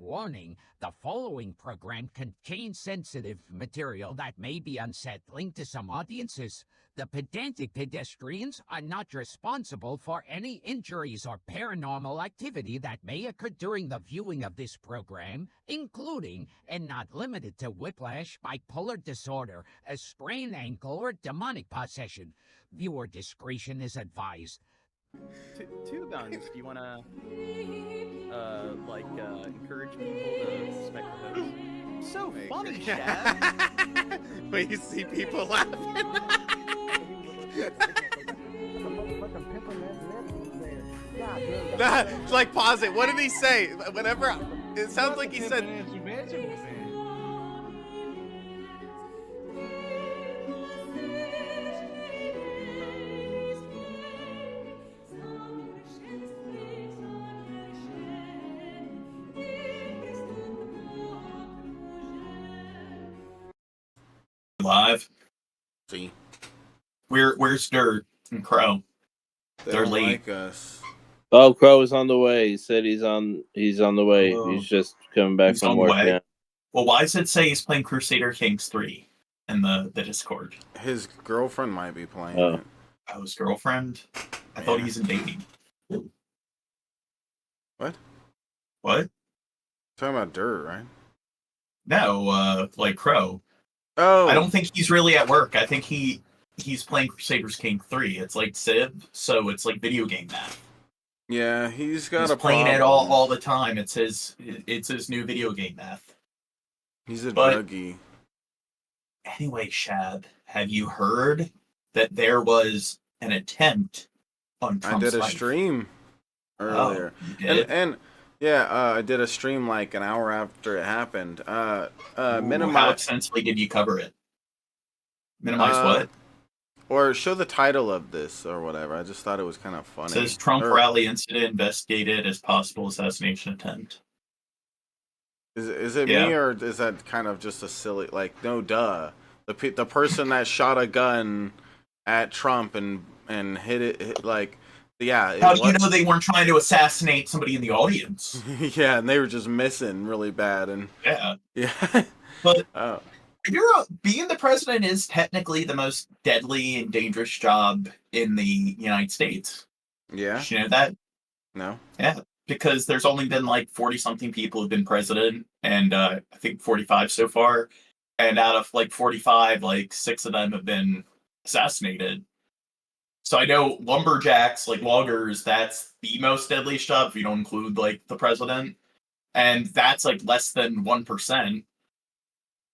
Warning, the following program contains sensitive material that may be unsettling to some audiences. The Pedantic Pedestrians are not responsible for any injuries or paranormal activity that may occur during the viewing of this program, including, and not limited to, whiplash, bipolar disorder, a sprained ankle, or demonic possession. Viewer discretion is advised. Two guns. Do you want to, encourage people to suspect the host? So funny, Chad. When you see people laughing. Nah, like, pause it. What did he say? Whenever it sounds like he said. Live. See, Where's Dirt and Crow? They're late. like us. Oh, Crow is on the way. He said he's on the way. Oh. He's just coming back He's from on the work way? now. Well, why does it say he's playing Crusader Kings 3 in the Discord? His girlfriend might be playing Oh. it. Oh, his girlfriend? I thought Yeah. he's in dating. What? What? Talking about Dirt, right? No, like Crow. Oh, I don't think he's really at work. I think he's playing Crusaders King 3. It's like Civ, so it's like video game math. Yeah, he's got He's a playing problem. it all the time. It's his new video game math. He's a but- druggie. Anyway, Shab, have you heard that there was an attempt on Trump's I did a life? stream earlier. Oh, you did? And yeah, I did a stream like an hour after it happened. How Minimize extensively did you cover it? Minimize what? or show the title of this or whatever. I just thought it was kind of funny. It says Trump Or- rally incident investigated as possible assassination attempt. Is it Yeah. me or is that kind of just a silly like no duh the person that shot a gun at Trump and hit it like yeah it How do you was- know they weren't trying to assassinate somebody in the audience? yeah, and they were just missing really bad and Yeah. yeah. But Oh. being the president is technically the most deadly and dangerous job in the United States. Yeah. Did you know that? No. Yeah, because there's only been like 40-something people who've been president, and I think 45 so far. And out of like 45, like 6 of them have been assassinated. So I know lumberjacks, like loggers, that's the most deadliest job if you don't include like the president. And that's like less than 1%.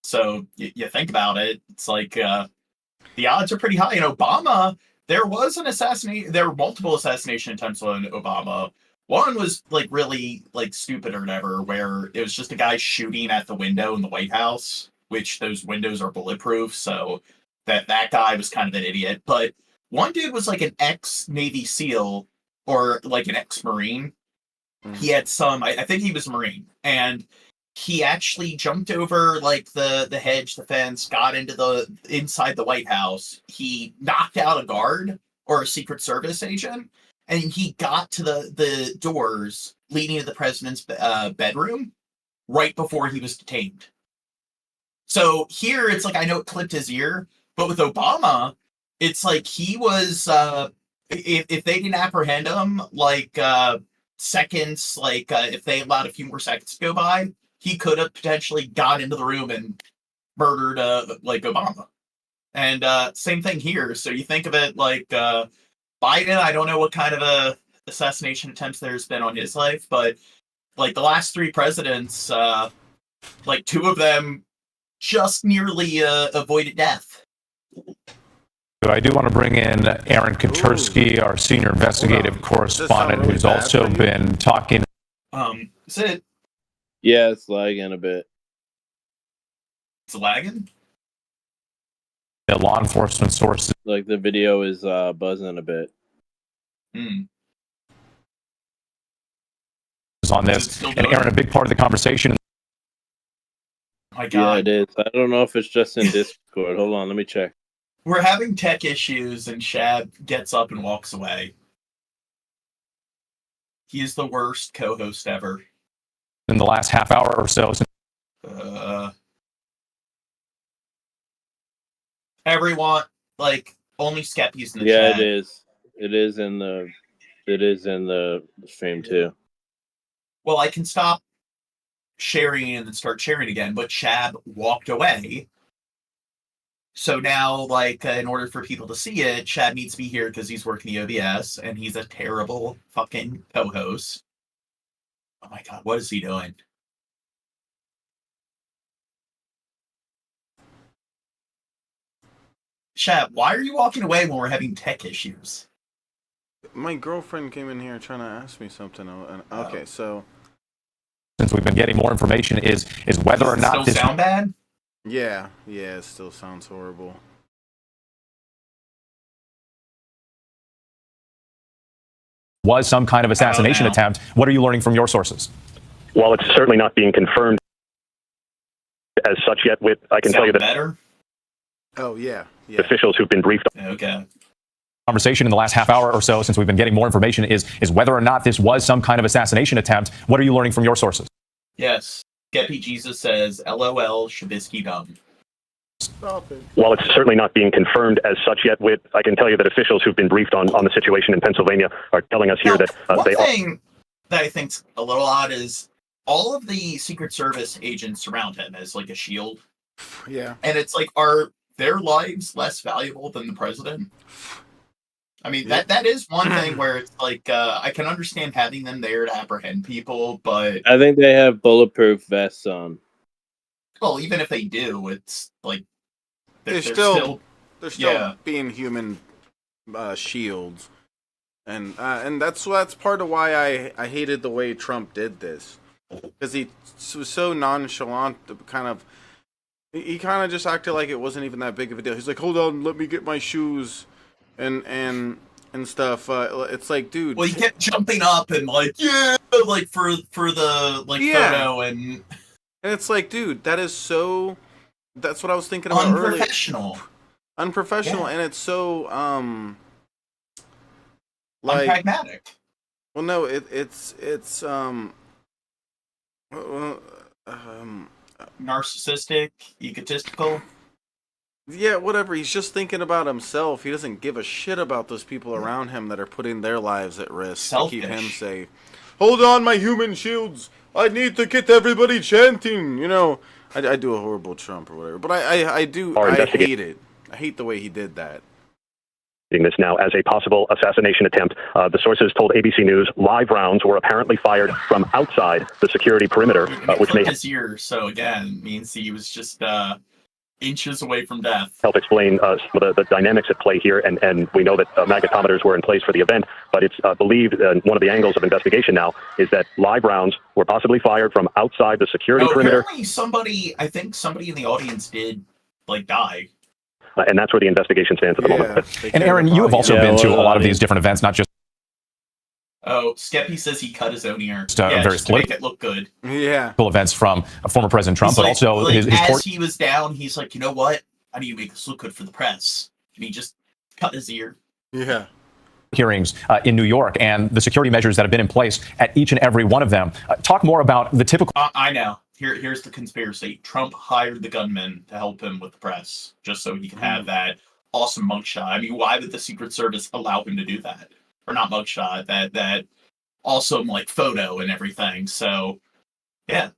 So you think about it, it's like the odds are pretty high. In Obama, there was an assassination. There were multiple assassination attempts on Obama. One was like really like stupid or whatever, where it was just a guy shooting at the window in the White House, which those windows are bulletproof. So that guy was kind of an idiot. But one dude was like an ex-Navy SEAL or like an ex-Marine. He had I think he was a Marine, and he actually jumped over like the hedge, the fence, got into inside the White House. He knocked out a guard or a Secret Service agent, and he got to the doors leading to the president's bedroom right before he was detained. So here it's like, I know it clipped his ear, but with Obama, it's like he was if they didn't apprehend him, like seconds, like if they allowed a few more seconds to go by, he could have potentially got into the room and murdered like Obama. And same thing here. So you think of it like Biden, I don't know what kind of assassination attempts there's been on his life, but like the last 3 presidents, like 2 of them just nearly avoided death. I do want to bring in Aaron Katursky, our senior investigative correspondent, really who's bad also for you? been talking. Is it? Yeah, it's lagging a bit. It's lagging? to law enforcement sources. Like the video is buzzing a bit. On this, and Aaron, a big part of the conversation. My God. Yeah, it is. I don't know if it's just in Discord. Hold on, let me check. We're having tech issues, and Shad gets up and walks away. He is the worst co-host ever. in the last half hour or so. Everyone, like, only Skeppy's in the Yeah, chat. it is. It is in the stream too. Well, I can stop sharing and then start sharing again, but Shab walked away. So now, like, in order for people to see it, Shab needs to be here because he's working the OBS, and he's a terrible fucking co-host. Oh my god, what is he doing? Shab, why are you walking away when we're having tech issues? My girlfriend came in here trying to ask me something. Okay, so Since we've been getting more information, is whether or not still this sound bad? yeah, it still sounds horrible. was some kind of assassination attempt. What are you learning from your sources? While it's certainly not being confirmed as such yet, I can tell you that better? Oh yeah. officials who've been briefed. Okay. Conversation in the last half hour or so, since we've been getting more information, is whether or not this was some kind of assassination attempt. What are you learning from your sources? Yes. Skeppy Jesus says, LOL, Shabisky dumb. Stop it. While it's certainly not being confirmed as such yet, I can tell you that officials who've been briefed on the situation in Pennsylvania are telling us here that one they thing that I think's a little odd is all of the Secret Service agents surround him as like a shield. Yeah. And it's like, are their lives less valuable than the president? I mean, that is one thing where it's like, I can understand having them there to apprehend people, but... I think they have bulletproof vests on. Well, even if they do, it's like... They're still yeah. being human shields. And that's part of why I hated the way Trump did this. Because he was so nonchalant, he kind of just acted like it wasn't even that big of a deal. He's like, hold on, let me get my shoes and stuff. It's like, dude. Well, he kept jumping up and like, yeah, like for the like photo and it's like, dude, that's what I was thinking about earlier. Unprofessional, and it's so like unpragmatic. Well, no, it's narcissistic, egotistical. Yeah, whatever. He's just thinking about himself. He doesn't give a shit about those people around him that are putting their lives at risk to keep him safe. Hold on, my human shields. I need to get everybody chanting. You know, I do a horrible Trump or whatever, but I hate it. I hate the way he did that. This now as a possible assassination attempt. The sources told ABC News live rounds were apparently fired from outside the security perimeter, which may his ear. So again, means he was just inches away from death. Help explain some of the dynamics at play here, and we know that magnetometers were in place for the event, but it's believed one of the angles of investigation now is that live rounds were possibly fired from outside the security perimeter. Apparently I think somebody in the audience did like die. And that's where the investigation stands at the moment. And Aaron, you have also been to a lot of these different events, not just... Oh, Skeppy says he cut his own ear. Just to make it look good. Yeah. Events from former President Trump, but also his as he was down, he's like, you know what? How do you make this look good for the press? And he just cut his ear. Yeah. Hearings in New York and the security measures that have been in place at each and every one of them. Talk more about the typical... I know. Here's the conspiracy. Trump hired the gunman to help him with the press, just so he can have that awesome mugshot. I mean, why would the Secret Service allow him to do that? Or not mugshot, that awesome like photo and everything. So, yeah.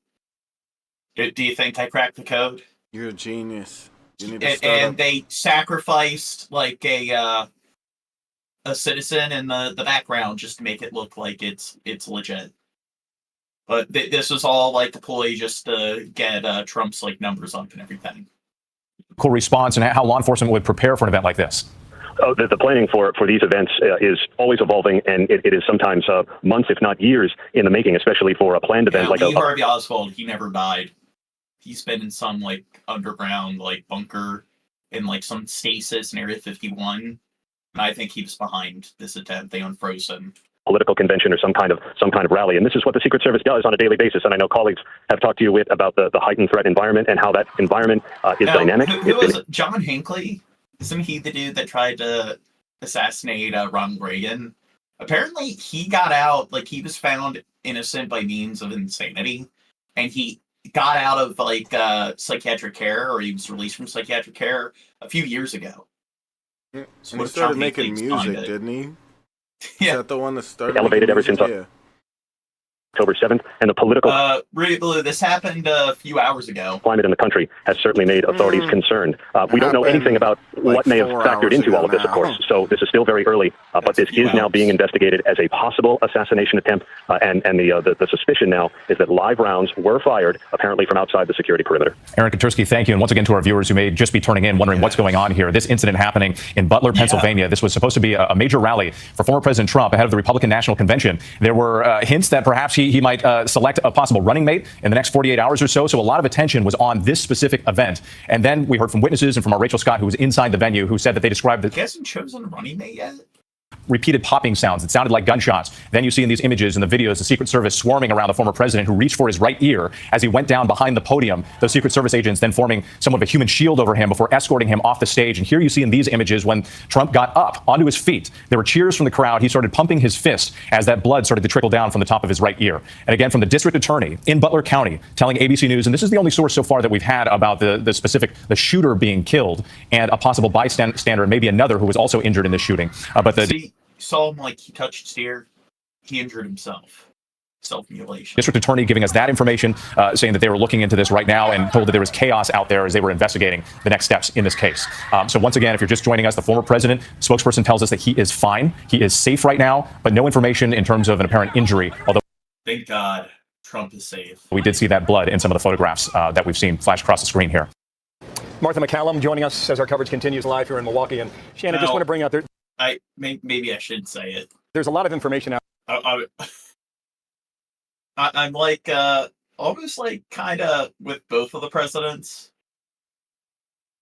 Do you think I cracked the code? You're a genius. You need to and they sacrificed like a citizen in the background just to make it look like it's legit. But this was all like a ploy just to get Trump's like numbers up and everything. Cool response and how law enforcement would prepare for an event like this. Oh, the planning for these events is always evolving, and it is sometimes months, if not years, in the making, especially for a planned event like Lee Harvey Oswald. He never died. He's been in some like underground like bunker in like some stasis in Area 51, and I think he was behind this attempt. They unfroze him. Political convention or some kind of rally, and this is what the Secret Service does on a daily basis. And I know colleagues have talked to you about the heightened threat environment and how that environment is dynamic. Who was it? John Hinckley? Isn't he the dude that tried to assassinate Ronald Reagan? Apparently, he got out. Like he was found innocent by means of insanity, and he got out of like psychiatric care, or he was released from psychiatric care a few years ago. And So he what started Trump making thinks behind music, it. didn't he? Yeah. Is that the one that started Elevated making ever since music? Yeah. October 7th, and the political Really, Blue, this happened a few hours ago. climate in the country has certainly made authorities concerned. We don't know anything about what may have 4 factored hours into all of ago this, of now. course, so this is still very early, but this is now being investigated as a possible assassination attempt, and the suspicion now is that live rounds were fired, apparently from outside the security perimeter. Aaron Katursky, thank you. And once again, to our viewers who may just be turning in, wondering what's going on here. This incident happening in Butler, Pennsylvania. This was supposed to be a major rally for former President Trump ahead of the Republican National Convention. There were hints that perhaps he might select a possible running mate in the next 48 hours or so. So a lot of attention was on this specific event. And then we heard from witnesses and from our Rachel Scott, who was inside the venue, who said that they described the He hasn't chosen a running mate yet? repeated popping sounds. It sounded like gunshots. Then you see in these images and the videos the Secret Service swarming around the former president, who reached for his right ear as he went down behind the podium. Those Secret Service agents then forming somewhat of a human shield over him before escorting him off the stage. And here you see in these images when Trump got up onto his feet, there were cheers from the crowd. He started pumping his fist as that blood started to trickle down from the top of his right ear. And again, from the district attorney in Butler County telling ABC News, and this is the only source so far that we've had about the shooter being killed and a possible bystander and maybe another who was also injured in this shooting. But the Saw him like he touched his ear. He injured himself. Self-mutilation. district attorney giving us that information, saying that they were looking into this right now and told that there was chaos out there as they were investigating the next steps in this case. So once again, if you're just joining us, the former president spokesperson tells us that he is fine. He is safe right now, but no information in terms of an apparent injury, although Thank God Trump is safe. we did see that blood in some of the photographs that we've seen flash across the screen here. Martha McCallum joining us as our coverage continues live here in Milwaukee. And Shannon, just want to bring out there. Maybe I should say it. There's a lot of information out. I'm like almost like kind of with both of the presidents.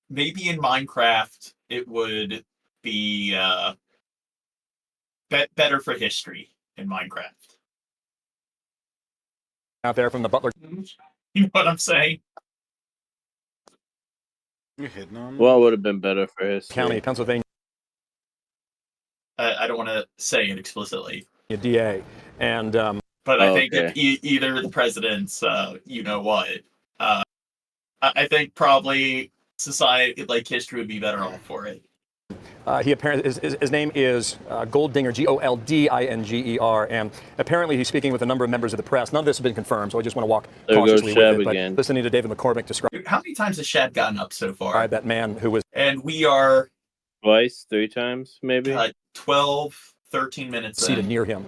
Maybe in Minecraft it would be better for history in Minecraft. Out there from the Butler. You know what I'm saying? You're hitting on What would have been better for his County, Pennsylvania. I don't want to say it explicitly. DA. And but I think if either the presidents, you know what, I think probably society, like history, would be better off for it. he apparently his name is Goldinger, Goldinger, and apparently he's speaking with a number of members of the press. None of this has been confirmed, so I just want to walk cautiously with it. But listening to David McCormick describe. How many times has Shad gotten up so far? That man who was. And we are twice, 3 times, maybe. 12, 13 minutes seated near him,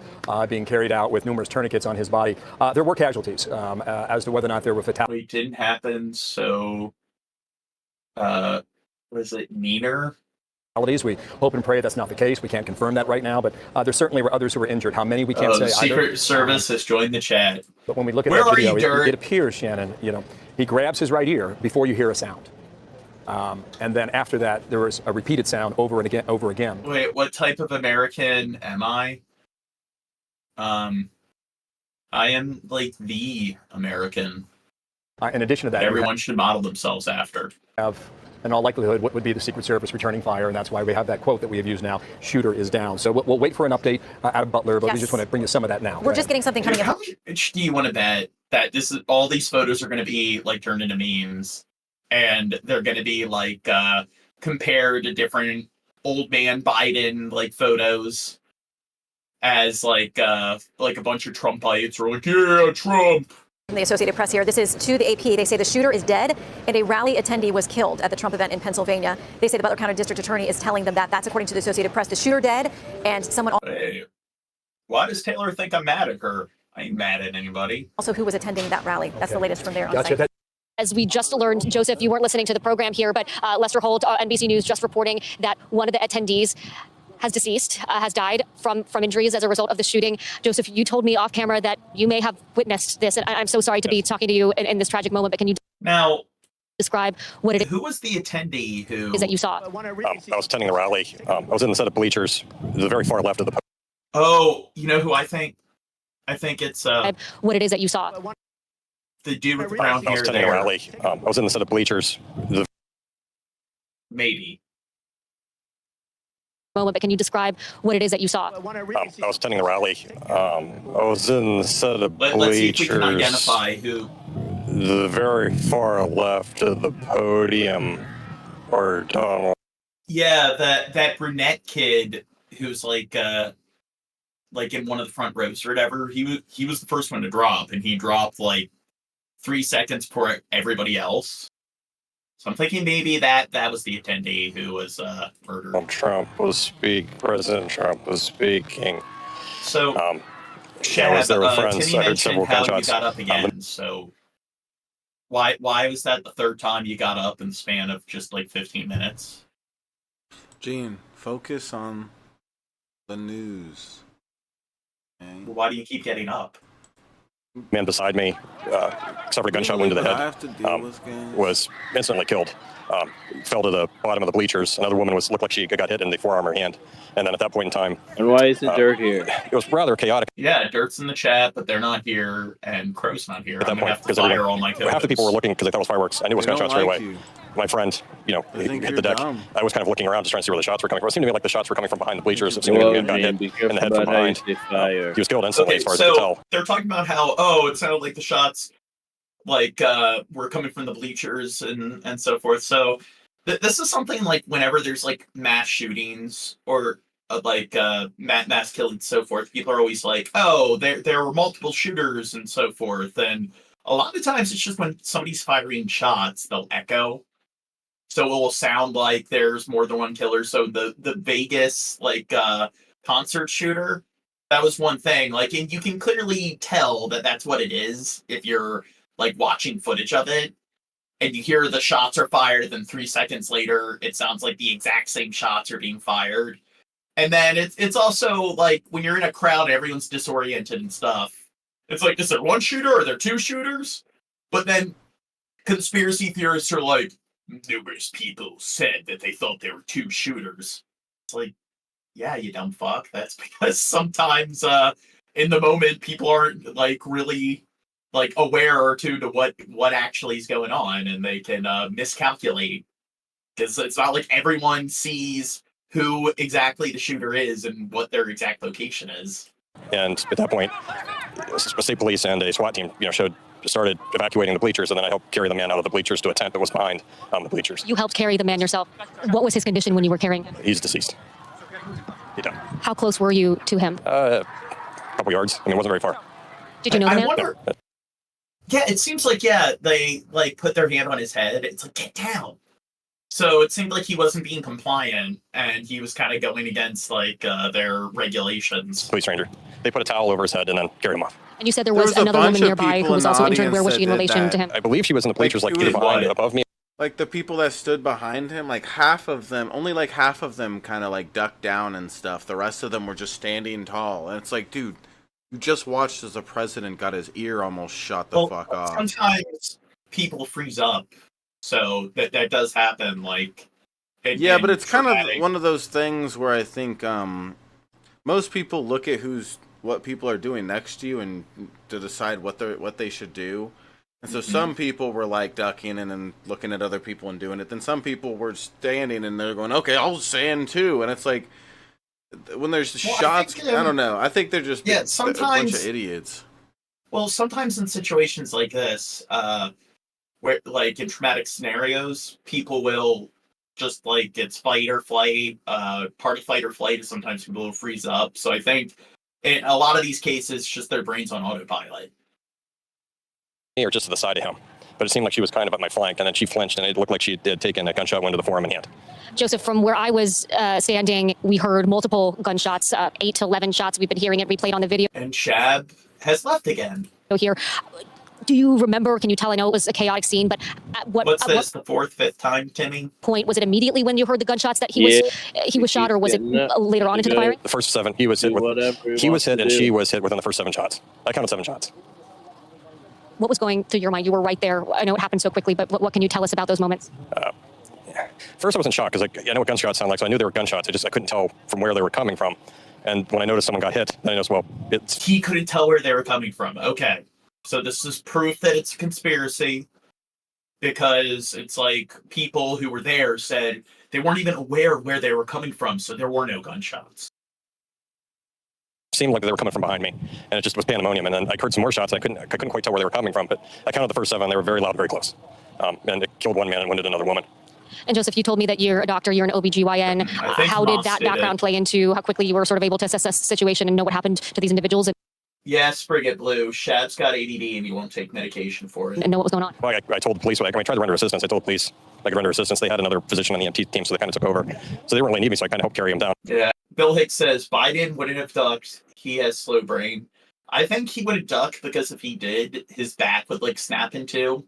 being carried out with numerous tourniquets on his body. There were casualties. As to whether or not there were fatalities. It didn't happen. So, was it Neener? We hope and pray that's not the case. We can't confirm that right now, but there certainly were others who were injured. How many, we can't say. The Secret Service has joined the chat. But when we look at that video, it appears, Shannon, he grabs his right ear before you hear a sound. And then after that, there was a repeated sound over and again. Wait, what type of American am I? I am like the American. In addition to that, everyone should model themselves after. In all likelihood, what would be the Secret Service returning fire, and that's why we have that quote that we have used now, shooter is down. So we'll wait for an update out of Butler, but we just want to bring you some of that now. We're just getting something coming How much do you want to bet that all these photos are going to be like turned into memes, and they're going to be like compared to different old man Biden like photos as like a bunch of Trumpites are like, yeah, Trump. The Associated Press here. This is to the AP. They say the shooter is dead and a rally attendee was killed at the Trump event in Pennsylvania. They say the Butler County District Attorney is telling them that. That's according to the Associated Press. The shooter dead and someone. Hey, why does Taylor think I'm mad at her? I ain't mad at anybody. Also, who was attending that rally? That's the latest from there on site. As we just learned, Joseph, you weren't listening to the program here, but Lester Holt, NBC News, just reporting that one of the attendees has deceased, has died from injuries as a result of the shooting. Joseph, you told me off camera that you may have witnessed this, and I'm so sorry to be talking to you in this tragic moment, but can you now describe what it is? Who was the attendee who is that you saw? I was attending the rally. I was in the set of bleachers, the very far left of the. Oh, you know who I think? I think it's what it is that you saw. The dude with the brown hair. I was attending the rally. I was in the set of bleachers. Maybe. moment, but can you describe what it is that you saw? I was attending the rally. I was in the set of bleachers. Let's see if we can identify who. The very far left of the podium, or Donald. Yeah, that brunette kid who's like in one of the front rows or whatever. He was the first one to drop, and he dropped like 3 seconds before everybody else. So I'm thinking maybe that was the attendee who was murdered. President Trump was speaking. So, I was there with friends. Timmy I heard mentioned several how gunshots. you got up again. So why was that the third time you got up in the span of just like 15 minutes? Gene, focus on the news. Okay. Well, why do you keep getting up? Man beside me suffered a gunshot wound to the head. Was instantly killed. Fell to the bottom of the bleachers. Another woman looked like she got hit in the forearm or hand. And then at that point in time... And why is the dirt here? It was rather chaotic. Yeah, Dirt's in the chat, but they're not here, and Crow's not here. I'm going to have to fire all my codes. Half the people were looking because they thought it was fireworks. I knew it was gunshots right away. You. My friend, hit the deck. Dumb. I was kind of looking around just trying to see where the shots were coming from. It seemed to me like the shots were coming from behind the bleachers. It seemed to me got hit in the head from behind. He was killed instantly, as far as I could tell. They're talking about how, it sounded like the shots were coming from the bleachers and so forth. So this is something like whenever there's like mass shootings or mass killings and so forth, people are always like, there were multiple shooters and so forth. And a lot of times it's just when somebody's firing shots, they'll echo. So it will sound like there's more than one killer. So the Vegas concert shooter, that was one thing. And you can clearly tell that that's what it is if you're watching footage of it, and you hear the shots are fired. Then 3 seconds later, it sounds like the exact same shots are being fired. And then it's also when you're in a crowd, everyone's disoriented and stuff. It's like, is there one shooter or are there two shooters? But then conspiracy theorists are like, numerous people said that they thought there were two shooters. It's like, yeah, you dumb fuck. That's because sometimes in the moment people aren't really aware to what actually is going on, and they can miscalculate, because it's not like everyone sees who exactly the shooter is and what their exact location is. And at that point, state police and a SWAT team, started evacuating the bleachers, and then I helped carry the man out of the bleachers to a tent that was behind the bleachers. You helped carry the man yourself. What was his condition when you were carrying him? He's deceased. He died. How close were you to him? A couple yards. It wasn't very far. Did you know the man? Wonder, yeah, it seems like, they put their hand on his head. It's like, get down. So it seemed like he wasn't being compliant, and he was kind of going against their regulations. Police ranger. They put a towel over his head and then carried him off. And you said there was another woman nearby who was also injured. Where was she in relation to him? I believe she was in the bleachers, behind, above me. The people that stood behind him, half of them, only half of them kind of ducked down and stuff. The rest of them were just standing tall. And it's like, dude, you just watched as the president got his ear almost shot the fuck off. Sometimes people freeze up. So that does happen. But it's kind of one of those things where I think most people look at what people are doing next to you and to decide what they should do. And so some people were ducking and then looking at other people and doing it. Then some people were standing and they're going, okay, I'll stand too. And it's like, when there's shots, I don't know. I think they're just a bunch of idiots. Well, sometimes in situations like this, where in traumatic scenarios, people will just it's fight or flight. Part of fight or flight is sometimes people will freeze up. So I think in a lot of these cases, just their brain's on autopilot. Or just to the side of him. But it seemed like she was kind of at my flank, and then she flinched, and it looked like she had taken a gunshot wound to the forearm and hand. Joseph, from where I was standing, we heard multiple gunshots, 8 to 11 shots. We've been hearing it replayed on the video. And Shab has left again. Here. Do you remember, can you tell, I know it was a chaotic scene, but what's this, the fourth, fifth time, Timmy? Point, was it immediately when you heard the gunshots that he was shot, or was it later on into the firing? The first 7, he was hit and she was hit within the first 7 shots. I counted 7 shots. What was going through your mind? You were right there. I know it happened so quickly, but what can you tell us about those moments? First, I was in shock because I know what gunshots sound like, so I knew they were gunshots. I couldn't tell from where they were coming from. And when I noticed someone got hit, then I noticed, he couldn't tell where they were coming from. Okay. So this is proof that it's a conspiracy, because it's people who were there said They weren't even aware of where they were coming from, so there were no gunshots. Seemed like they were coming from behind me, and it just was pandemonium. And then I heard some more shots. I couldn't quite tell where they were coming from, but I counted the first 7. They were very loud, very close, and it killed one man and wounded another woman. And Joseph, you told me that you're a doctor, you're an OBGYN. How did that background play into how quickly you were sort of able to assess the situation and know what happened to these individuals? Yes, Frigate Blue. Shad's got ADD and he won't take medication for it. And know what was going on? Well, I told the police, I tried to render assistance. I told the police I could render assistance. They had another physician on the EMT team, so they kind of took over. So they didn't really need me, so I kind of helped carry him down. Yeah. Bill Hicks says Biden wouldn't have ducked. He has slow brain. I think he would have ducked because if he did, his back would like snap in two.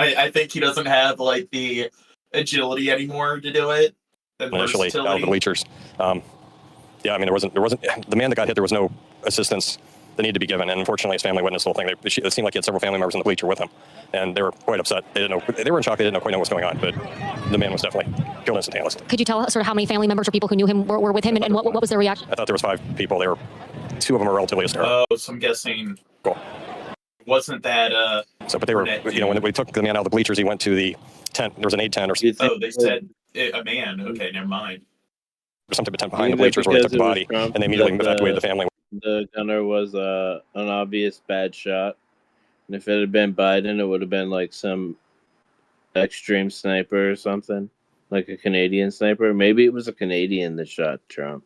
I think he doesn't have like the agility anymore to do it. Initially, out of the bleachers. Yeah, I mean, there wasn't the man that got hit. There was no assistance that needed to be given, and unfortunately, his family witnessed the whole thing. It seemed like he had several family members in the bleacher with him, and they were quite upset. They didn't know. They were in shock. They didn't quite know what was going on, but the man was definitely killed instantaneously. Could you tell us sort of how many family members or people who knew him were with him, and what was their reaction? I thought there was 5 people. 2 of them were relatively hysterical. Oh, so I'm guessing. Cool. Wasn't that So, but they were, when we took the man out of the bleachers, he went to the tent. There was an aid tent or something. Oh, they said a man. Okay, never mind. There's something tent behind the bleachers where they took the body, and they immediately evacuated the family. The gunner was an obvious bad shot, and if it had been Biden, it would have been like some extreme sniper or something, like a Canadian sniper. Maybe it was a Canadian that shot Trump.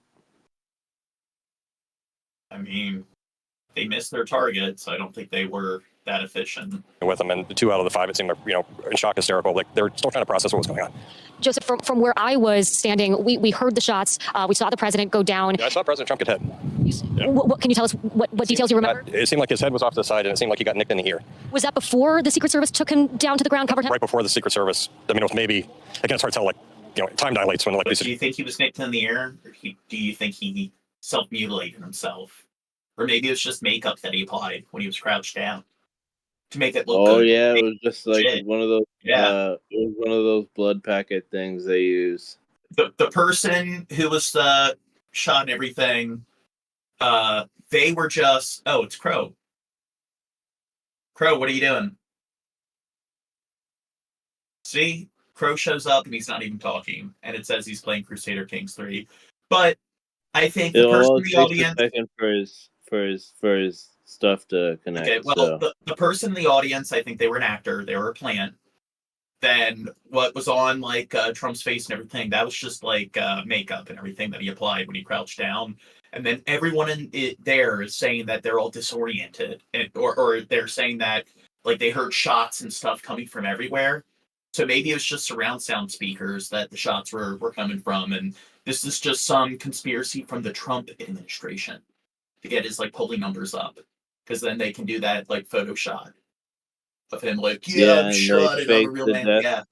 I mean, they missed their target, so I don't think they were that efficient. With them, and 2 out of the 5, it seemed like, in shock, hysterical. Like they're still trying to process what was going on. Joseph, from where I was standing, we heard the shots. We saw the president go down. Yeah, I saw President Trump get hit. Yeah. What can you tell us? What details you remember? It seemed like his head was off to the side, and it seemed like he got nicked in the ear. Was that before the Secret Service took him down to the ground, covered him? Right before the Secret Service. I mean, it was maybe, again, it's hard to tell, time dilates when Do you think he was nicked in the ear? Or do you think he self-mutilated himself? Or maybe it was just makeup that he applied when he was crouched down to make it look good. Oh yeah, it was just like one of those. Yeah, it was one of those blood packet things they use. The person who was shot and everything, they were just. Oh, it's Crow. Crow, what are you doing? See, Crow shows up and he's not even talking, and it says he's playing Crusader Kings 3. But I think the person in the audience. A second for his stuff to connect. Okay, well, the person in the audience, I think they were an actor. They were a plant. Then what was on like Trump's face and everything, that was just like makeup and everything that he applied when he crouched down. And then everyone in it there is saying that they're all disoriented, or they're saying that like they heard shots and stuff coming from everywhere. So maybe it was just surround sound speakers that the shots were coming from, and this is just some conspiracy from the Trump administration to get his like polling numbers up, because then they can do that like photo shot of him like, I'm shot and I'm a real man. Yeah,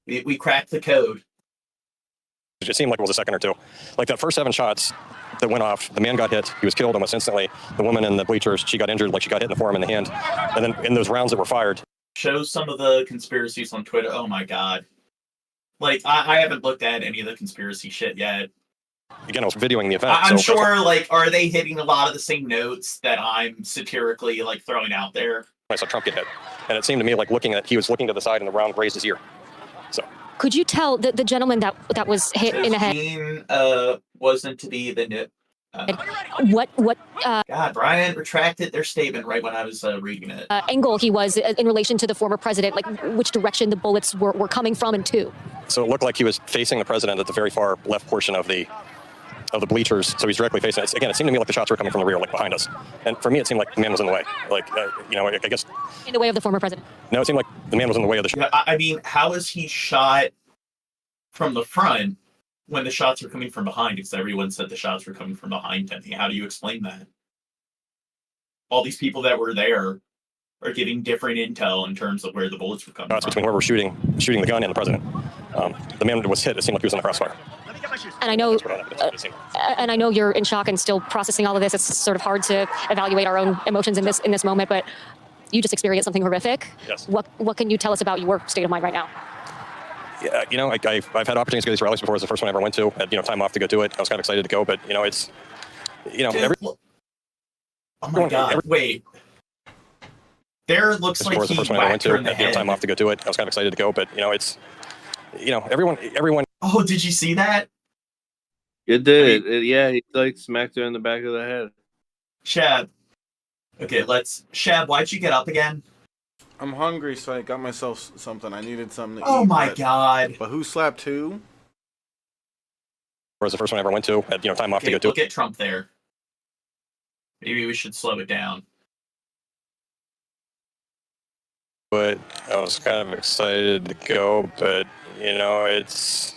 we cracked the code. It seemed like it was a second or two. Like that first 7 shots that went off, the man got hit, he was killed almost instantly. The woman in the bleachers, she got injured, like she got hit in the forearm and the hand. And then in those rounds that were fired. Shows some of the conspiracies on Twitter. Oh my God. Like, I haven't looked at any of the conspiracy shit yet. Again, I was videoing the event. I'm sure, like, are they hitting a lot of the same notes that I'm satirically, like, throwing out there? I saw Trump get hit. And it seemed to me like he was looking to the side and the round raised his ear. So. Could you tell the gentleman that was hit in the head? Wasn't to be the nip. God, Brian retracted their statement right when I was reading it. Angle he was in relation to the former president, like which direction the bullets were coming from and to. So it looked like he was facing the president at the very far left portion of the bleachers. So he's directly facing it. Again, it seemed to me like the shots were coming from the rear, like behind us. And for me, it seemed like the man was in the way. Like, I guess. In the way of the former president. No, it seemed like the man was in the way of the shot. I mean, how is he shot from the front when the shots were coming from behind? Because everyone said the shots were coming from behind him. How do you explain that? All these people that were there are getting different intel in terms of where the bullets were coming from. Between whoever was shooting the gun and the president. The man was hit. It seemed like he was in the crossfire. And I know you're in shock and still processing all of this. It's sort of hard to evaluate our own emotions in this moment, but you just experienced something horrific. Yes. What can you tell us about your state of mind right now? Yeah, I've had opportunities to go to these rallies before. It was the first one I ever went to. Had, time off to go do it. I was kind of excited to go, but it's, oh my God! Wait, there looks like he the first one I ever went to. Had, time off to go do it. I was kind of excited to go, but it's, everyone. Oh, did you see that? It did. Yeah, he like smacked her in the back of the head. Shab. Okay, Shab, why'd you get up again? I'm hungry, so I got myself something. I needed something to eat. Oh my god. But who slapped who? Was the first one I ever went to at time off to go to. Look at Trump there. Maybe we should slow it down. But I was kind of excited to go, but it's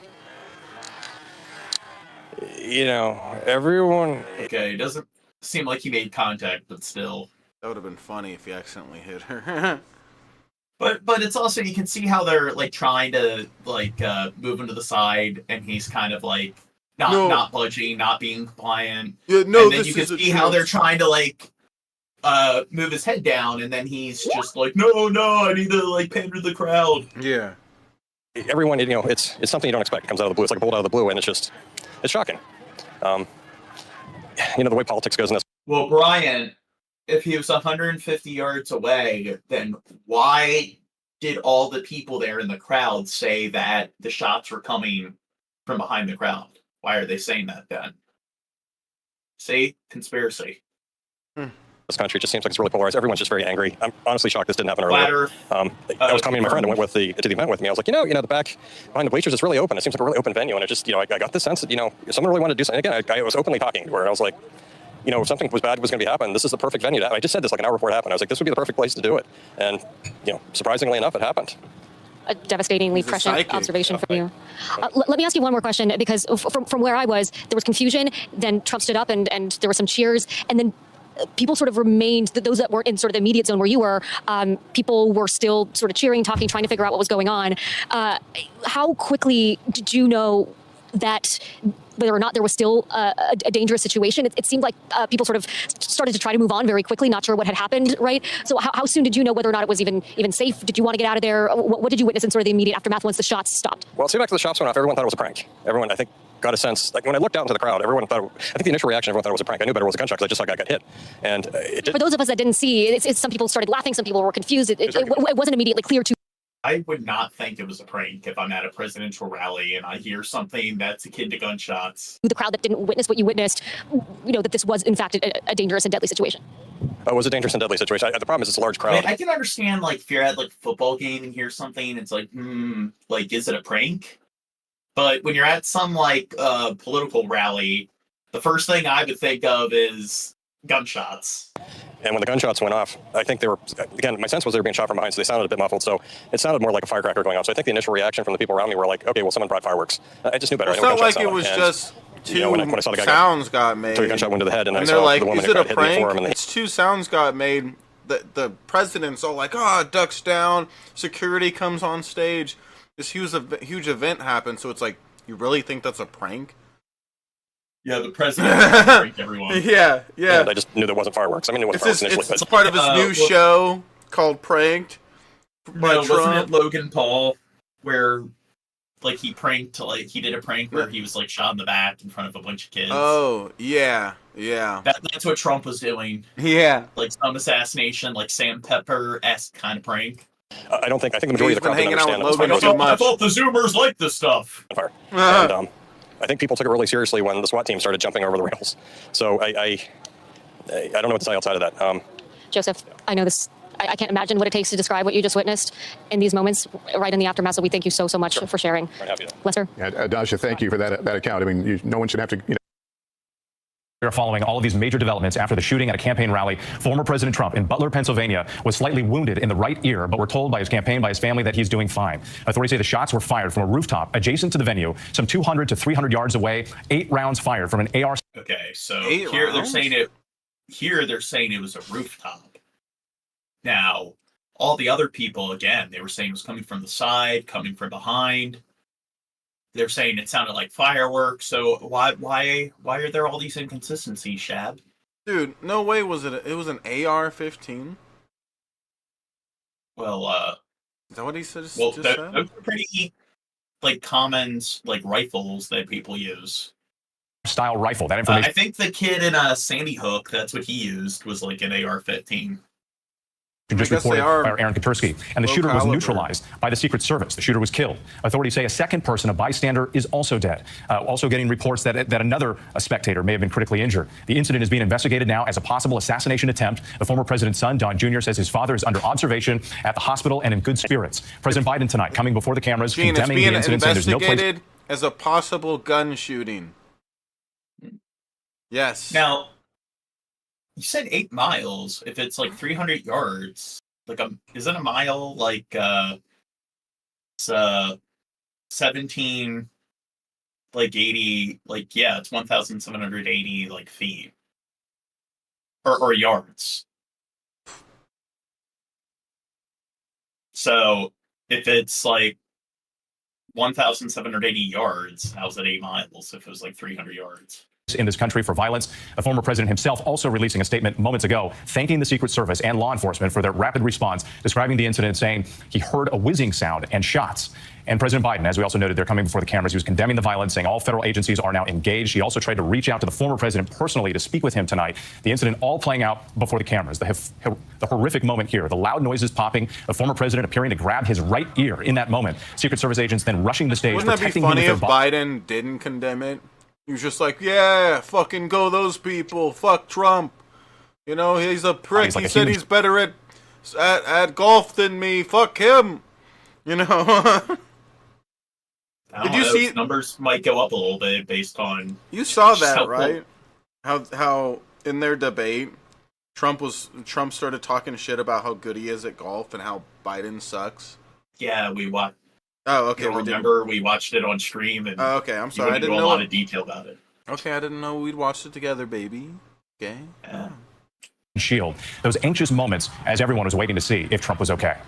everyone. Okay, it doesn't seem like he made contact, but still. That would have been funny if he accidentally hit her. But it's also, you can see how they're like trying to like move him to the side, and he's kind of like not budging, not being compliant. Yeah, no, and then you can see how they're trying to like move his head down, and then he's just like, no, I need to like pander the crowd. Yeah. Everyone, it's something you don't expect. It comes out of the blue. It's like a bolt out of the blue, and it's shocking. The way politics goes in this. Well, Brian, if he was 150 yards away, then why did all the people there in the crowd say that the shots were coming from behind the crowd? Why are they saying that then? See? Conspiracy. This country just seems like it's really polarized. Everyone's just very angry. I'm honestly shocked this didn't happen earlier. I was coming to my friend and went to the event with me. I was like, the back behind the bleachers is really open. It seems like a really open venue. And it just, I got the sense that, if someone really wanted to do something, again, I was openly talking where I was like, if something was bad was going to be happening, this is the perfect venue to have. I just said this like an hour before it happened. I was like, this would be the perfect place to do it. And, surprisingly enough, it happened. A devastatingly prescient observation from you. Let me ask you one more question, because from where I was, there was confusion, then Trump stood up and there were some cheers, and then people sort of remained, those that weren't in sort of the immediate zone where you were, people were still sort of cheering, talking, trying to figure out what was going on. How quickly did you know that whether or not there was still a dangerous situation? It seemed like people sort of started to try to move on very quickly, not sure what had happened, right? So how soon did you know whether or not it was even safe? Did you want to get out of there? What did you witness in sort of the immediate aftermath once the shots stopped? Well, see, back to the shots went off, everyone thought it was a prank. Everyone, I think, got a sense, like when I looked out into the crowd, everyone thought, I think the initial reaction, everyone thought it was a prank. I knew better it was a gunshot because I just saw a guy get hit. And it did. For those of us that didn't see, some people started laughing, some people were confused. It wasn't immediately clear to. I would not think it was a prank if I'm at a presidential rally and I hear something that's akin to gunshots. The crowd that didn't witness what you witnessed, that this was in fact a dangerous and deadly situation. It was a dangerous and deadly situation. The problem is it's a large crowd. I can understand, like, if you're at like a football game and hear something, it's like, like, is it a prank? But when you're at some like political rally, the first thing I would think of is gunshots. And when the gunshots went off, I think they were, again, my sense was they were being shot from behind, so they sounded a bit muffled. So it sounded more like a firecracker going off. So I think the initial reaction from the people around me were like, okay, well, someone brought fireworks. I just knew better. It's not like it was just two when I saw the guy sounds got made. Took a gunshot wound to the head, and they're like, is it a prank? It's two sounds got made. The president's all like, ducks down. Security comes on stage. This huge event happens. So it's like, you really think that's a prank? Yeah, the president pranked everyone. Yeah. And I just knew there wasn't fireworks. I mean, it wasn't fireworks initially. It's part of his new show called Pranked by Trump. Wasn't it Logan Paul where, like, he did a prank where he was, like, shot in the back in front of a bunch of kids? Oh, yeah. That's what Trump was doing. Yeah. Like, some assassination, like, Sam Pepper-esque kind of prank. I think the majority of the crowd didn't understand that. I thought the Zoomers liked this stuff. And, I think people took it really seriously when the SWAT team started jumping over the rails. So I don't know what to say outside of that. Joseph, I know this. I can't imagine what it takes to describe what you just witnessed in these moments, right in the aftermath. So we thank you so much for sharing. Lester? Yeah, Dasha, thank you for that account. I mean, no one should have to. We are following all of these major developments after the shooting at a campaign rally. Former President Trump in Butler, Pennsylvania, was slightly wounded in the right ear, but we're told by his campaign, by his family, that he's doing fine. Authorities say the shots were fired from a rooftop adjacent to the venue, some 200 to 300 yards away. 8 rounds fired from an AR. Okay, so here they're saying it was a rooftop. Now, all the other people, again, they were saying it was coming from the side, coming from behind. They're saying it sounded like fireworks. So why are there all these inconsistencies, Shab? Dude, no way was it. It was an AR-15. Well, is that what he said? Those are pretty like common like rifles that people use. Style rifle. That information. I think the kid in Sandy Hook, that's what he used, was like an AR-15. Just reported by Aaron Katursky. And the shooter was neutralized by the Secret Service. The shooter was killed. Authorities say a second person, a bystander, is also dead. Also getting reports that another spectator may have been critically injured. The incident is being investigated now as a possible assassination attempt. The former president's son, Don Jr., says his father is under observation at the hospital and in good spirits. President Biden tonight coming before the cameras, condemning the incident, saying there's no place as a possible gun shooting. Yes. Now, you said 8 miles. If it's like 300 yards, like isn't a mile like it's 17 like 80 like yeah, it's 1,780 like feet or yards. So if it's like 1,780 yards, how's it 8 miles if it was like 300 yards? In this country for violence. The former president himself also releasing a statement moments ago, thanking the Secret Service and law enforcement for their rapid response, describing the incident, saying he heard a whizzing sound and shots. And President Biden, as we also noted, they're coming before the cameras. He was condemning the violence, saying all federal agencies are now engaged. He also tried to reach out to the former president personally to speak with him tonight. The incident all playing out before the cameras. The horrific moment here, the loud noises popping, the former president appearing to grab his right ear in that moment. Secret Service agents then rushing the stage. Wouldn't that be funny if Biden didn't condemn it? He was just like, yeah, fucking go those people. Fuck Trump. You know, he's a prick. He said he's better at golf than me. Fuck him. You know. Did you see numbers might go up a little bit based on? You saw that, right? How in their debate, Trump started talking shit about how good he is at golf and how Biden sucks. Yeah, we watched. Oh, okay. We watched it on stream. And okay, I'm sorry. I didn't know a lot of detail about it. Okay, I didn't know we'd watched it together, baby. Okay. Yeah. Shield. Those anxious moments as everyone was waiting to see if Trump was okay.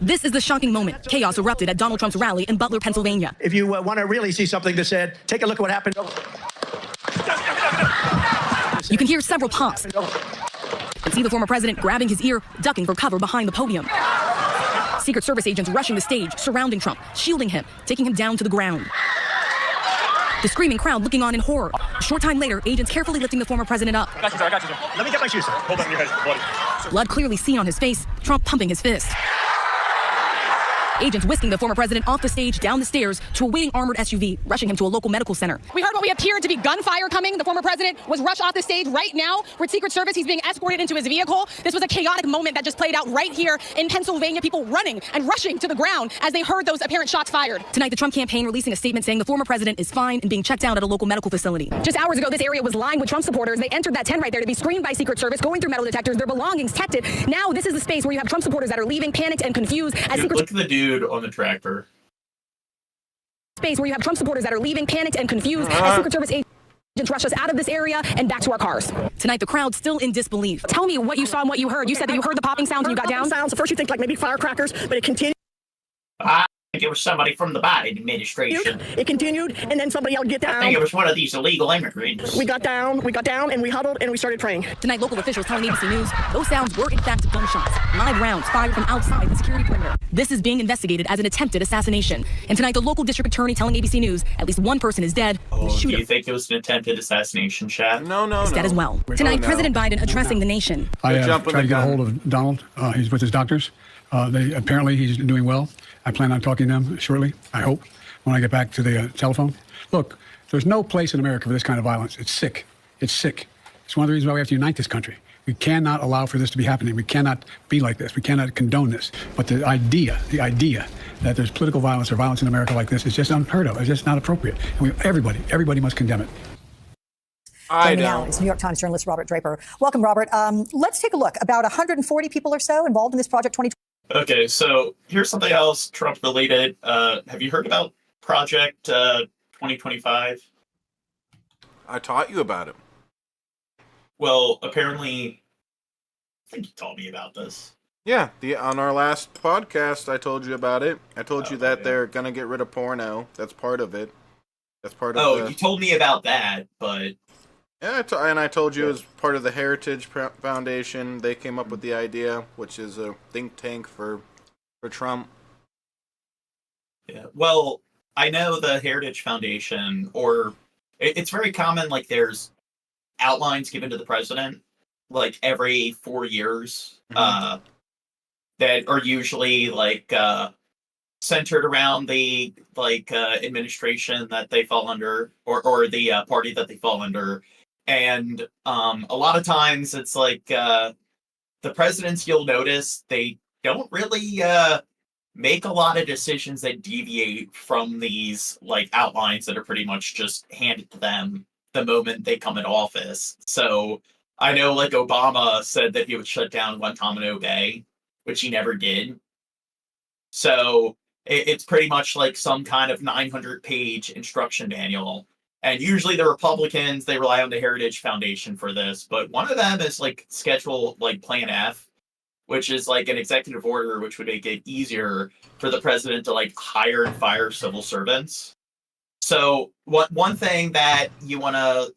This is the shocking moment. Chaos erupted at Donald Trump's rally in Butler, Pennsylvania. If you want to really see something that's said, take a look at what happened. You can hear several pops and see the former president grabbing his ear, ducking for cover behind the podium. Secret Service agents rushing the stage, surrounding Trump, shielding him, taking him down to the ground. The screaming crowd looking on in horror. A short time later, agents carefully lifting the former president up. I got you, sir. Let me get my shoes, sir. Hold on your head, buddy. Blood clearly seen on his face, Trump pumping his fist. Agents whisking the former president off the stage, down the stairs, to a waiting armored SUV, rushing him to a local medical center. We heard what we appeared to be gunfire coming. The former president was rushed off the stage right now. With Secret Service, he's being escorted into his vehicle. This was a chaotic moment that just played out right here in Pennsylvania. People running and rushing to the ground as they heard those apparent shots fired. Tonight, the Trump campaign releasing a statement saying the former president is fine and being checked out at a local medical facility. Just hours ago, this area was lined with Trump supporters. They entered that tent right there to be screened by Secret Service, going through metal detectors, their belongings tested. Now, this is the space where you have Trump supporters that are leaving, panicked and confused. Look at the dude on the tractor. Space where you have Trump supporters that are leaving, panicked and confused as Secret Service agents rush us out of this area and back to our cars. Tonight, the crowd still in disbelief. Tell me what you saw and what you heard. You said that you heard the popping sounds and you got down. Sounds. First, you think like maybe firecrackers, but it continued. I think it was somebody from the Biden administration. It continued, and then somebody else get down. I think it was one of these illegal immigrants. We got down, and we huddled, and we started praying. Tonight, local officials telling ABC News those sounds were in fact gunshots, live rounds fired from outside the security perimeter. This is being investigated as an attempted assassination. And tonight, the local district attorney telling ABC News at least one person is dead. Do you think it was an attempted assassination, Chad? No. Is dead as well. Tonight, President Biden addressing the nation. I tried to get a hold of Donald. He's with his doctors. Apparently, he's doing well. I plan on talking to them shortly, I hope, when I get back to the telephone. Look, there's no place in America for this kind of violence. It's sick. It's sick. It's one of the reasons why we have to unite this country. We cannot allow for this to be happening. We cannot be like this. We cannot condone this. But the idea that there's political violence or violence in America like this is just unheard of. It's just not appropriate. And everybody must condemn it. Joining me now is New York Times journalist Robert Draper. Welcome, Robert. Let's take a look. About 140 people or so involved in this Project 2020. Okay, so here's something else Trump related. Have you heard about Project 2025? I taught you about it. Well, apparently, I think you told me about this. Yeah, on our last podcast, I told you about it. I told you that they're gonna get rid of porno. That's part of it. That's part of. Oh, you told me about that, but. Yeah, and I told you as part of the Heritage Foundation, they came up with the idea, which is a think tank for Trump. Yeah, well, I know the Heritage Foundation, or it's very common, like there's outlines given to the president, like every 4 years, that are usually like centered around the administration that they fall under, or the party that they fall under. And a lot of times it's like the presidents, you'll notice, they don't really make a lot of decisions that deviate from these like outlines that are pretty much just handed to them the moment they come into office. So I know like Obama said that he would shut down Guantanamo Bay, which he never did. So it's pretty much like some kind of 900-page instruction manual. And usually the Republicans, they rely on the Heritage Foundation for this. But one of them is like Schedule like Plan F, which is like an executive order which would make it easier for the president to like hire and fire civil servants. So one thing that you want to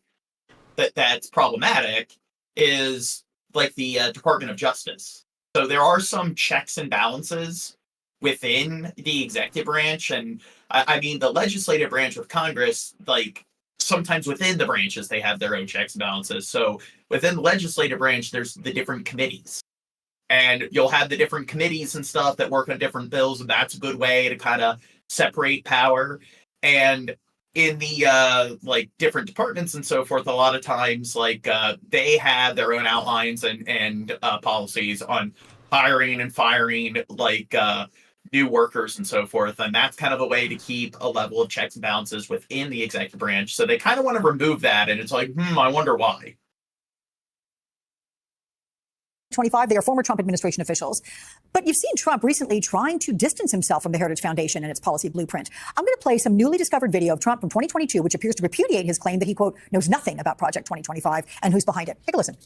that's problematic is like the Department of Justice. So there are some checks and balances within the executive branch, and I mean the legislative branch of Congress, like sometimes within the branches they have their own checks and balances. So within the legislative branch there's the different committees, and you'll have the different committees and stuff that work on different bills, and that's a good way to kind of separate power. And in the like different departments and so forth, a lot of times like they have their own outlines and policies on hiring and firing like new workers and so forth, and that's kind of a way to keep a level of checks and balances within the executive branch. So they kind of want to remove that, and it's like, I wonder why. 25, they are former Trump administration officials. But you've seen Trump recently trying to distance himself from the Heritage Foundation and its policy blueprint. I'm going to play some newly discovered video of Trump from 2022, which appears to repudiate his claim that he, quote, knows nothing about Project 2025 and who's behind it. Take a listen.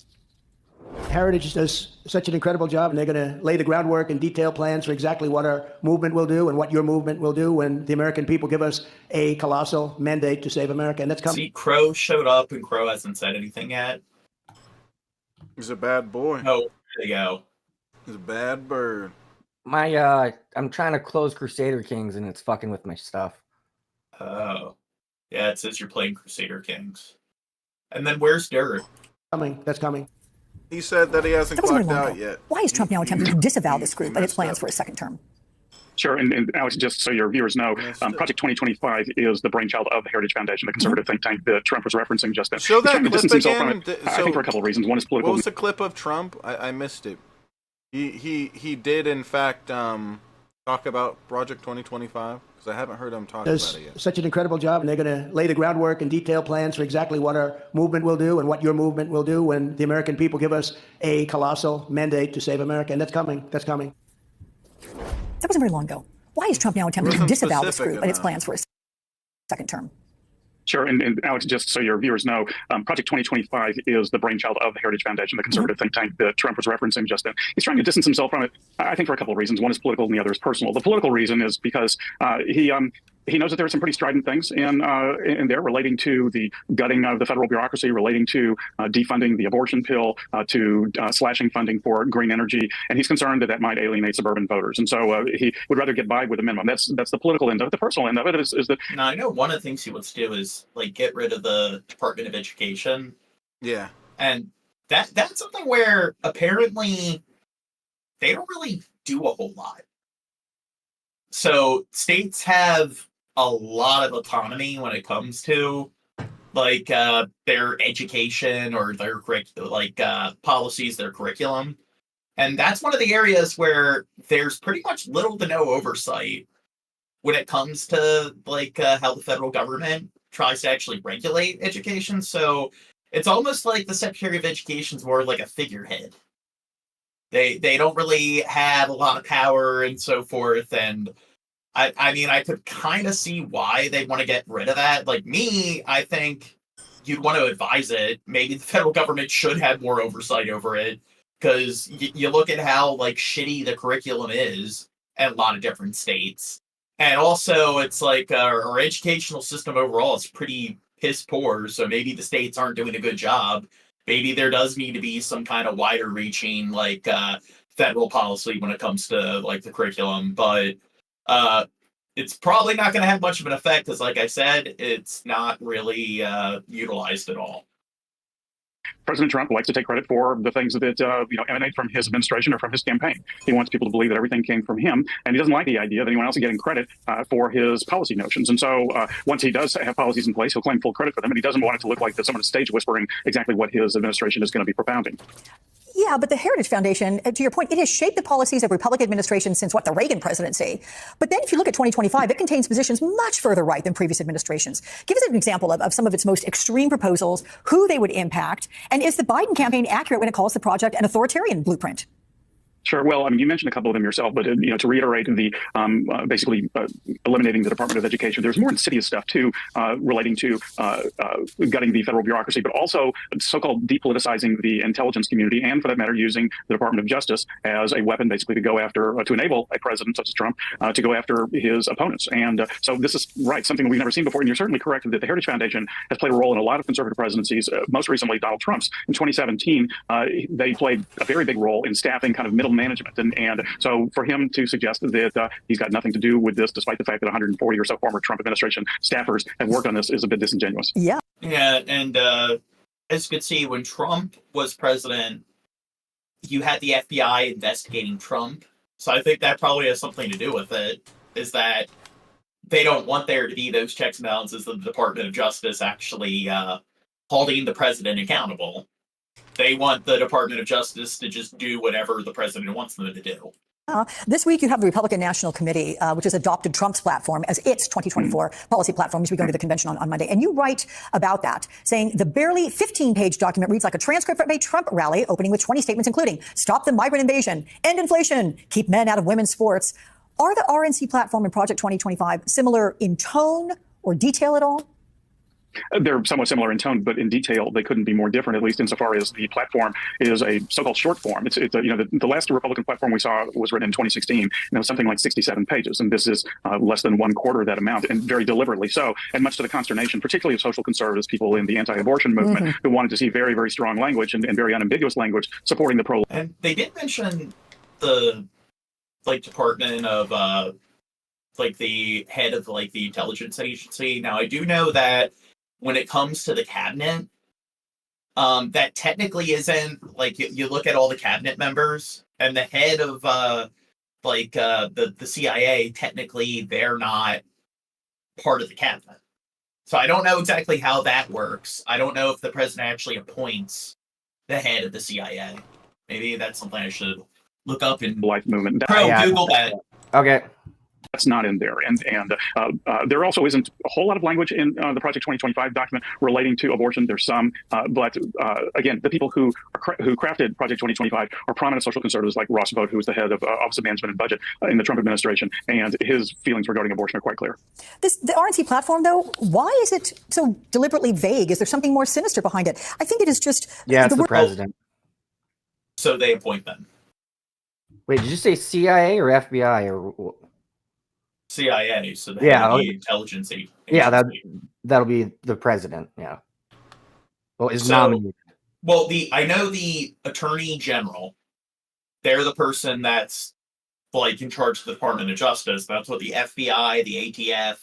Heritage does such an incredible job, and they're going to lay the groundwork and detailed plans for exactly what our movement will do and what your movement will do when the American people give us a colossal mandate to save America. And that's coming. See, Crow showed up, and Crow hasn't said anything yet. He's a bad boy. Oh, there you go. He's a bad bird. I'm trying to close Crusader Kings, and it's fucking with my stuff. Oh. Yeah, it says you're playing Crusader Kings. And then where's Dirt? Coming. That's coming. He said that he hasn't clocked out yet. Why is Trump now attempting to disavow this group and its plans for a second term? Sure, and Alex, just so your viewers know, Project 2025 is the brainchild of the Heritage Foundation, the conservative think tank that Trump was referencing just then. Show that clip again. I think for a couple of reasons. One is political. What was the clip of Trump? I missed it. He did in fact talk about Project 2025, because I haven't heard him talk about it yet. Such an incredible job, and they're going to lay the groundwork and detailed plans for exactly what our movement will do and what your movement will do when the American people give us a colossal mandate to save America. And that's coming. That's coming. That wasn't very long ago. Why is Trump now attempting to disavow this group and its plans for a second term? Sure, and Alex, just so your viewers know, Project 2025 is the brainchild of the Heritage Foundation, the conservative think tank that Trump was referencing just then. He's trying to distance himself from it, I think, for a couple of reasons. One is political, and the other is personal. The political reason is because he knows that there are some pretty strident things in there relating to the gutting of the federal bureaucracy, relating to defunding the abortion pill, to slashing funding for green energy, and he's concerned that that might alienate suburban voters. And so he would rather get by with a minimum. That's the political end of it. The personal end of it is that. Now, I know one of the things he wants to do is like get rid of the Department of Education. Yeah, and that's something where apparently they don't really do a whole lot. So states have a lot of autonomy when it comes to like their education or their policies, their curriculum. And that's one of the areas where there's pretty much little to no oversight when it comes to like how the federal government tries to actually regulate education. So it's almost like the Secretary of Education is more like a figurehead. They don't really have a lot of power and so forth. And I mean, I could kind of see why they want to get rid of that. Like me, I think you'd want to advise it. Maybe the federal government should have more oversight over it, because you look at how like shitty the curriculum is in a lot of different states. And also it's like our educational system overall is pretty piss poor. So maybe the states aren't doing a good job. Maybe there does need to be some kind of wider reaching like federal policy when it comes to like the curriculum. But it's probably not going to have much of an effect because, like I said, it's not really utilized at all. President Trump likes to take credit for the things that emanate from his administration or from his campaign. He wants people to believe that everything came from him, and he doesn't like the idea of anyone else getting credit for his policy notions. And so once he does have policies in place, he'll claim full credit for them, and he doesn't want it to look like that someone is stage whispering exactly what his administration is going to be propounding. Yeah, but the Heritage Foundation, to your point, it has shaped the policies of Republican administrations since, the Reagan presidency. But then if you look at 2025, it contains positions much further right than previous administrations. Give us an example of some of its most extreme proposals, who they would impact, and is the Biden campaign accurate when it calls the project an authoritarian blueprint? Sure. Well, I mean, you mentioned a couple of them yourself, but to reiterate, the basically eliminating the Department of Education. There's more insidious stuff too, relating to gutting the federal bureaucracy, but also so-called depoliticizing the intelligence community, and for that matter, using the Department of Justice as a weapon, basically to go after, to enable a president such as Trump to go after his opponents. And so this is something that we've never seen before. And you're certainly correct that the Heritage Foundation has played a role in a lot of conservative presidencies. Most recently, Donald Trump's. In 2017, they played a very big role in staffing kind of middle management. And so for him to suggest that he's got nothing to do with this, despite the fact that 140 or so former Trump administration staffers have worked on this, is a bit disingenuous. Yeah. Yeah. And as you can see, when Trump was president, you had the FBI investigating Trump. So I think that probably has something to do with it, is that they don't want there to be those checks and balances of the Department of Justice actually holding the president accountable. They want the Department of Justice to just do whatever the president wants them to do. This week, you have the Republican National Committee, which has adopted Trump's platform as its 2024 policy platform as we go to the convention on Monday. And you write about that, saying the barely 15-page document reads like a transcript of a Trump rally, opening with 20 statements, including stop the migrant invasion, end inflation, keep men out of women's sports. Are the RNC platform and Project 2025 similar in tone or detail at all? They're somewhat similar in tone, but in detail, they couldn't be more different, at least insofar as the platform is a so-called short form. It's the last Republican platform we saw was written in 2016, and it was something like 67 pages. And this is less than 1/4 of that amount, and very deliberately so, and much to the consternation, particularly of social conservatives, people in the anti-abortion movement, who wanted to see very, very strong language and very unambiguous language supporting the pro. And they did mention the Department of the head of the intelligence agency. Now I do know that when it comes to the cabinet, that technically isn't you look at all the cabinet members and the head of the CIA, technically they're not part of the cabinet. So I don't know exactly how that works. I don't know if the president actually appoints the head of the CIA. Maybe that's something I should look up in life movement. Google that. Okay. That's not in there. And there also isn't a whole lot of language in the Project 2025 document relating to abortion. There's some, but again, the people who crafted Project 2025 are prominent social conservatives like Ross Vogt, who is the head of Office of Management and Budget in the Trump administration, and his feelings regarding abortion are quite clear. The RNC platform, though, why is it so deliberately vague? Is there something more sinister behind it? I think it is just... Yeah, it's the president. So they appoint them. Wait, did you say CIA or FBI or... CIA, so the head of the intelligence agency. Yeah, that'll be the president. Yeah. Well, is nominated. Well, I know the Attorney General. They're the person that's in charge of the Department of Justice. That's what the FBI, the ATF,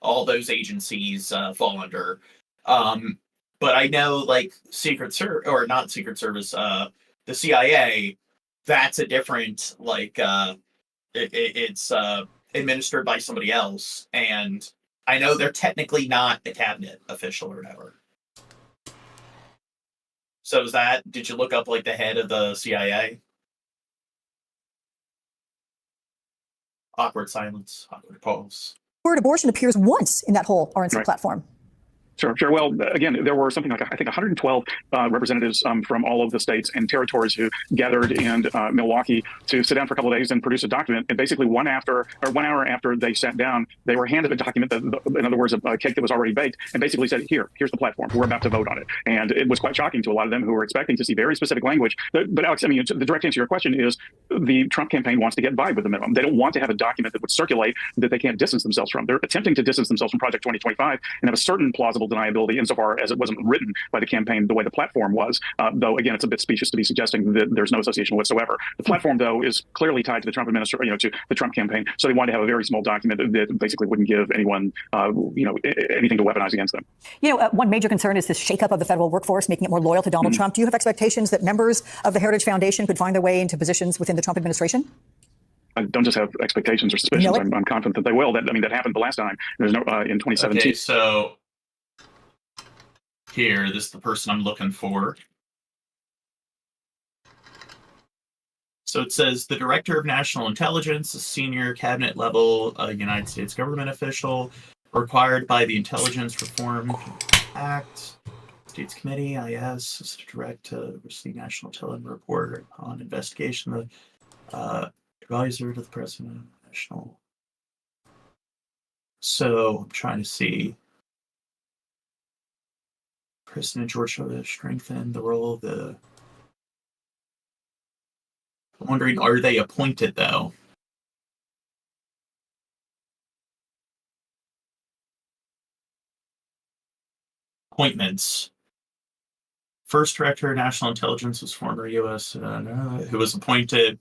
all those agencies fall under. But I know Secret Service, or not Secret Service, the CIA. That's a different it's administered by somebody else, and I know they're technically not a cabinet official or whatever. So did you look up the head of the CIA? Awkward silence, awkward pause. Word abortion appears once in that whole RNC platform. Sure. Well, again, there were something like, I think, 112 representatives from all of the states and territories who gathered in Milwaukee to sit down for a couple of days and produce a document. And basically 1 hour after they sat down, they were handed a document, in other words, a cake that was already baked, and basically said, here's the platform. We're about to vote on it. And it was quite shocking to a lot of them who were expecting to see very specific language. But Alex, I mean, the direct answer to your question is the Trump campaign wants to get by with the minimum. They don't want to have a document that would circulate that they can't distance themselves from. They're attempting to distance themselves from Project 2025 and have a certain plausible plausible deniability insofar as it wasn't written by the campaign the way the platform was. Though, again, it's a bit specious to be suggesting that there's no association whatsoever. The platform, though, is clearly tied to the Trump administration, to the Trump campaign. So they wanted to have a very small document that basically wouldn't give anyone, anything to weaponize against them. One major concern is this shakeup of the federal workforce, making it more loyal to Donald Trump. Do you have expectations that members of the Heritage Foundation could find their way into positions within the Trump administration? I don't just have expectations or suspicions. I'm confident that they will. That happened the last time. There's no in 2017. Okay, so here, this is the person I'm looking for. So it says the Director of National Intelligence, a senior cabinet level United States government official required by the Intelligence Reform Act, States Committee, IS, is to direct to receive National Intelligence Report on investigation. The advisor to the President of National. So I'm trying to see. President George W. strengthen the role of the. I'm wondering, are they appointed though? Appointments. First Director of National Intelligence was former U.S. Who was appointed.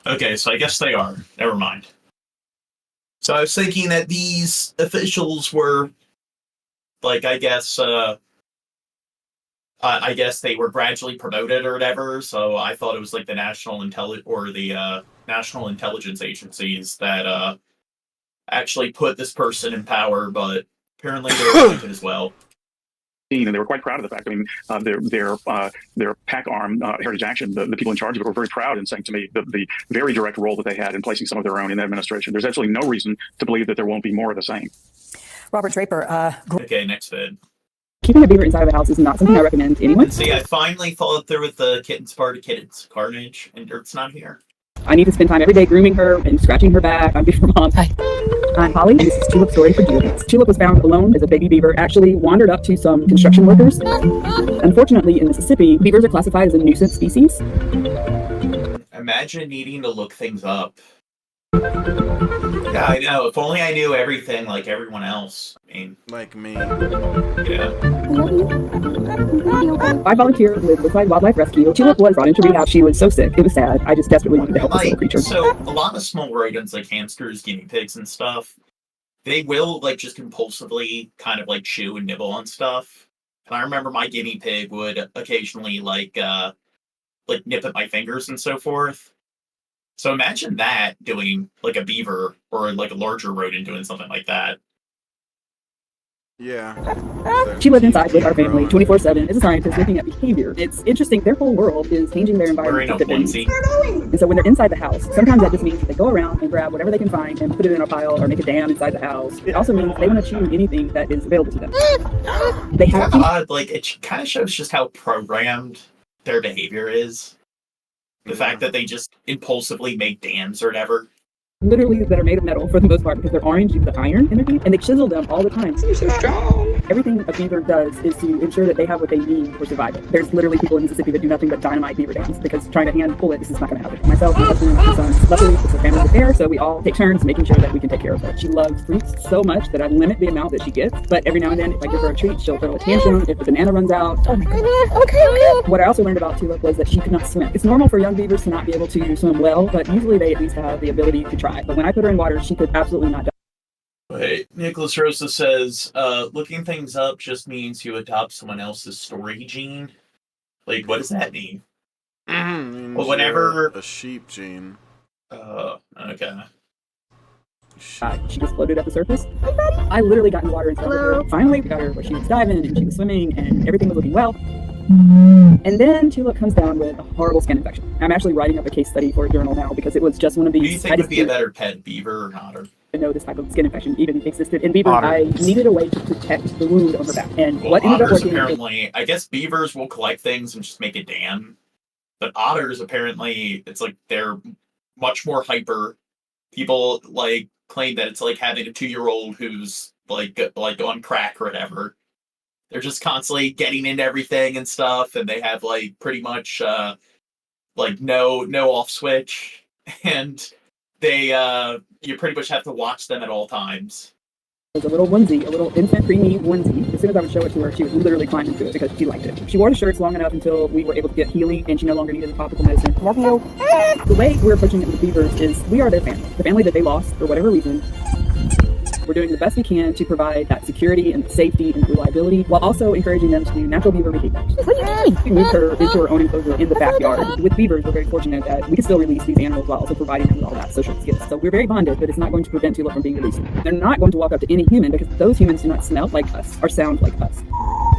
Okay, so I guess they are. Never mind. So I was thinking that these officials were, like, I guess they were gradually promoted or whatever. So I thought it was like the National National Intelligence agencies that actually put this person in power, but apparently they're appointed as well. And they were quite proud of the fact. I mean, their PAC arm, Heritage Action, the people in charge of it were very proud in saying to me the very direct role that they had in placing some of their own in the administration. There's absolutely no reason to believe that there won't be more of the same. Robert Draper. Okay, next vid. Keeping a beaver inside of a house is not something I recommend to anyone. See, I finally followed through with the kittens part of kittens carnage, and Dirt's not here. I need to spend time every day grooming her and scratching her back. I'm Beaver Mom. Hi. I'm Holly, and this is Tulip's story for Julius. Tulip was found alone as a baby beaver actually wandered up to some construction workers. Unfortunately, in Mississippi, beavers are classified as a nuisance species. Imagine needing to look things up. Yeah, I know. If only I knew everything like everyone else. I mean, like me. Yeah. I volunteered with Woodside Wildlife Rescue. Tulip was brought into rehab. She was so sick. It was sad. I just desperately wanted to help this little creature. So a lot of small rodents like hamsters, guinea pigs, and stuff, they will like just compulsively kind of like chew and nibble on stuff. And I remember my guinea pig would occasionally like nip at my fingers and so forth. So imagine that doing like a beaver or like a larger rodent doing something like that. Yeah. She lived inside with our family 24/7 as a scientist looking at behavior. It's interesting. Their whole world is changing their environment. And so when they're inside the house, sometimes that just means that they go around and grab whatever they can find and put it in a pile or make a dam inside the house. It also means they want to chew anything that is available to them. They have to. Like it kind of shows just how programmed their behavior is. The fact that they just impulsively make dams or whatever. Literally that are made of metal for the most part because they're orange due to the iron in their teeth, and they chisel them all the time. You're so strong. Everything a beaver does is to ensure that they have what they need for survival. There's literally people in Mississippi that do nothing but dynamite beaver dams because trying to hand pull it is just not going to happen. Myself, my husband, and my son. Luckily, it's a family affair, so we all take turns making sure that we can take care of her. She loves fruits so much that I limit the amount that she gets, but every now and then, if I give her a treat, she'll throw a tantrum. If the banana runs out, oh my goodness, okay. What I also learned about Tulip was that she could not swim. It's normal for young beavers to not be able to swim well, but usually they at least have the ability to try. But when I put her in water, she could absolutely not die. Wait, Nicholas Rosa says, looking things up just means you adopt someone else's story gene. Like, what does that mean? Well, whenever a sheep gene. Okay. She just floated at the surface. I literally got in the water and stuff with her. Finally, we got her where she was diving and she was swimming and everything was looking well. And then Tulip comes down with a horrible skin infection. I'm actually writing up a case study for a journal now because it was just one of these. Do you think would be a better pet, beaver or otter? To know this type of skin infection even existed in beaver. I needed a way to protect the wound on her back. And what ended up working? Apparently, I guess beavers will collect things and just make a dam. But otters, apparently, it's like they're much more hyper. People like claim that it's like having a 2-year-old who's like on crack or whatever. They're just constantly getting into everything and stuff, and they have like pretty much like no off switch, and they you pretty much have to watch them at all times. It was a little onesie, a little infant preemie onesie. As soon as I would show it to her, she would literally climb into it because she liked it. She wore the shirts long enough until we were able to get healing and she no longer needed the topical medicine. Love you. The way we're approaching it with beavers is we are their family. The family that they lost for whatever reason. We're doing the best we can to provide that security and safety and reliability while also encouraging them to do natural beaver behaviors. What are you doing? We moved her into her own enclosure in the backyard. With beavers, we're very fortunate that we can still release these animals while also providing them with all that social skills. So we're very bonded, but it's not going to prevent Tula from being released. They're not going to walk up to any human because those humans do not smell like us or sound like us.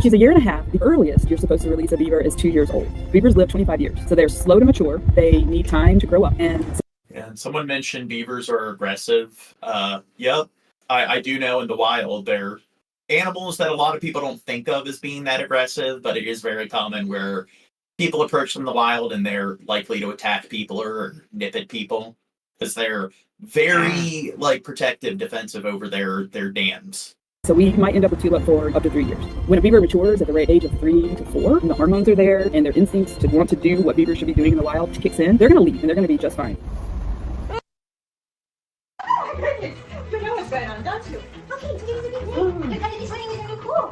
She's a year and a half. The earliest you're supposed to release a beaver is 2 years old. Beavers live 25 years, so they're slow to mature. They need time to grow up. And someone mentioned beavers are aggressive. Yep. I do know in the wild they're animals that a lot of people don't think of as being that aggressive, but it is very common where people approach them in the wild and they're likely to attack people or nip at people because they're very protective, defensive over their dams. So we might end up with Tula for up to 3 years. When a beaver matures at the age of 3 to 4, and the hormones are there and their instincts to want to do what beavers should be doing in the wild kicks in, they're going to leave and they're going to be just fine. You know what's going on, don't you? Okay, today's a big day. You're gonna be swimming with your new pool.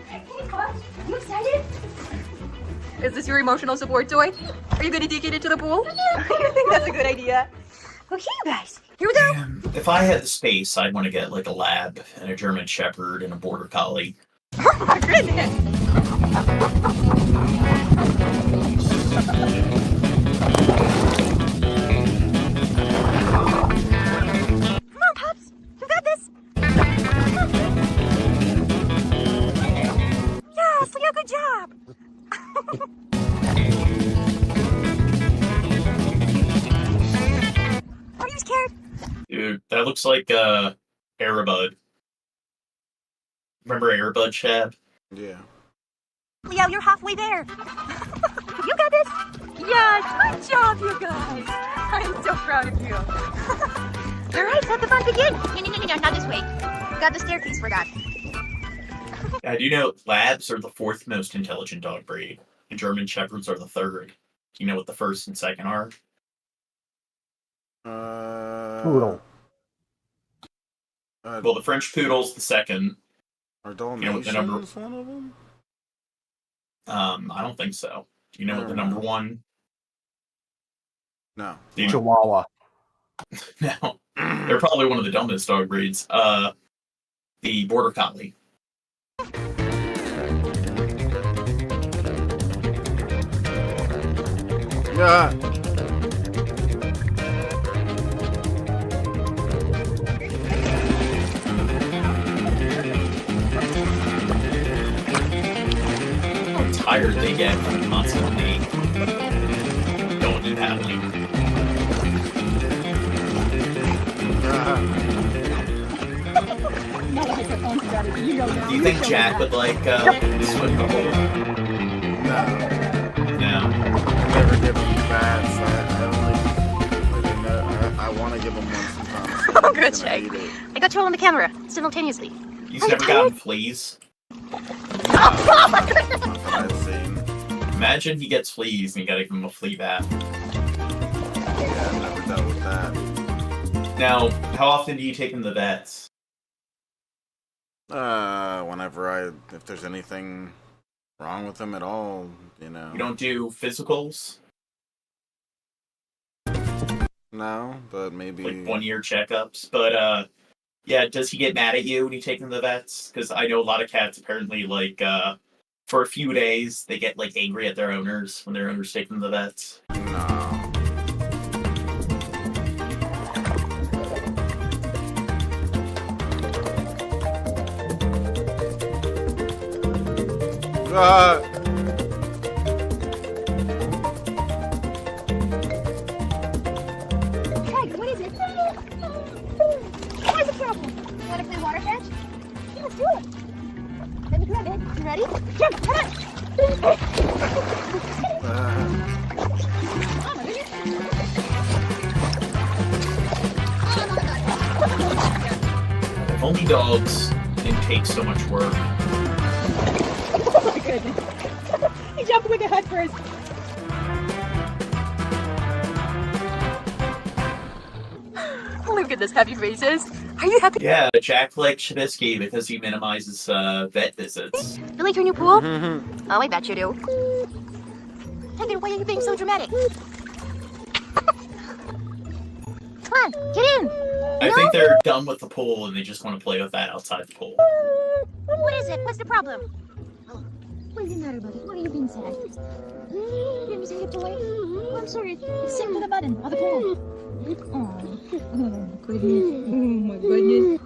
Hey, Coach, you excited? Is this your emotional support toy? Are you gonna take it into the pool? You think that's a good idea? Okay, you guys, here we go. If I had the space, I'd want to get like a lab and a German Shepherd and a Border Collie. Oh my goodness! You got this! Yes, Leo, good job! Are you scared? Dude, that looks like Airbud. Remember Airbud, Shab? Yeah. Leo, you're halfway there. You got this! Yes, good job, you guys! I'm so proud of you. All right, let the fun begin. No, not this way. Got the staircase for that. I do know Labs are the 4th most intelligent dog breed, and German Shepherds are the 3rd. Do you know what the 1st and 2nd are? Poodle. Well, the French Poodle's the 2nd. Are You know what the number? Dalmatians one of them? I don't think so. Do you know what the number 1? No. Chihuahua. No. They're probably one of the dumbest dog breeds. The Border Collie. Yeah. How tired they get from constantly going and paddling. Do you think Jack would swim the hole? No. Never give him bats. I want to give him one sometimes. Oh, good, Jack. I got you all on the camera simultaneously. He's never gotten fleas. Imagine he gets fleas and you gotta give him a flea bath. Yeah, I've never dealt with that. Now, how often do you take him to the vets? Whenever if there's anything wrong with him at all, you know. You don't do physicals? No, but maybe like 1 year checkups. But yeah, does he get mad at you when you take him to the vets? Because I know a lot of cats apparently for a few days they get angry at their owners when their owners take them to the vets. No. Craig, what is it? What's the problem? You want to play water fetch? Yeah, let's do it. Let me grab it. You ready? Jump, come on. If only dogs didn't take so much work. Oh my goodness. He jumped with the head first. Look at those happy faces. Are you happy? Yeah, Jack likes Shabisky because he minimizes vet visits. You like your new pool? Oh, I bet you do. Tiger, why are you being so dramatic? Come on, get in. I think they're done with the pool and they just want to play with that outside the pool. What is it? What's the problem? What is the matter, buddy? Why are you being sad? Did you see a toy? Oh, I'm sorry. It's sitting to the button of the pool. Oh, goodness. Oh, my goodness.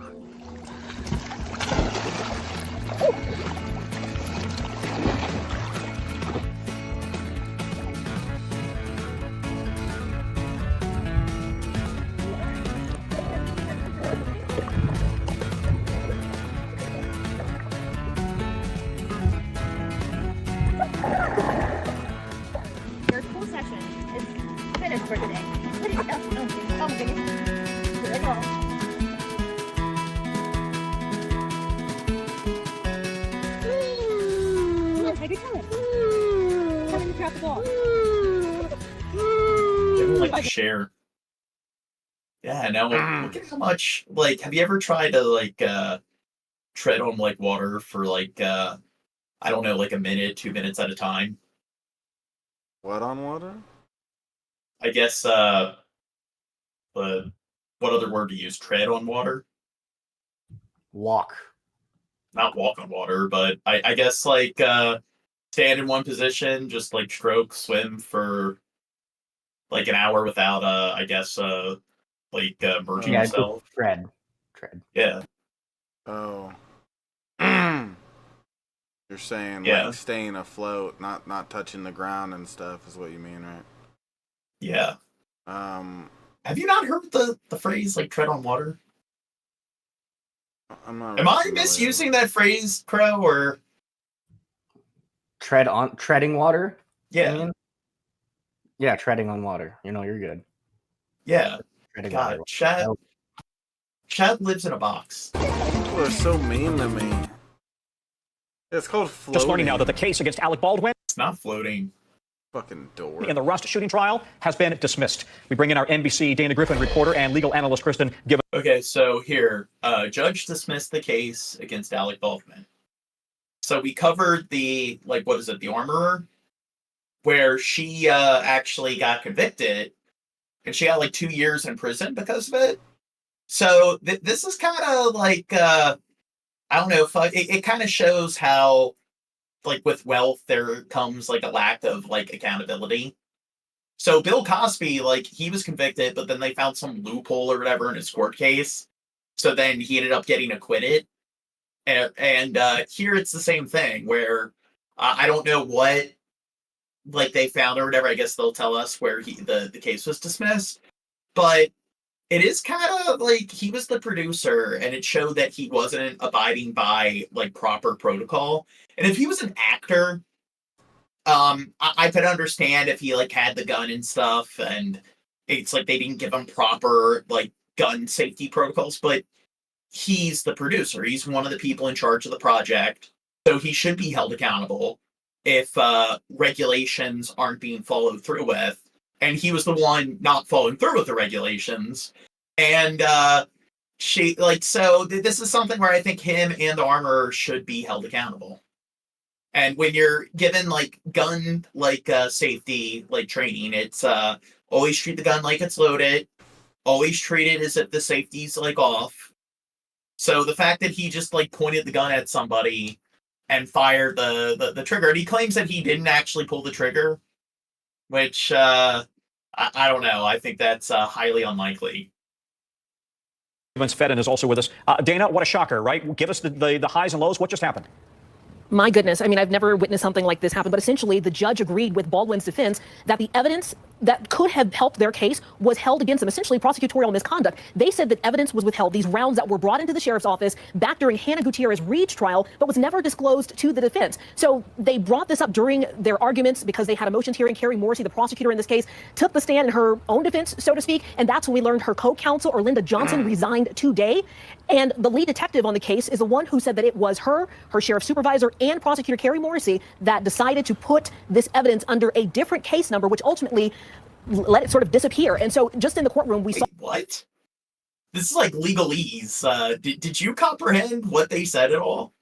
Your pool session is finished for today. Oh, goodness. Here I go. Come on, Tiger, tell it. Tell him to drop the ball. They don't like to share. Yeah, now look at how much, like, have you ever tried to, like, tread on, like, water for, like, I don't know, like a minute, 2 minutes at a time? What on water? I guess, what other word to use? Tread on water? Walk. Not walk on water, but I guess, like, stand in one position, just, like, stroke, swim for, like, an hour without, I guess, like, merging Yeah, yourself. Tread. Yeah. Oh. You're saying Yeah. like staying afloat, not touching the ground and stuff is what you mean, right? Yeah. Have you not heard the phrase, like, tread on water? I'm not. Am I misusing that phrase, Crow, or? Treading water? Yeah. You mean? Yeah, treading on water. You know, you're good. Yeah. Treading God, water. Chad lives in a box. People are so mean to me. It's called floating. Just learning now that the case against Alec Baldwin, It's not floating. Fucking door. in the Rust shooting trial has been dismissed. We bring in our NBC Dana Griffin reporter and legal analyst Kristen Gibbons. Okay, so here, judge dismissed the case against Alec Baldwin. So we covered the, like, what is it, the armorer, where she actually got convicted, and she got like 2 years in prison because of it. So this is kind of like, I don't know, it kind of shows how, like, with wealth, there comes, like, a lack of, like, accountability. So Bill Cosby, like, he was convicted, but then they found some loophole or whatever in his court case. So then he ended up getting acquitted. And here it's the same thing, where I don't know what, like, they found or whatever. I guess they'll tell us where the case was dismissed. But it is kind of like he was the producer, and it showed that he wasn't abiding by, like, proper protocol. And if he was an actor, I could understand if he, like, had the gun and stuff, and it's like they didn't give him proper, like, gun safety protocols. But he's the producer. He's one of the people in charge of the project, so he should be held accountable if regulations aren't being followed through with. And he was the one not following through with the regulations. And so this is something where I think him and the armorer should be held accountable. And when you're given, like, gun, like, safety, like, training, it's always treat the gun like it's loaded, always treat it as if the safety's, like, off. So the fact that he just, like, pointed the gun at somebody and fired the trigger, and he claims that he didn't actually pull the trigger, which, I don't know. I think that's highly unlikely. Fedden is also with us. Dana, what a shocker, right? Give us the highs and lows. What just happened? My goodness. I mean, I've never witnessed something like this happen, but essentially the judge agreed with Baldwin's defense that the evidence that could have helped their case was held against them, essentially prosecutorial misconduct. They said that evidence was withheld, these rounds that were brought into the sheriff's office back during Hannah Gutierrez-Reed's trial, but was never disclosed to the defense. So they brought this up during their arguments because they had a motions hearing. Carrie Morrissey, the prosecutor in this case, took the stand in her own defense, so to speak, and that's when we learned her co-counsel, Orlinda Johnson, resigned today. And the lead detective on the case is the one who said that it was her sheriff supervisor, and prosecutor Carrie Morrissey that decided to put this evidence under a different case number, which ultimately let it sort of disappear. And so just in the courtroom, we saw... What? this is like legalese. Did you comprehend what they said at all?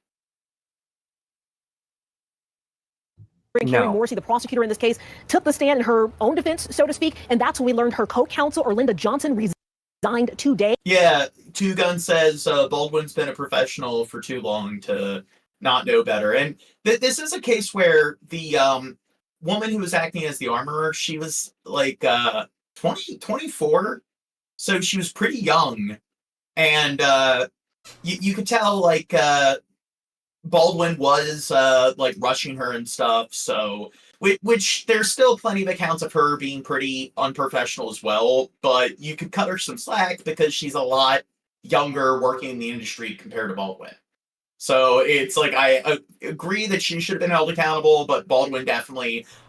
Carrie Morrissey, the prosecutor in this case, took the stand in her own defense, so to speak, and that's when we learned her co-counsel, Orlinda Johnson, resigned today. Yeah, Two Gun says Baldwin's been a professional for too long to not know better. And this is a case where the woman who was acting as the armorer, she was like 24, so she was pretty young. And you could tell, like, Baldwin was like rushing her and stuff, so which there's still plenty of accounts of her being pretty unprofessional as well, but you could cut her some slack because she's a lot younger working in the industry compared to Baldwin. So it's like, I agree that she should have been held accountable, but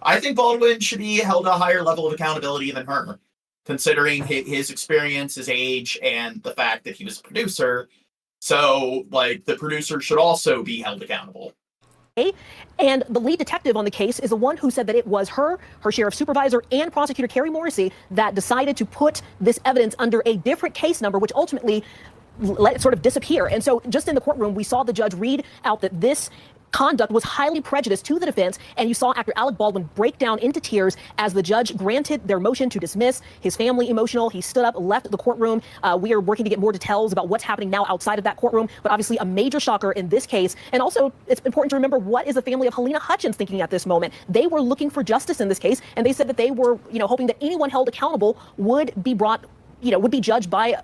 I think Baldwin should be held to a higher level of accountability than her, considering his experience, his age, and the fact that he was a producer. So, like, the producer should also be held accountable. And the lead detective on the case is the one who said that it was her sheriff supervisor, and prosecutor Carrie Morrissey that decided to put this evidence under a different case number, which ultimately let it sort of disappear. And so just in the courtroom, we saw the judge read out that this conduct was highly prejudiced to the defense, and you saw actor Alec Baldwin break down into tears as the judge granted their motion to dismiss. His family emotional. He stood up, left the courtroom. We are working to get more details about what's happening now outside of that courtroom, but obviously a major shocker in this case. And also, it's important to remember, what is the family of Helena Hutchins thinking at this moment? They were looking for justice in this case, and they said that they were, hoping that anyone held accountable would be brought, would be judged by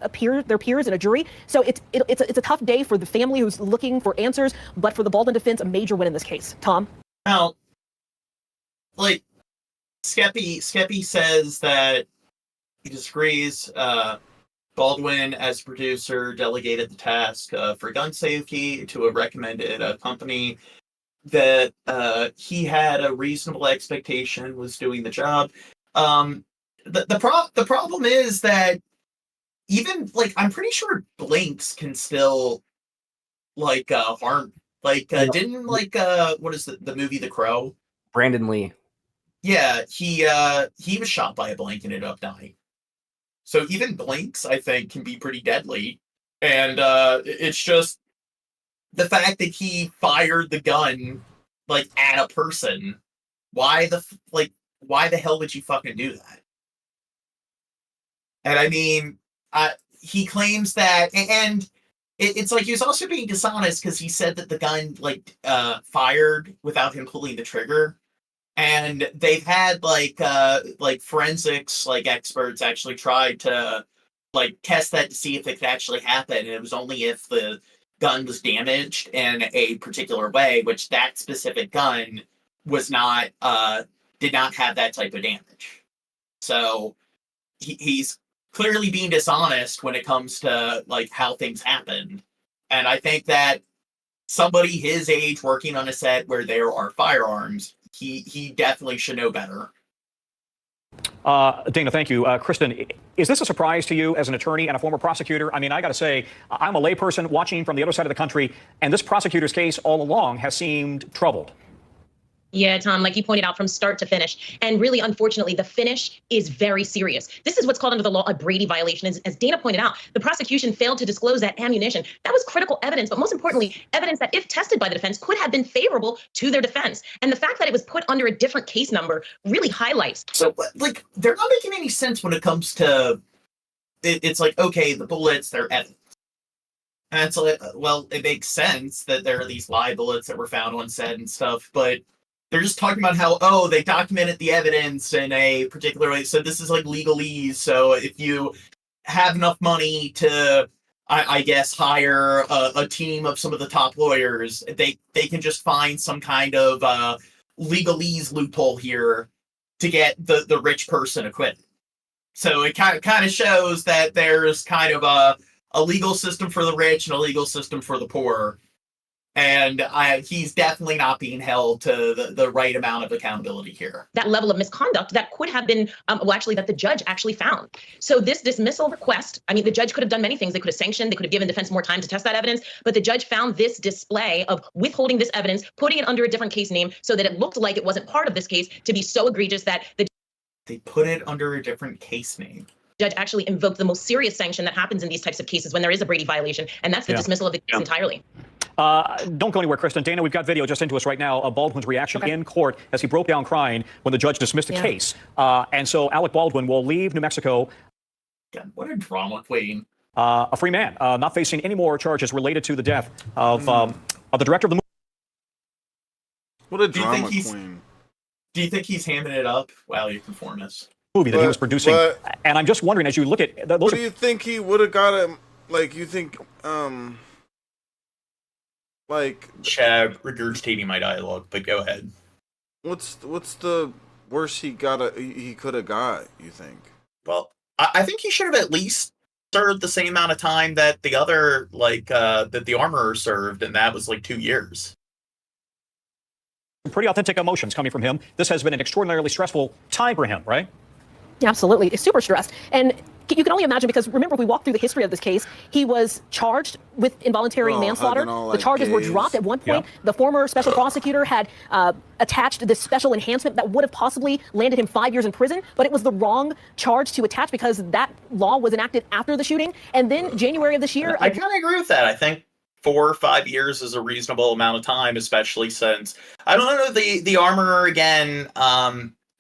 their peers and a jury. So it's a tough day for the family who's looking for answers, but for the Baldwin defense, a major win in this case. Tom? Now, like, Skeppy says that he disagrees. Baldwin, as producer, delegated the task for gun safety to a recommended company that he had a reasonable expectation was doing the job. The problem is that even, like, I'm pretty sure blinks can still, like, harm. Like, didn't, like, what is the movie The Crow? Brandon Lee. Yeah, he was shot by a blink and ended up dying. So even blinks, I think, can be pretty deadly. And it's just the fact that he fired the gun, like, at a person. Why the hell would you fucking do that? And I mean, he claims that, and it's like he was also being dishonest because he said that the gun, like, fired without him pulling the trigger. And they've had, like forensics, like, experts actually tried to, like, test that to see if it could actually happen. And it was only if the gun was damaged in a particular way, which that specific gun was not, did not have that type of damage. So he's clearly being dishonest when it comes to, like, how things happen. And I think that somebody his age working on a set where there are firearms, he definitely should know better. Dana, thank you. Kristen, is this a surprise to you as an attorney and a former prosecutor? I mean, I got to say, I'm a layperson watching from the other side of the country, and this prosecutor's case all along has seemed troubled. Yeah, Tom, like you pointed out, from start to finish. And really, unfortunately, the finish is very serious. This is what's called under the law a Brady violation. As Dana pointed out, the prosecution failed to disclose that ammunition. That was critical evidence, but most importantly, evidence that, if tested by the defense, could have been favorable to their defense. And the fact that it was put under a different case number really highlights. So, like, they're not making any sense when it comes to, it's like, okay, the bullets, they're evidence. And it's like, well, it makes sense that there are these live bullets that were found on set and stuff, but they're just talking about how, oh, they documented the evidence in a particular way. So this is like legalese. So if you have enough money to, I guess, hire a team of some of the top lawyers, they can just find some kind of legalese loophole here to get the rich person acquitted. So it kind of shows that there's kind of a legal system for the rich and a legal system for the poor. And he's definitely not being held to the right amount of accountability here. That level of misconduct that could have been, that the judge actually found. So this dismissal request, I mean, the judge could have done many things. They could have sanctioned, they could have given defense more time to test that evidence, but the judge found this display of withholding this evidence, putting it under a different case name so that it looked like it wasn't part of this case, to be so egregious that they put it under a different case name. judge actually invoked the most serious sanction that happens in these types of cases when there is a Brady violation, and that's the dismissal of the case entirely. Don't go anywhere, Kristen. Dana, we've got video just into us right now of Baldwin's reaction in court as he broke down crying when the judge dismissed the case. And so Alec Baldwin will leave New Mexico. What a drama queen. A free man, not facing any more charges related to the death of the director of the movie. What a drama queen. Do you think he's hamming it up while you perform this? Movie that he was producing. And I'm just wondering, as you look at those. What do you think he would have got him? Like, you think, like Chad regurgitating my dialogue, but go ahead. What's the worst he could have got, you think? Well, I think he should have at least served the same amount of time that the other, that the armorer served, and that was like 2 years. Pretty authentic emotions coming from him. This has been an extraordinarily stressful time for him, right? Absolutely. It's super stressed. And you can only imagine, because remember, we walked through the history of this case. He was charged with involuntary manslaughter. The charges were dropped at one point. The former special prosecutor had attached this special enhancement that would have possibly landed him 5 years in prison, but it was the wrong charge to attach because that law was enacted after the shooting. And then January of this year, I kind of agree with that. I think 4 or 5 years is a reasonable amount of time, especially since I don't know the armorer again.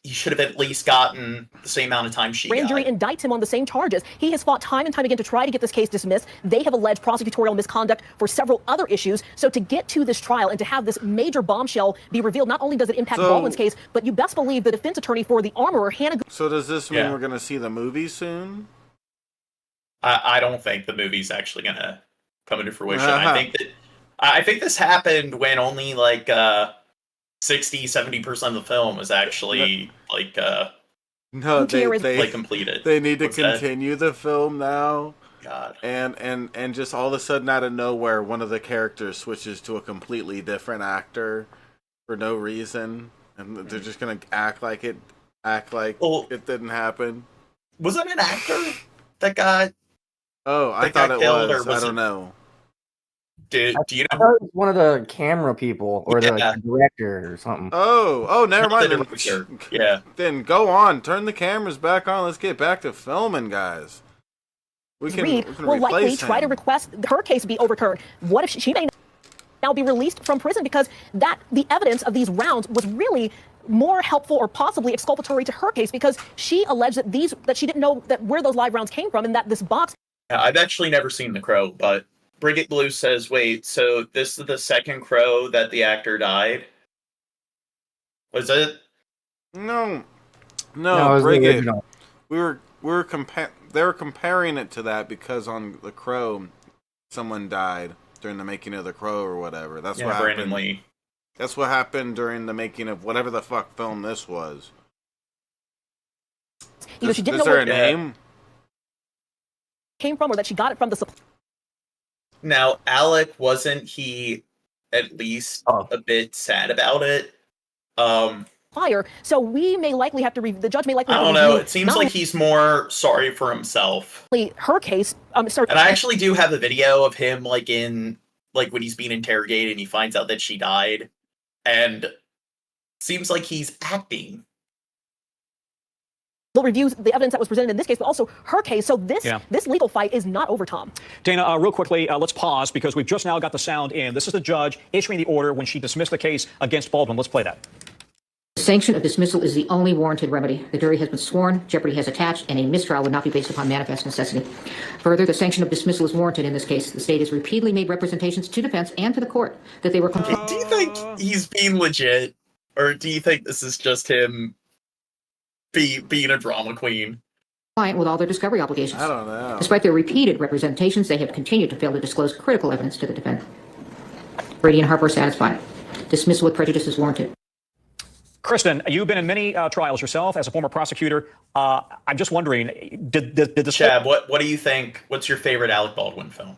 He should have at least gotten the same amount of time she got. Grand jury indicts him on the same charges. He has fought time and time again to try to get this case dismissed. They have alleged prosecutorial misconduct for several other issues. So to get to this trial and to have this major bombshell be revealed, not only does it impact Baldwin's case, but you best believe the defense attorney for the armorer, Hannah. So does this mean we're going to see the movie soon? I don't think the movie's actually going to come into fruition. I think this happened when only 60-70% of the film was actually completed. They need to continue the film now. God. And just all of a sudden out of nowhere, one of the characters switches to a completely different actor for no reason, and they're just gonna act like it didn't happen. Was it an actor that got? Oh, I thought it was. I don't know. Do you know? I thought it was one of the camera people or the director or something. Oh, never mind. Yeah. Then go on. Turn the cameras back on. Let's get back to filming, guys. We can will likely try to request her case be overturned. What if she may now be released from prison because the evidence of these rounds was really more helpful or possibly exculpatory to her case because she alleged that she didn't know where those live rounds came from and that this box. Yeah, I've actually never seen The Crow, but Brigitte Blue says, wait, so this is the second Crow that the actor died? Was it? No, Brigitte. They were comparing it to that because on The Crow, someone died during the making of The Crow or whatever. That's what happened. Brandon Lee. That's what happened during the making of whatever the fuck film this was. Is there a name? Came from, or that she got it from the supply. Now, Alec, wasn't he at least a bit sad about it? Fire. So we may likely have to the judge may likely. I don't know. It seems like he's more sorry for himself. Her case. And I actually do have a video of him, when he's being interrogated and he finds out that she died, and it seems like he's acting. They'll review the evidence that was presented in this case, but also her case. So this legal fight is not over, Tom. Dana, real quickly, let's pause because we've just now got the sound in. This is the judge issuing the order when she dismissed the case against Baldwin. Let's play that. Sanction of dismissal is the only warranted remedy. The jury has been sworn, jeopardy has attached, and a mistrial would not be based upon manifest necessity. Further, the sanction of dismissal is warranted in this case. The state has repeatedly made representations to defense and to the court that they were complete. Do you think he's being legit, or do you think this is just him being a drama queen? With all their discovery obligations. I don't know. Despite their repeated representations, they have continued to fail to disclose critical evidence to the defendant. Brady and Harper are satisfied. Dismissal with prejudice is warranted. Kristen, you've been in many trials yourself as a former prosecutor. I'm just wondering, did this... Chad, what do you think? What's your favorite Alec Baldwin film?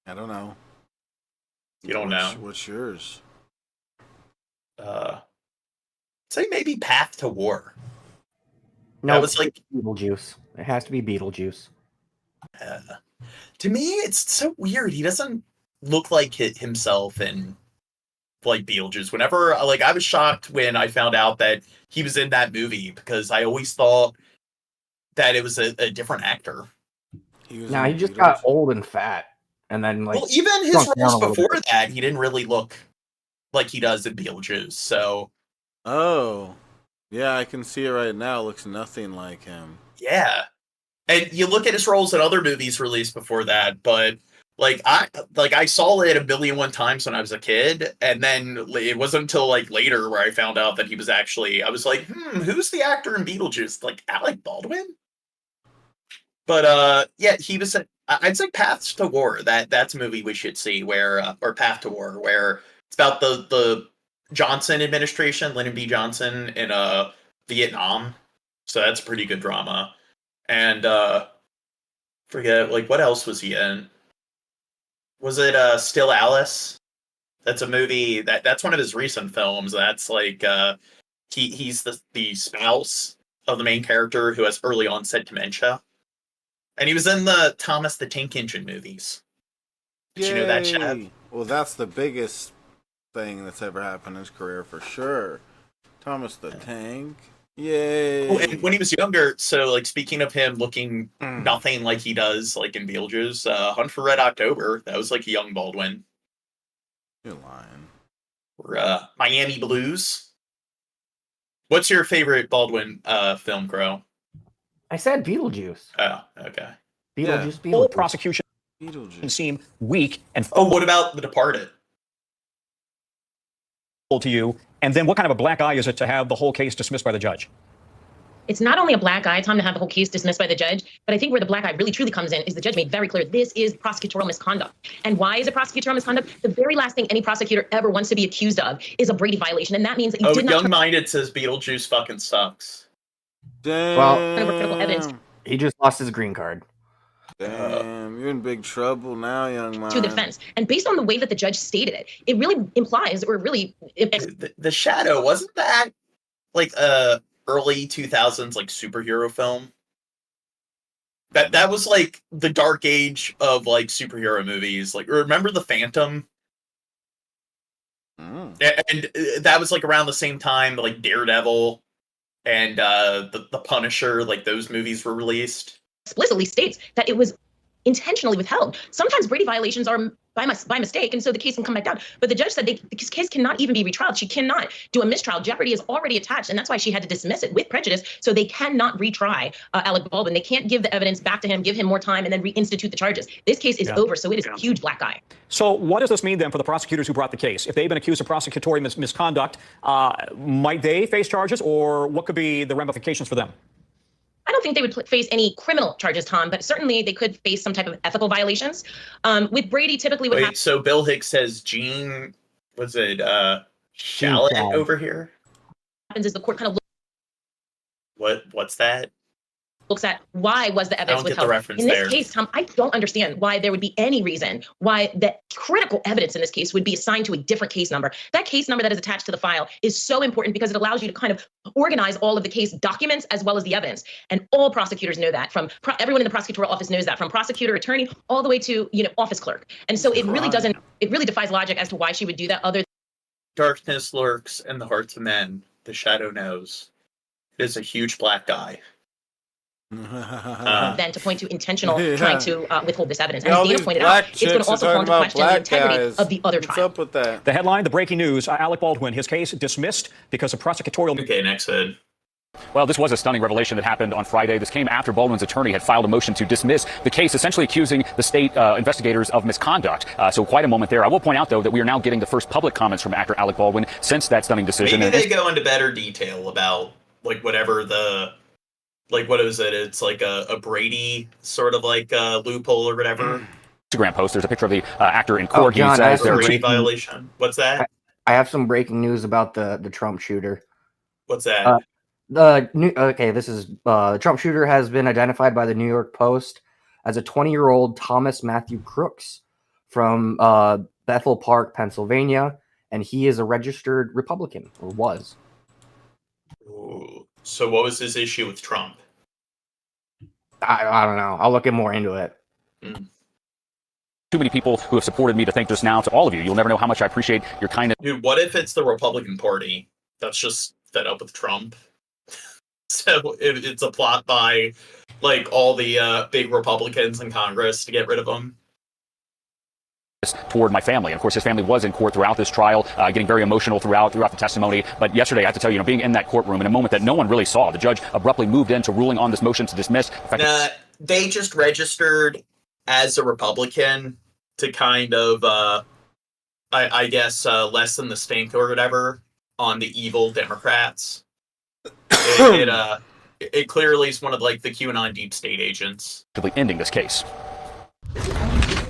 I don't know. You don't know? What's yours? Say maybe Path to War. No, that was Beetlejuice. It has to be Beetlejuice. To me, it's so weird. He doesn't look like himself in like Beetlejuice. Whenever like I was shocked when I found out that he was in that movie because I always thought that it was a different actor. He just got old and fat, and then like Well, even his shrunk down roles a little before bit. that, he didn't really look like he does in Beetlejuice. So, yeah, I can see it right now. It looks nothing like him. yeah. And you look at his roles in other movies released before that, but I saw it 1,000,000,001 times when I was a kid, and then it wasn't until like later where I found out that he was actually. I was like, who's the actor in Beetlejuice? Like Alec Baldwin? But yeah, he was. I'd say Paths to War. That's a movie we should see. Where or Path to War, where it's about the Johnson administration, Lyndon B. Johnson in Vietnam. So that's a pretty good drama. And forget like what else was he in? Was it Still Alice? That's a movie that's one of his recent films. That's like he's the spouse of the main character who has early onset dementia. And he was in the Thomas the Tank Engine movies. Did you know that, Chad? Well, that's the biggest thing that's ever happened in his career for sure. Thomas the Tank. Yay! Oh, and when he was younger, so like speaking of him looking nothing like he does like in Beetlejuice, Hunt for Red October, that was like a young Baldwin. You're lying. Or Miami Blues. What's your favorite Baldwin film, Crow? I said Beetlejuice. Oh, okay. Beetlejuice. The whole Beetlejuice. prosecution seem weak and what about The Departed? To you, and then what kind of a black eye is it to have the whole case dismissed by the judge? It's not only a black eye, Tom, to have the whole case dismissed by the judge, but I think where the black eye really truly comes in is the judge made very clear this is prosecutorial misconduct. And why is it prosecutorial misconduct? The very last thing any prosecutor ever wants to be accused of is a Brady violation, and that means that you did not. Young-minded says Beetlejuice fucking sucks. Damn. Well, critical evidence. He just lost his green card. Damn, you're in big trouble now, young man. To the defense. And based on the way that the judge stated it, it really implies, or really... The Shadow, wasn't that like early 2000s like superhero film? That was like the dark age of like superhero movies. Like, remember The Phantom? And that was like around the same time like Daredevil and the Punisher, like those movies were released. Explicitly states that it was intentionally withheld. Sometimes Brady violations are by mistake, and so the case can come back down. But the judge said this case cannot even be retrialed. She cannot do a mistrial. Jeopardy is already attached, and that's why she had to dismiss it with prejudice. So they cannot retry Alec Baldwin. They can't give the evidence back to him, give him more time, and then reinstitute the charges. This case is over, so it is a huge black eye. So what does this mean then for the prosecutors who brought the case? If they've been accused of prosecutory misconduct, might they face charges, or what could be the ramifications for them? I don't think they would face any criminal charges, Tom, but certainly they could face some type of ethical violations. With Brady, typically what happens... So Bill Hicks says Gene, was it Shalit over here? Happens is the court kind of what's that? looks at why was the evidence withheld. In this case, Tom, I don't understand why there would be any reason why the critical evidence in this case would be assigned to a different case number. That case number that is attached to the file is so important because it allows you to kind of organize all of the case documents as well as the evidence. And all prosecutors know that. From everyone in the prosecutorial office knows that, from prosecutor, attorney, all the way to office clerk. And so it really doesn't. It really defies logic as to why she would do that. Other darkness lurks in the hearts of men. The shadow knows. It is a huge black eye. Than to point to intentional trying to withhold this evidence. As Dana pointed out, it's going to also call into question the integrity of the other trial. What's up with that? The headline, the breaking news, Alec Baldwin, his case dismissed because of prosecutorial... Okay, next head. Well, this was a stunning revelation that happened on Friday. This came after Baldwin's attorney had filed a motion to dismiss the case, essentially accusing the state investigators of misconduct. So quite a moment there. I will point out, though, that we are now getting the first public comments from actor Alec Baldwin since that stunning decision. Maybe they go into better detail about, like, whatever the... Like, what is it? It's like a Brady sort of like loophole or whatever. Instagram post. There's a picture of the actor in court. John, he says a Brady violation. What's that? I have some breaking news about the Trump shooter. What's that? This is the Trump shooter has been identified by the New York Post as a 20-year-old Thomas Matthew Crooks from Bethel Park, Pennsylvania, and he is a registered Republican, or was. Ooh. So what was his issue with Trump? I don't know. I'll look more into it. Too many people who have supported me to thank just now. To all of you, you'll never know how much I appreciate your kindness. Dude, what if it's the Republican Party that's just fed up with Trump? So it's a plot by like all the big Republicans in Congress to get rid of him. Toward my family. And of course, his family was in court throughout this trial, getting very emotional throughout the testimony. But yesterday, I have to tell you, being in that courtroom in a moment that no one really saw, the judge abruptly moved into ruling on this motion to dismiss. They just registered as a Republican to kind of, I guess, lessen the stink or whatever on the evil Democrats. It clearly is one of like the QAnon deep state agents. Ending this case.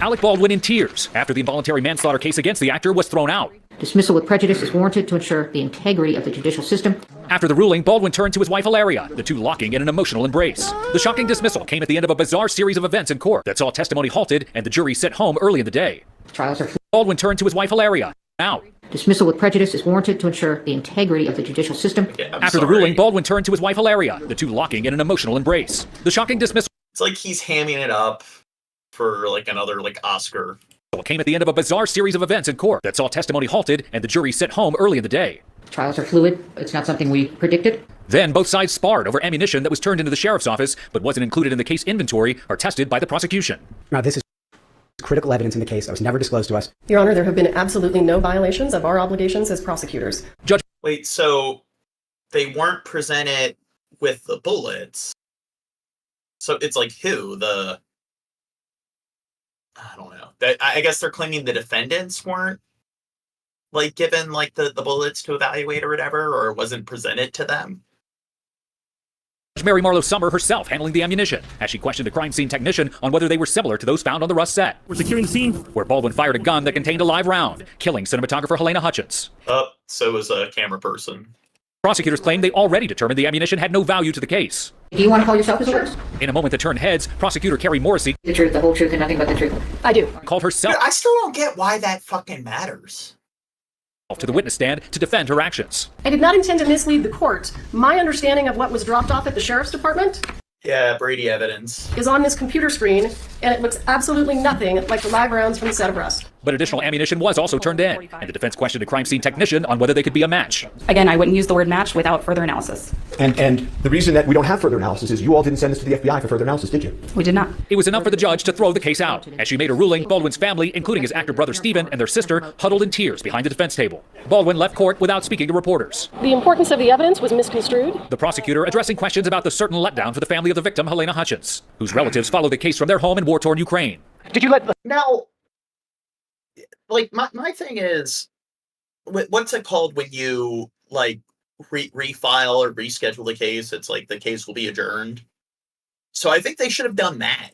Alec Baldwin in tears after the involuntary manslaughter case against the actor was thrown out. Dismissal with prejudice is warranted to ensure the integrity of the judicial system. After the ruling, Baldwin turned to his wife Hilaria, the two locking in an emotional embrace. The shocking dismissal came at the end of a bizarre series of events in court that saw testimony halted and the jury sent home early in the day. Trials are Baldwin turned to his wife Hilaria. Out. Dismissal with prejudice is warranted to ensure the integrity of the judicial system. After the ruling, Baldwin turned to his wife Hilaria, the two locking in an emotional embrace. The shocking dismissal. It's like he's hamming it up for like another like Oscar. Came at the end of a bizarre series of events in court that saw testimony halted and the jury sent home early in the day. Trials are fluid. It's not something we predicted. Then both sides sparred over ammunition that was turned into the sheriff's office but wasn't included in the case inventory or tested by the prosecution. Now this is critical evidence in the case that was never disclosed to us. Your Honor, there have been absolutely no violations of our obligations as prosecutors. Judge. Wait, so they weren't presented with the bullets. So it's like who? I don't know. I guess they're claiming the defendants weren't like given like the bullets to evaluate or whatever, or wasn't presented to them. Mary Marlowe Summer herself handling the ammunition as she questioned a crime scene technician on whether they were similar to those found on the Rust set. We're securing the scene, where Baldwin fired a gun that contained a live round, killing cinematographer Helena Hutchins. So was a camera person. Prosecutors claimed they already determined the ammunition had no value to the case. Do you want to call yourself as a witness? In a moment that turned heads, prosecutor Carrie Morrissey, The truth, the whole truth, and nothing but the truth. I do. Called herself. Dude, I still don't get why that fucking matters. To the witness stand to defend her actions. I did not intend to mislead the court. My understanding of what was dropped off at the sheriff's department Yeah, Brady evidence is on this computer screen, and it looks absolutely nothing like the live rounds from the set of Rust. But additional ammunition was also turned in, and the defense questioned a crime scene technician on whether they could be a match. Again, I wouldn't use the word match without further analysis. And the reason that we don't have further analysis is you all didn't send this to the FBI for further analysis, did you? We did not. It was enough for the judge to throw the case out. As she made a ruling, Baldwin's family, including his actor brother Stephen and their sister, huddled in tears behind the defense table. Baldwin left court without speaking to reporters. The importance of the evidence was misconstrued. The prosecutor addressing questions about the certain letdown for the family of the victim, Helena Hutchins, whose relatives followed the case from their home in war-torn Ukraine. Did you let Now, like, my thing is, what's it called when you, like, refile or reschedule the case? It's like the case will be adjourned. So I think they should have done that.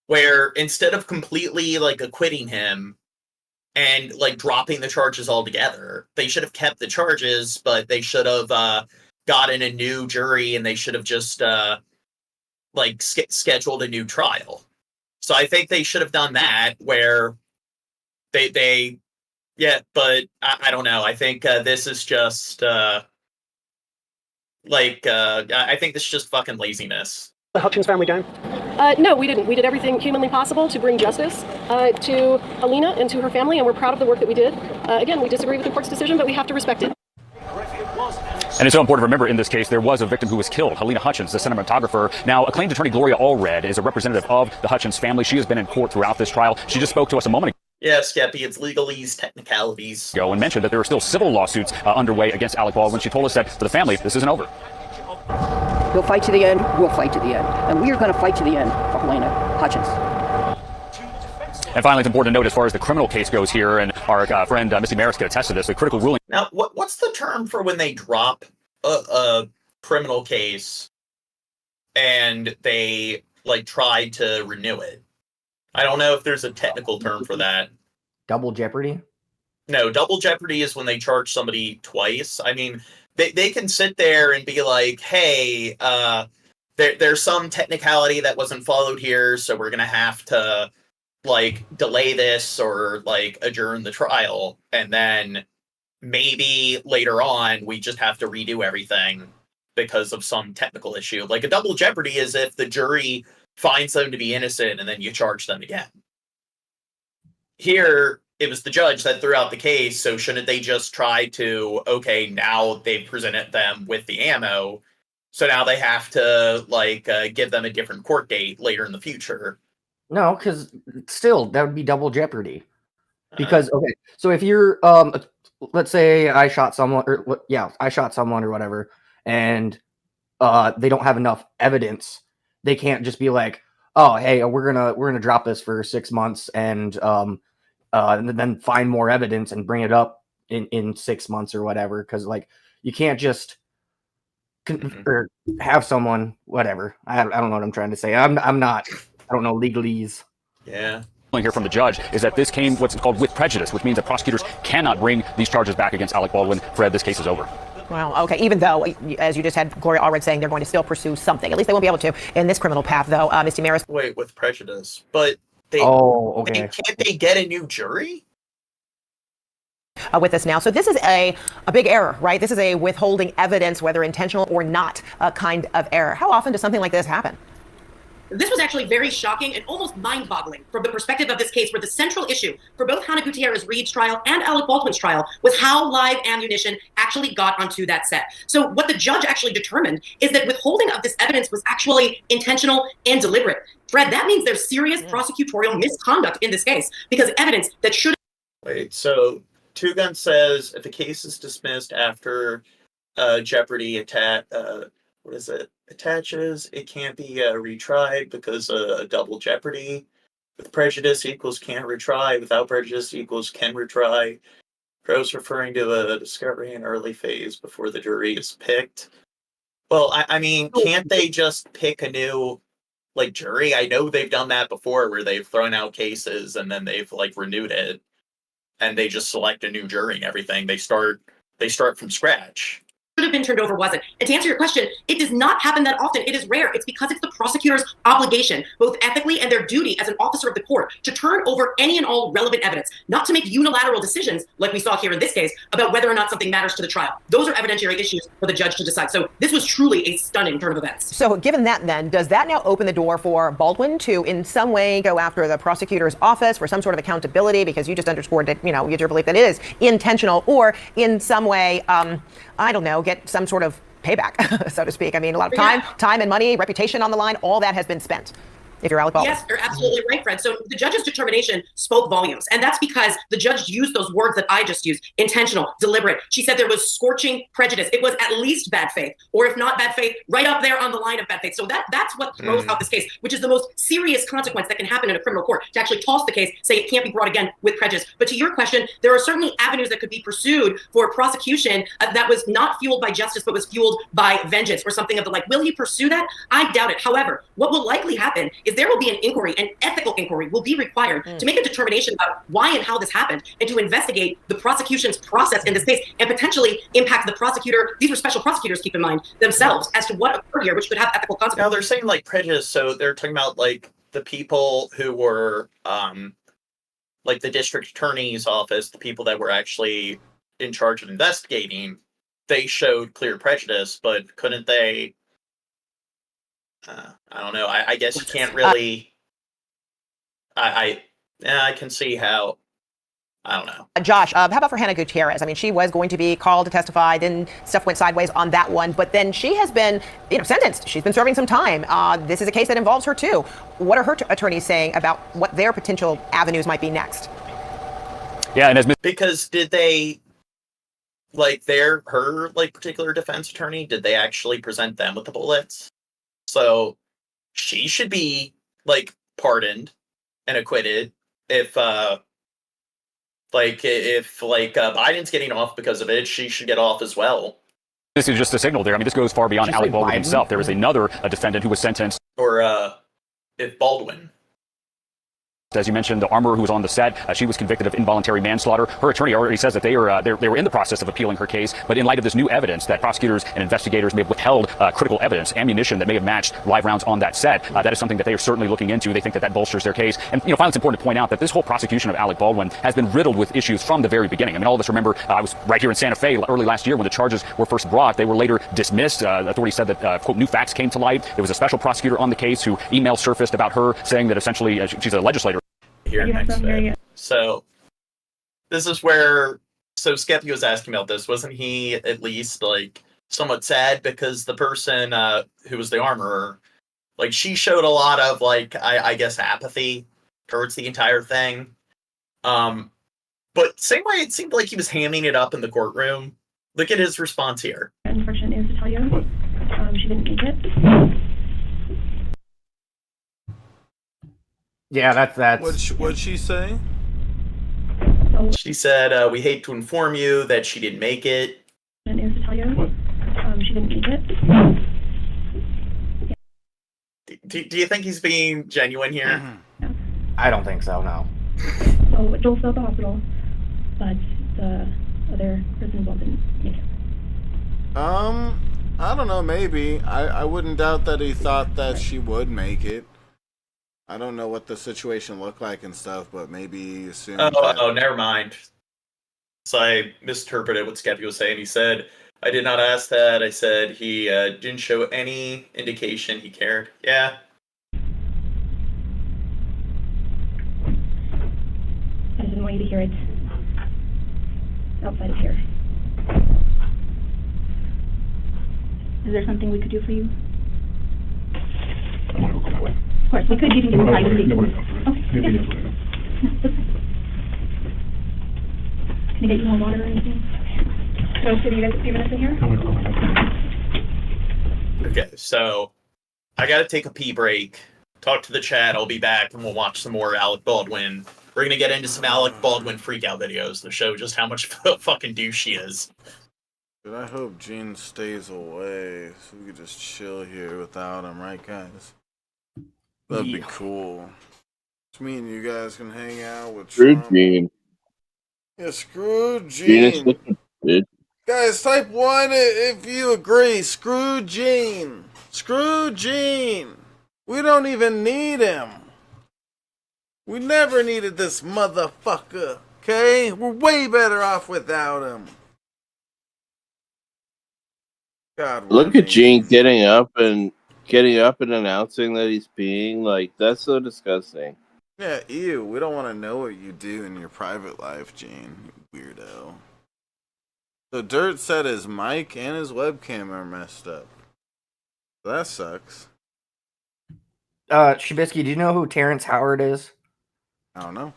Where instead of completely, like, acquitting him and, like, dropping the charges altogether, they should have kept the charges, but they should have gotten a new jury and they should have just, scheduled a new trial. So I think they should have done that where but I don't know. I think this is just I think this is just fucking laziness. The Hutchins family gang? No, we didn't. We did everything humanly possible to bring justice to Alina and to her family, and we're proud of the work that we did. Again, we disagree with the court's decision, but we have to respect it. And it's so important to remember in this case, there was a victim who was killed, Helena Hutchins, the cinematographer. Now, acclaimed attorney Gloria Allred is a representative of the Hutchins family. She has been in court throughout this trial. She just spoke to us a moment ago. Yeah, Skeppy, it's legalese, technicalities. And mentioned that there are still civil lawsuits underway against Alec Baldwin. She told us that for the family, this isn't over. We'll fight to the end. We'll fight to the end. And we are going to fight to the end for Helena Hutchins. And finally, it's important to note as far as the criminal case goes here, and our friend Missy Maris can attest to this, the critical ruling. Now, what's the term for when they drop a criminal case and they, like, try to renew it? I don't know if there's a technical term for that. Double jeopardy? No, double jeopardy is when they charge somebody twice. I mean, they can sit there and be like, hey, there's some technicality that wasn't followed here, so we're going to have to, like, delay this or, like, adjourn the trial. And then maybe later on, we just have to redo everything because of some technical issue. Like, a double jeopardy is if the jury finds them to be innocent and then you charge them again. here it was the judge that threw out the case, so shouldn't they just try to, okay, now they've presented them with the ammo, so now they have to, like, give them a different court date later in the future? No, because still, that would be double jeopardy. Because, okay, so if you're, let's say I shot someone, or I shot someone or whatever, and they don't have enough evidence, they can't just be like, oh, hey, we're gonna drop this for 6 months and then find more evidence and bring it up in 6 months or whatever. Because, like, you can't just or have someone, whatever. I don't know what I'm trying to say. I'm not, I don't know legalese. Yeah. Here from the judge is that this came what's called with prejudice, which means that prosecutors cannot bring these charges back against Alec Baldwin. Fred, this case is over. Well, okay, even though, as you just had Gloria Allred saying, they're going to still pursue something. At least they won't be able to in this criminal path, though. Misty Maris. Wait, with prejudice. But they, okay. Can't they get a new jury? With us now. So this is a big error, right? This is a withholding evidence, whether intentional or not, kind of error. How often does something like this happen? This was actually very shocking and almost mind-boggling from the perspective of this case, where the central issue for both Hannah Gutierrez Reed's trial and Alec Baldwin's trial was how live ammunition actually got onto that set. So what the judge actually determined is that withholding of this evidence was actually intentional and deliberate. Fred, that means there's serious prosecutorial misconduct in this case, because evidence that should... Wait, so Two Gun says if a case is dismissed after jeopardy attaches, it can't be retried because double jeopardy. With prejudice equals can't retry. Without prejudice equals can retry. Pro's referring to the discovery in early phase before the jury is picked. Well, I mean, can't they just pick a new, like, jury? I know they've done that before, where they've thrown out cases and then they've, like, renewed it, and they just select a new jury and everything. They start from scratch. Should have been turned over wasn't. And to answer your question, it does not happen that often. It is rare. It's because it's the prosecutor's obligation, both ethically and their duty as an officer of the court, to turn over any and all relevant evidence, not to make unilateral decisions like we saw here in this case about whether or not something matters to the trial. Those are evidentiary issues for the judge to decide. So this was truly a stunning turn of events. So given that, then, does that now open the door for Baldwin to in some way go after the prosecutor's office for some sort of accountability? Because you just underscored that, you know, your belief that it is intentional, or in some way, I don't know, get some sort of payback, so to speak. I mean, a lot of time and money, reputation on the line, all that has been spent. If you're Alec Baldwin. Yes, you're absolutely right, Fred. So the judge's determination spoke volumes. And that's because the judge used those words that I just used: intentional, deliberate. She said there was scorching prejudice. It was at least bad faith, or if not bad faith, right up there on the line of bad faith. So that's what throws out this case, which is the most serious consequence that can happen in a criminal court, to actually toss the case, say it can't be brought again with prejudice. But to your question, there are certainly avenues that could be pursued for prosecution that was not fueled by justice, but was fueled by vengeance or something of the like. Will he pursue that? I doubt it. However, what will likely happen is there will be an inquiry, an ethical inquiry will be required to make a determination about why and how this happened, and to investigate the prosecution's process in this case, and potentially impact the prosecutor. These were special prosecutors, keep in mind, themselves, as to what occurred here, which could have ethical consequences. Now they're saying like prejudice, so they're talking about like the people who were like the district attorney's office, the people that were actually in charge of investigating, they showed clear prejudice, but couldn't they? I don't know. I guess you can't really. I can see how. I don't know. Josh, how about for Hannah Gutierrez? I mean, she was going to be called to testify, then stuff went sideways on that one, but then she has been, sentenced. She's been serving some time. This is a case that involves her too. What are her attorneys saying about what their potential avenues might be next? Yeah, and because did they, like, her particular defense attorney, did they actually present them with the bullets? So she should be like pardoned and acquitted if Biden's getting off because of it, she should get off as well. This is just a signal there. I mean, this goes far beyond Alec Baldwin himself. There is another defendant who was sentenced. Or if Baldwin. As you mentioned, the armorer who was on the set, she was convicted of involuntary manslaughter. Her attorney already says that they were in the process of appealing her case, but in light of this new evidence that prosecutors and investigators may have withheld critical evidence, ammunition that may have matched live rounds on that set, that is something that they are certainly looking into. They think that bolsters their case. And finally, it's important to point out that this whole prosecution of Alec Baldwin has been riddled with issues from the very beginning. I mean, all of us remember I was right here in Santa Fe early last year when the charges were first brought. They were later dismissed. Authorities said that quote, new facts came to light. There was a special prosecutor on the case who emails surfaced about her saying that essentially she's a legislator. here next bit. So this is where Skeppy was asking about this. Wasn't he at least like somewhat sad because the person who was the armorer, like she showed a lot of like I guess apathy towards the entire thing. But same way it seemed like he was hamming it up in the courtroom. Look at his response here. Unfortunate news to tell you. She didn't make it. Yeah, that's. What'd she say? She said, "We hate to inform you that she didn't make it." News to tell you. She didn't make it. Do you think he's being genuine here? I don't think so. No. So Joel's still at the hospital, but the other person involved didn't make it. I don't know, maybe. I wouldn't doubt that he thought that she would make it. I don't know what the situation looked like and stuff, but maybe he assumed Oh, never mind. So I misinterpreted what Skeppy was saying. He said, I did not ask that. I said he didn't show any indication he cared. Yeah. I didn't want you to hear it outside of here. Is there something we could do for you? Of course, we could give you privacy. Okay. Can I get you more water or anything? Can I give you guys a few minutes in here? Okay, so I gotta take a pee break. Talk to the chat. I'll be back and we'll watch some more Alec Baldwin. We're gonna get into some Alec Baldwin freakout videos to show just how much fucking douche he is. Dude, I hope Gene stays away so we could just chill here without him, right, guys? That'd be cool. Which means you guys can hang out with Trump. Screw Gene. Yeah, screw Gene. Guys, type 1 if you agree. Screw Gene. Screw Gene. We don't even need him. We never needed this motherfucker. Okay? We're way better off without him. God, Look at Gene getting up and announcing that he's peeing. Like, that's so disgusting. Yeah, ew. We don't want to know what you do in your private life, Gene. You weirdo. So Dirt said his mic and his webcam are messed up. That sucks. Shabisky, do you know who Terrence Howard is? I don't know.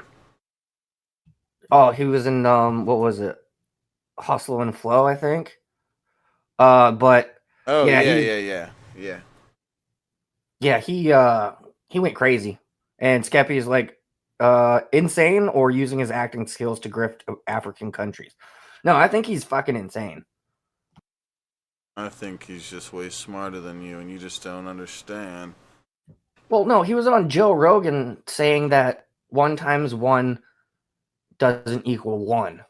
Oh, he was in what was it? Hustle and Flow, I think. But oh yeah, he went crazy, and Skeppy is like insane or using his acting skills to grift African countries. No, I think he's fucking insane. I think he's just way smarter than you, and you just don't understand. Well, no, he was on Joe Rogan saying that 1 times 1 doesn't equal 1,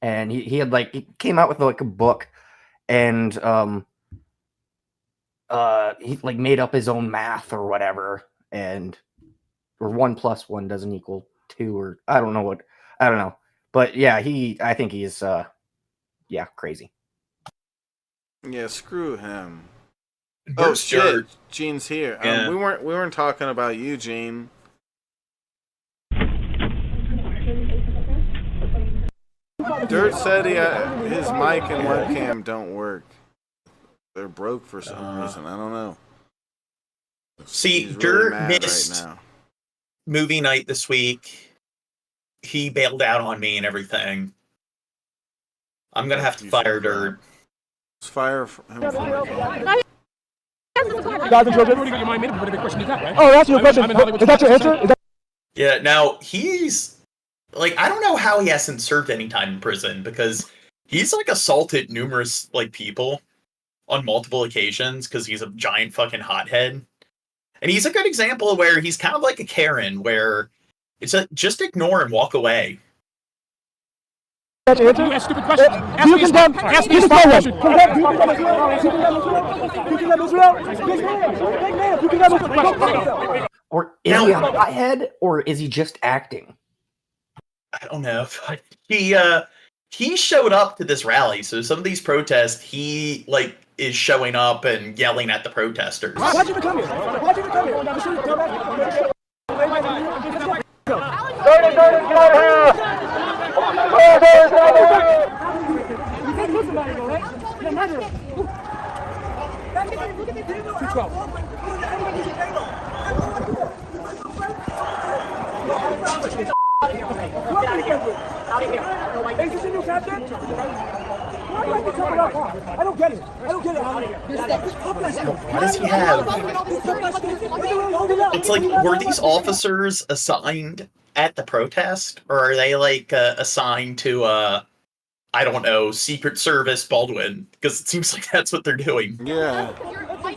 and he came out with like a book. And he like made up his own math or whatever, or 1 + 1 doesn't equal 2, or I don't know. But yeah, I think he's crazy. Yeah, screw him. Oh shit, Gene's here. Yeah. We weren't talking about you, Gene. Dirt said his mic and webcam don't work. They're broke for some reason. I don't know. See, He's Dirt really missed right now. movie night this week. He bailed out on me and everything. I'm gonna have to fire Dirt. Let's fire him. Guys, enjoy this. Your mind made up, but the question is that, right? Oh, that's your question. Is that your answer? Yeah, now he's like, I don't know how he hasn't served any time in prison, because he's like assaulted numerous like people on multiple occasions because he's a giant fucking hothead. And he's a good example of where he's kind of like a Karen, where it's a, just ignore and walk away. That's your answer? You ask stupid questions. Ask me a question. Or is he a hothead, or is he just acting? I don't know. He showed up to this rally, so some of these protests, he like is showing up and yelling at the protesters. Why'd you come here? Is this a new captain? Why do you have to cover up? I don't get it. Why does he have? It's like, were these officers assigned at the protest, or are they like assigned to I don't know, Secret Service Baldwin? Because it seems like that's what they're doing. Yeah.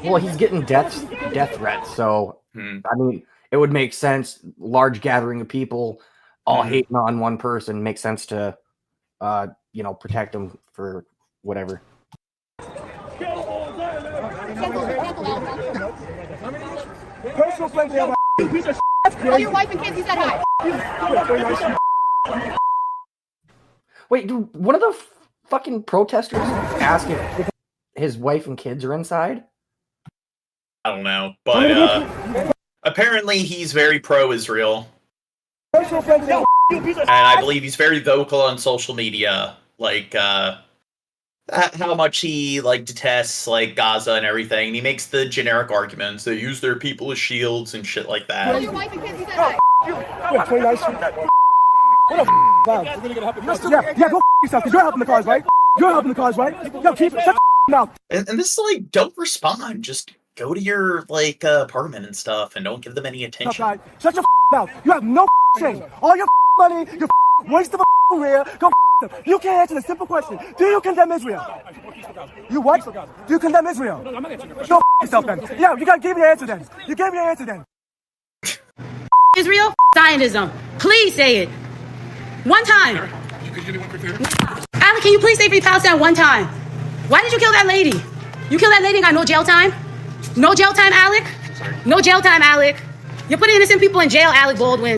Well, he's getting death threats, so I mean, it would make sense. Large gathering of people all hating on one person makes sense to, protect them for whatever. Personal friends here. Tell your wife and kids you said hi. Wait, dude, one of the fucking protesters asked if his wife and kids are inside? I don't know, but apparently he's very pro-Israel. And I believe he's very vocal on social media, like how much he like detests like Gaza and everything. And he makes the generic arguments. They use their people as shields and shit like that. Tell your wife and kids you said hi. What a clown. Yeah, go yourself, because you're helping the cause, right? You're helping the cause, right? Yo, keep it. Shut your mouth. And this is like, don't respond. Just go to your like apartment and stuff, and don't give them any attention. Shut your mouth. You have no shame. All your money, your waste of a career. Go them. You can't answer the simple question. Do you condemn Israel? You what? Do you condemn Israel? Go yourself then. Yeah, you gotta give me your answer then. You gave me your answer then. Israel, Zionism. Please say it. One time. Alec, can you please say free Palestine one time? Why did you kill that lady? You killed that lady and got no jail time? No jail time, Alec? No jail time, Alec. You're putting innocent people in jail, Alec Baldwin.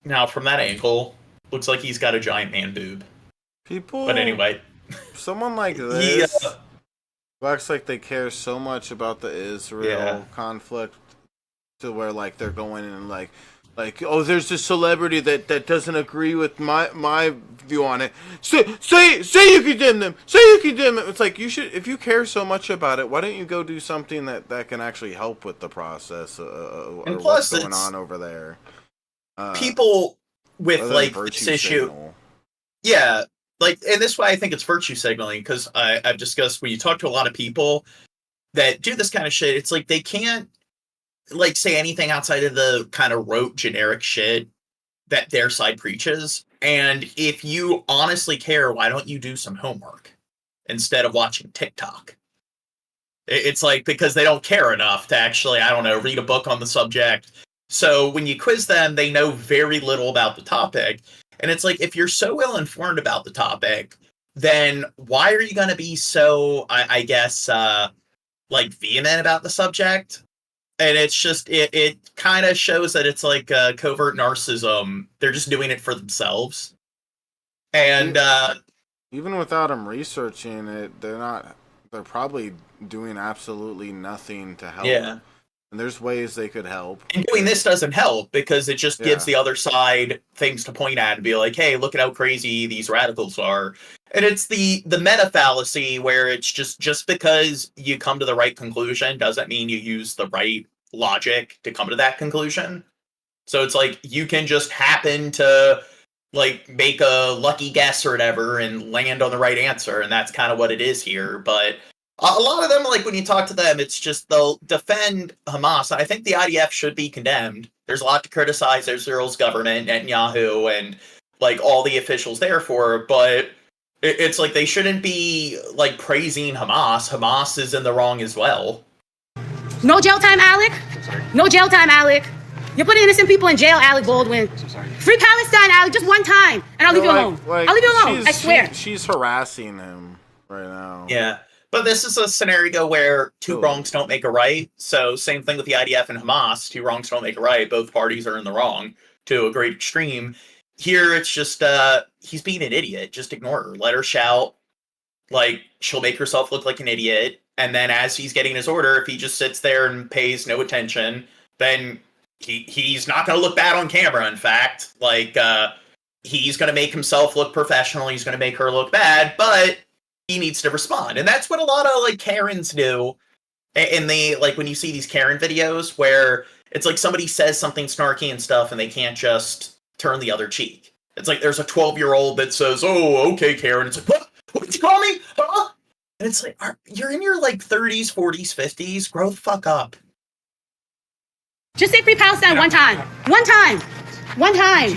Now, from that angle, looks like he's got a giant man boob. People... But anyway. Someone like this who acts like they care so much about the Israel conflict to where, like, they're going in and, like, oh, there's this celebrity that doesn't agree with my view on it. Say you condemn them. Say you condemn them. It's like, you should, if you care so much about it, why don't you go do something that can actually help with the process or and plus, what's going on over there. People with like this issue, yeah, like, and this way I think it's virtue signaling, because I've discussed when you talk to a lot of people that do this kind of shit, it's like they can't like say anything outside of the kind of rote generic shit that their side preaches. And if you honestly care, why don't you do some homework instead of watching TikTok? It's like, because they don't care enough to actually, I don't know, read a book on the subject. So when you quiz them, they know very little about the topic. And it's like, if you're so well informed about the topic, then why are you going to be so, I guess, like vehement about the subject? And it's just, it kind of shows that it's like covert narcissism. They're just doing it for themselves. And even without them researching it, they're probably doing absolutely nothing to help. Yeah. And there's ways they could help. And doing this doesn't help, because it just gives the other side things to point at and be like, hey, look at how crazy these radicals are. And it's the meta fallacy, where it's just because you come to the right conclusion doesn't mean you use the right logic to come to that conclusion. So it's like, you can just happen to like make a lucky guess or whatever and land on the right answer. And that's kind of what it is here. But a lot of them, like when you talk to them, it's just they'll defend Hamas. I think the IDF should be condemned. There's a lot to criticize Israel's government, Netanyahu, and like all the officials there for, but it's like they shouldn't be like praising Hamas. Hamas is in the wrong as well. No jail time, Alec. No jail time, Alec. You're putting innocent people in jail, Alec Baldwin. Free Palestine, Alec, just one time, and I'll leave you alone. I'll leave you alone, I swear. She's harassing him right now. Yeah. But this is a scenario where two wrongs don't make a right. So same thing with the IDF and Hamas. Two wrongs don't make a right. Both parties are in the wrong to a great extreme. Here, it's just, he's being an idiot. Just ignore her. Let her shout. Like, she'll make herself look like an idiot. And then as he's getting his order, if he just sits there and pays no attention, then he's not going to look bad on camera, in fact. Like, he's going to make himself look professional. He's going to make her look bad, but he needs to respond. And that's what a lot of, like, Karens do. And they, like, when you see these Karen videos where it's like somebody says something snarky and stuff and they can't just turn the other cheek. It's like there's a 12-year-old that says, "Oh, okay, Karen." It's like, what did you call me? Huh? And it's like, you're in your like 30s, 40s, 50s. Grow the fuck up. Just say free Palestine one time. One time. One time.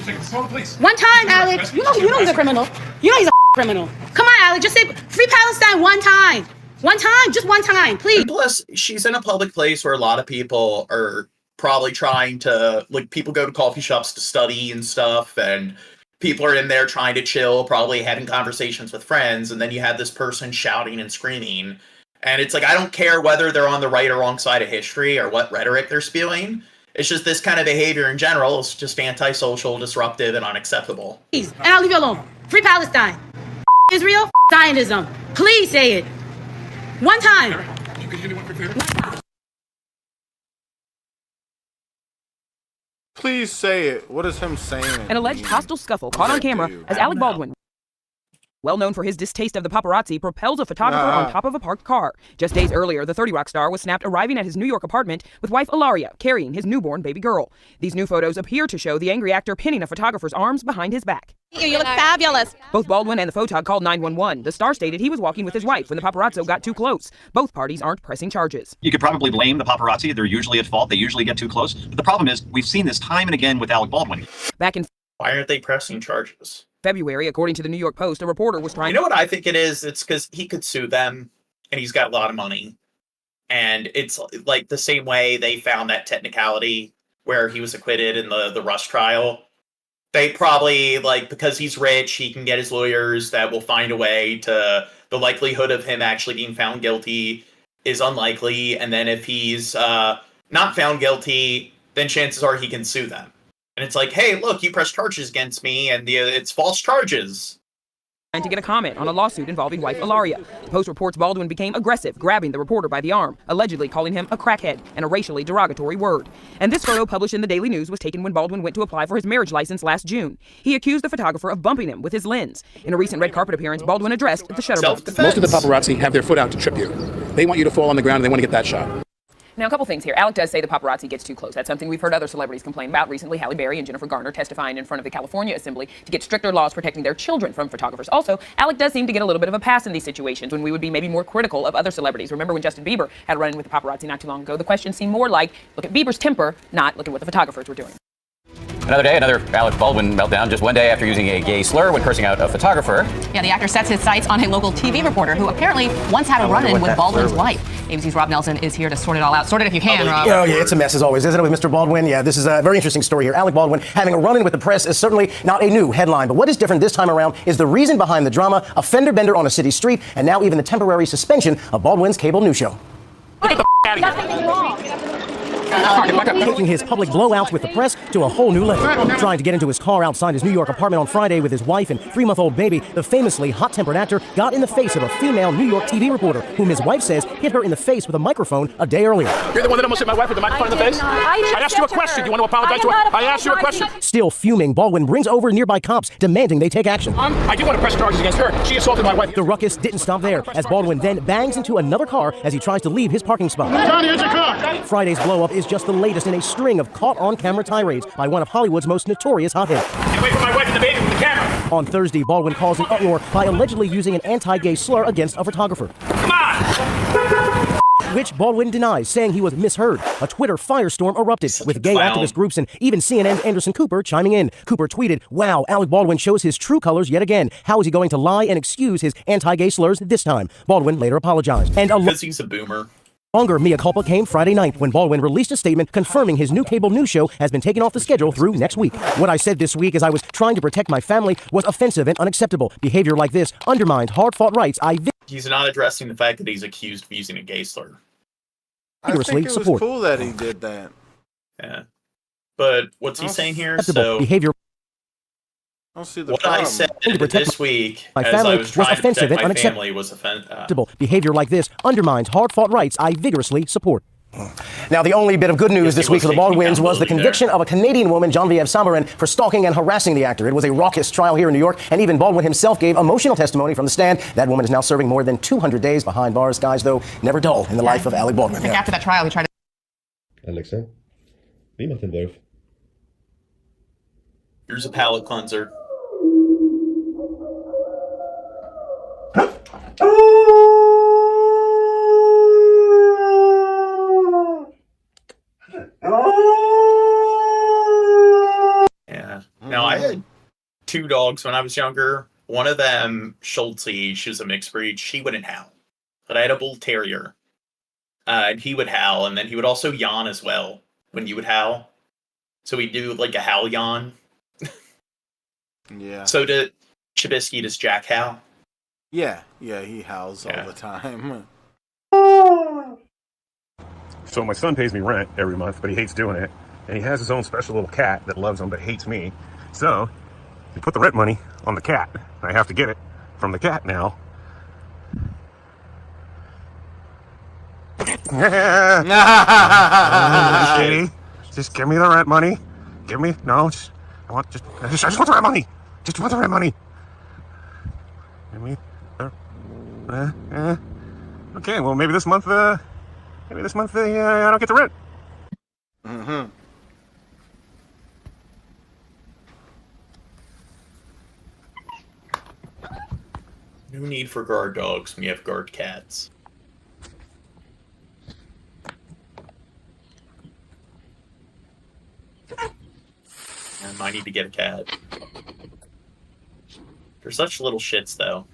One time, Alec. You know he's a criminal. You know he's a criminal. Come on, Alec. Just say free Palestine one time. One time. Just one time, please. And plus, she's in a public place where a lot of people are probably trying to, like, people go to coffee shops to study and stuff, and people are in there trying to chill, probably having conversations with friends, and then you have this person shouting and screaming. And it's like, I don't care whether they're on the right or wrong side of history or what rhetoric they're spewing. It's just this kind of behavior in general is just antisocial, disruptive, and unacceptable. Please, and I'll leave you alone. Free Palestine. Israel. Zionism. Please say it. One time. Please say it. What is him saying? An alleged hostile scuffle caught on camera as Alec Baldwin, well known for his distaste of the paparazzi, propels a photographer on top of a parked car. Just days earlier, the 30 Rock star was snapped arriving at his New York apartment with wife Ilaria, carrying his newborn baby girl. These new photos appear to show the angry actor pinning a photographer's arms behind his back. You look fabulous. Both Baldwin and the photog called 911. The star stated he was walking with his wife when the paparazzo got too close. Both parties aren't pressing charges. You could probably blame the paparazzi. They're usually at fault. They usually get too close. But the problem is, we've seen this time and again with Alec Baldwin. Back in Why aren't they pressing charges? February, according to the New York Post, a reporter was trying. You know what I think it is? It's because he could sue them, and he's got a lot of money. And it's like the same way they found that technicality where he was acquitted in the Rush trial. They probably, like, because he's rich, he can get his lawyers that will find a way to, the likelihood of him actually being found guilty is unlikely. And then if he's not found guilty, then chances are he can sue them. And it's like, hey, look, you pressed charges against me, and it's false charges. And to get a comment on a lawsuit involving wife Ilaria. The Post reports Baldwin became aggressive, grabbing the reporter by the arm, allegedly calling him a crackhead and a racially derogatory word. And this photo published in the Daily News was taken when Baldwin went to apply for his marriage license last June. He accused the photographer of bumping him with his lens. In a recent red carpet appearance, Baldwin addressed the shutterbug. Most of the paparazzi have their foot out to trip you. They want you to fall on the ground and they want to get that shot. Now, a couple things here. Alec does say the paparazzi gets too close. That's something we've heard other celebrities complain about recently. Halle Berry and Jennifer Garner testifying in front of the California Assembly to get stricter laws protecting their children from photographers. Also, Alec does seem to get a little bit of a pass in these situations when we would be maybe more critical of other celebrities. Remember when Justin Bieber had a run-in with the paparazzi not too long ago? The question seemed more like, look at Bieber's temper, not look at what the photographers were doing. Another day, another Alec Baldwin meltdown just one day after using a gay slur when cursing out a photographer. Yeah, the actor sets his sights on a local TV reporter who apparently once had a run-in with Baldwin's wife. ABC's Rob Nelson is here to sort it all out. Sort it if you can, Rob. Oh, yeah, it's a mess as always, isn't it, with Mr. Baldwin? Yeah, this is a very interesting story here. Alec Baldwin having a run-in with the press is certainly not a new headline, but what is different this time around is the reason behind the drama, a fender bender on a city street, and now even the temporary suspension of Baldwin's cable news show. Get the out of here. Nothing wrong. Taking his public blowouts with the press to a whole new level. Trying to get into his car outside his New York apartment on Friday with his wife and 3-month-old baby, the famously hot-tempered actor got in the face of a female New York TV reporter, whom his wife says hit her in the face with a microphone a day earlier. You're the one that almost hit my wife with the microphone in the face? I asked you a question. Do you want to apologize to her? I asked you a question. Still fuming, Baldwin brings over nearby cops, demanding they take action. I do want to press charges against her. She assaulted my wife. The ruckus didn't stop there, as Baldwin then bangs into another car as he tries to leave his parking spot. Johnny, here's your car. Friday's blow-up is just the latest in a string of caught-on-camera tirades by one of Hollywood's most notorious hotheads. Get away from my wife and the baby with the camera. On Thursday, Baldwin caused an uproar by allegedly using an anti-gay slur against a photographer. Come on! Which Baldwin denies, saying he was misheard. A Twitter firestorm erupted, with gay activist groups and even CNN's Anderson Cooper chiming in. Cooper tweeted, "Wow, Alec Baldwin shows his true colors yet again. How is he going to lie and excuse his anti-gay slurs this time?" Baldwin later apologized. And because he's a boomer. Longer mea culpa came Friday night when Baldwin released a statement confirming his new cable news show has been taken off the schedule through next week. "What I said this week as I was trying to protect my family was offensive and unacceptable. Behavior like this undermined hard-fought rights He's not addressing the fact that he's accused of using a gay slur. I think it was cool that he did that. Yeah. But what's he saying here? So behavior. I don't see the what problem. I said this week my as family I was trying was offensive to and protect my family was unacceptable. Behavior like this undermines hard-fought rights I vigorously support. Now, the only bit of good news this week for the Baldwins was the conviction of a Canadian woman, Genevieve Samarin, for stalking and harassing the actor. It was a raucous trial here in New York, and even Baldwin himself gave emotional testimony from the stand. That woman is now serving more than 200 days behind bars. Guys, though, never dull in the life of Alec Baldwin. I think after that trial, he tried to... Alexa, wie macht den Wolf? Here's a palate cleanser. Yeah. Now, I had 2 dogs when I was younger. One of them, Schultze, she was a mixed breed. She wouldn't howl. But I had a bull terrier. And he would howl, and then he would also yawn as well when you would howl. So he'd do like a howl yawn. Yeah. So Chibisky, does Jack howl? Yeah, he howls all the time. So my son pays me rent every month, but he hates doing it. And he has his own special little cat that loves him but hates me. So he put the rent money on the cat. I have to get it from the cat now. Shitty. Just give me the rent money. I just want the rent money. Just want the rent money. Give me okay, well maybe this month I don't get the rent. Mm-hmm. No need for guard dogs when you have guard cats. And I need to get a cat. They're such little shits, though.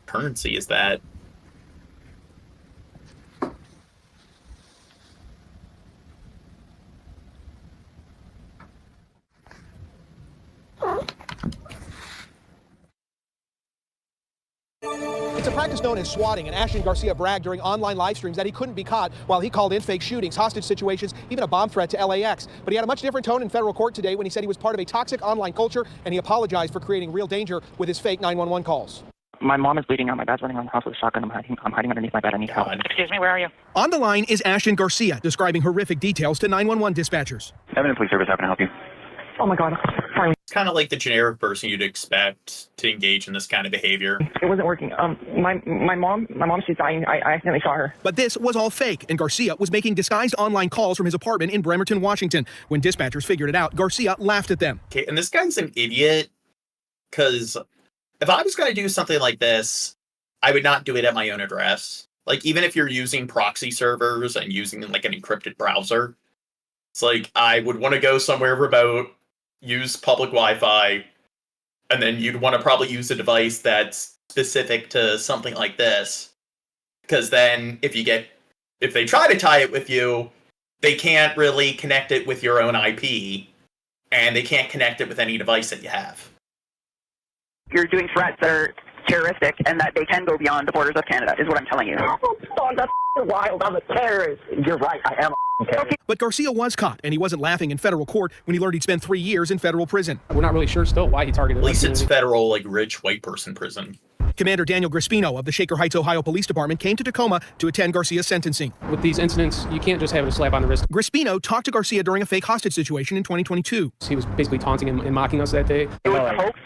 Currency is that? It's a practice known as swatting, and Ashton Garcia bragged during online live streams that he couldn't be caught while he called in fake shootings, hostage situations, even a bomb threat to LAX. But he had a much different tone in federal court today when he said he was part of a toxic online culture, and he apologized for creating real danger with his fake 911 calls. My mom is bleeding out. My dad's running around the house with a shotgun. I'm hiding underneath my bed. I need help. Excuse me, where are you? On the line is Ashton Garcia, describing horrific details to 911 dispatchers. Evidence Police Service, how can I help you? Oh my God. Sorry. It's kind of like the generic person you'd expect to engage in this kind of behavior. It wasn't working. My mom, she's dying. I accidentally shot her. But this was all fake, and Garcia was making disguised online calls from his apartment in Bremerton, Washington. When dispatchers figured it out, Garcia laughed at them. Okay, and this guy's an idiot, because if I was going to do something like this, I would not do it at my own address. Like, even if you're using proxy servers and using like an encrypted browser, it's like I would want to go somewhere remote, use public Wi-Fi, and then you'd want to probably use a device that's specific to something like this. Because then if they try to tie it with you, they can't really connect it with your own IP, and they can't connect it with any device that you have. You're doing threats that are terroristic and that they can go beyond the borders of Canada, is what I'm telling you. Oh, that's wild. I'm a terrorist. You're right. I am a terrorist. But Garcia was caught, and he wasn't laughing in federal court when he learned he'd spend 3 years in federal prison. We're not really sure still why he targeted. At least it's federal, like, rich white person prison. Commander Daniel Grispino of the Shaker Heights, Ohio Police Department came to Tacoma to attend Garcia's sentencing. With these incidents, you can't just have a slap on the wrist. Grispino talked to Garcia during a fake hostage situation in 2022. He was basically taunting and mocking us that day. It was a hoax.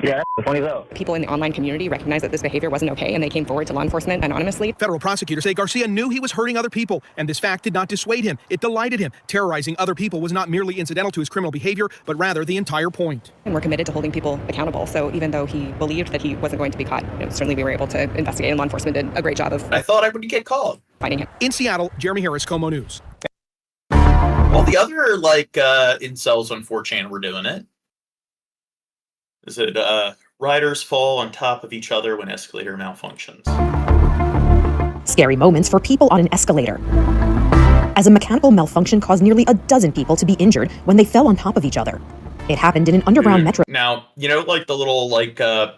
Yeah, that's funny though. People in the online community recognized that this behavior wasn't okay, and they came forward to law enforcement anonymously. Federal prosecutors say Garcia knew he was hurting other people, and this fact did not dissuade him. It delighted him. Terrorizing other people was not merely incidental to his criminal behavior, but rather the entire point. And we're committed to holding people accountable. So even though he believed that he wasn't going to be caught, certainly we were able to investigate, and law enforcement did a great job of... I thought I would get called. Finding him. In Seattle, Jeremy Harris, Como News. Well, the other, incels on 4chan were doing it. Is it, riders fall on top of each other when escalator malfunctions. Scary moments for people on an escalator, as a mechanical malfunction caused nearly a dozen people to be injured when they fell on top of each other. It happened in an underground metro. Now, the little,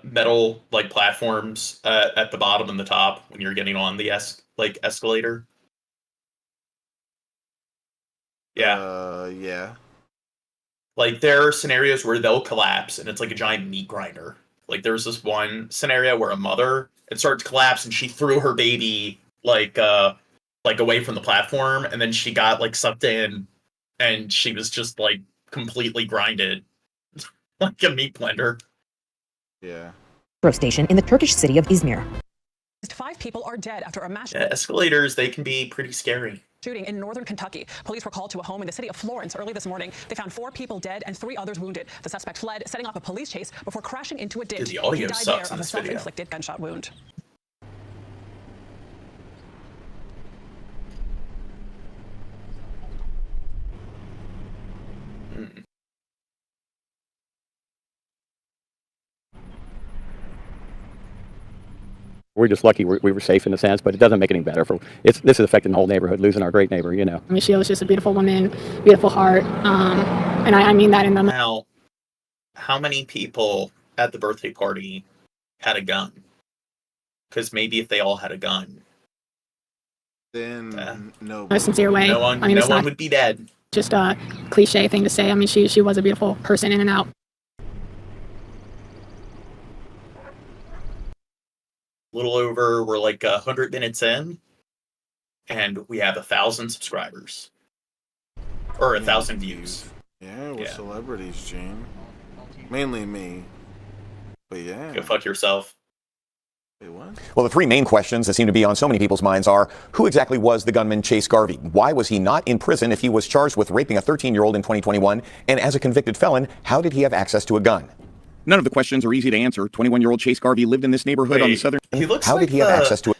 metal, platforms at the bottom and the top when you're getting on the escalator? Yeah. Yeah. There are scenarios where they'll collapse and it's like a giant meat grinder. There was this one scenario where a mother, it started to collapse and she threw her baby away from the platform, and then she got sucked in and she was just completely grinded like a meat blender. Yeah. metro station in the Turkish city of Izmir. 5 people are dead after a mass escalators, they can be pretty scary. shooting in northern Kentucky. Police were called to a home in the city of Florence early this morning. They found 4 people dead and 3 others wounded. The suspect fled, setting off a police chase before crashing into a ditch. The audio he died sucks there in of a this video. self-inflicted gunshot wound. We're just lucky we were safe in a sense, but it doesn't make it any better. This is affecting the whole neighborhood, losing our great neighbor, you know. I mean, she was just a beautiful woman, beautiful heart, and I mean that in the... Now, how many people at the birthday party had a gun? Because maybe if they all had a gun, then no. In a sincere way. No one, I mean, no it's one not would be dead. just a cliche thing to say. I mean, she was a beautiful person in and out. A little over, we're like 100 minutes in, and we have 1,000 subscribers. Or 1,000 views. Yeah, we're celebrities, Gene. Mainly me. But yeah. Go fuck yourself. Wait, what? Well, the 3 main questions that seem to be on so many people's minds are, who exactly was the gunman Chase Garvey? Why was he not in prison if he was charged with raping a 13-year-old in 2021? And as a convicted felon, how did he have access to a gun? None of the questions are easy to answer. 21-year-old Chase Garvey lived in this neighborhood on the southern... He looks How like did he have access to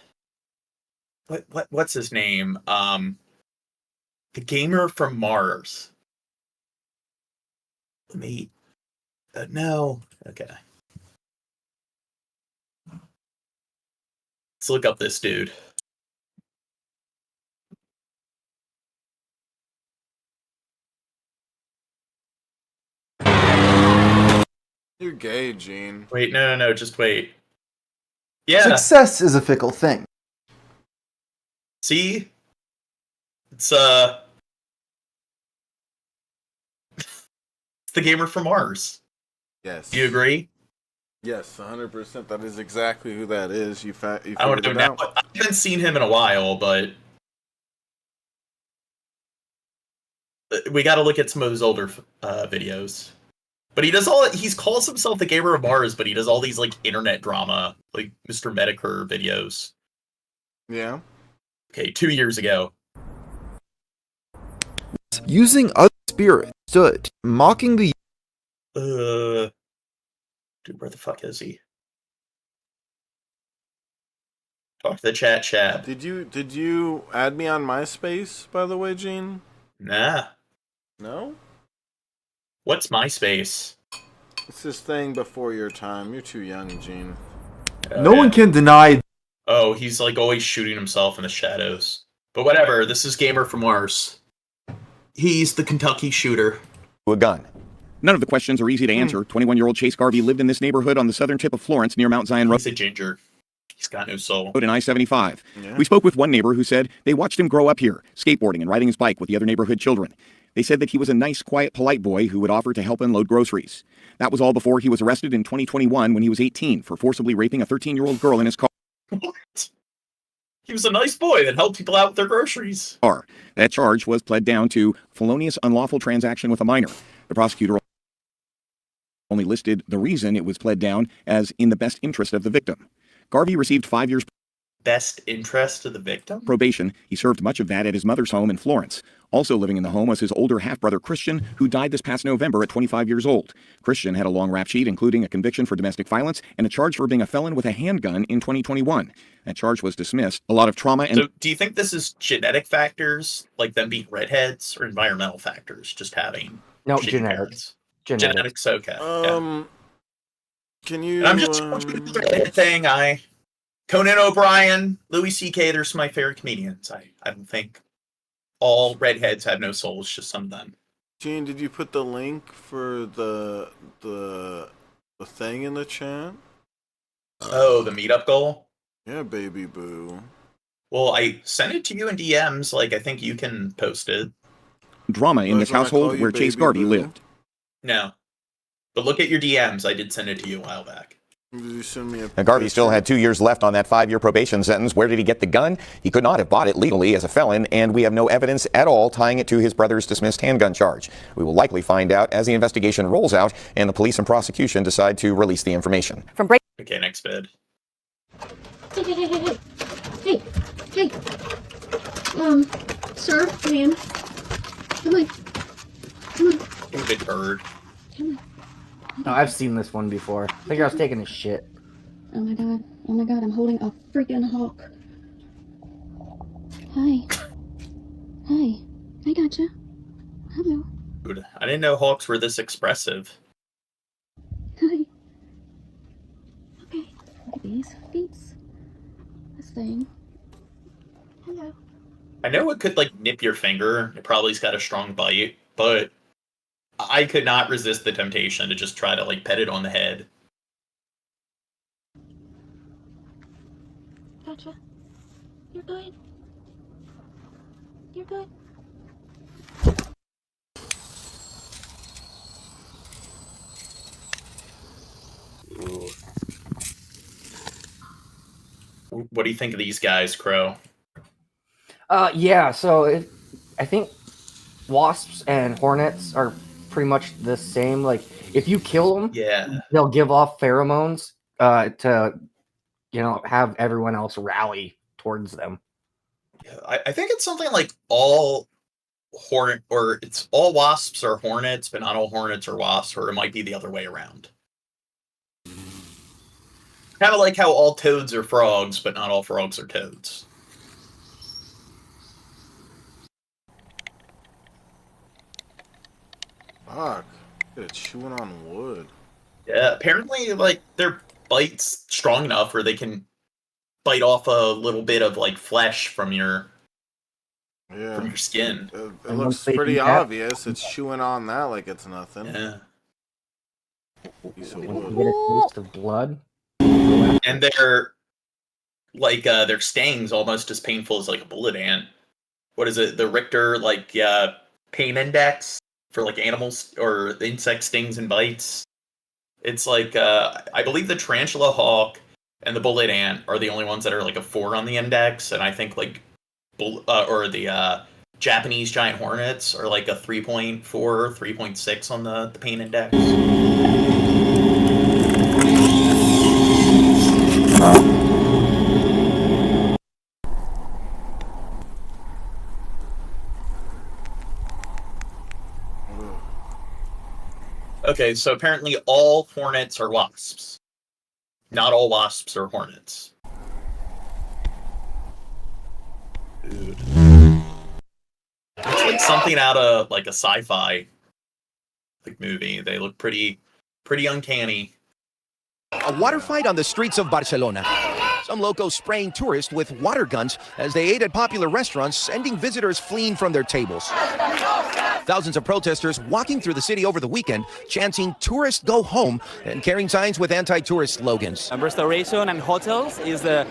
it? What's his name? The gamer from Mars. Let me... no. Okay. Let's look up this dude. You're gay, Gene. Wait, no, just wait. Yeah. Success is a fickle thing. See? It's the gamer from Mars. Yes. Do you agree? Yes, 100%. That is exactly who that is. You I don't know now. I haven't seen him in a while, but we got to look at some of his older videos. But he calls himself the gamer of Mars, but he does all these like internet drama, like Mr. Medicare videos. Yeah. Okay, 2 years ago. Using other spirits stood, mocking the... Dude, where the fuck is he? Talk to the chat. Did you add me on MySpace, by the way, Gene? Nah. No? What's MySpace? It's this thing before your time. You're too young, Gene. No one can deny... Oh, he's like always shooting himself in the shadows. But whatever, this is Gamer from Mars. He's the Kentucky shooter. A gun. None of the questions are easy to answer. 21-year-old Chase Garvey lived in this neighborhood on the southern tip of Florence near Mount Zion Road. He's a ginger. He's got no soul. In I-75. Yeah. We spoke with one neighbor who said they watched him grow up here, skateboarding and riding his bike with the other neighborhood children. They said that he was a nice, quiet, polite boy who would offer to help unload groceries. That was all before he was arrested in 2021 when he was 18 for forcibly raping a 13-year-old girl in his car. What? He was a nice boy that helped people out with their groceries. That charge was pled down to felonious unlawful transaction with a minor. The prosecutor only listed the reason it was pled down as in the best interest of the victim. Garvey received 5 years Best interest of the victim? probation. He served much of that at his mother's home in Florence. Also living in the home was his older half-brother Christian, who died this past November at 25 years old. Christian had a long rap sheet, including a conviction for domestic violence and a charge for being a felon with a handgun in 2021. That charge was dismissed. A lot of trauma and... So, do you think this is genetic factors, like them being redheads, or environmental factors, just having... No, shitty genetics. parents? Genetics. Okay. Can you... I'm just the redhead thing. Conan O'Brien, Louis C.K., they're some of my favorite comedians. I don't think all redheads have no souls, just some of them. Gene, did you put the link for the thing in the chat? Oh, the meetup goal? Yeah, baby boo. Well, I sent it to you in DMs. Like, I think you can post it. drama in this household where Chase Garvey lived. No. But look at your DMs. I did send it to you a while back. Did you send me a Now, Garvey still had 2 years left on that 5-year probation sentence. Where did he get the gun? He could not have bought it legally as a felon, and we have no evidence at all tying it to his brother's dismissed handgun charge. We will likely find out as the investigation rolls out and the police and prosecution decide to release the information. Okay, next bid. Hey. Sir, ma'am. Come on. Good bird. No, I've seen this one before. I think I was taking a shit. Oh my god, I'm holding a freaking hawk. Hi. I gotcha. Hello. Dude, I didn't know hawks were this expressive. Hi. Okay. Look at these feet. This thing. Hello. I know it could, like, nip your finger. It probably's got a strong bite, but I could not resist the temptation to just try to, like, pet it on the head. Gotcha. You're good. You're good. Ooh. What do you think of these guys, Crow? Yeah, so I think wasps and hornets are pretty much the same. Like, if you kill them, they'll give off pheromones to, have everyone else rally towards them. I think it's something like all it's all wasps are hornets, but not all hornets are wasps, or it might be the other way around. Kind of like how all toads are frogs, but not all frogs are toads. Fuck. It's chewing on wood. Yeah, apparently, like, their bite's strong enough where they can bite off a little bit of, like, flesh from your skin. It looks pretty obvious. It's chewing on that like it's nothing. Yeah. Piece of You wood. get a taste of blood. And their stings almost as painful as, like, a bullet ant. What is it? The Richter, like, pain index for, like, animals or insect stings and bites. It's like, I believe the tarantula hawk and the bullet ant are the only ones that are, like, a 4 on the index, and I think, like, the Japanese giant hornets are, like, a 3.4, 3.6 on the pain index. Okay, so apparently all hornets are wasps. Not all wasps are hornets. Dude. It's like something out of, like, a sci-fi, like, movie. They look pretty uncanny. A water fight on the streets of Barcelona. Some locals spraying tourists with water guns as they ate at popular restaurants, sending visitors fleeing from their tables. Thousands of protesters walking through the city over the weekend, chanting "Tourists go home" and carrying signs with anti-tourist slogans. Restoration and hotels is the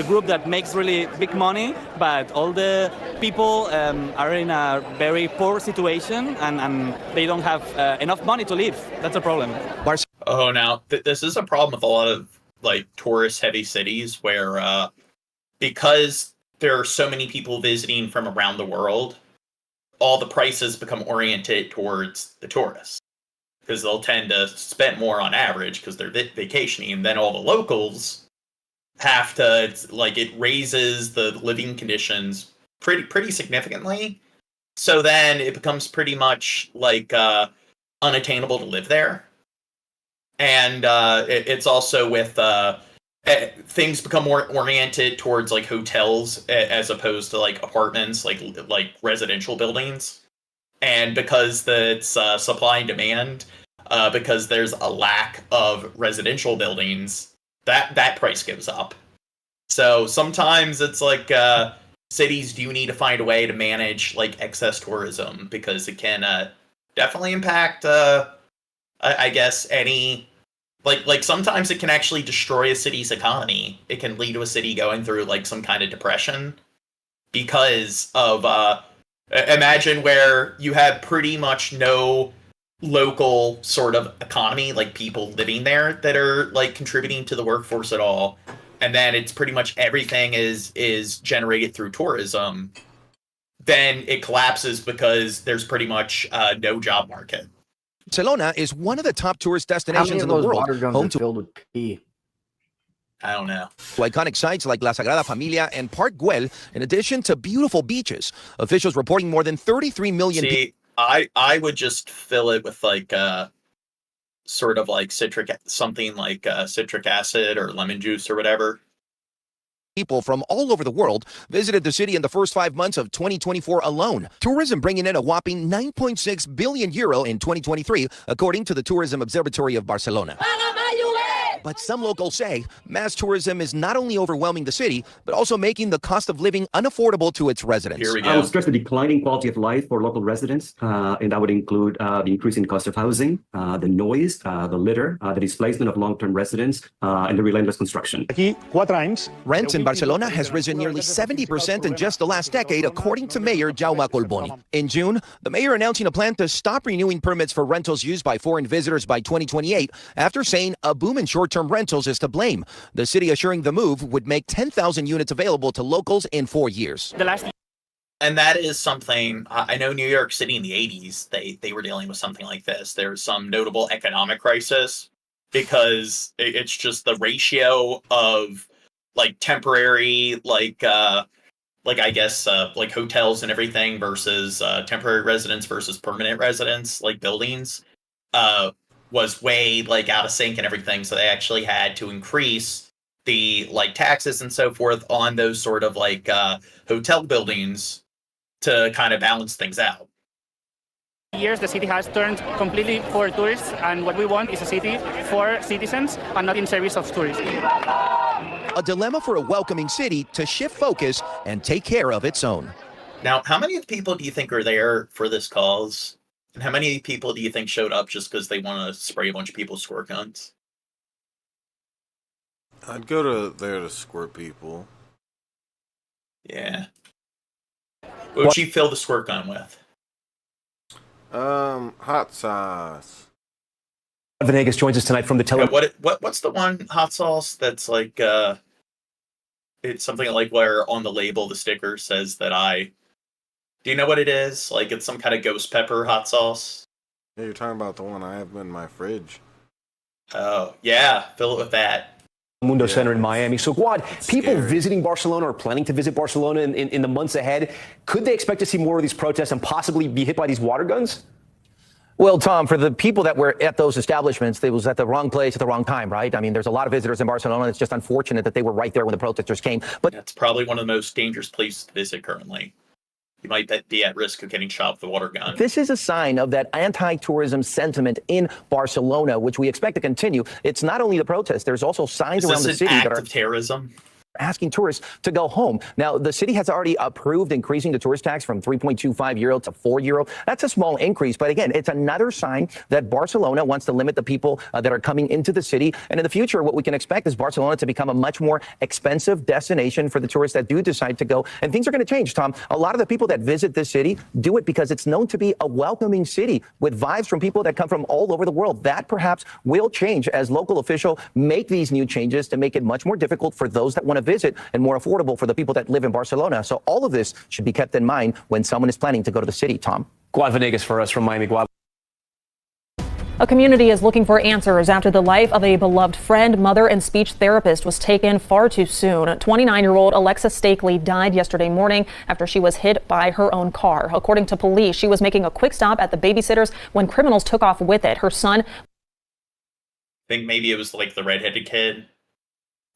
group that makes really big money, but all the people are in a very poor situation and they don't have enough money to live. That's a problem. Oh, now, this is a problem with a lot of, like, tourist-heavy cities where, because there are so many people visiting from around the world, all the prices become oriented towards the tourists. Because they'll tend to spend more on average because they're vacationing, and then all the locals have to, like, it raises the living conditions pretty significantly. So then it becomes pretty much, like, unattainable to live there. And it's also with things become more oriented towards, like, hotels as opposed to, like, apartments, like residential buildings. And because it's supply and demand, because there's a lack of residential buildings, that price goes up. So sometimes it's like cities do need to find a way to manage, like, excess tourism, because it can definitely impact I guess any, like sometimes it can actually destroy a city's economy. It can lead to a city going through, like, some kind of depression because of imagine where you have pretty much no local sort of economy, like people living there that are, like, contributing to the workforce at all, and then it's pretty much everything is generated through tourism. Then it collapses because there's pretty much no job market. Barcelona is one of the top tourist destinations in the world. Water guns are filled with pee? I don't know. Iconic sites like La Sagrada Familia and Park Güell, in addition to beautiful beaches. Officials reporting more than 33 million See, I would just fill it with like sort of like citric acid or lemon juice or whatever. People from all over the world visited the city in the first 5 months of 2024 alone. Tourism bringing in a whopping 9.6 billion euro in 2023, according to the Tourism Observatory of Barcelona. But some locals say mass tourism is not only overwhelming the city, but also making the cost of living unaffordable to its residents. I would stress the declining quality of life for local residents, and that would include the increasing cost of housing, the noise, the litter, the displacement of long-term residents, and the relentless construction. Rent in Barcelona has risen nearly 70% in just the last decade, according to Mayor Jaume Collboni. In June, the mayor announcing a plan to stop renewing permits for rentals used by foreign visitors by 2028, after saying a boom in short-term rentals is to blame. The city assuring the move would make 10,000 units available to locals in 4 years. And that is something, I know New York City in the 80s, they were dealing with something like this. There's some notable economic crisis because it's just the ratio of like temporary, like I guess, like hotels and everything versus temporary residents versus permanent residents, like buildings, was way like out of sync and everything. So they actually had to increase the like taxes and so forth on those sort of like hotel buildings to kind of balance things out. Years the city has turned completely for tourists, and what we want is a city for citizens and not in service of tourists. A dilemma for a welcoming city to shift focus and take care of its own. Now, how many people do you think are there for this cause? And how many people do you think showed up just because they want to spray a bunch of people with squirt guns? I'd go there to squirt people. Yeah. What would you fill the squirt gun with? Hot sauce. Venegas joins us tonight from the television. What's the one hot sauce that's like it's something like where on the label the sticker says that do you know what it is? Like it's some kind of ghost pepper hot sauce. Yeah, you're talking about the one I have in my fridge. Oh, yeah, fill it with that. Mundo Center in Miami. So, Guad, people visiting Barcelona or planning to visit Barcelona in the months ahead, could they expect to see more of these protests and possibly be hit by these water guns? Well, Tom, for the people that were at those establishments, it was at the wrong place at the wrong time, right? I mean, there's a lot of visitors in Barcelona. It's just unfortunate that they were right there when the protesters came. But it's probably one of the most dangerous places to visit currently. You might be at risk of getting shot with a water gun. This is a sign of that anti-tourism sentiment in Barcelona, which we expect to continue. It's not only the protests. There's also signs around the city that are terrorism. Asking tourists to go home. Now, the city has already approved increasing the tourist tax from 3.25 euro to 4 euro. That's a small increase. But again, it's another sign that Barcelona wants to limit the people that are coming into the city. And in the future, what we can expect is Barcelona to become a much more expensive destination for the tourists that do decide to go. And things are going to change, Tom. A lot of the people that visit this city do it because it's known to be a welcoming city with vibes from people that come from all over the world. That perhaps will change as local officials make these new changes to make it much more difficult for those that want to visit and more affordable for the people that live in Barcelona. So all of this should be kept in mind when someone is planning to go to the city, Tom. Guad Venegas for us from Miami. Guad. A community is looking for answers after the life of a beloved friend, mother, and speech therapist was taken far too soon. 29-year-old Alexa Stakely died yesterday morning after she was hit by her own car. According to police, she was making a quick stop at the babysitter's when criminals took off with it. Her son... I think maybe it was like the redheaded kid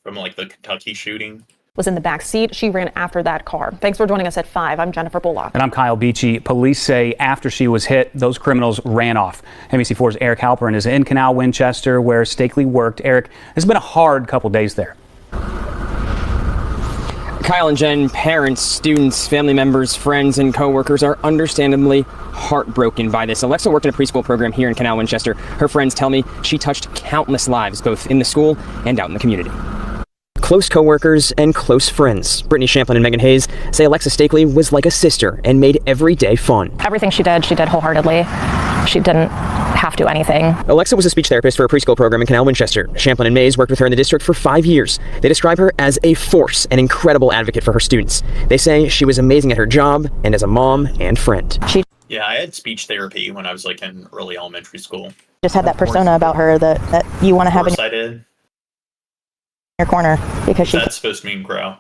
from like the Kentucky shooting. Was in the back seat. She ran after that car. Thanks for joining us at 5. I'm Jennifer Bullock. And I'm Kyle Beachy. Police say after she was hit, those criminals ran off. NBC4's Eric Halperin is in Canal Winchester, where Stakely worked. Eric, it's been a hard couple days there. Kyle and Jen, parents, students, family members, friends, and coworkers are understandably heartbroken by this. Alexa worked in a preschool program here in Canal Winchester. Her friends tell me she touched countless lives, both in the school and out in the community. Close coworkers and close friends, Brittany Champlin and Megan Hayes, say Alexa Stakely was like a sister and made every day fun. Everything she did wholeheartedly. She didn't have to do anything. Alexa was a speech therapist for a preschool program in Canal Winchester. Champlin and Mays worked with her in the district for 5 years. They describe her as a force, an incredible advocate for her students. They say she was amazing at her job and as a mom and friend. Yeah, I had speech therapy when I was like in early elementary school. Just had that persona about her that you want to have. Of course I did. your corner because she. That's supposed to mean grow.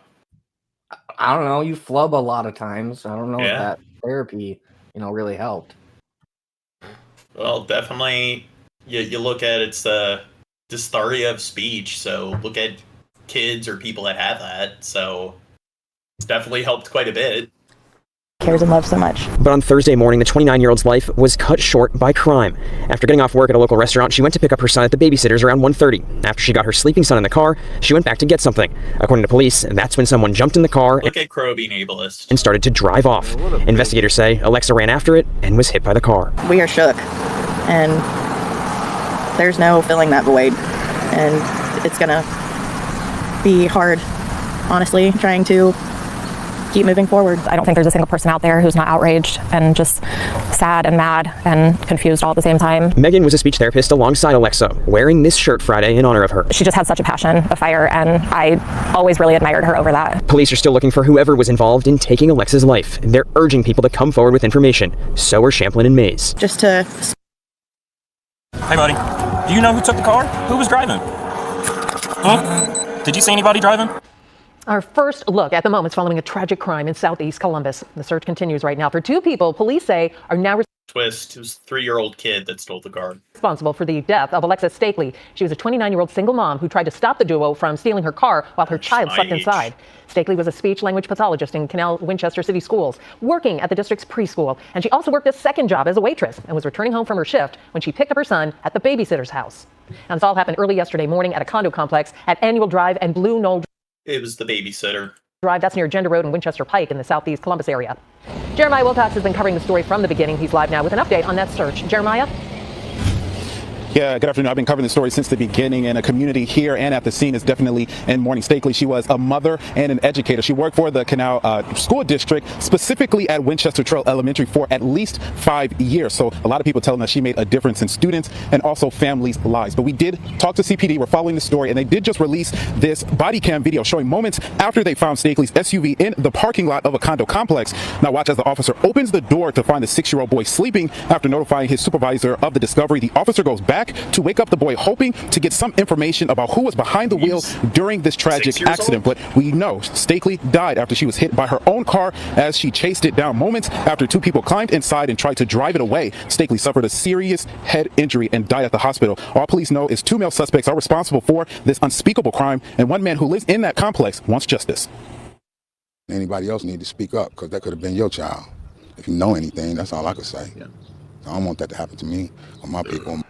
I don't know. You flub a lot of times. I don't know if Yeah. that therapy, really helped. Well, definitely, you look at it's the dysphoria of speech. So look at kids or people that have that. So it's definitely helped quite a bit. Cares and loves so much. But on Thursday morning, the 29-year-old's life was cut short by crime. After getting off work at a local restaurant, she went to pick up her son at the babysitter's around 1:30. After she got her sleeping son in the car, she went back to get something. According to police, that's when someone jumped in the car Look at Crow being ableist. and started to drive off. Investigators say Alexa ran after it and was hit by the car. We are shook, and there's no filling that void, and it's gonna be hard, honestly, trying to keep moving forward. I don't think there's a single person out there who's not outraged and just sad and mad and confused all at the same time. Megan was a speech therapist alongside Alexa, wearing this shirt Friday in honor of her. She just had such a passion, a fire, and I always really admired her over that. Police are still looking for whoever was involved in taking Alexa's life. They're urging people to come forward with information. So are Champlin and Mays. Just to... Hey, buddy. Do you know who took the car? Who was driving? Huh? Did you see anybody driving? Our first look at the moments following a tragic crime in southeast Columbus. The search continues right now for two people police say are now Twist, it was a 3-year-old kid that stole the car. responsible for the death of Alexa Stakely. She was a 29-year-old single mom who tried to stop the duo from stealing her car while her child slept inside. Stakely was a speech-language pathologist in Canal Winchester City Schools, working at the district's preschool, and she also worked a second job as a waitress and was returning home from her shift when she picked up her son at the babysitter's house. And this all happened early yesterday morning at a condo complex at Annual Drive and Blue Knoll It was the babysitter. Drive. That's near Gender Road and Winchester Pike in the southeast Columbus area. Jeremiah Wilcox has been covering the story from the beginning. He's live now with an update on that search. Jeremiah? Yeah, good afternoon. I've been covering the story since the beginning, and a community here and at the scene is definitely in mourning. Stakely, she was a mother and an educator. She worked for the Canal School District, specifically at Winchester Trail Elementary, for at least 5 years. So a lot of people telling us she made a difference in students and also families' lives. But we did talk to CPD. We're following the story, and they did just release this body cam video showing moments after they found Stakely's SUV in the parking lot of a condo complex. Now watch as the officer opens the door to find the 6-year-old boy sleeping. After notifying his supervisor of the discovery, the officer goes back to wake up the boy, hoping to get some information about who was behind the wheel during this tragic accident. But we know Stakely died after she was hit by her own car as she chased it down moments after two people climbed inside and tried to drive it away. Stakely suffered a serious head injury and died at the hospital. All police know is 2 male suspects are responsible for this unspeakable crime, and one man who lives in that complex wants justice. Anybody else need to speak up, because that could have been your child. If you know anything, that's all I could say. Yeah. I don't want that to happen to me or my people.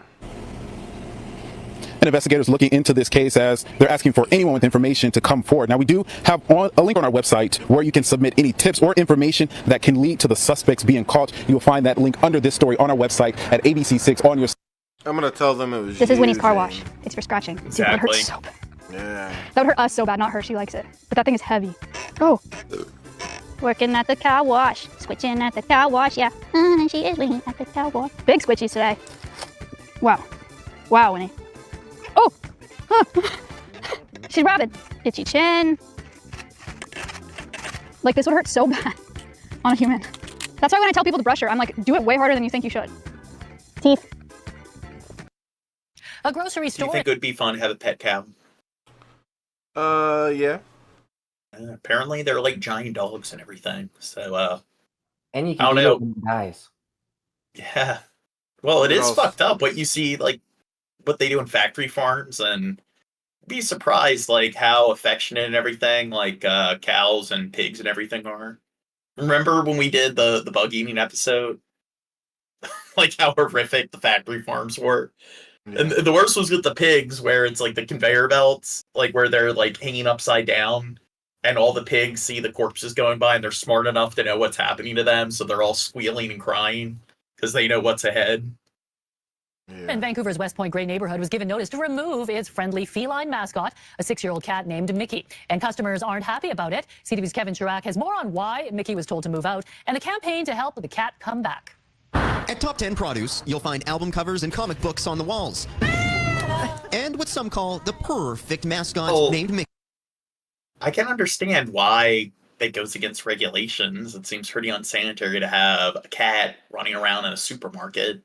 And investigators looking into this case as they're asking for anyone with information to come forward. Now, we do have a link on our website where you can submit any tips or information that can lead to the suspects being caught. You'll find that link under this story on our website at ABC6 on your... I'm going to tell them it was This is Winnie's car wash. It's for scratching. Exactly. It hurts so bad. Yeah. That would hurt us so bad, not her. She likes it. But that thing is heavy. Oh. Working at the car wash. Switching at the car wash, yeah. She is Winnie at the car wash. Big squishies today. Wow. Wow, Winnie. Oh! Huh. She's rabid. Itchy chin. Like, this would hurt so bad on a human. That's why when I tell people to brush her, I'm like, do it way harder than you think you should. Teeth. A grocery Do store. you think it would be fun to have a pet cow? Yeah. Apparently they're like giant dogs and everything. So, And you I don't can know. eat it guys. Yeah. Well, it is Gross. fucked up what you see, like, what they do in factory farms, and be surprised, like, how affectionate and everything, like, cows and pigs and everything are. Remember when we did the bug eating episode? Like, how horrific the factory farms were? Yeah. And the worst was with the pigs, where it's, like, the conveyor belts, like, where they're, like, hanging upside down, and all the pigs see the corpses going by, and they're smart enough to know what's happening to them, so they're all squealing and crying, because they know what's ahead. And Vancouver's West Point Grey neighborhood was given notice to remove its friendly feline mascot, a 6-year-old cat named Mickey. And customers aren't happy about it. CTV's Kevin Chirac has more on why Mickey was told to move out and a campaign to help the cat come back. At Top 10 Produce, you'll find album covers and comic books on the walls. And what some call the perfect mascot named Mickey. I can understand why that goes against regulations. It seems pretty unsanitary to have a cat running around in a supermarket.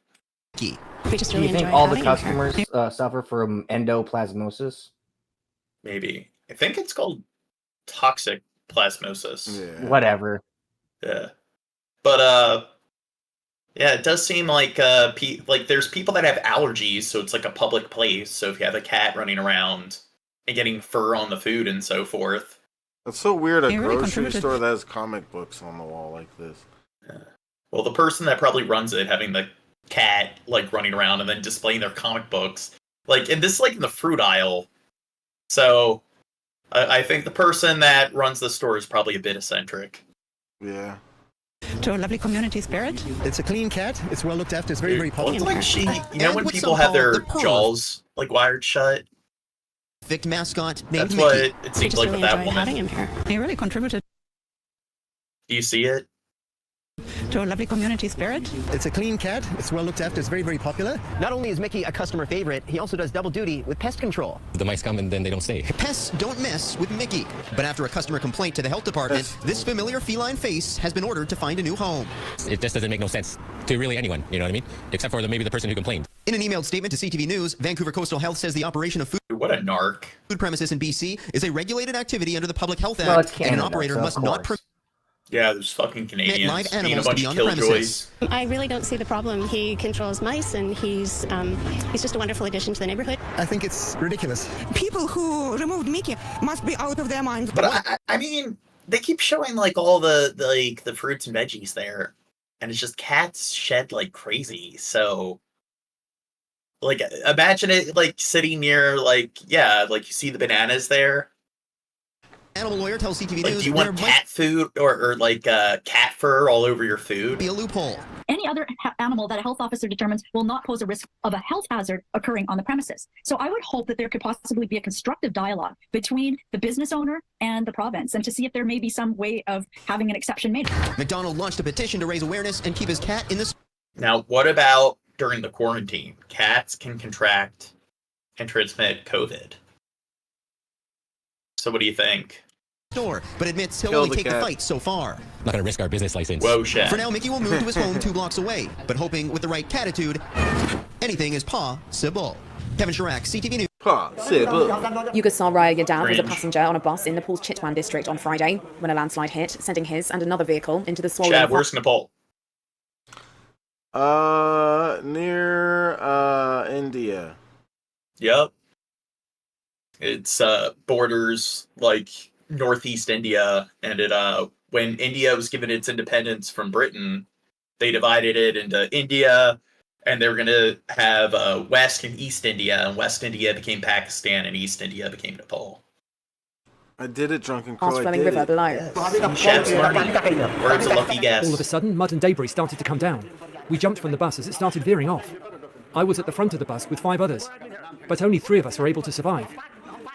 We just Do really you think enjoy all the having her. customers suffer from endoplasmosis? maybe. I think it's called toxic plasmosis. Yeah. Whatever. Yeah. But yeah, it does seem like like there's people that have allergies, so it's like a public place. So if you have a cat running around and getting fur on the food and so forth. That's so weird. A It really grocery contributed. store that has comic books on the wall like this. Well, the person that probably runs it, having the cat like running around and then displaying their comic books, like, and this is like in the fruit aisle. So I think the person that runs the store is probably a bit eccentric. Yeah. To a lovely community spirit. It's a clean cat. It's well looked after. It's very, very popular. It's like you know when people have their jaws like wired shut? Perfect mascot That's named what Mickey. it seems like with that woman. He really contributed Do you see it? to a lovely community spirit. It's a clean cat. It's well looked after. It's very, very popular. Not only is Mickey a customer favorite, he also does double duty with pest control. The mice come and then they don't stay. Pests don't mess with Mickey. But after a customer complaint to the health department, this familiar feline face has been ordered to find a new home. It just doesn't make no sense to really anyone, you know what I mean? Except for maybe the person who complained. In an emailed statement to CTV News, Vancouver Coastal Health says the operation of food premises in BC is a regulated activity under the Public Health Act, Well, it's and an Canada, operator so of must not course. Yeah, there's fucking Canadians live being a animals bunch to be of on the killjoys. premises. I really don't see the problem. He controls mice, and he's just a wonderful addition to the neighborhood. I think it's ridiculous. People who removed Mickey must be out of their minds. But I mean, they keep showing like all the fruits and veggies there, and it's just cats shed like crazy. So, like, imagine it like sitting near like like you see the bananas there. Animal lawyer tells CTV Like, News do you want there cat food or like cat fur all over your food? be a loophole. Any other animal that a health officer determines will not pose a risk of a health hazard occurring on the premises. So I would hope that there could possibly be a constructive dialogue between the business owner and the province, and to see if there may be some way of having an exception made. McDonald launched a petition to raise awareness and keep his cat in the Now, what about during the quarantine? Cats can contract and transmit COVID. So what do you think? store, but admits he'll Kill only the take the cat. fight so far. Not gonna risk our business license. Whoa, shit. For now, Mickey will move to his home 2 blocks away, but hoping with the right catitude, anything is possible. Kevin Chirac, CTV News. Yugoslav Yadav was a Cringe. passenger on a bus in Nepal's Chitwan district on Friday when a landslide hit, sending his and another vehicle into the swollen... Chad, where's Nepal? Near India. Yep. It's borders like northeast India, and it when India was given its independence from Britain, they divided it into India, and they were gonna have West and East India, and West India became Pakistan, and East India became Nepal. I did it, Drunken Fast Crow. I flowing did river it. below. Chef's learning. Words a lucky guess. All of a sudden, mud and debris started to come down. We jumped from the bus as it started veering off. I was at the front of the bus with 5 others, but only 3 of us were able to survive.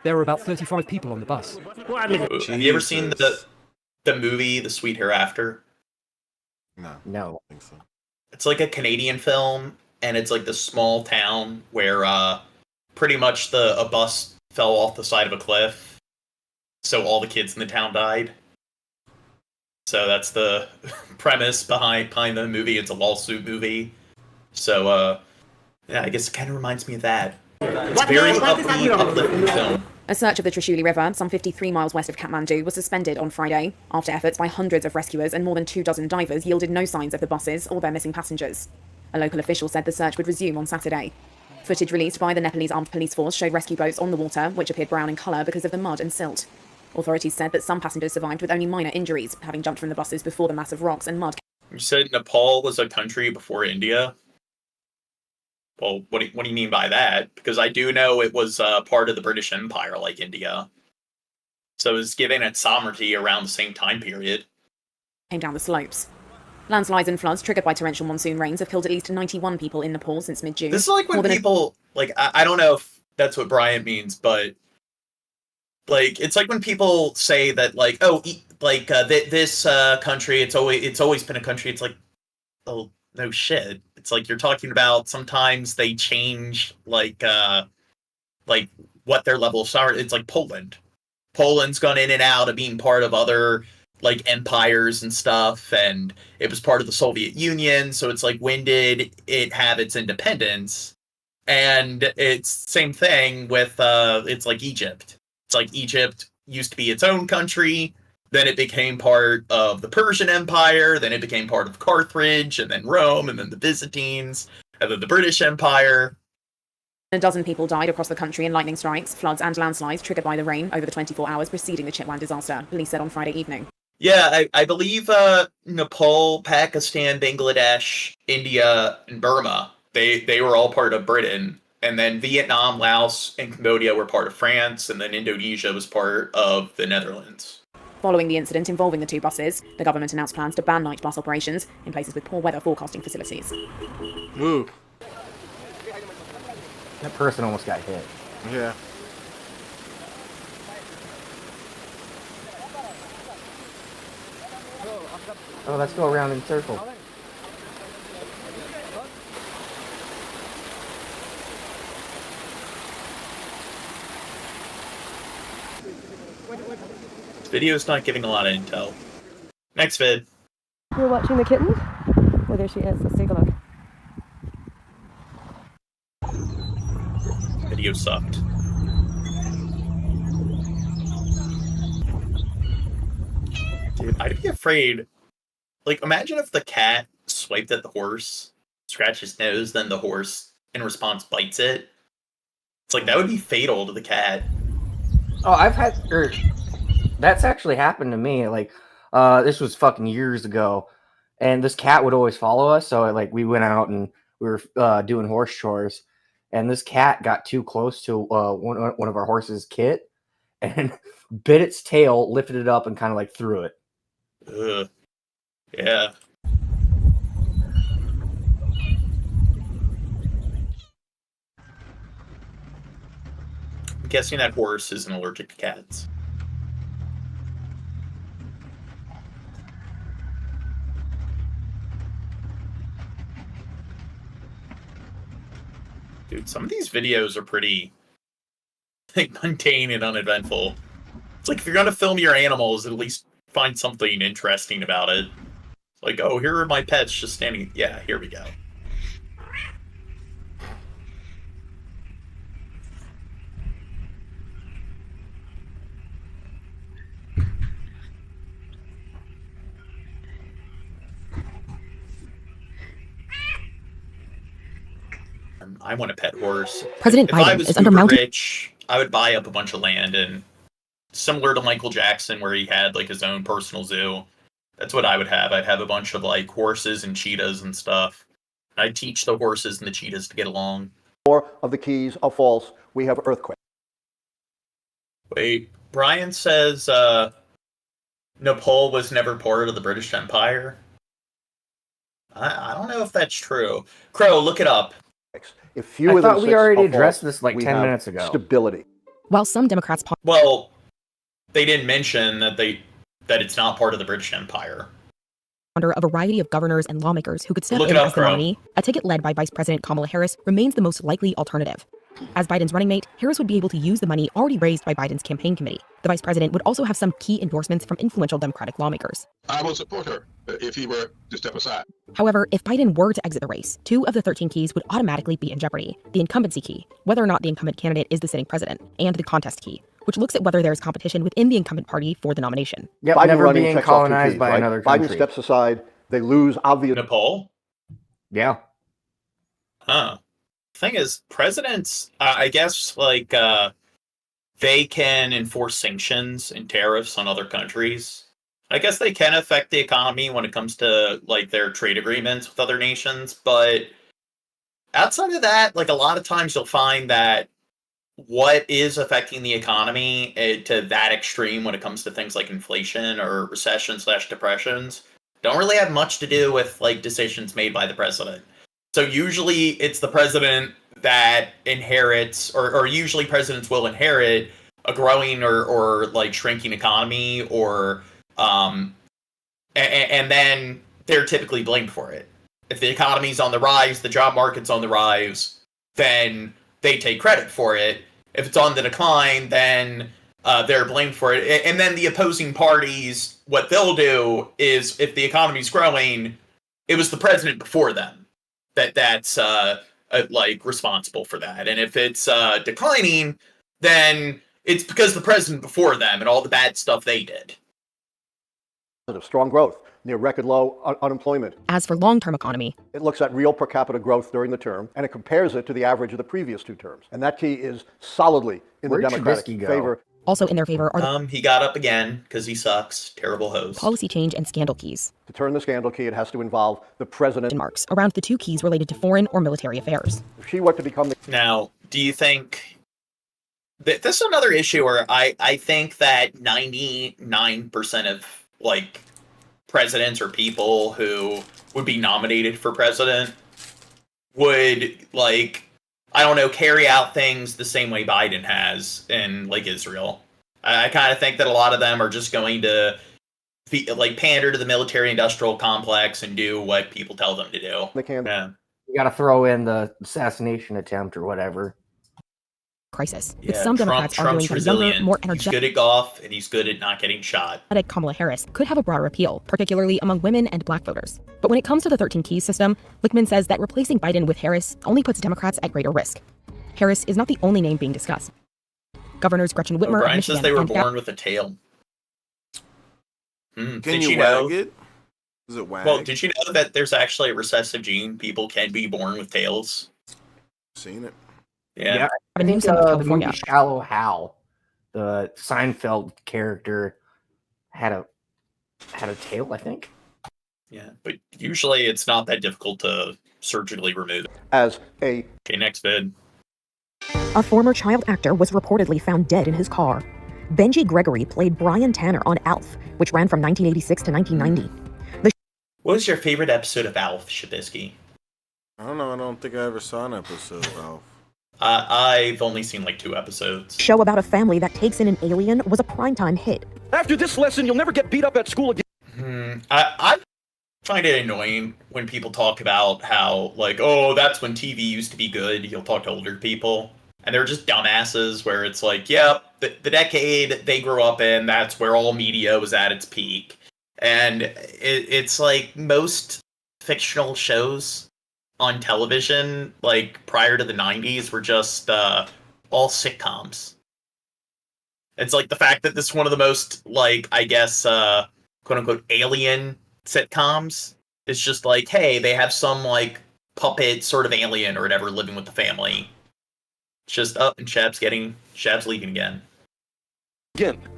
There were about 35 people on the bus. Have you ever seen the movie The Sweet Hereafter? No. It's like a Canadian film, and it's like this small town where pretty much a bus fell off the side of a cliff, so all the kids in the town died. So that's the premise behind the movie. It's a lawsuit movie. So yeah, I guess it kind of reminds me of that. It's a very uplifting film. A search of the Trishuli River, some 53 miles west of Kathmandu, was suspended on Friday after efforts by hundreds of rescuers and more than 24 divers yielded no signs of the buses or their missing passengers. A local official said the search would resume on Saturday. Footage released by the Nepalese Armed Police Force showed rescue boats on the water, which appeared brown in colour because of the mud and silt. Authorities said that some passengers survived with only minor injuries, having jumped from the buses before the mass of rocks and mud. You said Nepal was a country before India? Well, what do you mean by that? Because I do know it was part of the British Empire, like India. So it was given its sovereignty around the same time period. Came down the slopes. Landslides and floods triggered by torrential monsoon rains have killed at least 91 people in Nepal since mid-June. This is like when people, like, I don't know if that's what Brian means, but like, it's like when people say that, like, oh, this country, it's always been a country. It's like, oh, no shit. It's like you're talking about sometimes they change like what their levels are. It's like Poland. Poland's gone in and out of being part of other like empires and stuff, and it was part of the Soviet Union. So it's like, when did it have its independence? And it's same thing with it's like Egypt. It's like Egypt used to be its own country, then it became part of the Persian Empire, then it became part of Carthage, and then Rome, and then the Byzantines, and then the British Empire. A dozen people died across the country in lightning strikes, floods, and landslides triggered by the rain over the 24 hours preceding the Chitwan disaster, police said on Friday evening. Yeah, I believe Nepal, Pakistan, Bangladesh, India, and Burma, they were all part of Britain. And then Vietnam, Laos, and Cambodia were part of France, and then Indonesia was part of the Netherlands. Following the incident involving the two buses, the government announced plans to ban night bus operations in places with poor weather forecasting facilities. Ooh. That person almost got hit. Yeah. Oh, let's go around in circles. This video's not giving a lot of intel. Next vid. You're watching the kitten? Well, there she is. Let's take a look. Video sucked. Dude, I'd be afraid. Like, imagine if the cat swiped at the horse, scratched his nose, then the horse, in response, bites it. It's like, that would be fatal to the cat. Oh, that's actually happened to me. Like, this was fucking years ago, and this cat would always follow us. So, like, we went out and we were doing horse chores, and this cat got too close to one of our horse's kit, and bit its tail, lifted it up, and kind of like threw it. Ugh. Yeah. I'm guessing that horse isn't allergic to cats. Dude, some of these videos are pretty, like, mundane and uneventful. It's like, if you're gonna film your animals, at least find something interesting about it. It's like, oh, here are my pets just standing. Yeah, here we go. I want a pet horse. President If I Biden was is under uber mounting. rich, I would buy up a bunch of land, and similar to Michael Jackson, where he had like his own personal zoo. That's what I would have. I'd have a bunch of like horses and cheetahs and stuff. I'd teach the horses and the cheetahs to get along. More of the keys are false. We have earthquake. Wait, Brian says Nepal was never part of the British Empire. I don't know if that's true. Crow, look it up. If fewer I thought than we six already are addressed false, this like we 10 have minutes ago. Stability. While some Democrats Well, they didn't mention that it's not part of the British Empire. ponder a variety of governors and lawmakers who could step Look in it up, as the bro. nominee, a ticket led by Vice President Kamala Harris remains the most likely alternative. As Biden's running mate, Harris would be able to use the money already raised by Biden's campaign committee. The vice president would also have some key endorsements from influential Democratic lawmakers. I will support her if he were to step aside. However, if Biden were to exit the race, 2 of the 13 keys would automatically be in jeopardy. The incumbency key, whether or not the incumbent candidate is the sitting president, and the contest key, which looks at whether there is competition within the incumbent party for the nomination. Yep, Biden never running being checks off 2 colonized keys, by right? another Biden country. steps aside. They lose obvious. Nepal? Yeah. Huh. Thing is, presidents, I guess, like, they can enforce sanctions and tariffs on other countries. I guess they can affect the economy when it comes to, like, their trade agreements with other nations, but outside of that, like, a lot of times you'll find that what is affecting the economy to that extreme when it comes to things like inflation or recession/depressions don't really have much to do with, like, decisions made by the president. So usually it's the president that inherits, or usually presidents will inherit a growing or like shrinking economy, or and then they're typically blamed for it. If the economy's on the rise, the job market's on the rise, then they take credit for it. If it's on the decline, then they're blamed for it. And then the opposing parties, what they'll do is, if the economy's growing, it was the president before them that's like responsible for that. And if it's declining, then it's because the president before them and all the bad stuff they did. Strong growth, near record low unemployment. As for long-term economy, it looks at real per capita growth during the term, and it compares it to the average of the previous 2 terms. And that key is solidly in the Democratic favor. Also in their favor are the He got up again because he sucks. Terrible host. policy change and scandal keys. To turn the scandal key, it has to involve the president. Marks around the 2 keys related to foreign or military affairs. If she were to become the... Now, do you think... This is another issue where I think that 99% of, like, presidents or people who would be nominated for president would, like, I don't know, carry out things the same way Biden has in, like, Israel. I kind of think that a lot of them are just going to, pander to the military-industrial complex and do what people tell them to do. They can. Yeah. You got to throw in the assassination attempt or whatever. Crisis. Yeah, With some Democrats Trump's arguing that younger, resilient. more He's good at golf, and he's good at not getting shot. Kamala Harris could have a broader appeal, particularly among women and black voters. But when it comes to the 13 keys system, Lichtman says that replacing Biden with Harris only puts Democrats at greater risk. Harris is not the only name being discussed. Governors Gretchen Whitmer of Brian Michigan says they were and born with a tail. Can Did you know? wag it? Is it wag? Well, did you know that there's actually a recessive gene? People can be born with tails. Seen it. Yeah. I think Some of the California. movie Shallow Hal, the Seinfeld character, had a tail, I think. Yeah, but usually it's not that difficult to surgically remove it. As a... Okay, next vid. A former child actor was reportedly found dead in his car. Benji Gregory played Brian Tanner on Alf, which ran from 1986 to 1990. What was your favorite episode of Alf, Shabisky? I don't know. I don't think I ever saw an episode of Alf. I've only seen like 2 episodes. Show about a family that takes in an alien was a primetime hit. After this lesson, you'll never get beat up at school again. I find it annoying when people talk about how, like, oh, that's when TV used to be good. You'll talk to older people. And they're just dumbasses where it's like, yep, the decade they grew up in, that's where all media was at its peak. And it's like most fictional shows on television, like prior to the 90s, were just all sitcoms. It's like the fact that this is one of the most, like, I guess, quote unquote, alien sitcoms is just like, hey, they have some, like, puppet sort of alien or whatever living with the family. It's just up and Shab's leaving again.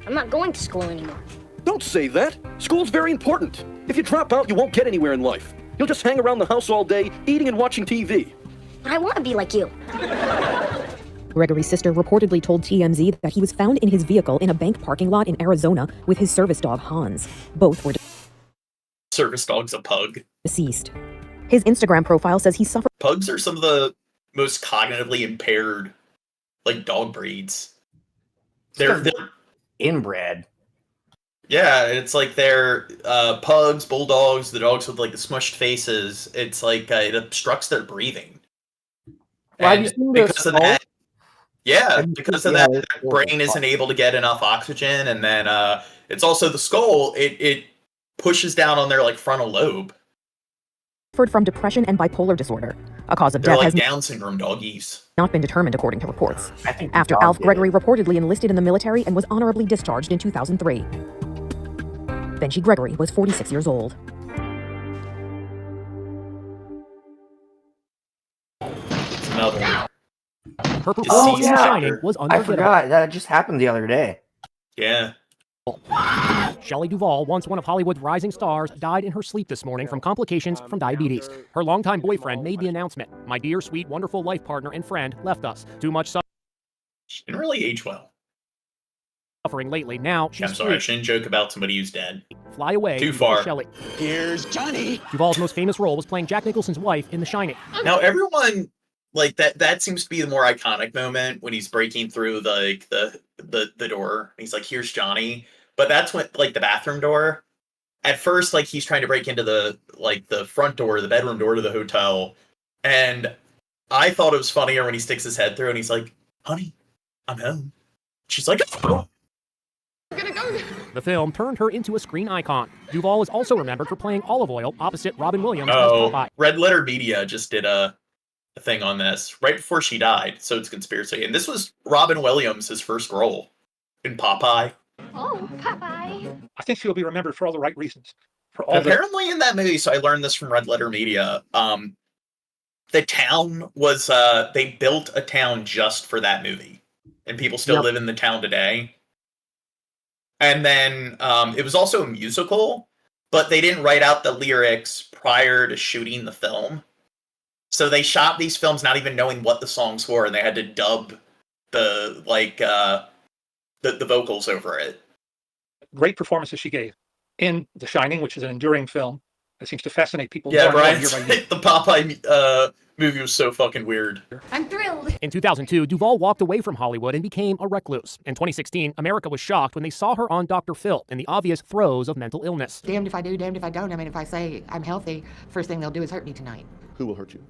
I'm not going to school anymore. Don't say that. School's very important. If you drop out, you won't get anywhere in life. You'll just hang around the house all day, eating and watching TV. But I want to be like you. Gregory's sister reportedly told TMZ that he was found in his vehicle in a bank parking lot in Arizona with his service dog Hans. Both were Service dog's a pug. deceased. His Instagram profile says he suffered. Pugs are some of the most cognitively impaired, like, dog breeds. They're inbred. Yeah, it's like they're pugs, bulldogs, the dogs with, like, the smushed faces. It's like it obstructs their breathing. Well, And because of that, their brain isn't able to get enough oxygen, and then it's also the skull. It pushes down on their, like, frontal lobe. Suffered from depression and bipolar disorder. A cause of They're death like has Down syndrome doggies. not been determined according to reports. I think After the dog Alf did Gregory it. reportedly enlisted in the military and was honorably discharged in 2003. Benji Gregory was 46 years old. It's another one. Her performance Oh, in yeah. The Shining was I unforgettable. forgot. That just happened the other day. Yeah. Shelley Duvall, once one of Hollywood's rising stars, died in her sleep this morning from complications from diabetes. Her longtime boyfriend made the announcement. My dear, sweet, wonderful life partner and friend left us. Too much She didn't really age well. suffering lately. Now she's I'm sorry, I free. shouldn't joke about somebody who's dead. Fly away. Too before far. Shelley. Here's Johnny. Duvall's most famous role was playing Jack Nicholson's wife in The Shining. Now everyone, like, that seems to be the more iconic moment when he's breaking through the door. He's like, here's Johnny. But that's when, like, the bathroom door. At first, like, he's trying to break into the front door, the bedroom door to the hotel. And I thought it was funnier when he sticks his head through and he's like, honey, I'm home. She's like, oh. The film turned her into a screen icon. Duvall is also remembered for playing Olive Oil opposite Robin Williams as Oh, Popeye. Red Letter Media just did a thing on this right before she died, so it's conspiracy. And this was Robin Williams' first role. in Popeye. Oh, Popeye. I think she'll be remembered for all the right reasons. Apparently, in that movie, so I learned this from Red Letter Media. The town was they built a town just for that movie, and people still live in the town today. And then it was also a musical, but they didn't write out the lyrics prior to shooting the film. So they shot these films not even knowing what the songs were, and they had to dub the the vocals over it. Great performances she gave in The Shining, which is an enduring film that seems to fascinate people. Yeah, more and Brian, more year by year. the Popeye movie was so fucking weird. I'm thrilled. In 2002, Duvall walked away from Hollywood and became a recluse. In 2016, America was shocked when they saw her on Dr. Phil in the obvious throes of mental illness. Damned if I do, damned if I don't. I mean, if I say I'm healthy, first thing they'll do is hurt me tonight. Who will hurt you?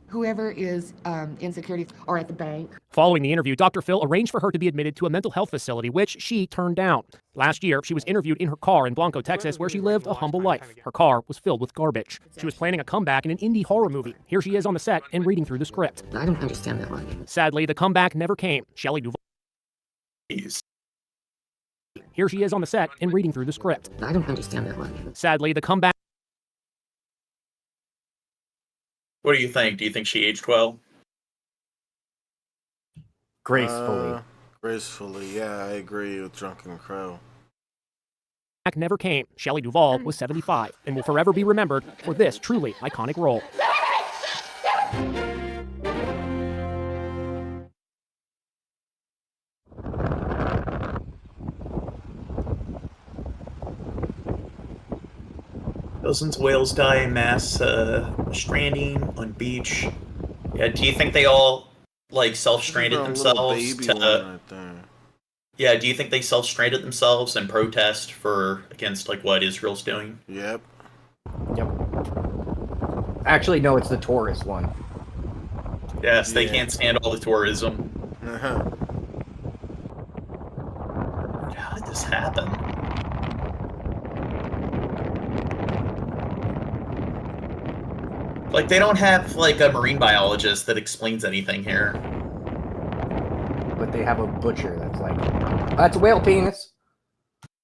Whoever is in security or at the bank. Following the interview, Dr. Phil arranged for her to be admitted to a mental health facility, which she turned down. Last year, she was interviewed in her car in Blanco, Texas, where she lived a humble life. Her car was filled with garbage. She was planning a comeback in an indie horror movie. Here she is on the set and reading through the script. I don't understand that one. Sadly, the comeback never came. Shelley Duvall. Here she is on the set and reading through the script. I don't understand that one. Sadly, the comeback. What do you think? Do you think she aged well? Gracefully. Gracefully, yeah, I agree with Drunken Crow. Never came. Shelley Duvall was 75 and will forever be remembered for this truly iconic role. Dozens of whales die in mass stranding on beach. Yeah, do you think they all like self-stranded themselves to? Yeah, do you think they self-stranded themselves and protest against like what Israel's doing? Yep. Actually, no, it's the tourist one. Yes, they can't stand all the tourism. How did this happen? Like, they don't have, like, a marine biologist that explains anything here. But they have a butcher that's like, that's a whale penis.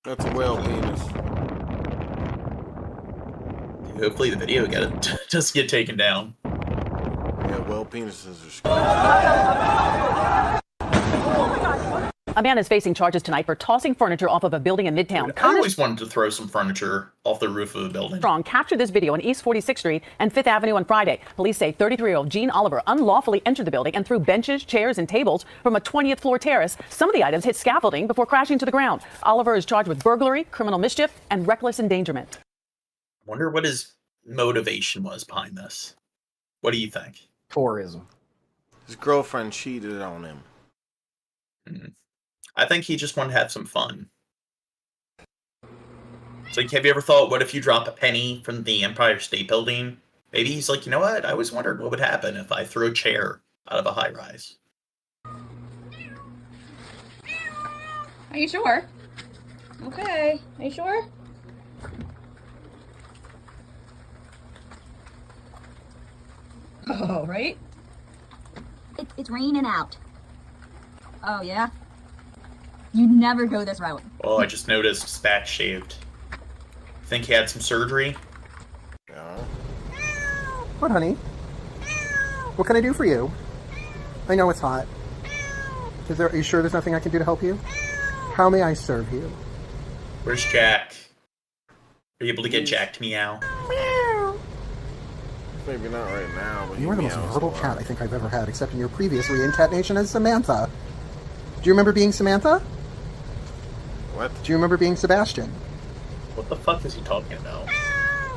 That's a whale penis. Hopefully the video doesn't get taken down. Yeah, whale penises are scary. A man is facing charges tonight for tossing furniture off of a building in Midtown. I always wanted to throw some furniture off the roof of a building. Strong captured this video on East 46th Street and 5th Avenue on Friday. Police say 33-year-old Gene Oliver unlawfully entered the building and threw benches, chairs, and tables from a 20th floor terrace. Some of the items hit scaffolding before crashing to the ground. Oliver is charged with burglary, criminal mischief, and reckless endangerment. I wonder what his motivation was behind this. What do you think? Tourism. His girlfriend cheated on him. I think he just wanted to have some fun. It's like, have you ever thought, what if you drop a penny from the Empire State Building? Maybe he's like, you know what? I always wondered what would happen if I threw a chair out of a high rise. Are you sure? Okay. Are you sure? Oh, right? It's raining out. Oh, yeah? You never go this route. Oh, I just noticed his back shaved. Think he had some surgery? Yeah. What, honey? What can I do for you? I know it's hot. Are you sure there's nothing I can do to help you? How may I serve you? Where's Jack? Are you able to get Jack to meow? Maybe not right now, but You are the most verbal cat I think I've ever had, except in your previous reincarnation as Samantha. Do you remember being Samantha? What? Do you remember being Sebastian? What the fuck is he talking about?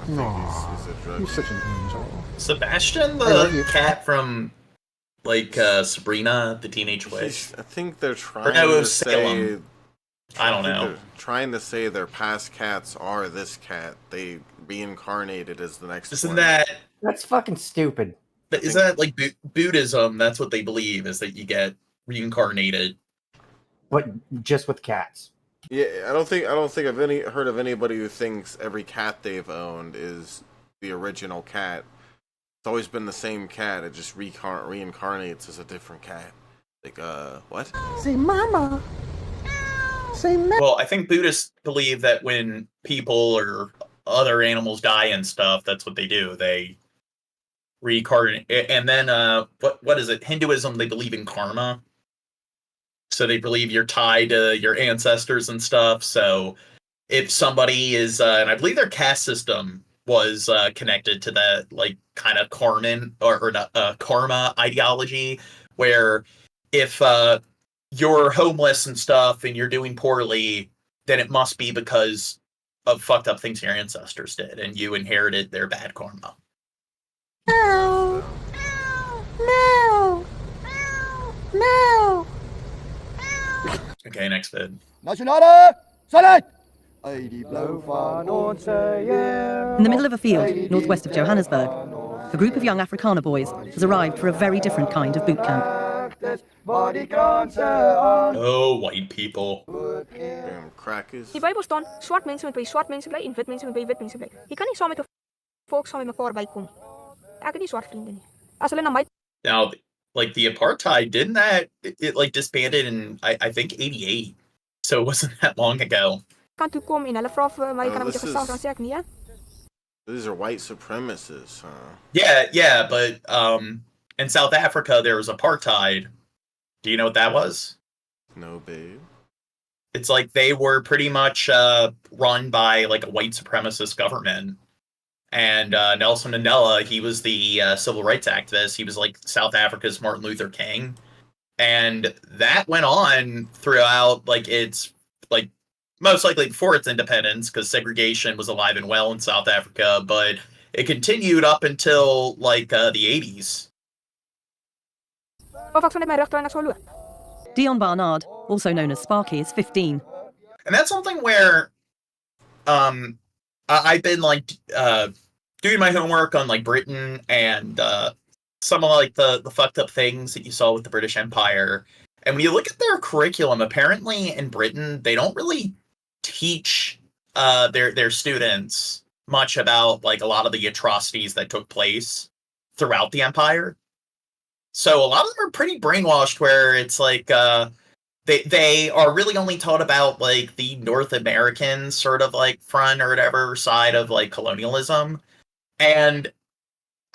Aww, you're such an angel. Sebastian, I love the you. cat from, like, Sabrina, the Teenage Witch? I think they're trying Or no, it to was Salem. I don't know. They're trying to say their past cats are this cat. They reincarnated as the next Isn't one. That's fucking stupid. Is that, like, Buddhism? That's what they believe, is that you get reincarnated. But just with cats. Yeah, I don't think I've heard of anybody who thinks every cat they've owned is the original cat. It's always been the same cat. It just reincarnates as a different cat. Like, what? Say, Mama. Well, I think Buddhists believe that when people or other animals die and stuff, that's what they do. They reincarnate. And then, what is it? Hinduism, they believe in karma. So they believe you're tied to your ancestors and stuff. So if somebody is, and I believe their caste system was connected to that, like, kind of karma ideology, where if you're homeless and stuff and you're doing poorly, then it must be because of fucked up things your ancestors did and you inherited their bad karma. No. No. No. Okay, next vid. Nationale Salat! In the middle of a field, northwest of Johannesburg, a group of young Afrikaner boys has arrived for a very different kind of boot camp. Oh, white people. Damn crackers. Die Bybel staan, swart mense moet by swart mense bly en wit mense moet by wit mense bly. Jy kan nie saam met 'n volk saam met mekaar bykom. Ek het nie swart vriende nie. As hulle na my Now, like, the apartheid, didn't that, it like disbanded in, I think, 88. So it wasn't that long ago. kant toe kom en hulle vra vir my kan ek met jou gesels dan sê ek nee. These are white supremacists, huh? Yeah, but in South Africa there was apartheid. Do you know what that was? No, babe. It's like they were pretty much run by like a white supremacist government. And Nelson Mandela, he was the civil rights activist. He was like South Africa's Martin Luther King. And that went on throughout, like, its, like, most likely before its independence, because segregation was alive and well in South Africa, but it continued up until, like, the 80s. Of ek sal net my rigting en ek sal loop. Dion Barnard, also known as Sparky, is 15. And that's something where I've been, like, doing my homework on, like, Britain and some of, like, the fucked up things that you saw with the British Empire. And when you look at their curriculum, apparently in Britain, they don't really teach their students much about, like, a lot of the atrocities that took place throughout the empire. So a lot of them are pretty brainwashed, where it's like they are really only taught about, like, the North American sort of, like, front or whatever side of, like, colonialism. And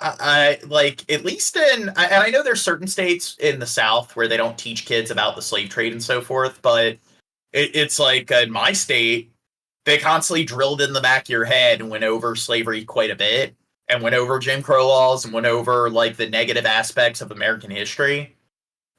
I like, at least and I know there's certain states in the South where they don't teach kids about the slave trade and so forth, but it's like in my state, they constantly drilled in the back of your head and went over slavery quite a bit, and went over Jim Crow laws and went over, like, the negative aspects of American history.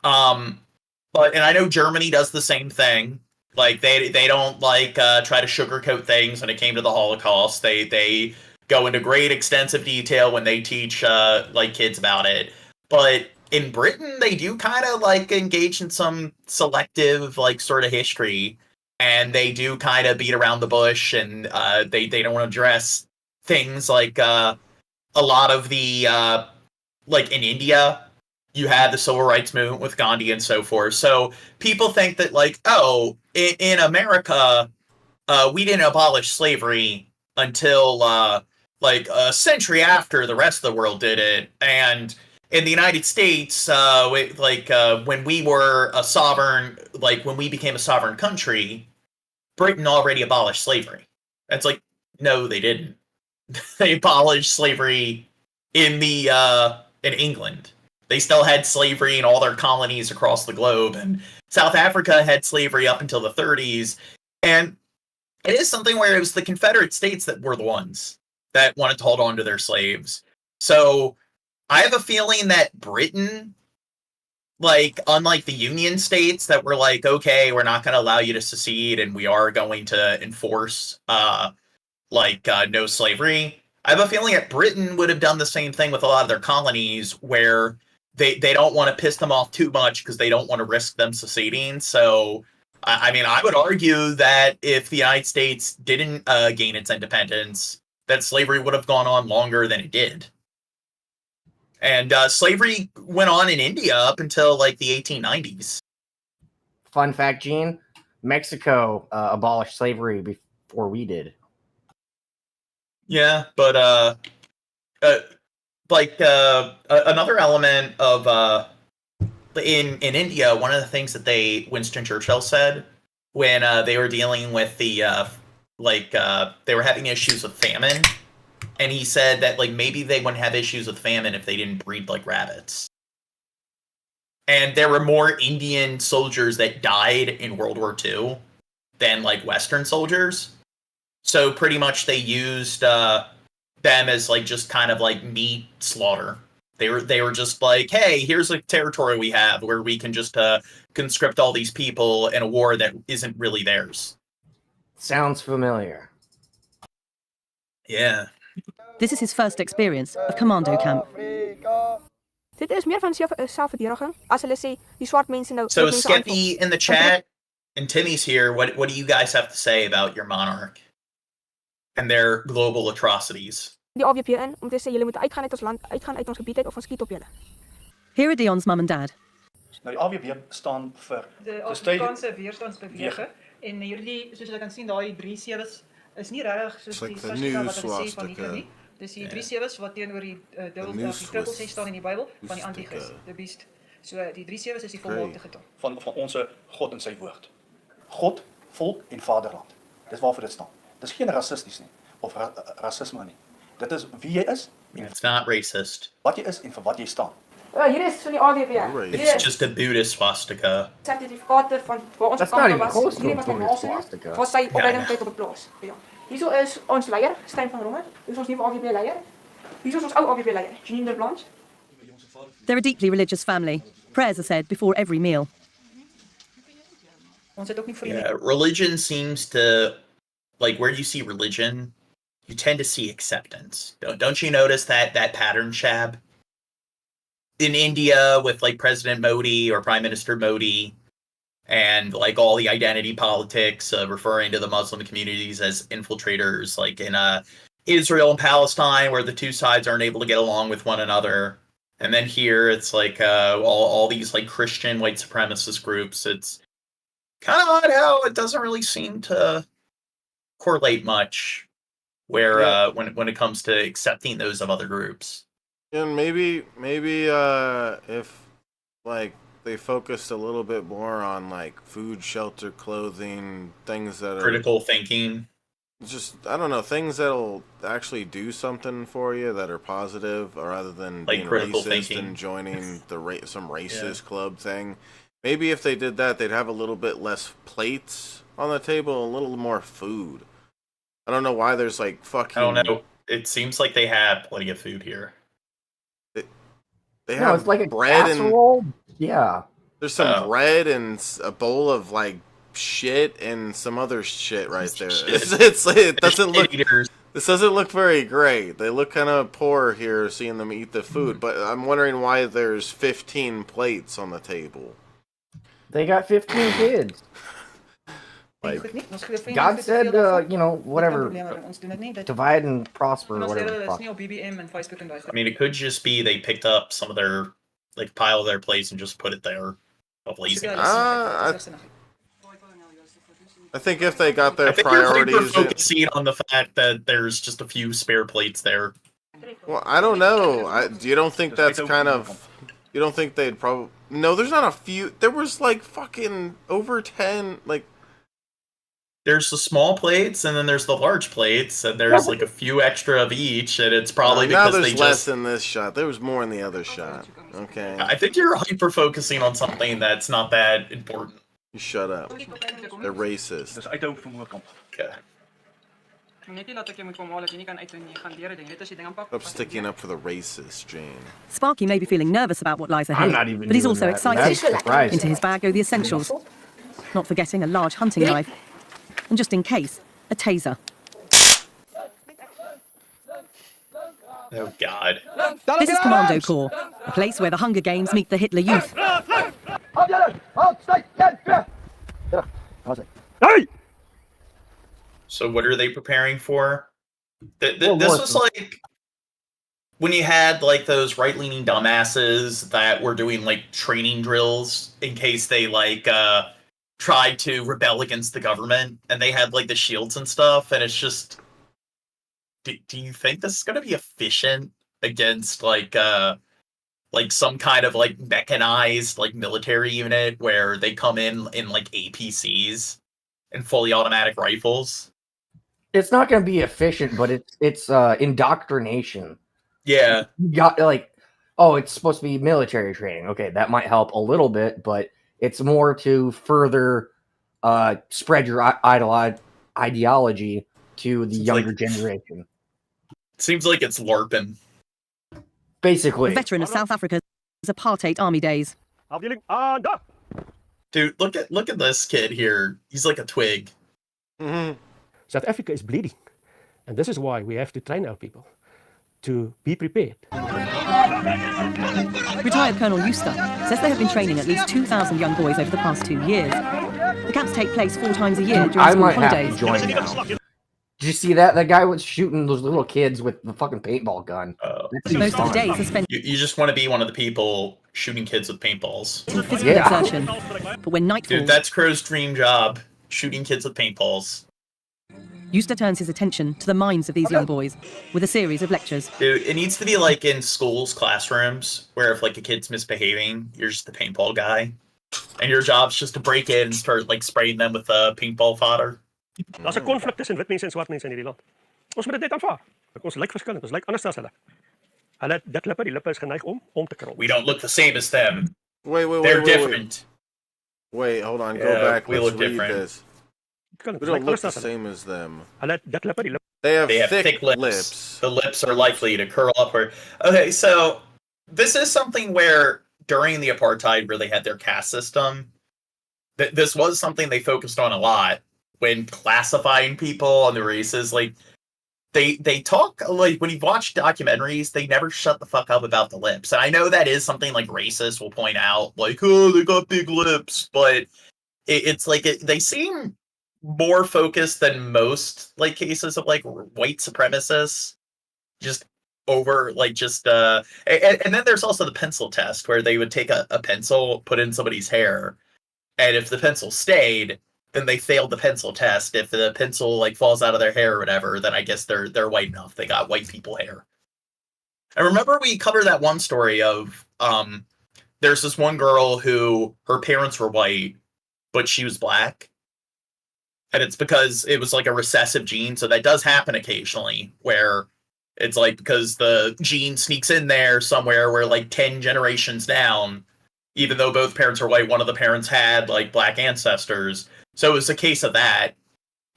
But, and I know Germany does the same thing. Like, they don't, like, try to sugarcoat things when it came to the Holocaust. They go into great extensive detail when they teach, like, kids about it. But in Britain, they do kind of, like, engage in some selective, like, sort of history. And they do kind of beat around the bush, and they don't want to address things like a lot of the, like, in India, you had the civil rights movement with Gandhi and so forth. So people think that, like, oh, in America, we didn't abolish slavery until, like, a century after the rest of the world did it. And in the United States, when we were a sovereign, like, when we became a sovereign country, Britain already abolished slavery. It's like, no, they didn't. They abolished slavery in England. They still had slavery in all their colonies across the globe, and South Africa had slavery up until the 30s. And it is something where it was the Confederate States that were the ones that wanted to hold on to their slaves. So I have a feeling that Britain, like, unlike the Union states that were like, okay, we're not going to allow you to secede and we are going to enforce no slavery, I have a feeling that Britain would have done the same thing with a lot of their colonies, where they don't want to piss them off too much because they don't want to risk them seceding. So, I mean, I would argue that if the United States didn't gain its independence, that slavery would have gone on longer than it did. And slavery went on in India up until, like, the 1890s. Fun fact, Gene, Mexico abolished slavery before we did. Yeah, but another element of in India, one of the things that Winston Churchill said when they were dealing with the they were having issues with famine, and he said that like maybe they wouldn't have issues with famine if they didn't breed like rabbits. And there were more Indian soldiers that died in World War II than like Western soldiers. So pretty much they used them as like just kind of like meat slaughter. They were just like, hey, here's a territory we have where we can just conscript all these people in a war that isn't really theirs. Sounds familiar. Yeah. This is his first experience of commando camp. Dit is meer van selfverdediging. As hulle sê die swart mense nou So Skeppy in the chat and Timmy's here. What do you guys have to say about your monarch and their global atrocities? Die AWP in om te sê julle moet uitgaan uit ons land, uitgaan uit ons gebied uit of ons skiet op julle. Here are Dion's mum and dad. Nou die AWB staan vir die Afrikaanse weerstandsbeweging en hierdie soos julle kan sien daai 3 sewes is nie regtig soos die swastika wat hulle sê van Hitler nie. Dis die 3 sewes wat teenoor die triple 6 staan in die Bybel van die anti-kris, the beast. So die 3 sewes is die volmaakte getal van ons God en sy woord. God, volk en vaderland. Dis waarvoor dit staan. Dis geen rassisties nie of rasisme nie. Dit is wie jy is. It's not racist. Wat jy is en vir wat jy staan. Hier is van die AWB. It's just a Buddhist swastika. Sertifikate van waar ons kamp was. Hierdie was 'n swastika. Was sy opleiding tyd op 'n plaas. Ja. Hierso is ons leier, Stein van Romer. Dis ons nuwe AWB leier. Hierso is ons ou AWB leier, Janine de Blanche. They're a deeply religious family. Prayers are said before every meal. Yeah, religion seems to, like, where you see religion, you tend to see acceptance. Don't you notice that pattern, Shab? In India, with like President Modi or Prime Minister Modi, and like all the identity politics, referring to the Muslim communities as infiltrators, like in Israel and Palestine, where the two sides aren't able to get along with one another. And then here, it's like all these like Christian white supremacist groups. It's kind of odd how it doesn't really seem to correlate much where when it comes to accepting those of other groups. And maybe if like they focused a little bit more on like food, shelter, clothing, things that critical thinking. Just I don't know, things that'll actually do something for you that are positive, rather than like being critical racist thinking and joining some racist club thing. Maybe if they did that, they'd have a little bit less plates on the table, a little more food. I don't know why there's like fucking. I don't know. It seems like they have plenty of food here. They have it's like a bread casserole. and yeah. There's some bread and a bowl of like shit and some other shit right there. It doesn't look. This doesn't look very great. They look kind of poor here, seeing them eat the food. But I'm wondering why there's 15 plates on the table. They got 15 kids. Like, God said, whatever, divide and prosper, or whatever the fuck. I mean, it could just be they picked up some of their, like, pile of their plates and just put it there of laziness. I think if they got their priorities, you're focusing on the fact that there's just a few spare plates there. Well, I don't know. You don't think that's kind of? You don't think they'd probably? No, there's not a few. There was like fucking over 10. Like, there's the small plates, and then there's the large plates, and there's like a few extra of each, and it's probably because there's less in this shot. There was more in the other shot. Okay. I think you're hyper focusing on something that's not that important. You shut up. They're racist. Okay. Stop sticking up for the racists, Jane. Sparky may be feeling nervous about what lies ahead, I'm not even but he's doing also that. excited. That's surprising. Into his bag go the essentials, not forgetting a large hunting knife, and just in case, a taser. Oh, God. This is Commando Corps, a place where the Hunger Games meet the Hitler Youth. So what are they preparing for? This was like when you had like those right-leaning dumbasses that were doing like training drills in case they like tried to rebel against the government, and they had like the shields and stuff, and it's just, do you think this is going to be efficient against like some kind of like mechanized like military unit where they come in like APCs and fully automatic rifles. It's not going to be efficient, but it's indoctrination. Yeah. You got oh, it's supposed to be military training. Okay, that might help a little bit, but it's more to further spread your ideology to the younger generation. Seems like it's LARPing. Basically. A veteran of South Africa's apartheid army days. Dude, look at this kid here. He's like a twig. South Africa is bleeding. And this is why we have to train our people to be prepared. Retired Colonel Euster says they have been training at least 2,000 young boys over the past 2 years. The camps take place 4 times a year during I school might holidays. have to join now. Did you see that? That guy was shooting those little kids with the fucking paintball gun. Most of the days are spent You just want to be one of the people shooting kids with paintballs. in physical exertion. But when night falls, Dude, that's Crow's dream job. Shooting kids with paintballs. Euster turns his attention to the minds of these young boys with a series of lectures. Dude, it needs to be like in schools, classrooms, where if like a kid's misbehaving, you're just the paintball guy. And your job's just to break in and start like spraying them with paintball fodder. Daar's 'n konflik tussen wit mense en swart mense in hierdie land. Ons moet dit net aanvaar. Ons lyk verskillend, ons lyk anders as hulle. Hulle dit lippe, die lippe is geneig om te krul. We don't look the same as them. Wait, They're different. Wait, hold on. Go Yeah, back. we Let's look read different. this. We don't look the same as them. Hulle dit lippe, die lippe. They have thick lips. The lips are likely to curl upward. Okay, so this is something where during the apartheid where they had their caste system, this was something they focused on a lot when classifying people on the races. Like they talk, like when you watch documentaries, they never shut the fuck up about the lips. And I know that is something like racists will point out, like, oh, they got big lips, but it's like they seem more focused than most like cases of like white supremacists, just over like just and then there's also the pencil test where they would take a pencil, put in somebody's hair, and if the pencil stayed, then they failed the pencil test. If the pencil like falls out of their hair or whatever, then I guess they're white enough. They got white people hair. I remember we covered that one story of there's this one girl who her parents were white, but she was black. And it's because it was like a recessive gene. So that does happen occasionally where it's like because the gene sneaks in there somewhere where like 10 generations down, even though both parents are white, one of the parents had like black ancestors. So it was a case of that.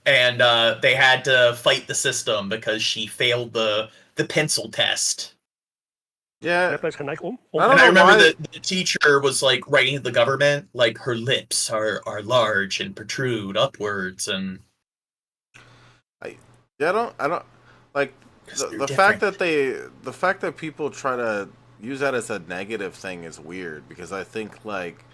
And they had to fight the system because she failed the pencil test. Yeah. And I remember that the teacher was like writing to the government, like her lips are large and protrude upwards, and I don't like the fact that the fact that people try to use that as a negative thing is weird, because I think like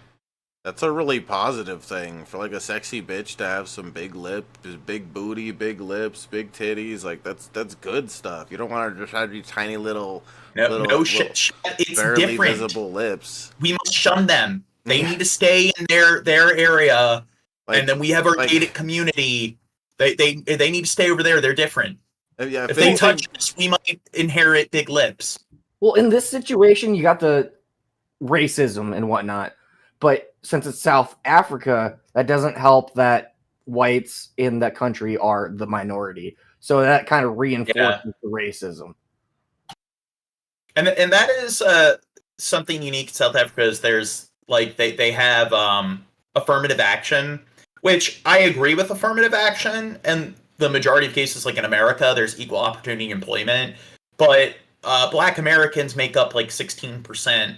that's a really positive thing for like a sexy bitch to have some big lips, big booty, big lips, big titties. Like that's good stuff. You don't want to just have these tiny little it's barely different. visible lips. We must shun them. They need to stay in their area, and then we have our gated community. They need to stay over there. They're different. Yeah, if they touch us, we might inherit big lips. Well, in this situation, you got the racism and whatnot, but since it's South Africa, that doesn't help that whites in that country are the minority. So that kind of reinforces the racism. And that is something unique to South Africa. Is there's like they have affirmative action, which I agree with affirmative action, and the majority of cases, like in America, there's equal opportunity employment, but Black Americans make up like 16%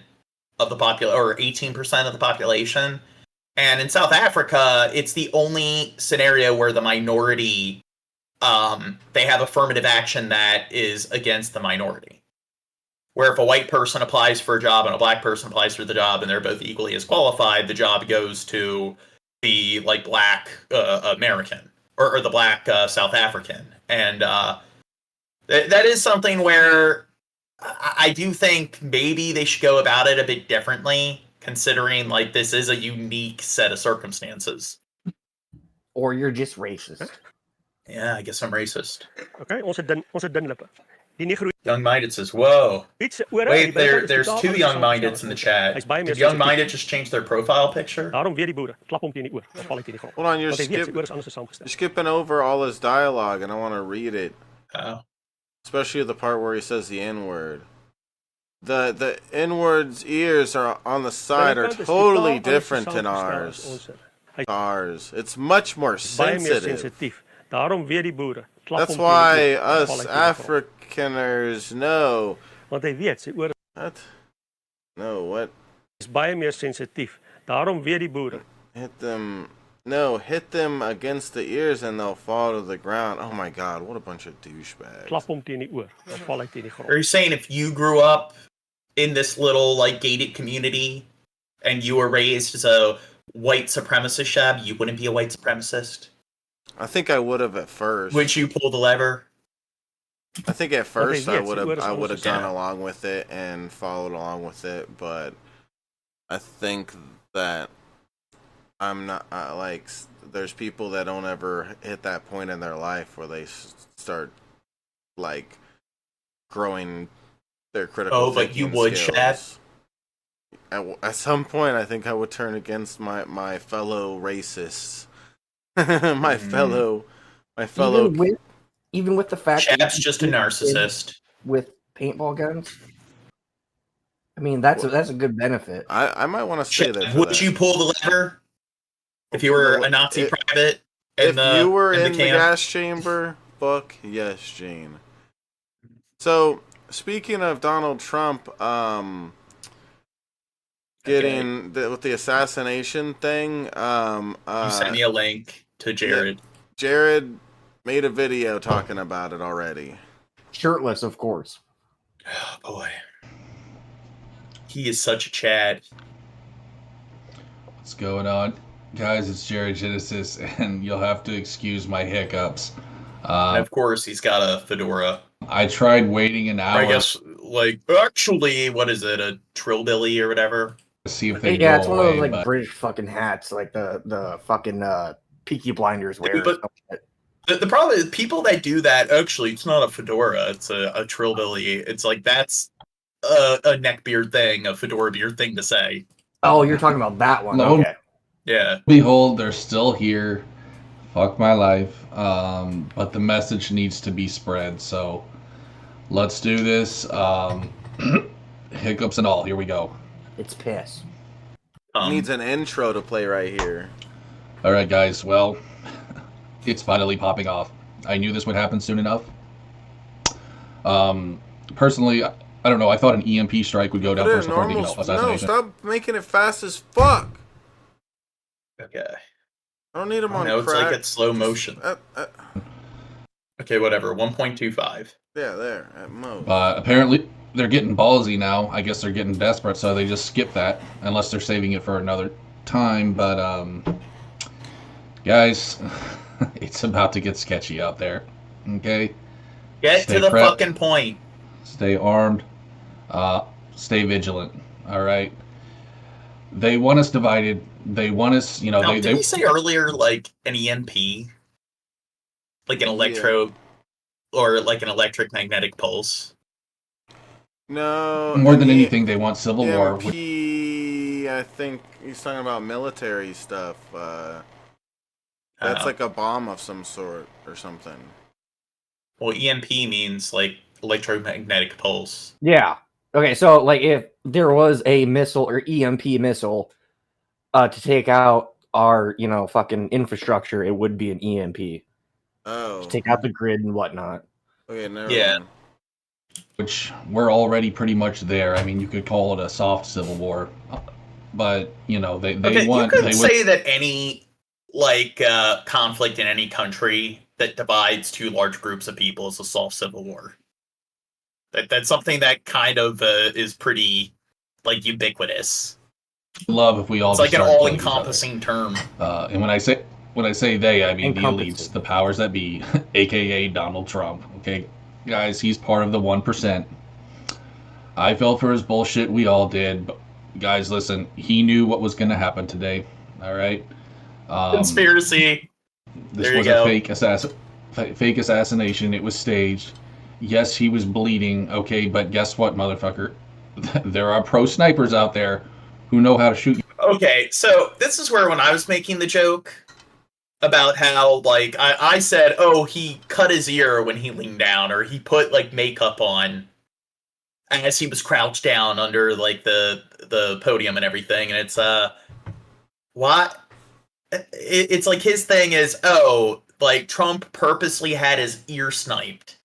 of the or 18% of the population, and in South Africa, it's the only scenario where the minority they have affirmative action that is against the minority. Where if a white person applies for a job and a black person applies for the job and they're both equally as qualified, the job goes to the like black American or the black South African. And that is something where I do think maybe they should go about it a bit differently, considering like this is a unique set of circumstances. Or you're just racist. Yeah, I guess I'm racist. Okay, ons het dun lippe. Young-minded says, "Whoa, wait, there's two young-mindeds in the chat. Did young-minded just change their profile picture?" Hold on, you're skipping over all his dialogue, and I want to read it. Oh. Especially the part where he says the N-word. The N-word's ears are on the side are totally different than ours. It's much more sensitive. That's why us Afrikaners know. What? No, what? Hit them. No, hit them against the ears and they'll fall to the ground. Oh my God, what a bunch of douchebags. Are you saying if you grew up in this little like gated community and you were raised as a white supremacist, Shab, you wouldn't be a white supremacist? I think I would have at first. Would you pull the lever? I think at first I would have gone along with it and followed along with it, but I think that I'm not like there's people that don't ever hit that point in their life where they start like growing their critical thinking like you would, skills. At some point, I think I would turn against my fellow racists. my fellow. Even with the fact Chap's just a narcissist with paintball guns. I mean, that's a good benefit. I might want to stay there. Would you pull the lever if you were a Nazi private? If you were in the gas chamber, fuck yes, Gene. So speaking of Donald Trump, getting with the assassination thing, you sent me a link to Jared. Jared made a video talking about it already. Shirtless, of course. Oh boy. He is such a Chad. What's going on? Guys, it's Jared Genesis, and you'll have to excuse my hiccups. And of course, he's got a fedora. I tried waiting an hour. I guess, like, actually, what is it, a trillbilly or whatever? See if they it's one of those, like, British fucking hats, like the fucking Peaky Blinders wear. But the problem is, people that do that, actually, it's not a fedora, it's a trillbilly. It's like, that's a neck beard thing, a fedora beard thing to say. Oh, you're talking about that one. No. Okay. Yeah. Behold, they're still here. Fuck my life. But the message needs to be spread, so let's do this. Hiccups and all. Here we go. It's piss. Needs an intro to play right here. All right, guys. Well, it's finally popping off. I knew this would happen soon enough. Personally, I don't know. I thought an EMP strike would go down first before the assassination. No, stop making it fast as fuck. Okay. I don't need them on crack. It's like at slow motion. Okay, whatever. 1.25. Yeah, there at most. Apparently, they're getting ballsy now. I guess they're getting desperate, so they just skip that, unless they're saving it for another time. But guys, it's about to get sketchy out there. Okay. Get to the fucking point. Stay armed. Stay vigilant. All right. They want us divided. They want us, you know. Now, did we say earlier, like an EMP, like an or like an electric magnetic pulse? No. More than anything, they want civil war. I think he's talking about military stuff. That's like a bomb of some sort or something. Well, EMP means like electromagnetic pulse. Yeah. Okay, so like if there was a missile or EMP missile to take out our, fucking infrastructure, it would be an EMP. Oh. To take out the grid and whatnot. Okay, never mind. Which we're already pretty much there. I mean, you could call it a soft civil war, but they want. You could say that any conflict in any country that divides two large groups of people is a soft civil war. That's something that kind of is pretty ubiquitous. Love if we all. It's like an all-encompassing term. And when I say they, I mean the elites, the powers that be, aka Donald Trump. Okay, guys, he's part of the 1%. I fell for his bullshit. We all did. But guys, listen, he knew what was going to happen today. All right. Conspiracy. This was a fake assassination. It was staged. Yes, he was bleeding. Okay, but guess what, motherfucker? There are pro snipers out there who know how to shoot you. Okay, so this is where when I was making the joke about how, like, I said, oh, he cut his ear when he leaned down, or he put, like, makeup on as he was crouched down under, like, the podium and everything, and it's, what? It's like his thing is, oh, like, Trump purposely had his ear sniped.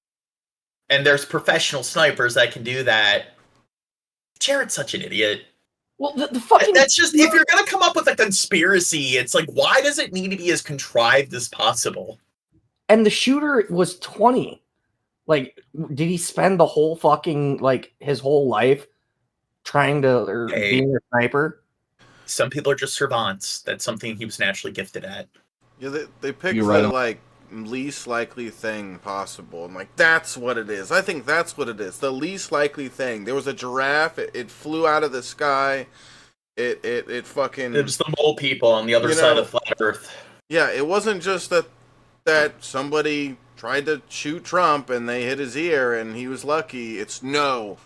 And there's professional snipers that can do that. Jared's such an idiot. Well, the fucking... That's just, if you're gonna come up with a conspiracy, it's like, why does it need to be as contrived as possible? And the shooter was 20. Like, did he spend the whole fucking, like, his whole life trying to, being a sniper? Some people are just savants. That's something he was naturally gifted at. Yeah, they picked You're right. the, like, least likely thing possible. And, like, that's what it is. I think that's what it is. The least likely thing. There was a giraffe. It flew out of the sky. It fucking... It was the mole people on the other side of flat Earth. Yeah, it wasn't just that somebody tried to shoot Trump and they hit his ear and he was lucky. It's no.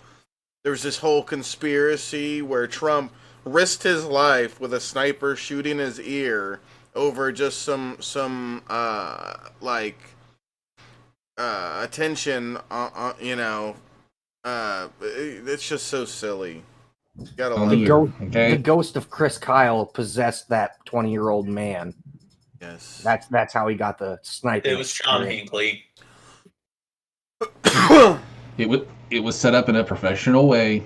There's this whole conspiracy where Trump risked his life with a sniper shooting his ear over just some attention, it's just so silly. You gotta love it. The ghost of Chris Kyle possessed that 20-year-old man. Yes. That's how he got the sniping. It was John Hinckley. It was set up in a professional way.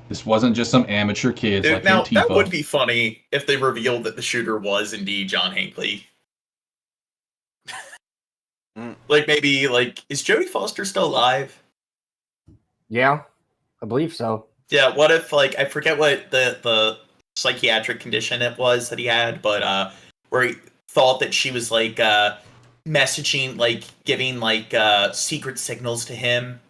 This wasn't just some amateur kids. Dude, like now, Antifa. that would be funny if they revealed that the shooter was indeed John Hinckley. Like, maybe, like, is Jodie Foster still alive? Yeah, I believe so. Yeah, what if, like, I forget what the psychiatric condition it was that he had, but, where he thought that she was, like, messaging, like, giving, like, secret signals to him,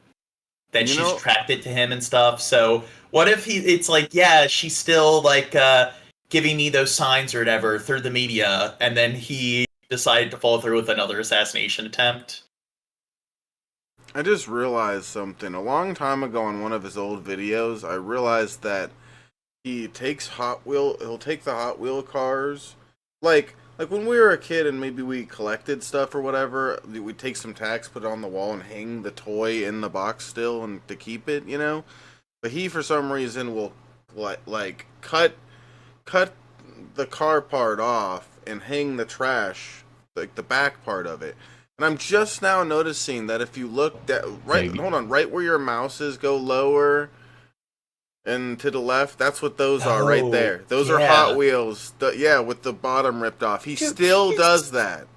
that she's attracted to him and stuff, so... What if it's like, yeah, she's still, like, giving me those signs or whatever through the media, and then he decided to follow through with another assassination attempt? I just realized something. A long time ago on one of his old videos, I realized that he'll take the Hot Wheel cars. Like when we were a kid and maybe we collected stuff or whatever, we'd take some tacks, put it on the wall, and hang the toy in the box still and to keep it, you know? But he, for some reason, will like cut the car part off and hang the trash, like the back part of it. And I'm just now noticing that if you look right where your mouse is, go lower and to the left. That's what those are right there. Those are Hot Wheels. With the bottom ripped off. He still does that.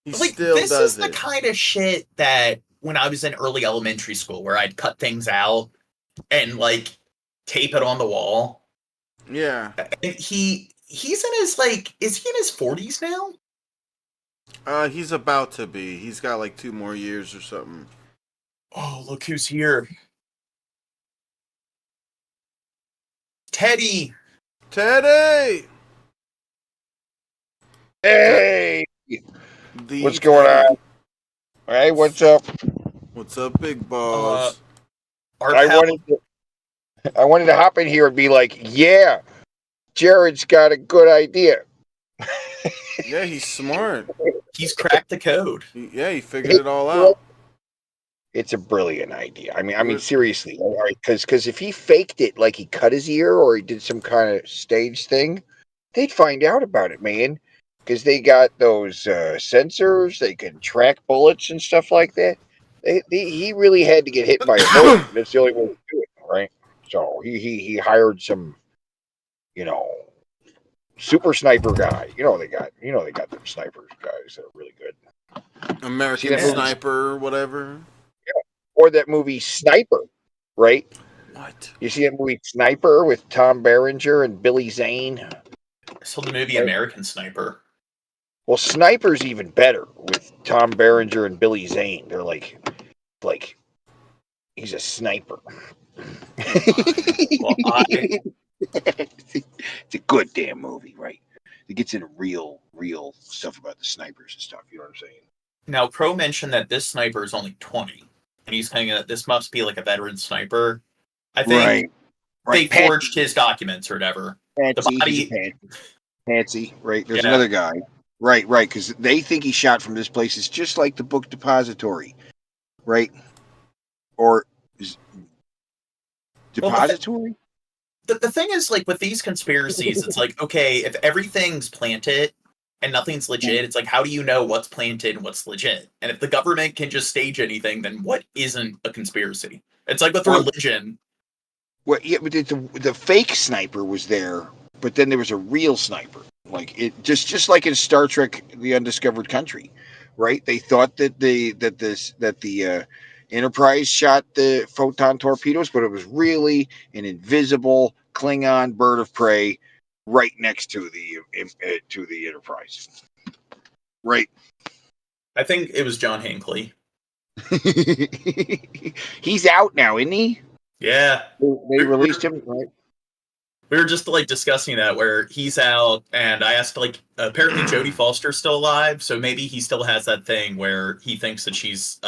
This is the kind of shit that when I was in early elementary school, where I'd cut things out and, like, tape it on the wall. Yeah. And he's in his, like, is he in his 40s now? He's about to be. He's got, like, 2 more years or something. Oh, look who's here. Teddy! Hey! What's going on? Hey, what's up? What's up, big boss? I wanted to hop in here and be like, yeah, Jared's got a good idea. Yeah, he's smart. He's cracked the code. He figured it all out. It's a brilliant idea. I mean, seriously, all right, because if he faked it, like he cut his ear or he did some kind of stage thing, they'd find out about it, man. Because they got those sensors, they can track bullets and stuff like that. He really had to get hit by a bullet. That's the only way to do it, right? So he hired some, super sniper guy. They got them snipers guys that are really good. American Sniper or whatever. Yeah. Or that movie Sniper, right? What? You see that movie Sniper with Tom Berenger and Billy Zane? I saw the movie American Sniper. Well, Sniper's even better with Tom Berenger and Billy Zane. They're like he's a sniper. It's a good damn movie, right? It gets into real stuff about the snipers and stuff. You know what I'm saying? Now, Crow mentioned that this sniper is only 20, and he's saying that this must be like a veteran sniper. I think Right. they forged his documents or whatever. Patsy, the body, Patsy, right? There's another guy. Right, because they think he shot from this place. It's just like the book depository, right? Or depository? The thing is, like, with these conspiracies, it's like, okay, if everything's planted and nothing's legit, it's like, how do you know what's planted and what's legit? And if the government can just stage anything, then what isn't a conspiracy? It's like with religion. Well, yeah, but the fake sniper was there, but then there was a real sniper. Like it just like in Star Trek: The Undiscovered Country, right? They thought that the Enterprise shot the photon torpedoes, but it was really an invisible Klingon bird of prey right next to the Enterprise. Right. I think it was John Hinckley. He's out now, isn't he? Yeah. They released him, right? We were just like discussing that where he's out, and I asked like apparently Jodie Foster's still alive, so maybe he still has that thing where he thinks that she's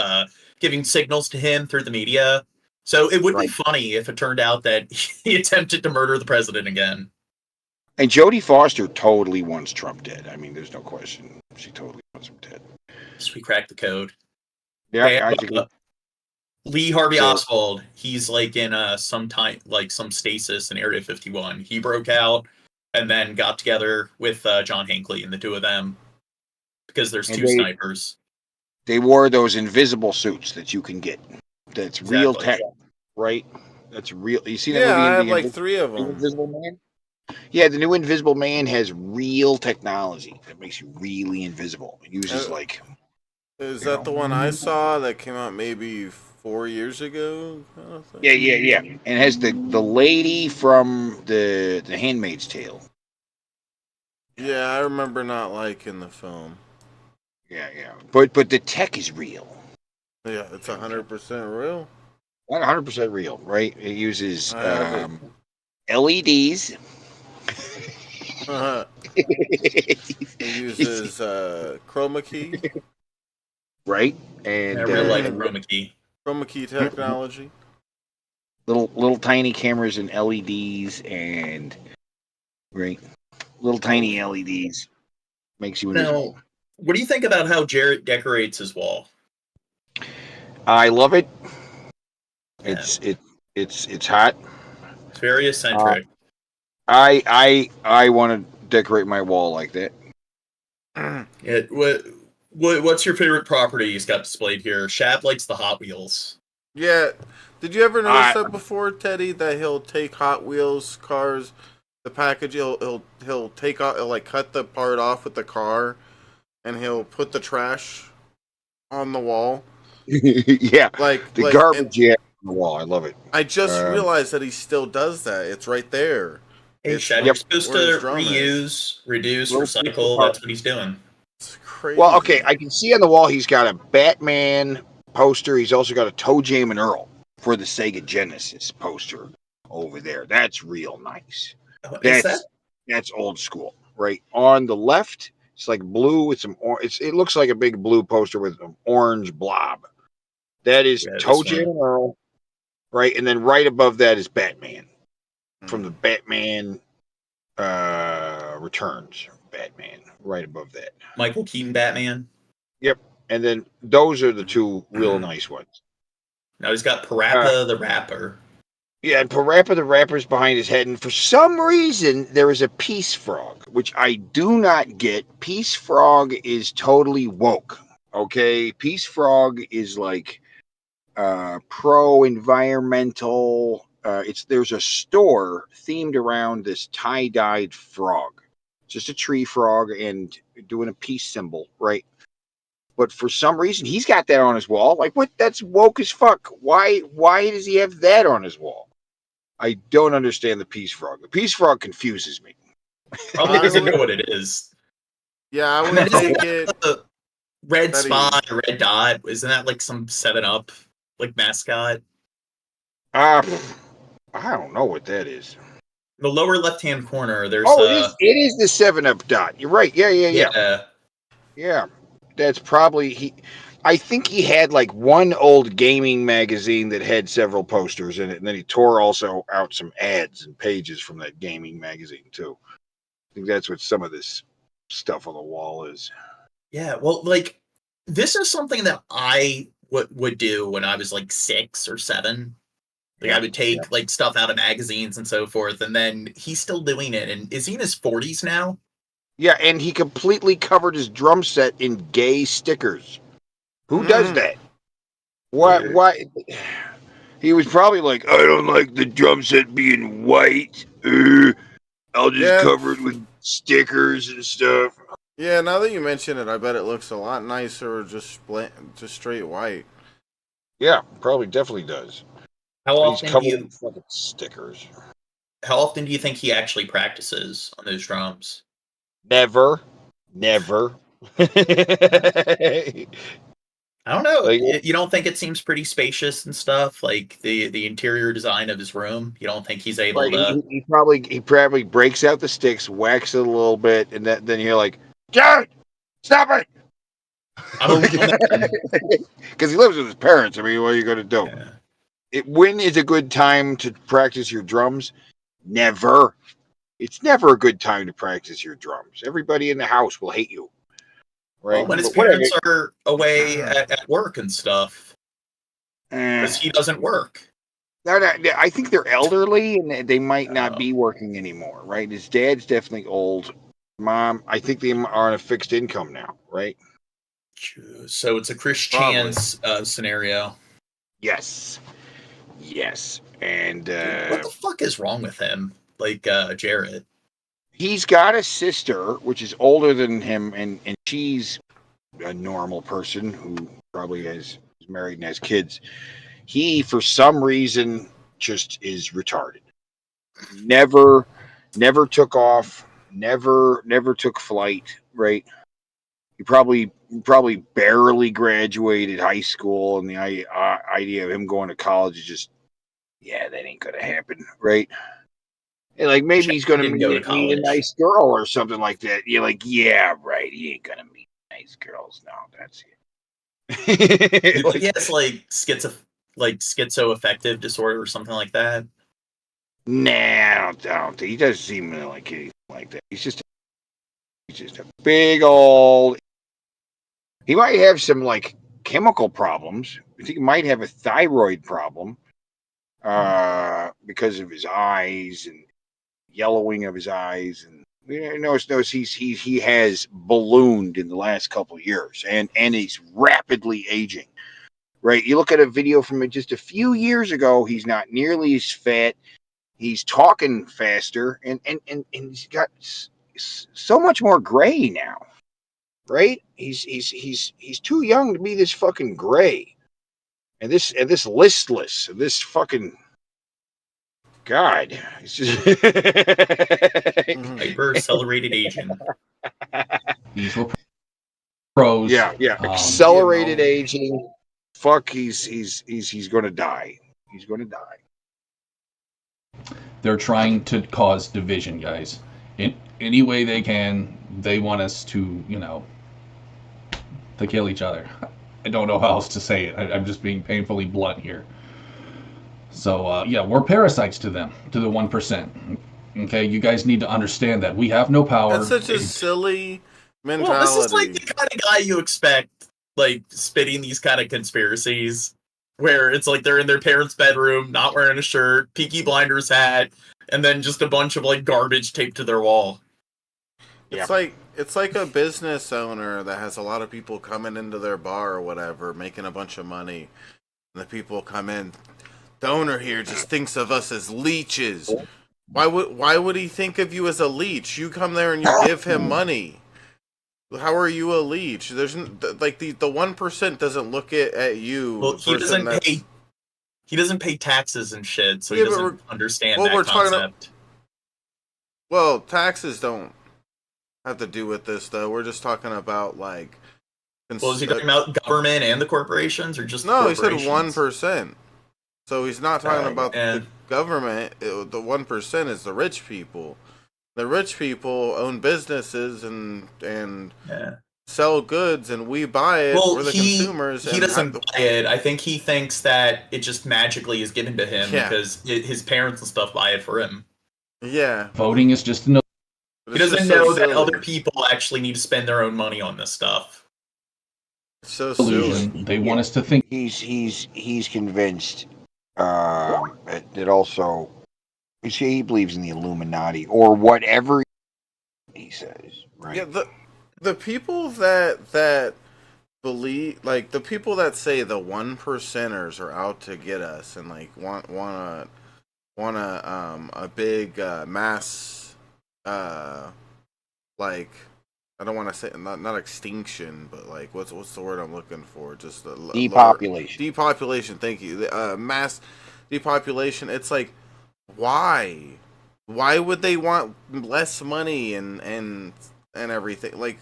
giving signals to him through the media. So it would be funny if it turned out that he attempted to murder the president again. And Jodie Foster totally wants Trump dead. I mean, there's no question. She totally wants him dead. So we cracked the code. Yeah, Lee Harvey Oswald, he's like in some stasis in Area 51. He broke out and then got together with John Hinckley, and the two of them, because there's two snipers. They wore those invisible suits that you can get. That's real tech, right? That's real. You see that movie? I have like 3 of them. Invisible Man? Yeah, the new Invisible Man has real technology that makes you really invisible. It uses Is that the one I saw that came out maybe 4 years ago? Yeah. And it has the lady from the Handmaid's Tale. Yeah, I remember not liking the film. Yeah. But the tech is real. Yeah, it's 100% real. Not 100% real, right? It uses LEDs. It uses chroma key. Right? And I really like chroma key. Chroma key technology. Little tiny cameras and LEDs and little tiny LEDs makes you invisible. Now, what do you think about how Jarrett decorates his wall? I love it. It's hot. It's very eccentric. I want to decorate my wall like that. Yeah, what's your favorite property he's got displayed here? Shab likes the Hot Wheels. Yeah. Did you ever notice that before, Teddy? That he'll take Hot Wheels cars, the package. He'll take out, he'll cut the part off with the car, and he'll put the trash on the wall. Yeah, the garbage on the wall. I love it. I just realized that he still does that. It's right there. Hey, Shab, you're supposed to reuse, reduce, recycle. That's what he's doing. It's crazy. Well, okay, I can see on the wall he's got a Batman poster. He's also got a Toe Jam and Earl for the Sega Genesis poster over there. That's real nice. That's old school. Right on the left, it's like blue with some it looks like a big blue poster with an orange blob. That is Toe Jam and Earl. Right, and then right above that is Batman from the Batman Returns. Batman right above that. Michael Keaton Batman. Yep, and then those are the two real nice ones. Now he's got Parappa the Rapper. Yeah, and Parappa the Rapper's behind his head, and for some reason there is a Peace Frog, which I do not get. Peace Frog is totally woke. Okay, Peace Frog is like pro-environmental. There's a store themed around this tie-dyed frog. Just a tree frog and doing a peace symbol, right? But for some reason, he's got that on his wall. Like, what? That's woke as fuck. Why does he have that on his wall? I don't understand the Peace Frog. The Peace Frog confuses me. Probably doesn't know what it is. Yeah, I would take it. Red spot, or red dot. Isn't that like some 7-Up mascot? I don't know what that is. The lower left-hand corner, there's it is the 7-Up dot. You're right. Yeah. Yeah, that's probably I think he had like one old gaming magazine that had several posters in it, and then he tore also out some ads and pages from that gaming magazine too. I think that's what some of this stuff on the wall is. Yeah, well, like this is something that I would do when I was like 6 or 7. Like I would take like stuff out of magazines and so forth, and then he's still doing it. And is he in his 40s now? Yeah, and he completely covered his drum set in gay stickers. Who does that? Why? He was probably like, I don't like the drum set being white. I'll just cover it with stickers and stuff. Yeah, now that you mention it, I bet it looks a lot nicer just straight white. Yeah, probably definitely does. How often do you fucking stickers? How often do you think he actually practices on those drums? Never. I don't know. Like, you don't think it seems pretty spacious and stuff, like the interior design of his room? You don't think he's able to? He probably breaks out the sticks, whacks it a little bit, and then you're like, Jared, stop it! Because he lives with his parents. I mean, what are you going to do? Yeah. When is a good time to practice your drums? Never. It's never a good time to practice your drums. Everybody in the house will hate you. Right? Well, when his parents are away at work and stuff, because he doesn't work. No, I think they're elderly and they might not be working anymore, right? His dad's definitely old. Mom, I think they are on a fixed income now, right? So it's a Chris Chan's scenario. Yes. And what the fuck is wrong with him? Like Jarrett. He's got a sister, which is older than him, and she's a normal person who probably is married and has kids. He, for some reason, just is retarded. Never took off. Never took flight. Right? He probably barely graduated high school, and the idea of him going to college is just, that ain't gonna happen, right? And like maybe he's gonna meet a nice girl or something like that. You're like, yeah, right. He ain't gonna meet nice girls. No, that's it. You think he has like schizoaffective disorder or something like that? Nah, I don't think he doesn't seem like anything like that. He's just a big old. He might have some like chemical problems. I think he might have a thyroid problem because of his eyes and yellowing of his eyes, and notice he has ballooned in the last couple of years, and he's rapidly aging. Right? You look at a video from just a few years ago, he's not nearly as fat. He's talking faster, and he's got so much more gray now. Right? He's too young to be this fucking gray, and this listless, and this fucking. God, it's just hyper accelerated aging. These were pros. Yeah. Accelerated aging. Fuck, he's gonna die. He's gonna die. They're trying to cause division, guys. In any way they can. They want us to, to kill each other. I don't know how else to say it. I'm just being painfully blunt here. So, we're parasites to them, to the 1%. Okay, you guys need to understand that. We have no power. That's such a silly mentality. Well, this is like the kind of guy you expect, like, spitting these kind of conspiracies, where it's like they're in their parents' bedroom, not wearing a shirt, Peaky Blinders hat, and then just a bunch of, like, garbage taped to their wall. It's like a business owner that has a lot of people coming into their bar or whatever, making a bunch of money. And the people come in... The owner here just thinks of us as leeches. Why would he think of you as a leech? You come there and you give him money. How are you a leech? There's like the 1% doesn't look at you. Well, he doesn't pay taxes and shit, so he doesn't understand that concept. Well, taxes don't have to do with this though. We're just talking about like. Well, is he talking about government and the corporations, or just no? He said 1%. So he's not talking about the government. The 1% is the rich people. The rich people own businesses and sell goods and we buy it. Well, we're the consumers. He doesn't buy it. I think he thinks that it just magically is given to him because his parents and stuff buy it for him. Yeah. Voting is just another. He doesn't know that other people actually need to spend their own money on this stuff. So silly. They want us to think he's convinced that also he believes in the Illuminati or whatever he says. Right? Yeah. The people that believe, like the people that say the 1%ers are out to get us and like want a big mass like, I don't want to say not extinction, but like what's the word I'm looking for? Just depopulation. Depopulation. Thank you. Mass depopulation. It's like, why? Why would they want less money and everything? Like,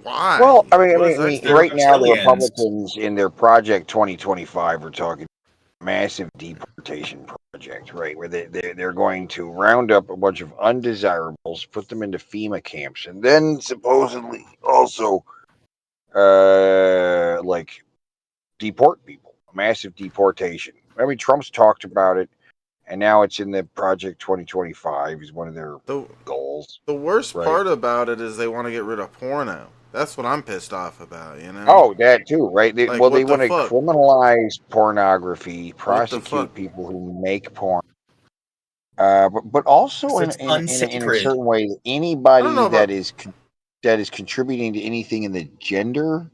why? Well, I mean, right now the Republicans in their Project 2025 are talking massive deportation project, right? Where they're going to round up a bunch of undesirables, put them into FEMA camps, and then supposedly also like deport people. Massive deportation. I mean, Trump's talked about it, and now it's in the Project 2025 is one of their goals. The worst right? part about it is they want to get rid of porno. That's what I'm pissed off about, you know? Oh, that too, right? They want to fuck? criminalize pornography, prosecute people who make porn. But also in a certain way, anybody that is contributing to anything in the gender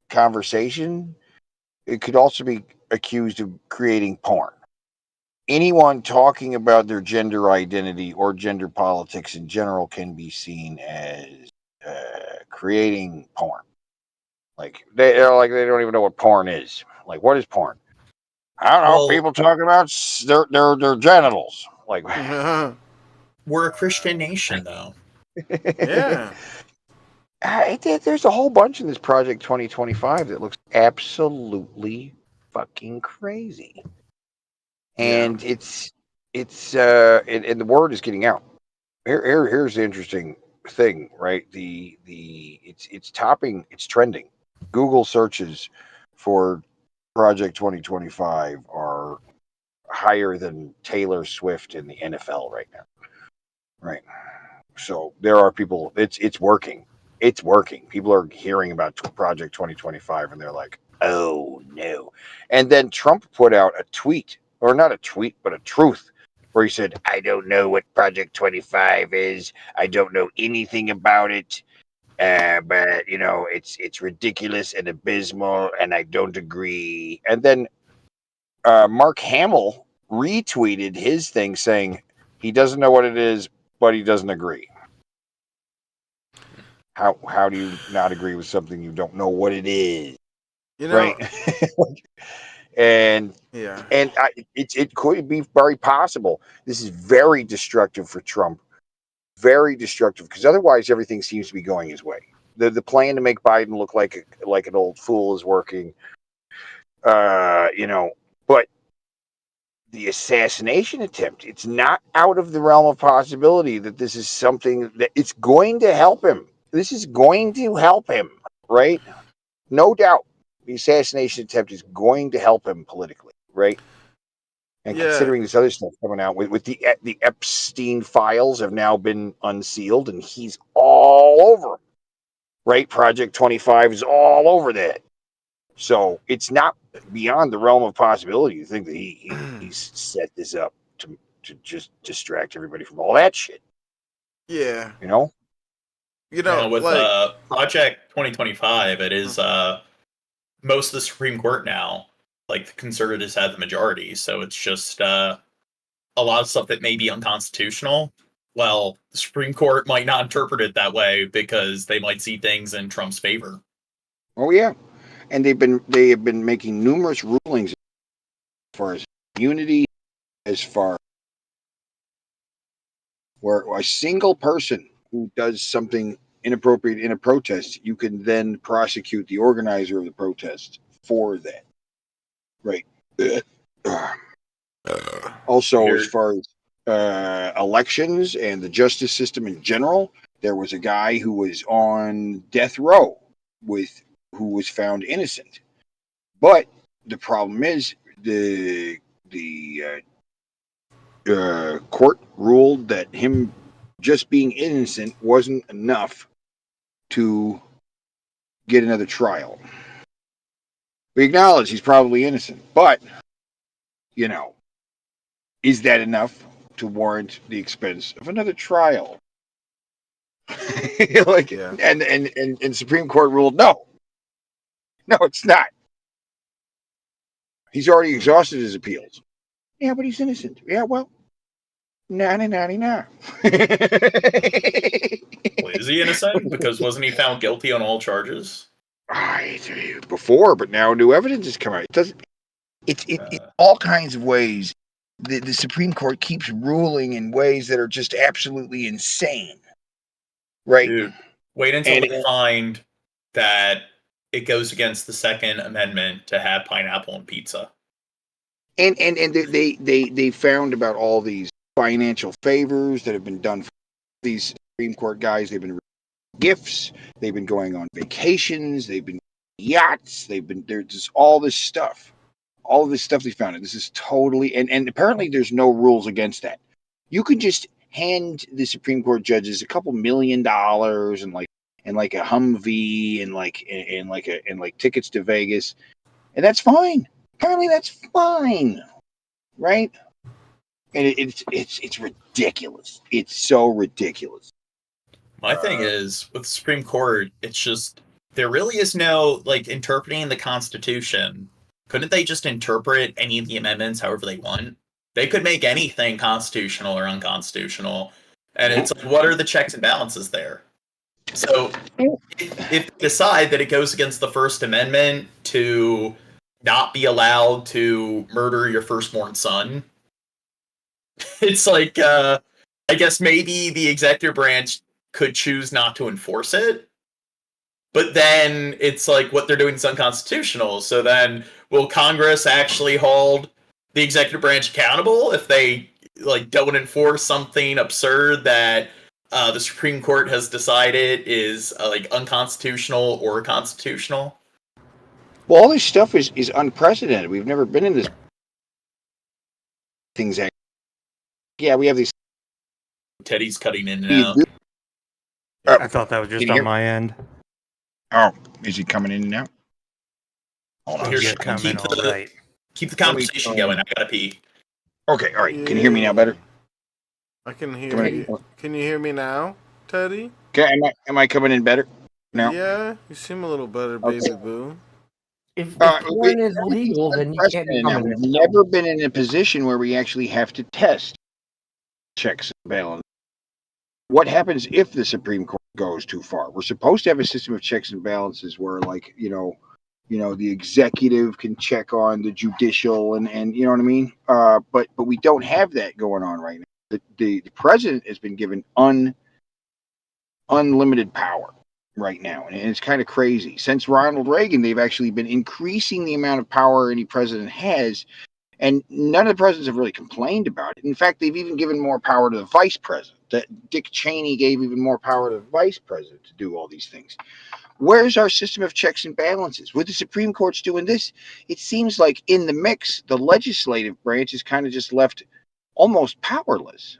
conversation, it could also be accused of creating porn. Anyone talking about their gender identity or gender politics in general can be seen as creating porn. Like they don't even know what porn is. Like, what is porn? I don't know. People talking about their genitals. Like, we're a Christian nation, though. Yeah. There's a whole bunch in this Project 2025 that looks absolutely fucking crazy, and it's and the word is getting out. Here's the interesting thing, right? It's trending. Google searches for Project 2025 are higher than Taylor Swift in the NFL right now. Right. So there are people, it's working. It's working. People are hearing about Project 2025 and they're like, oh no. And then Trump put out a tweet, or not a tweet, but a truth, where he said, I don't know what Project 25 is. I don't know anything about it. But you know, it's ridiculous and abysmal, and I don't agree. And then Mark Hamill retweeted his thing saying he doesn't know what it is, but he doesn't agree. How do you not agree with something you don't know what it is? You know, right? And it could be very possible. This is very destructive for Trump. Very destructive, because otherwise everything seems to be going his way. The plan to make Biden look like an old fool is working. You know, but the assassination attempt, it's not out of the realm of possibility that this is something that it's going to help him. This is going to help him, right? No doubt. The assassination attempt is going to help him politically, right? And considering this other stuff coming out with the Epstein files have now been unsealed, and he's all over, right? Project 25 is all over that. So it's not beyond the realm of possibility to think that he's set this up to just distract everybody from all that shit. Yeah. You know? With Project 2025, it is most of the Supreme Court now. Like, the conservatives have the majority, so it's just a lot of stuff that may be unconstitutional. Well, the Supreme Court might not interpret it that way because they might see things in Trump's favor. Oh yeah, and they have been making numerous rulings as far as immunity, as far where a single person who does something inappropriate in a protest, you can then prosecute the organizer of the protest for that. Right. Also, as far as elections and the justice system in general, there was a guy who was on death row who was found innocent. But the problem is the court ruled that him just being innocent wasn't enough to get another trial. We acknowledge he's probably innocent, but, is that enough to warrant the expense of another trial? And Supreme Court ruled no, it's not. He's already exhausted his appeals. Yeah, but he's innocent. Yeah, well, nah. Well, is he innocent? Because wasn't he found guilty on all charges? Before, but now new evidence has come out. It's all kinds of ways. The Supreme Court keeps ruling in ways that are just absolutely insane. Right? Dude, wait until they find that it goes against the Second Amendment to have pineapple on pizza. And they found about all these financial favors that have been done for these Supreme Court guys. They've been gifts. They've been going on vacations. They've been yachts. There's just all this stuff. All of this stuff they found. This is totally and apparently there's no rules against that. You can just hand the Supreme Court judges a couple $1 million and like a Humvee and like tickets to Vegas, and that's fine. Apparently that's fine, right? And it's ridiculous. It's so ridiculous. My thing is with the Supreme Court, it's just there really is no interpreting the Constitution. Couldn't they just interpret any of the amendments however they want? They could make anything constitutional or unconstitutional. And it's like, what are the checks and balances there? So if they decide that it goes against the First Amendment to not be allowed to murder your firstborn son, it's like, I guess maybe the executive branch could choose not to enforce it. But then it's like what they're doing is unconstitutional. So then will Congress actually hold the executive branch accountable if they don't enforce something absurd that the Supreme Court has decided is unconstitutional or constitutional? Well, all this stuff is unprecedented. We've never been in this things. Yeah, we have these. Teddy's cutting in and out. I thought that was just on my end. Oh, is he coming in and out? Hold on. Keep the conversation going. I gotta pee. Okay, all right. Can you hear me now better? I can hear you. Can you hear me now, Teddy? Okay, am I coming in better now? Yeah, you seem a little better, baby boo. If porn is legal, then you can't be coming in. We've never been in a position where we actually have to test checks and balances. What happens if the Supreme Court goes too far? We're supposed to have a system of checks and balances where, the executive can check on the judicial and you know what I mean? But we don't have that going on right now. The president has been given unlimited power right now, and it's kind of crazy. Since Ronald Reagan, they've actually been increasing the amount of power any president has, and none of the presidents have really complained about it. In fact, they've even given more power to the vice president. Dick Cheney gave even more power to the vice president to do all these things. Where's our system of checks and balances? With the Supreme Court's doing this, it seems like in the mix, the legislative branch is kind of just left almost powerless,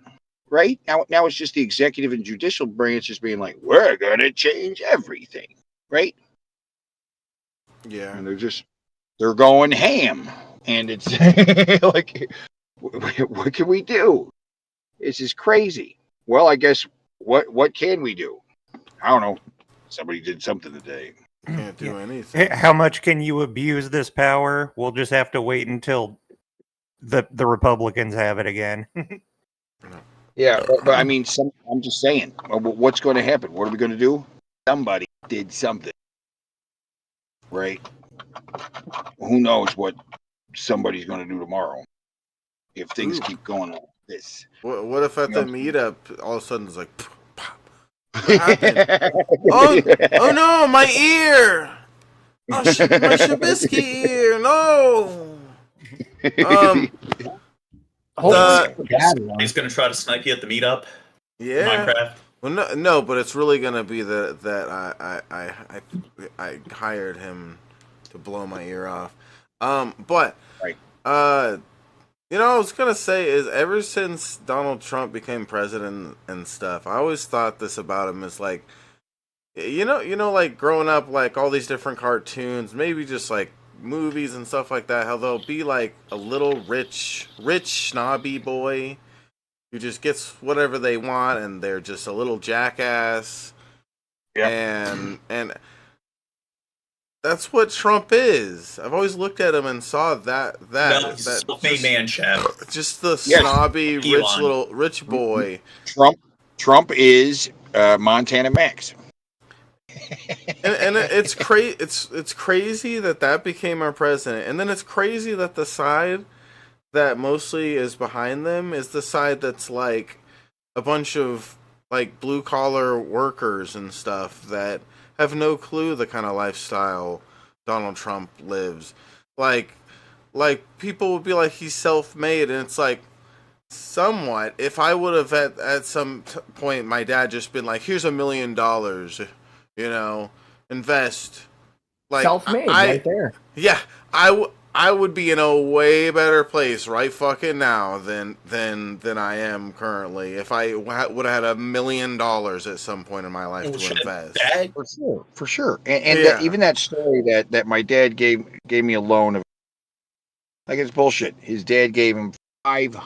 right? Now it's just the executive and judicial branches being like, we're going to change everything, right? Yeah. And they're going ham. And it's like, what can we do? This is crazy. Well, I guess, what can we do? I don't know. Somebody did something today. Can't do anything. How much can you abuse this power? We'll just have to wait until the Republicans have it again. Yeah, but I mean, I'm just saying, what's going to happen? What are we going to do? Somebody did something, right? Who knows what somebody's going to do tomorrow if things keep going like this. What if at the meetup, all of a sudden it's like, pop. What happened? oh no, my ear! Oh, my Shabisky ear! No! He's gonna try to snipe you at the meetup. Yeah. Minecraft. Well, no, but it's really gonna be that I hired him to blow my ear off. But right. You know, I was gonna say is ever since Donald Trump became president and stuff, I always thought this about him is like, you know, like growing up, like all these different cartoons, maybe just like movies and stuff like that. How they'll be like a little rich snobby boy who just gets whatever they want, and they're just a little jackass. Yeah. And that's what Trump is. I've always looked at him and saw that self-made man, chef. Just the snobby, Elon. rich boy. Trump is Montana Max. and it's crazy. It's crazy that became our president, and then it's crazy that the side that mostly is behind them is the side that's like a bunch of like blue collar workers and stuff that have no clue the kind of lifestyle Donald Trump lives. Like people would be like he's self-made, and it's like somewhat. If I would have at some point my dad just been like, "Here's $1 million, you know, invest." Like Self-made, right there. Yeah, I would be in a way better place right fucking now than I am currently if I would have had $1 million at some point in my life to invest. For sure. And that, even that story that my dad gave me a loan of, like, it's bullshit. His dad gave him $500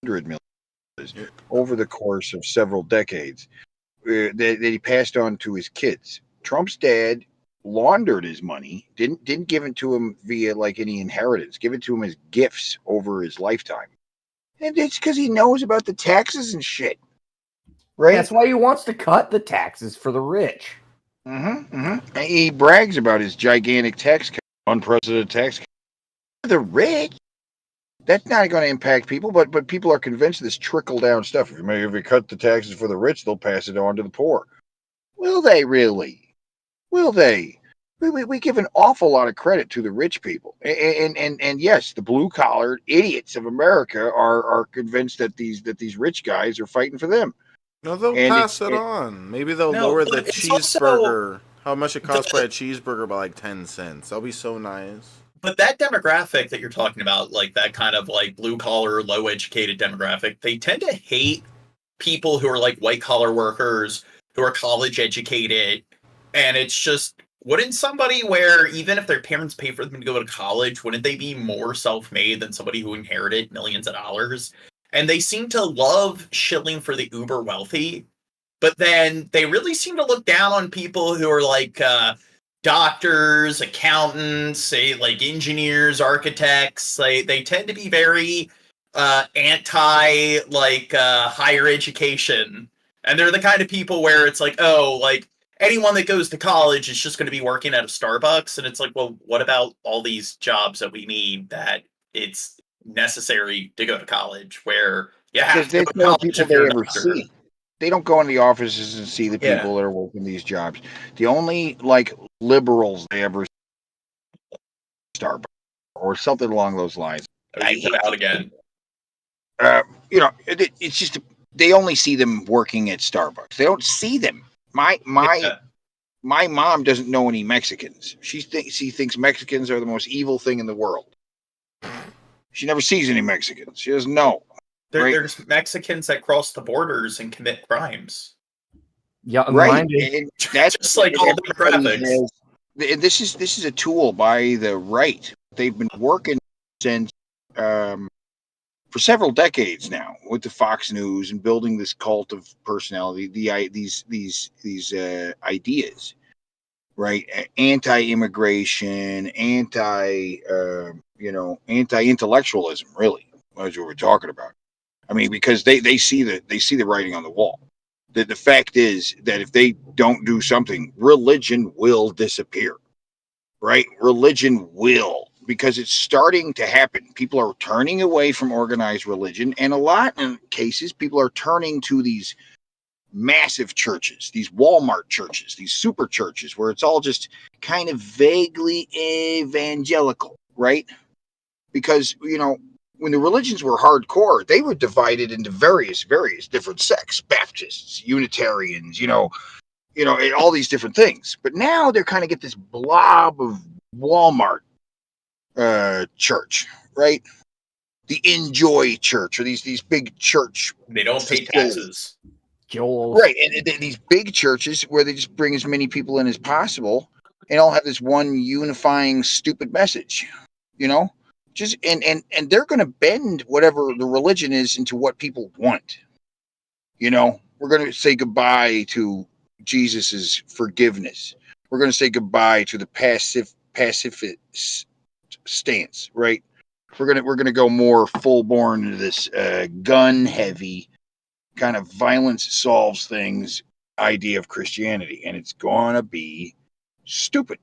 million over the course of several decades that he passed on to his kids. Trump's dad laundered his money, didn't give it to him via like any inheritance, give it to him as gifts over his lifetime. And it's because he knows about the taxes and shit. Right? That's why he wants to cut the taxes for the rich. Mm-hmm. He brags about his gigantic tax cut, unprecedented tax cut. The rich. That's not going to impact people, but people are convinced of this trickle down stuff. If you cut the taxes for the rich, they'll pass it on to the poor. Will they really? Will they? We give an awful lot of credit to the rich people, and yes, the blue collar idiots of America are convinced that these rich guys are fighting for them. No, they'll pass it on. Maybe they'll lower the cheeseburger. How much it costs by a cheeseburger by like 10 cents. That'll be so nice. But that demographic that you're talking about, like that kind of like blue collar, low educated demographic, they tend to hate people who are like white collar workers, who are college educated. And it's just, wouldn't somebody where even if their parents pay for them to go to college, wouldn't they be more self-made than somebody who inherited millions of dollars? And they seem to love shilling for the uber wealthy, but then they really seem to look down on people who are like doctors, accountants, say like engineers, architects. They tend to be very anti like higher education. And they're the kind of people where it's like, oh, like anyone that goes to college is just going to be working at a Starbucks. And it's like, well, what about all these jobs that we need that it's necessary to go to college where you have to go to college if you're a doctor? They don't go in the offices and see the people that are working these jobs. The only like liberals they ever see Starbucks or something along those lines. I put out again. You know, it's just they only see them working at Starbucks. They don't see them. My mom doesn't know any Mexicans. She thinks Mexicans are the most evil thing in the world. She never sees any Mexicans. She doesn't know. There's Mexicans that cross the borders and commit crimes. Yeah, right. And that's just like all demographics. This is a tool by the right. They've been working since for several decades now with the Fox News and building this cult of personality. These ideas, right? Anti-immigration, anti-intellectualism. Really, that's what we're talking about. I mean, because they see the writing on the wall. The fact is that if they don't do something, religion will disappear, right? Religion will, because it's starting to happen. People are turning away from organized religion, and a lot of cases, people are turning to these massive churches, these Walmart churches, these super churches, where it's all just kind of vaguely evangelical, right? Because, when the religions were hardcore, they were divided into various different sects: Baptists, Unitarians, all these different things. But now they're kind of get this blob of Walmart church, right? The Enjoy Church, or these big church. They don't pay taxes. Right, and these big churches where they just bring as many people in as possible, and all have this one unifying stupid message, Just and they're going to bend whatever the religion is into what people want. We're going to say goodbye to Jesus's forgiveness. We're going to say goodbye to the pacifist stance, right? We're going to go more full born into this gun heavy kind of violence solves things idea of Christianity, and it's going to be stupid.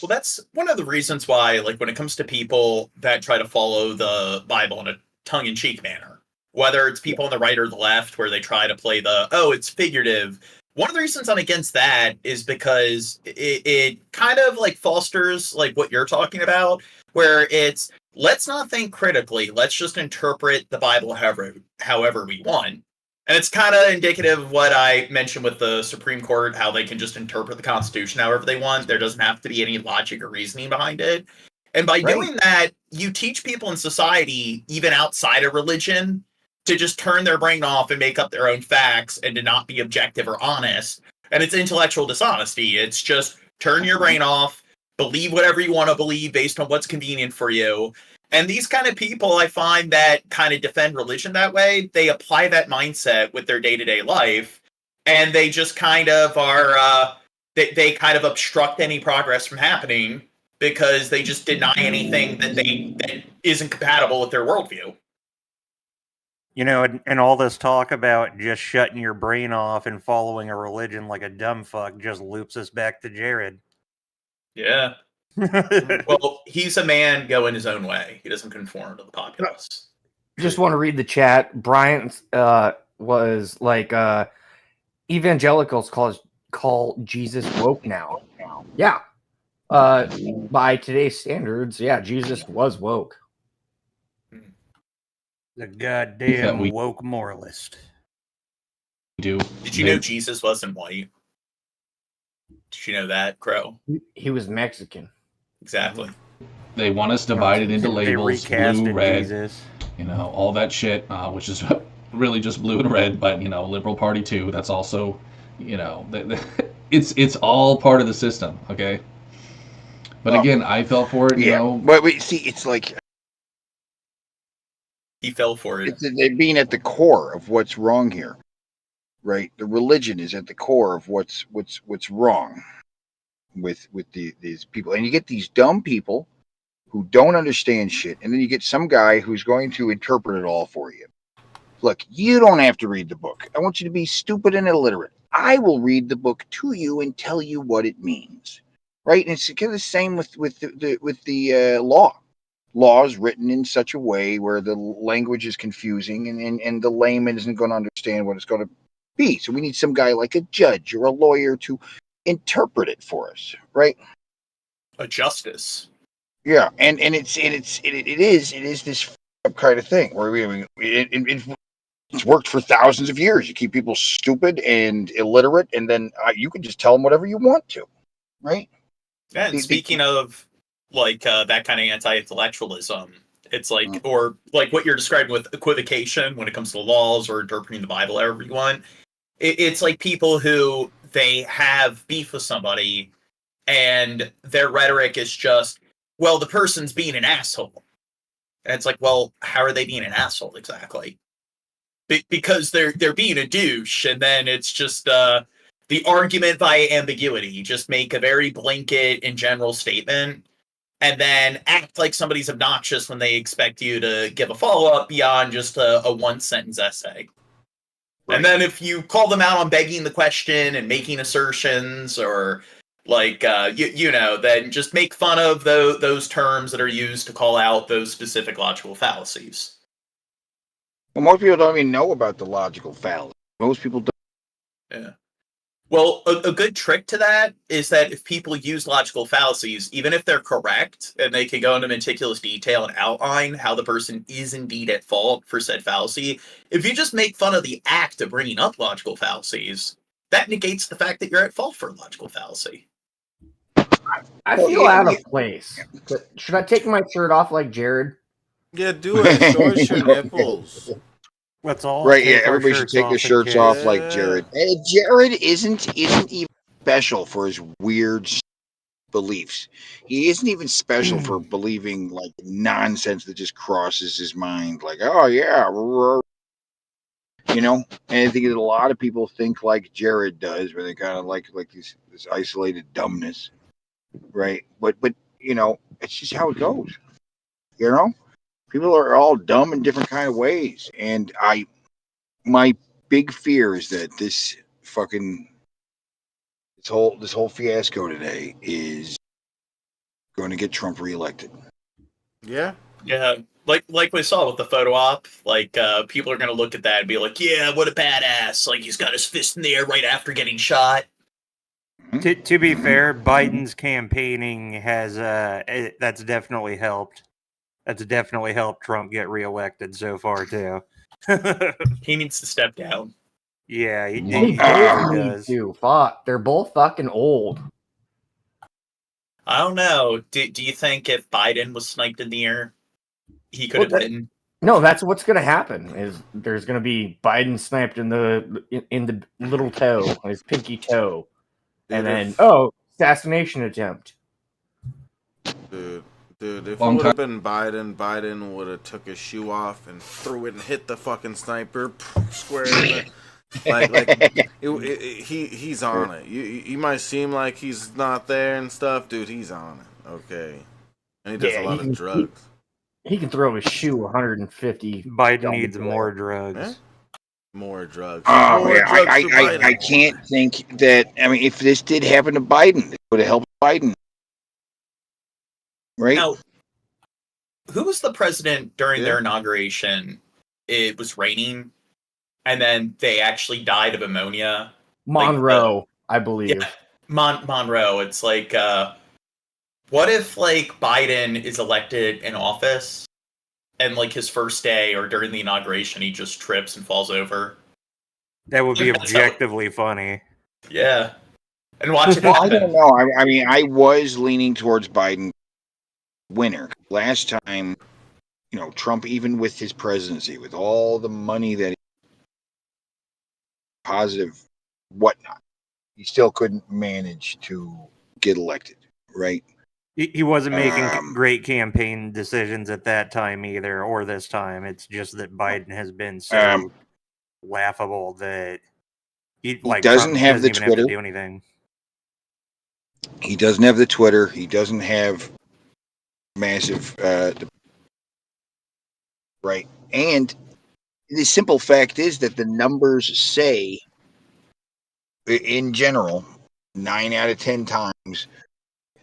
Well, that's one of the reasons why, like, when it comes to people that try to follow the Bible in a tongue-in-cheek manner, whether it's people on the right or the left, where they try to play it's figurative. One of the reasons I'm against that is because it kind of like fosters like what you're talking about, where it's, let's not think critically, let's just interpret the Bible however we want. And it's kind of indicative of what I mentioned with the Supreme Court, how they can just interpret the Constitution however they want. There doesn't have to be any logic or reasoning behind it. And by doing that, you teach people in society, even outside of religion, to just turn their brain off and make up their own facts and to not be objective or honest. And it's intellectual dishonesty. It's just turn your brain off, believe whatever you want to believe based on what's convenient for you. And these kind of people, I find, that kind of defend religion that way, they apply that mindset with their day-to-day life, and they just kind of are, they kind of obstruct any progress from happening because they just deny anything that isn't compatible with their worldview. And all this talk about just shutting your brain off and following a religion like a dumb fuck just loops us back to Jared. Yeah. Well, he's a man going his own way. He doesn't conform to the populace. Just want to read the chat. Bryant was like, evangelicals call Jesus woke now. Yeah. By today's standards, yeah, Jesus was woke. The goddamn woke moralist. Did you know Jesus wasn't white? Did you know that, Crow? He was Mexican. Exactly. They want us divided into labels, blue, red, Jesus. All that shit, which is really just blue and red, but, Liberal Party too. That's also, it's all part of the system, okay? But again, I fell for it, But wait, see, it's like... He fell for it. They're being at the core of what's wrong here, right? The religion is at the core of what's wrong with these people, and you get these dumb people who don't understand shit, and then you get some guy who's going to interpret it all for you. Look, you don't have to read the book. I want you to be stupid and illiterate. I will read the book to you and tell you what it means, right? And it's kind of the same with the law. Law is written in such a way where the language is confusing, and the layman isn't going to understand what it's going to be. So we need some guy like a judge or a lawyer to interpret it for us, right? A justice. Yeah, and it is this kind of thing where it's worked for thousands of years. You keep people stupid and illiterate, and then you can just tell them whatever you want to, right? Yeah, and speaking of like that kind of anti-intellectualism, it's like, or like what you're describing with equivocation when it comes to laws or interpreting the Bible however you want. It's like people who they have beef with somebody and their rhetoric is just, well, the person's being an asshole. And it's like, well, how are they being an asshole exactly? Because they're being a douche, and then it's just the argument via ambiguity. You just make a very blanket and general statement and then act like somebody's obnoxious when they expect you to give a follow-up beyond just a one-sentence essay. Right. And then if you call them out on begging the question and making assertions or like, then just make fun of those terms that are used to call out those specific logical fallacies. Well, most people don't even know about the logical fallacy. Most people don't. Yeah. Well, a good trick to that is that if people use logical fallacies, even if they're correct, and they can go into meticulous detail and outline how the person is indeed at fault for said fallacy, if you just make fun of the act of bringing up logical fallacies, that negates the fact that you're at fault for a logical fallacy. I feel out of place. Should I take my shirt off like Jared? Yeah, do it. Show us your nipples. Let's all Right, yeah, everybody should take their shirts off like Jared. And Jared isn't even special for his weird beliefs. He isn't even special for believing like nonsense that just crosses his mind. Like, oh yeah, you know. And I think that a lot of people think like Jared does, where they kind of like this isolated dumbness, right? But you know, it's just how it goes. You know, people are all dumb in different kind of ways, and my big fear is that this whole fiasco today is going to get Trump reelected. Yeah. Yeah, like we saw with the photo op, like people are gonna look at that and be like, "Yeah, what a badass!" Like he's got his fist in the air right after getting shot. To be fair, Biden's campaigning has that's definitely helped. That's definitely helped Trump get reelected so far too. He needs to step down. Yeah, he They both need to. Fuck, they're both fucking old. I don't know. Do you think if Biden was sniped in the air, he could have been? No, that's what's gonna happen. Is there's gonna be Biden sniped in the little toe, his pinky toe, and then assassination attempt. Dude, if it would have been Biden would have took his shoe off and threw it and hit the fucking sniper square in the, he's on it. You might seem like he's not there and stuff, dude. He's on it, okay. And he does a lot of drugs. He can throw his shoe 150. Biden needs more drugs. Eh? More drugs. Oh, yeah, I can't think that. I mean, if this did happen to Biden, it would have helped Biden. Right? Now, who was the president during their inauguration? It was raining, and then they actually died of ammonia. Monroe, I believe. Yeah, Monroe. It's like, what if like Biden is elected in office, and like his first day or during the inauguration, he just trips and falls over? That would be objectively funny. Yeah, and watch it Well, happen. I don't know. I mean, I was leaning towards Biden winner last time. You know, Trump, even with his presidency, with all the money that he positive whatnot, he still couldn't manage to get elected, right? He wasn't making great campaign decisions at that time either, or this time. It's just that Biden has been so laughable that he doesn't have the Twitter. Have to do anything. He doesn't have the Twitter. He doesn't have massive, right? And the simple fact is that the numbers say, in general, 9 out of 10 times,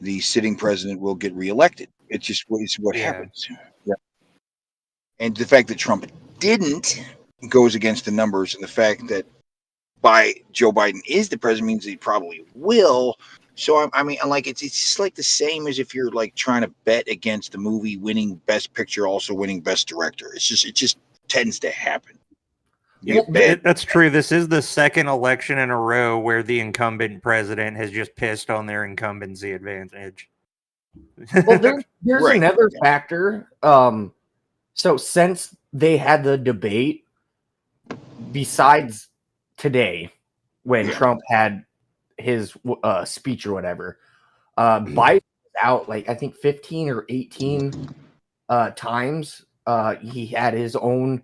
the sitting president will get reelected. It's just what happens. Yeah. And the fact that Trump didn't goes against the numbers, and the fact that Joe Biden is the president means that he probably will. So I mean, like it's just like the same as if you're like trying to bet against the movie winning Best Picture, also winning Best Director. It just tends to happen. That's true. This is the second election in a row where the incumbent president has just pissed on their incumbency advantage. Well, there's another factor. So since they had the debate, besides today, when Trump had his speech or whatever, Biden was out like I think 15 or 18 times. He had his own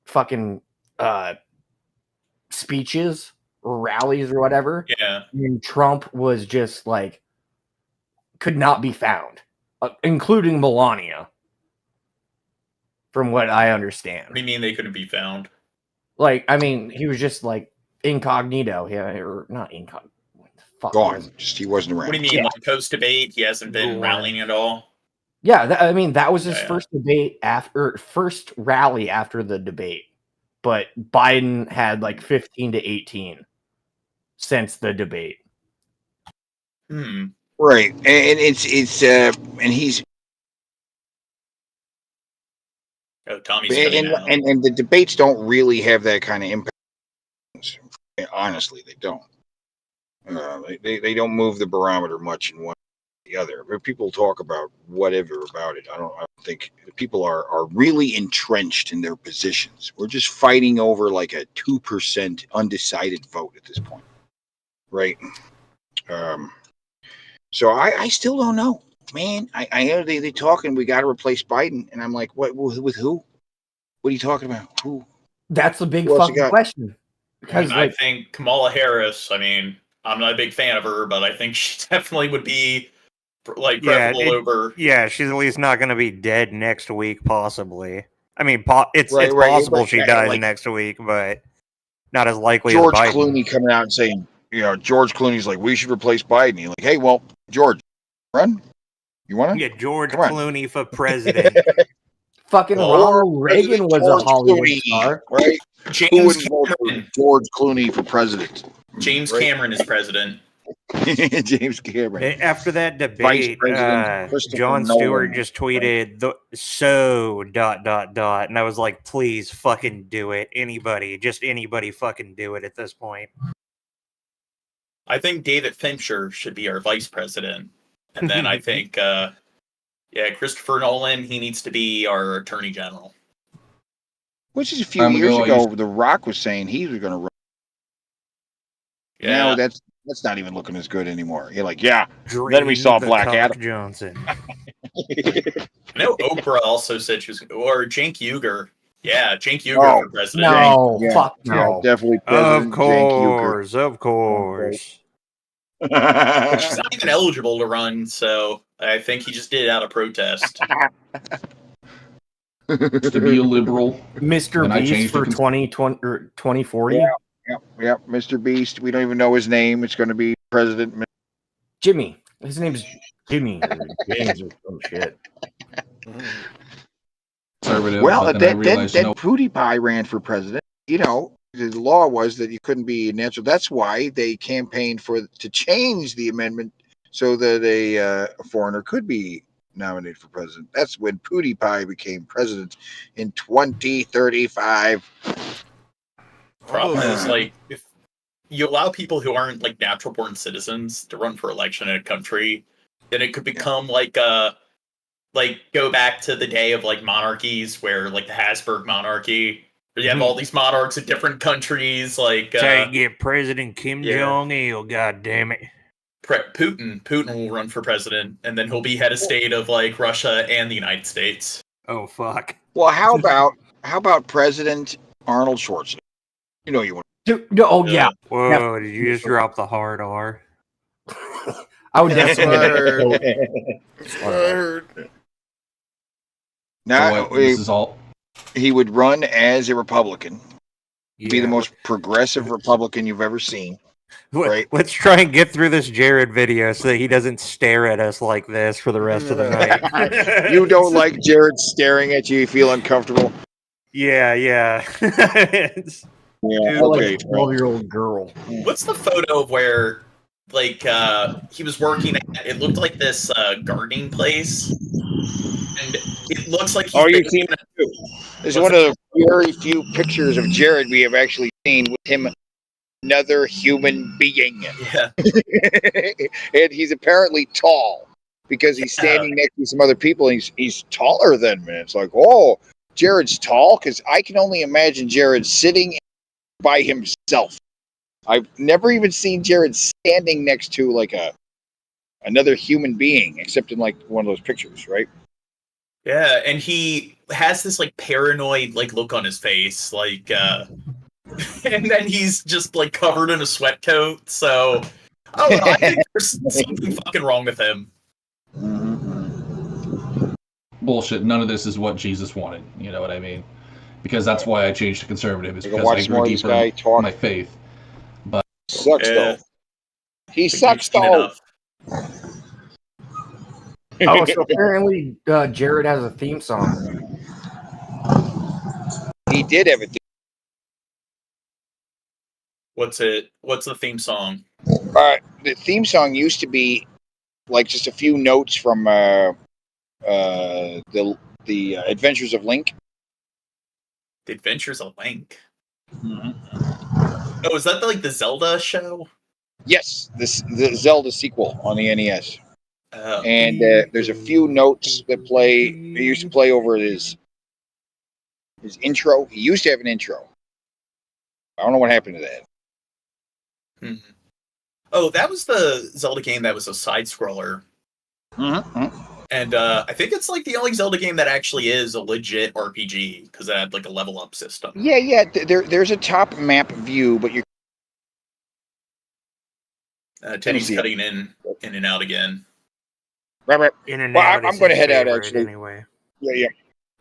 fucking speeches or rallies or whatever. Yeah. And Trump was just like could not be found, including Melania, from what I understand. What do you mean they couldn't be found? Like, I mean, he was just like incognito, or not incognito. What the fuck? Gone. Just he wasn't around. What do you mean? Yeah. Like post debate, he hasn't been rallying at all. Yeah, I mean, that was his first debate first rally after the debate. but Biden had like 15 to 18 since the debate. Right, and it's and he's Tommy's and the debates don't really have that kind of impact. Honestly, they don't. They don't move the barometer much in one or the other. But people talk about whatever about it. I don't think people are really entrenched in their positions. We're just fighting over like a 2% undecided vote at this point, right? So I still don't know, man. I know they talking. We got to replace Biden, and I'm like, what with who? What are you talking about? Who? That's the big fucking question. Because I think Kamala Harris. I mean, I'm not a big fan of her, but I think she definitely would be like preferable over. Yeah, she's at least not going to be dead next week, possibly. I mean, it's Right, possible but she yeah, dies like- next week, but not as likely George as Biden. Clooney coming out and saying, George Clooney's like, we should replace Biden. You're like, hey, well, George, run. You want to? Yeah, George Come on. Clooney for president. Fucking Ronald Reagan was a Hollywood star. Right? Who James would vote for Cameron. George Clooney for president? James Right? Cameron is president. James Cameron. After that Vice debate, President Christopher Jon Nolan. Stewart just tweeted, and I was like, please fucking do it. Anybody fucking do it at this point. I think David Fincher should be our vice president, and then I think, Christopher Nolan, he needs to be our attorney general. Which is a few years ago, The Rock was saying he was going to run. Yeah. Now that's not even looking as good anymore. You're like, yeah. Then we saw Black Adam. Johnson. I know Oprah also said she was, or Cenk Uygur. Yeah, Cenk Uygur for president. No, Yeah, fuck yeah, no. definitely President Cenk Uygur. Of course. But she's not even eligible to run, so I think he just did it out of protest. To be a liberal. Mr. And I Beast changed for it. 2040. Yeah, Mr. Beast. We don't even know his name. It's going to be President Jimmy. His name's Jimmy. Or James or some shit. Well, then PewDiePie ran for president. The law was that you couldn't be natural. That's why they campaigned to change the amendment so that a foreigner could be nominated for president. That's when PewDiePie became president in 2035. Problem is, if you allow people who aren't natural born citizens to run for election in a country, then it could become go back to the day of monarchies where the Habsburg monarchy, where you have all these monarchs in different countries. Try to get President Kim Jong-il, god damn it. Putin will run for president, and then he'll be head of state of Russia and the United States. Oh fuck. Well, how about President Arnold Schwarzenegger? You want. Yeah. Whoa, did you just drop the hard R? I would definitely. Now, this is all. He would run as a Republican. Be the most progressive Republican you've ever seen. Right. Let's try and get through this Jared video so that he doesn't stare at us like this for the rest of the night. You don't like Jared staring at you? You feel uncomfortable? Yeah. Yeah. Like a 12-year-old girl. What's the photo of where he was working at? It looked like this gardening place, and it looks like you've seen that too. This is one of the very few pictures of Jared we have actually seen with him. Another human being. Yeah. And he's apparently tall because he's standing next to some other people and he's taller than me. It's like, oh, Jared's tall? Because I can only imagine Jared sitting by himself. I've never even seen Jared standing next to another human being, except in one of those pictures, right? Yeah, and he has this paranoid look on his face, and then he's just covered in a sweat coat. So, I think there's something fucking wrong with him. Bullshit. None of this is what Jesus wanted. You know what I mean? Because that's why I changed to conservative. Is because I grew deeper in my faith. But sucks though. He sucks though. Oh, so apparently Jared has a theme song. He did have a theme. What's the theme song? The theme song used to be like just a few notes from the Adventures of Link. The Adventures of Link. Oh, is that like the Zelda show? Yes, the Zelda sequel on the NES. And there's a few notes that play. They used to play over his intro. He used to have an intro. I don't know what happened to that. Oh, that was the Zelda game that was a side scroller. And I think it's like the only Zelda game that actually is a legit RPG because it had like a level up system. Yeah. There's a top map view, but you're Teddy's cutting in and out again. Right. In and well, out. I'm going to head out favorite actually. Anyway. Yeah.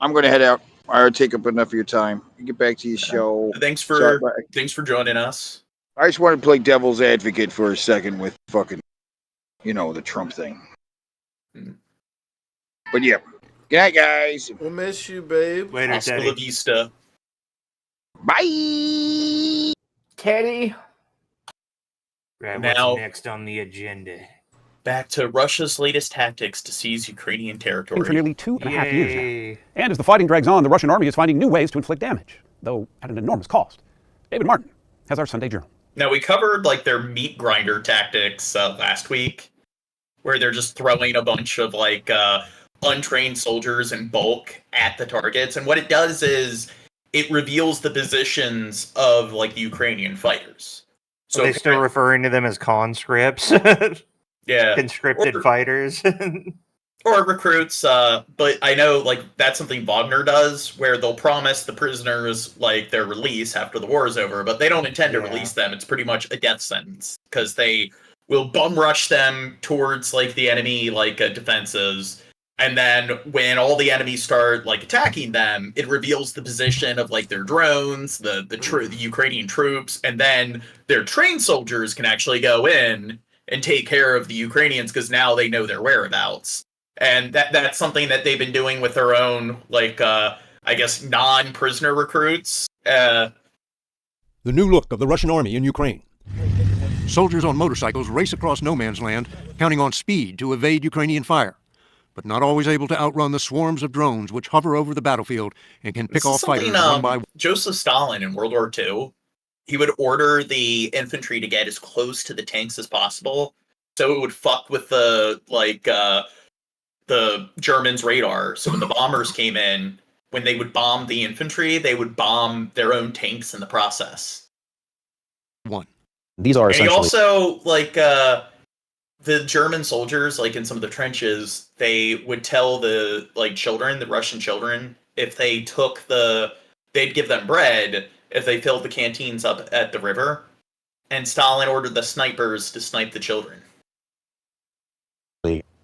I'm going to head out. I already take up enough of your time. You get back to your show. Thanks for joining us. I just want to play devil's advocate for a second with fucking, the Trump thing. But yeah. Good night, guys. We'll miss you, babe. Later, Hasta Teddy. la vista. Bye, Teddy. Right, Now- what's next on the agenda? Back to Russia's latest tactics to seize Ukrainian territory. For nearly 2.5 years now. And as the fighting drags on, the Russian army is finding new ways to inflict damage, though at an enormous cost. David Martin has our Sunday Journal. Now, we covered like their meat grinder tactics last week, where they're just throwing a bunch of like untrained soldiers in bulk at the targets. And what it does is it reveals the positions of like the Ukrainian fighters. So they still referring to them as conscripts? Yeah. Conscripted fighters? Or recruits, but I know like that's something Wagner does, where they'll promise the prisoners like their release after the war is over, but they don't intend to release them. It's pretty much a death sentence because they will bum rush them towards like the enemy like defenses, and then when all the enemies start like attacking them, it reveals the position of like their drones, the Ukrainian troops, and then their trained soldiers can actually go in and take care of the Ukrainians because now they know their whereabouts. And that's something that they've been doing with their own, like, I guess, non-prisoner recruits. The new look of the Russian army in Ukraine. Soldiers on motorcycles race across no man's land, counting on speed to evade Ukrainian fire, but not always able to outrun the swarms of drones which hover over the battlefield and can pick off fighters one by one. Joseph Stalin in World War II, he would order the infantry to get as close to the tanks as possible, so it would fuck with the, like, the Germans' radar. So when the bombers came in, when they would bomb the infantry, they would bomb their own tanks in the process. These are And he essentially also, like, the German soldiers, like in some of the trenches, they would tell the, like, children, the Russian children, if they took they'd give them bread if they filled the canteens up at the river. And Stalin ordered the snipers to snipe the children.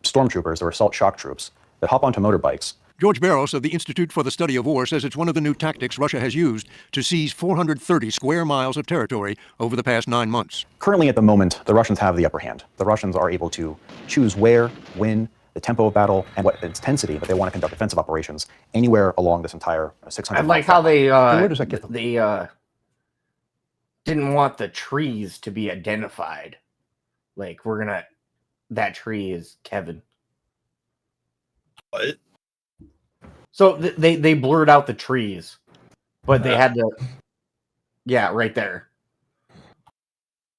stormtroopers or assault shock troops that hop onto motorbikes. George Barros of the Institute for the Study of War says it's one of the new tactics Russia has used to seize 430 square miles of territory over the past 9 months. Currently, at the moment, the Russians have the upper hand. The Russians are able to choose where, when, the tempo of battle, and what intensity that they want to conduct offensive operations anywhere along this entire 600. I like how they where does that get them? They didn't want the trees to be identified. Like, that tree is Kevin. What? So they blurred out the trees, but they had to. Yeah, right there.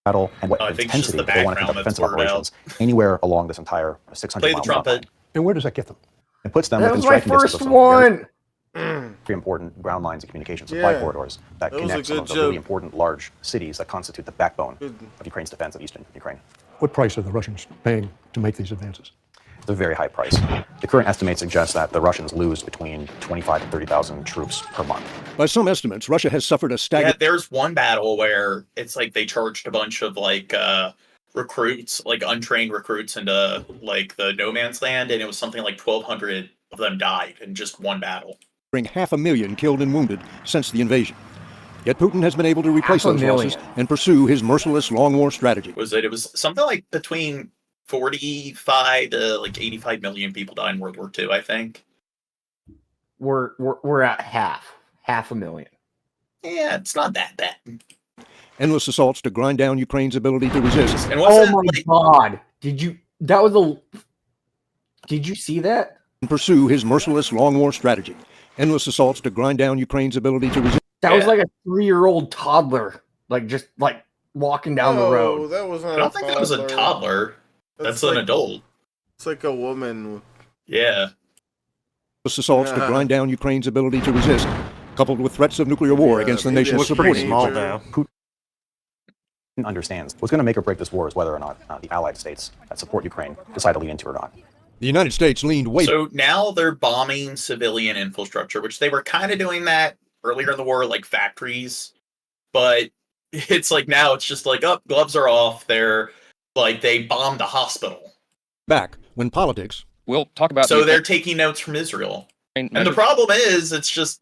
Battle and what I think it's just intensity the that they want to background conduct that's offensive blurred operations anywhere along this entire 600 Play the mile trumpet. And where does that get them? It puts them That within was my striking distance first of some one. very important ground lines and communication supply Yeah. corridors that That was a connect some good of the really joke. important large cities that constitute the backbone of Ukraine's defense of eastern Ukraine. What price are the Russians paying to make these advances? It's a very high price. The current estimates suggest that the Russians lose between 25 and 30,000 troops per month. By some estimates, Russia has suffered a Yeah, staggering... there's one battle where it's like they charged a bunch of like recruits, like untrained recruits into like the no man's land, and it was something like 1,200 of them died in just one battle. 500,000 killed and wounded since the invasion. Yet Putin has been able to replace those 500,000. losses and pursue his merciless long war strategy. It was something like between 45 to like 85 million people died in World War II, I think. We're at half a million. Yeah, it's not that bad. endless assaults to grind down Ukraine's ability to resist. And oh my God! Did you see that? And pursue his merciless long war strategy. Endless assaults to grind down Ukraine's ability to resist. That was like a 3-year-old toddler, just walking down the road. That was not I don't think that was a toddler. That's an adult. It's like a woman. Yeah. Endless assaults to grind down Ukraine's ability to resist, coupled with threats of nuclear war against the nations supporting it. Putin understands what's going to make or break this war is whether or not the allied states that support Ukraine decide to lean into it or not. The United States leaned way. So now they're bombing civilian infrastructure, which they were kind of doing that earlier in the war, like factories. But it's like now it's just like, oh, gloves are off. They're like they bombed a hospital. Back when politics. We'll talk about. So they're taking notes from Israel. And the problem is, it's just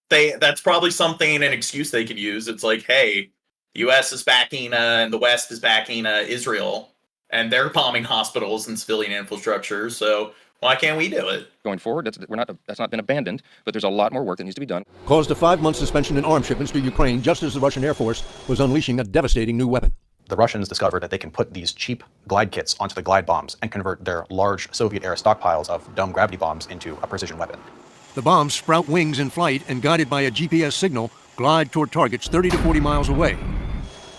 that's probably an excuse they could use. It's like, hey, the U.S. is backing and the West is backing Israel. And they're bombing hospitals and civilian infrastructure, so why can't we do it? Going forward, that's not been abandoned, but there's a lot more work that needs to be done. Caused a 5-month suspension in arms shipments to Ukraine just as the Russian Air Force was unleashing a devastating new weapon. The Russians discovered that they can put these cheap glide kits onto the glide bombs and convert their large Soviet-era stockpiles of dumb gravity bombs into a precision weapon. The bombs sprout wings in flight and, guided by a GPS signal, glide toward targets 30 to 40 miles away,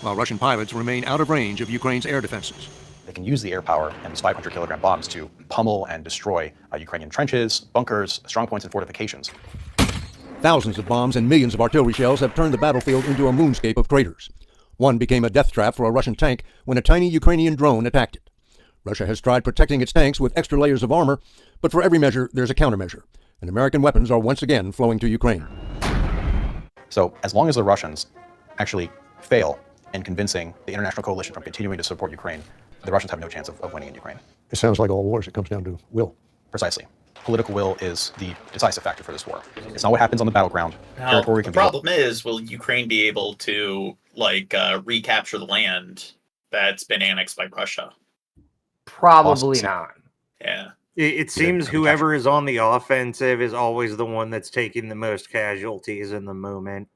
while Russian pilots remain out of range of Ukraine's air defenses. They can use the air power and these 500-kilogram bombs to pummel and destroy Ukrainian trenches, bunkers, strong points, and fortifications. Thousands of bombs and millions of artillery shells have turned the battlefield into a moonscape of craters. One became a death trap for a Russian tank when a tiny Ukrainian drone attacked it. Russia has tried protecting its tanks with extra layers of armor, but for every measure, there's a countermeasure, and American weapons are once again flowing to Ukraine. So as long as the Russians actually fail in convincing the international coalition from continuing to support Ukraine, the Russians have no chance of winning in Ukraine. It sounds like all wars. It comes down to will. Precisely. Political will is the decisive factor for this war. It's not what happens on the battleground. Now, the problem is, will Ukraine be able to recapture the land that's been annexed by Russia? Probably not. Yeah. It seems whoever is on the offensive is always the one that's taking the most casualties in the moment.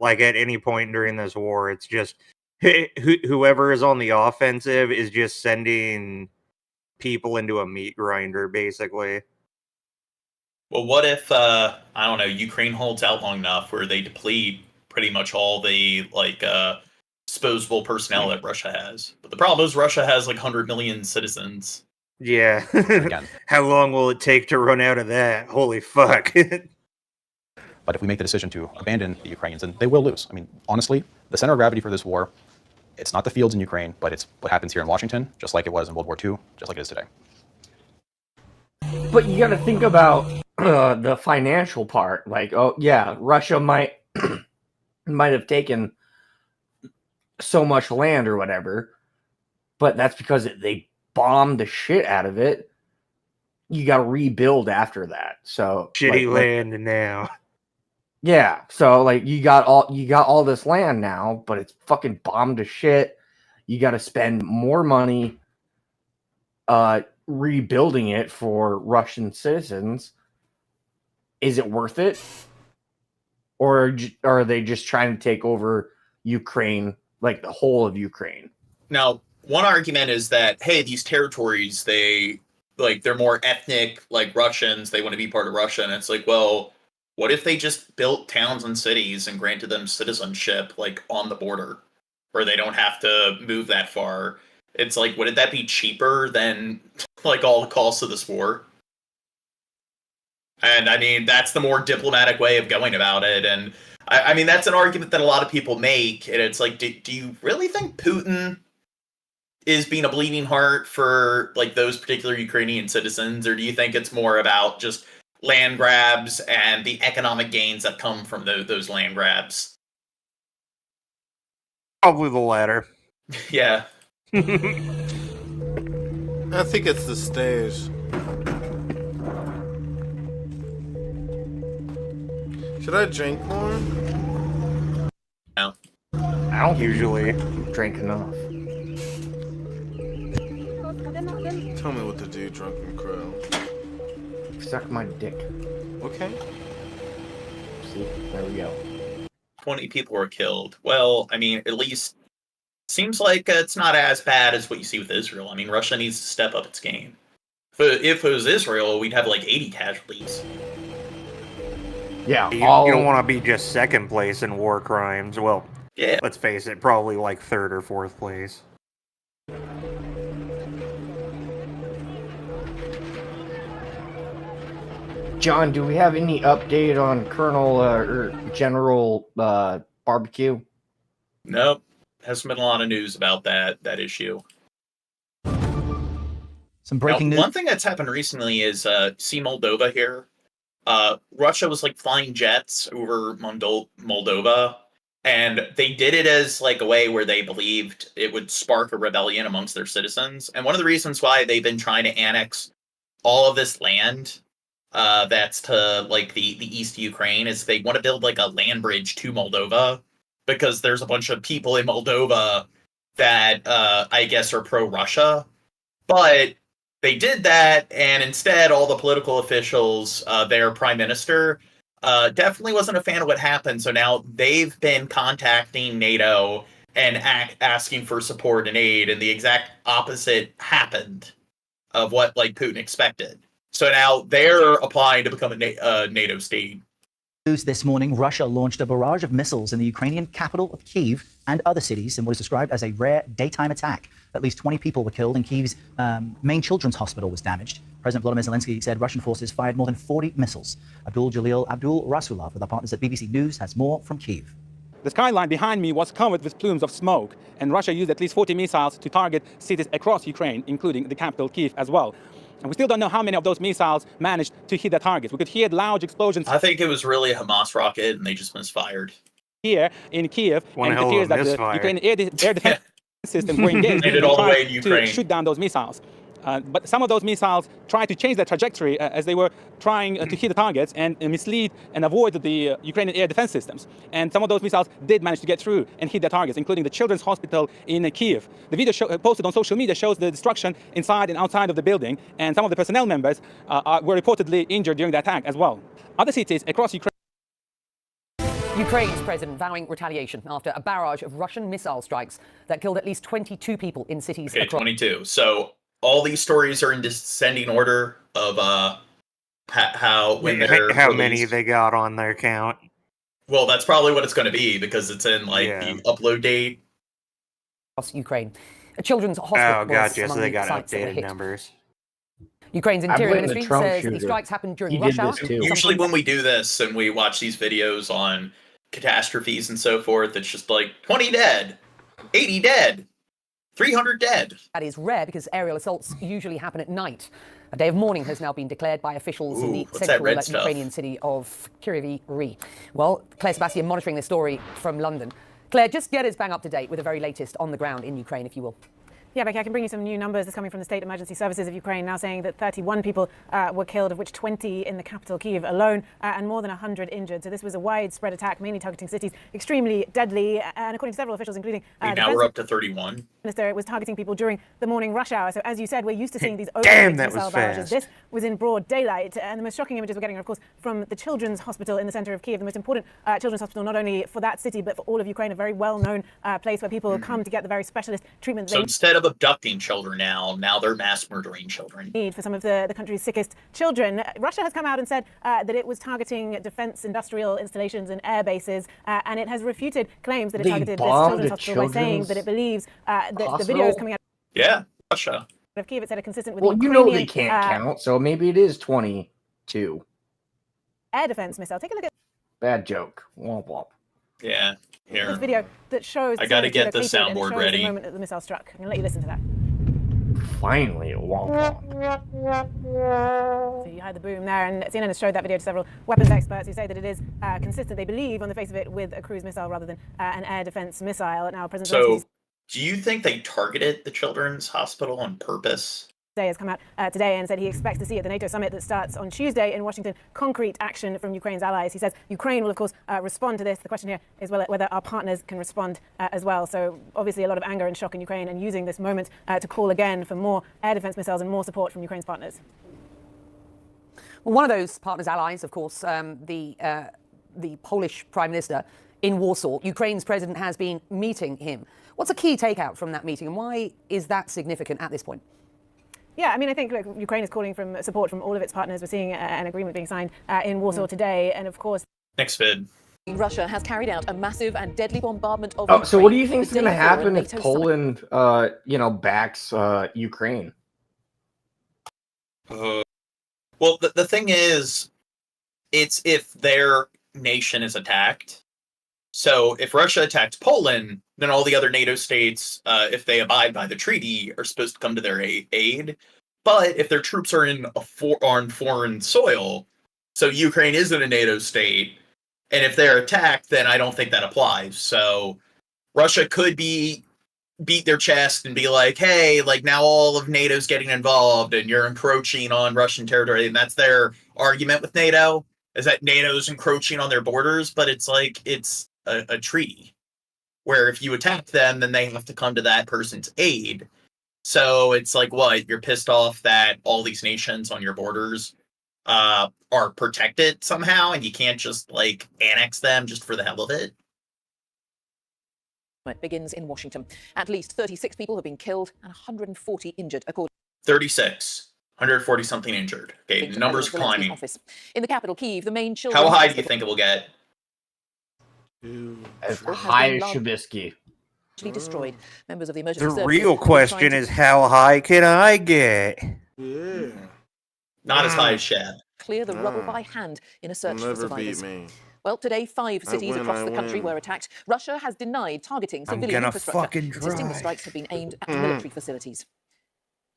Like at any point during this war, it's just whoever is on the offensive is just sending people into a meat grinder, basically. Well, what if, Ukraine holds out long enough where they deplete pretty much all the, disposable personnel that Russia has? But the problem is Russia has, 100 million citizens. Yeah. How long will it take to run out of that? Holy fuck. But if we make the decision to abandon the Ukrainians, then they will lose. I mean, honestly, the center of gravity for this war, it's not the fields in Ukraine, but it's what happens here in Washington, just like it was in World War II, just like it is today. But you got to think about the financial part. Russia might have taken so much land or whatever, but that's because they bombed the shit out of it. You got to rebuild after that. So shitty land now. Yeah, so you got all this land now, but it's fucking bombed to shit. You got to spend more money rebuilding it for Russian citizens. Is it worth it? Or are they just trying to take over Ukraine, the whole of Ukraine? Now, one argument is that, hey, these territories, they're more ethnic, like Russians, they want to be part of Russia, and it's well, what if they just built towns and cities and granted them citizenship, on the border, where they don't have to move that far? It's wouldn't that be cheaper than, all the costs of this war? And, that's the more diplomatic way of going about it. And, that's an argument that a lot of people make. And it's do you really think Putin is being a bleeding heart for, those particular Ukrainian citizens? Or do you think it's more about just land grabs and the economic gains that come from those land grabs? Probably the latter. Yeah. I think it's the stairs. Should I drink more? No. I don't usually drink enough. Tell me what to do, Drunken Crow. Suck my dick. Okay. See, there we go. 20 people were killed. Well, I mean, at least seems like it's not as bad as what you see with Israel. I mean, Russia needs to step up its game. If it was Israel, we'd have like 80 casualties. Yeah, you don't want to be just second place in war crimes. Well, yeah. Let's face it, probably like third or fourth place. John, do we have any update on Colonel or General Barbecue? Nope. Hasn't been a lot of news about that issue. Some breaking news. One thing that's happened recently is see Moldova here. Russia was like flying jets over Moldova, and they did it as like a way where they believed it would spark a rebellion amongst their citizens. And one of the reasons why they've been trying to annex all of this land that's to like the east Ukraine is they want to build like a land bridge to Moldova, because there's a bunch of people in Moldova that I guess are pro-Russia. But they did that, and instead all the political officials, their prime minister, definitely wasn't a fan of what happened. So now they've been contacting NATO and asking for support and aid, and the exact opposite happened of what like Putin expected. So now they're applying to become a NATO state. News this morning, Russia launched a barrage of missiles in the Ukrainian capital of Kyiv and other cities in what is described as a rare daytime attack. At least 20 people were killed, and Kyiv's main children's hospital was damaged. President Volodymyr Zelensky said Russian forces fired more than 40 missiles. Abdul Rasulov with our partners at BBC News has more from Kyiv. The skyline behind me was covered with plumes of smoke, and Russia used at least 40 missiles to target cities across Ukraine, including the capital Kyiv as well. And we still don't know how many of those missiles managed to hit the targets. We could hear loud explosions. I think it was really a Hamas rocket, and they just misfired. Here in Kyiv, and it appears that the Ukrainian air defense system were engaged to shoot down those missiles. But some of those missiles tried to change their trajectory as they were trying to hit the targets and mislead and avoid the Ukrainian air defense systems. And some of those missiles did manage to get through and hit their targets, including the children's hospital in Kyiv. The video posted on social media shows the destruction inside and outside of the building, and some of the personnel members were reportedly injured during the attack as well. Other cities across Ukraine. Ukraine's president vowing retaliation after a barrage of Russian missile strikes that killed at least 22 people in cities across. 22. So all these stories are in descending order of how many they got on their count. Well, that's probably what it's going to be, because it's in like the upload date. Ukraine, a children's hospital. Oh, gotcha. So they got updated numbers. Ukraine's Interior Ministry says the strikes happened during rush hour. Usually when we do this and we watch these videos on catastrophes and so forth, it's just like 20 dead, 80 dead, 300 dead. That is rare because aerial assaults usually happen at night. A day of mourning has now been declared by officials in the central Ukrainian city of Kryvyi Rih. Well, Claire Sebastian monitoring this story from London. Claire, just get us bang up to date with the very latest on the ground in Ukraine, if you will. Yeah, Becky, I can bring you some new numbers. This coming from the State Emergency Services of Ukraine, now saying that 31 people were killed, of which 20 in the capital, Kyiv, alone, and more than 100 injured. So this was a widespread attack, mainly targeting cities, extremely deadly. And according to several officials, including now we're up to 31. Minister, it was targeting people during the morning rush hour. So as you said, we're used to seeing these overwhelming missile barrages. This was in broad daylight. And the most shocking images we're getting are, of course, from the children's hospital in the center of Kyiv, the most important children's hospital, not only for that city, but for all of Ukraine, a very well-known place where people come to get the very specialist treatment. So instead of abducting children now they're mass murdering children. Need for some of the country's sickest children. Russia has come out and said that it was targeting defense industrial installations and air bases, and it has refuted claims that it targeted this children's hospital by saying that it believes that the videos coming out. Yeah, Russia. Of Kyiv, it said, are consistent with well, the Ukrainian, they can't count, so maybe it is 22. Air defense missile. Take a look at. Bad joke. Womp womp. Yeah. Here. This video that shows. I got to get the soundboard ready. The moment that the missile struck. I'm going to let you listen to that. Finally, a womp womp. So you heard the boom there, and CNN has showed that video to several weapons experts who say that it is consistent, they believe, on the face of it, with a cruise missile rather than an air defense missile. Now, President Zelensky's do you think they targeted the children's hospital on purpose? Has come out today and said he expects to see at the NATO summit that starts on Tuesday in Washington concrete action from Ukraine's allies. He says Ukraine will, of course, respond to this. The question here is whether our partners can respond as well. So obviously a lot of anger and shock in Ukraine, and using this moment to call again for more air defense missiles and more support from Ukraine's partners. Well, one of those partners' allies, of course, the Polish Prime Minister, in Warsaw. Ukraine's president has been meeting him. What's a key takeout from that meeting, and why is that significant at this point? Yeah, I mean, I think, look, Ukraine is calling for support from all of its partners. We're seeing an agreement being signed in Warsaw today, and of course... Next vid. Russia has carried out a massive and deadly bombardment of Ukraine. So what do you think is going to happen if Poland, backs Ukraine? Well, the thing is, it's if their nation is attacked. So if Russia attacked Poland, then all the other NATO states, if they abide by the treaty, are supposed to come to their aid. But if their troops are on foreign soil, so Ukraine isn't a NATO state, and if they're attacked, then I don't think that applies. So Russia could beat their chest and be like, hey, like now all of NATO's getting involved and you're encroaching on Russian territory. And that's their argument with NATO, is that NATO's encroaching on their borders. But it's like, it's a treaty where if you attack them, then they have to come to that person's aid. So it's like, what? You're pissed off that all these nations on your borders are protected somehow, and you can't just like annex them just for the hell of it. It begins in Washington. At least 36 people have been killed and 140 injured, according 36, 140 something injured. Okay, the numbers climbing. Office. In the capital, Kyiv, the main children. How high do you think it will get? As high as Shabisky. Destroyed. Members of the emergency The real question is, how high can I get? Yeah. Not as high as Shad. Clear the rubble by hand in a search for survivors. Well, today, 5 cities across the country were attacked. Russia has denied targeting civilian infrastructure, insisting the strikes have been aimed at military facilities.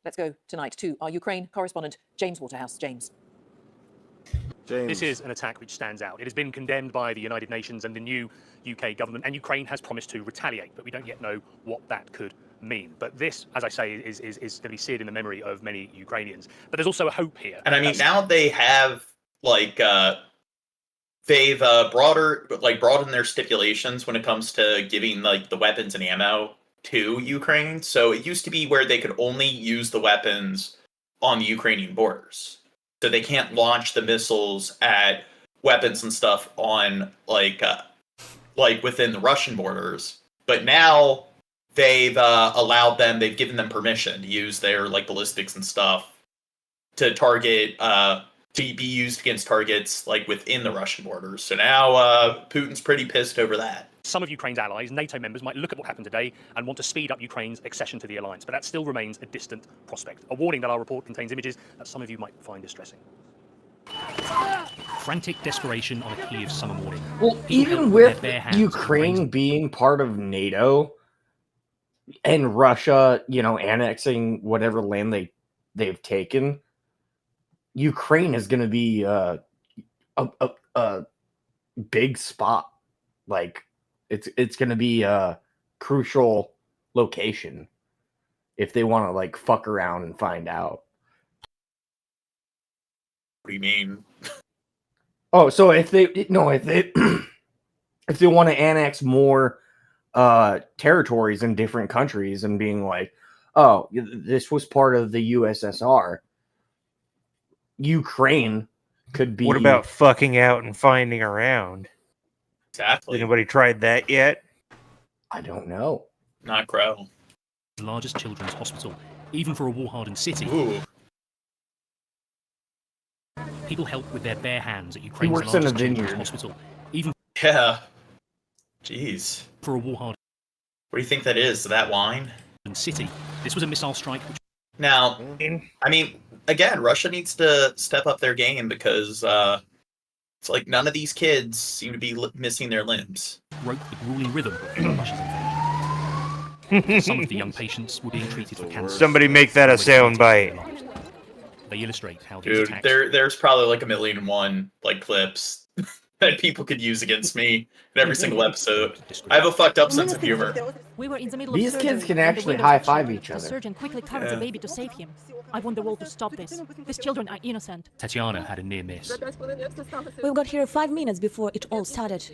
Let's go tonight to our Ukraine correspondent, James Waterhouse. James. This is an attack which stands out. It has been condemned by the United Nations and the new UK government, and Ukraine has promised to retaliate, but we don't yet know what that could mean. But this, as I say, is going to be seared in the memory of many Ukrainians. But there's also a hope here. And I mean, now they have like they've broadened their stipulations when it comes to giving like the weapons and ammo to Ukraine. So it used to be where they could only use the weapons on the Ukrainian borders. So they can't launch the missiles at weapons and stuff on like within the Russian borders. But now they've allowed them, they've given them permission to use their like ballistics and stuff to target to be used against targets like within the Russian borders. So now Putin's pretty pissed over that. Some of Ukraine's allies, NATO members, might look at what happened today and want to speed up Ukraine's accession to the alliance, but that still remains a distant prospect. A warning that our report contains images that some of you might find distressing. Frantic desperation on a Kyiv summer morning. Well, even with Ukraine being part of NATO and Russia, annexing whatever land they've taken, Ukraine is going to be a big spot. Like, it's going to be a crucial location if they want to like fuck around and find out. What do you mean? Oh, so if they if they want to annex more territories in different countries and being like, oh, this was part of the USSR, Ukraine could be. What about fucking out and finding around? Exactly. Anybody tried that yet? I don't know. Not Crow. The largest children's hospital, even for a war-hardened city. Ooh. People help with their bare hands at Ukraine's works in a largest children's vineyard. hospital. Even Yeah. Jeez. for a war-hardened What do you think that is? That wine? city, this was a missile strike. Now, I mean, again, Russia needs to step up their game because it's like none of these kids seem to be missing their limbs. Broke the grueling rhythm of Russia's invasion. Some of the young patients were being treated for cancer. Somebody make that a soundbite. They illustrate how these Dude, attacks... there's probably like 1,000,001 like clips that people could use against me in every single episode. I have a fucked up sense of humor. We were in the middle These of kids surgery, can and the actually windows high were five shut. each The other. surgeon quickly covered the baby to save him. I want the world to stop this. These children are innocent. Tatiana had a near miss. We got here 5 minutes before it all started.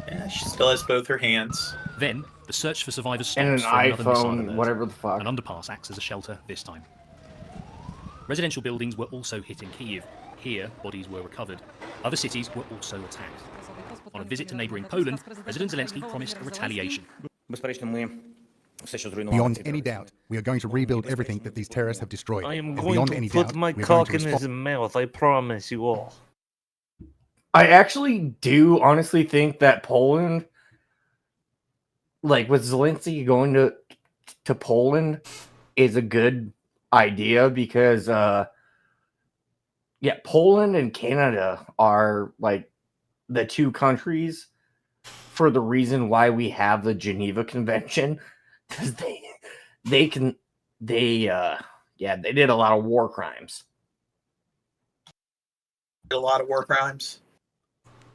Yeah, she still has both her hands. Then, the search for survivors stops And an for another missile iPhone, alert. whatever the fuck. An underpass acts as a shelter this time. Residential buildings were also hit in Kyiv. Here, bodies were recovered. Other cities were also attacked. On a visit to neighbouring Poland, President Zelensky promised a retaliation. Beyond any doubt, we are going to rebuild everything that these terrorists have destroyed. I am And going beyond to any put doubt, my we are going cock to in his respond. mouth, I promise you all. I actually do honestly think that Poland, like with Zelensky going to Poland, is a good idea because, yeah, Poland and Canada are like the two countries for the reason why we have the Geneva Convention, because they did a lot of war crimes. A lot of war crimes.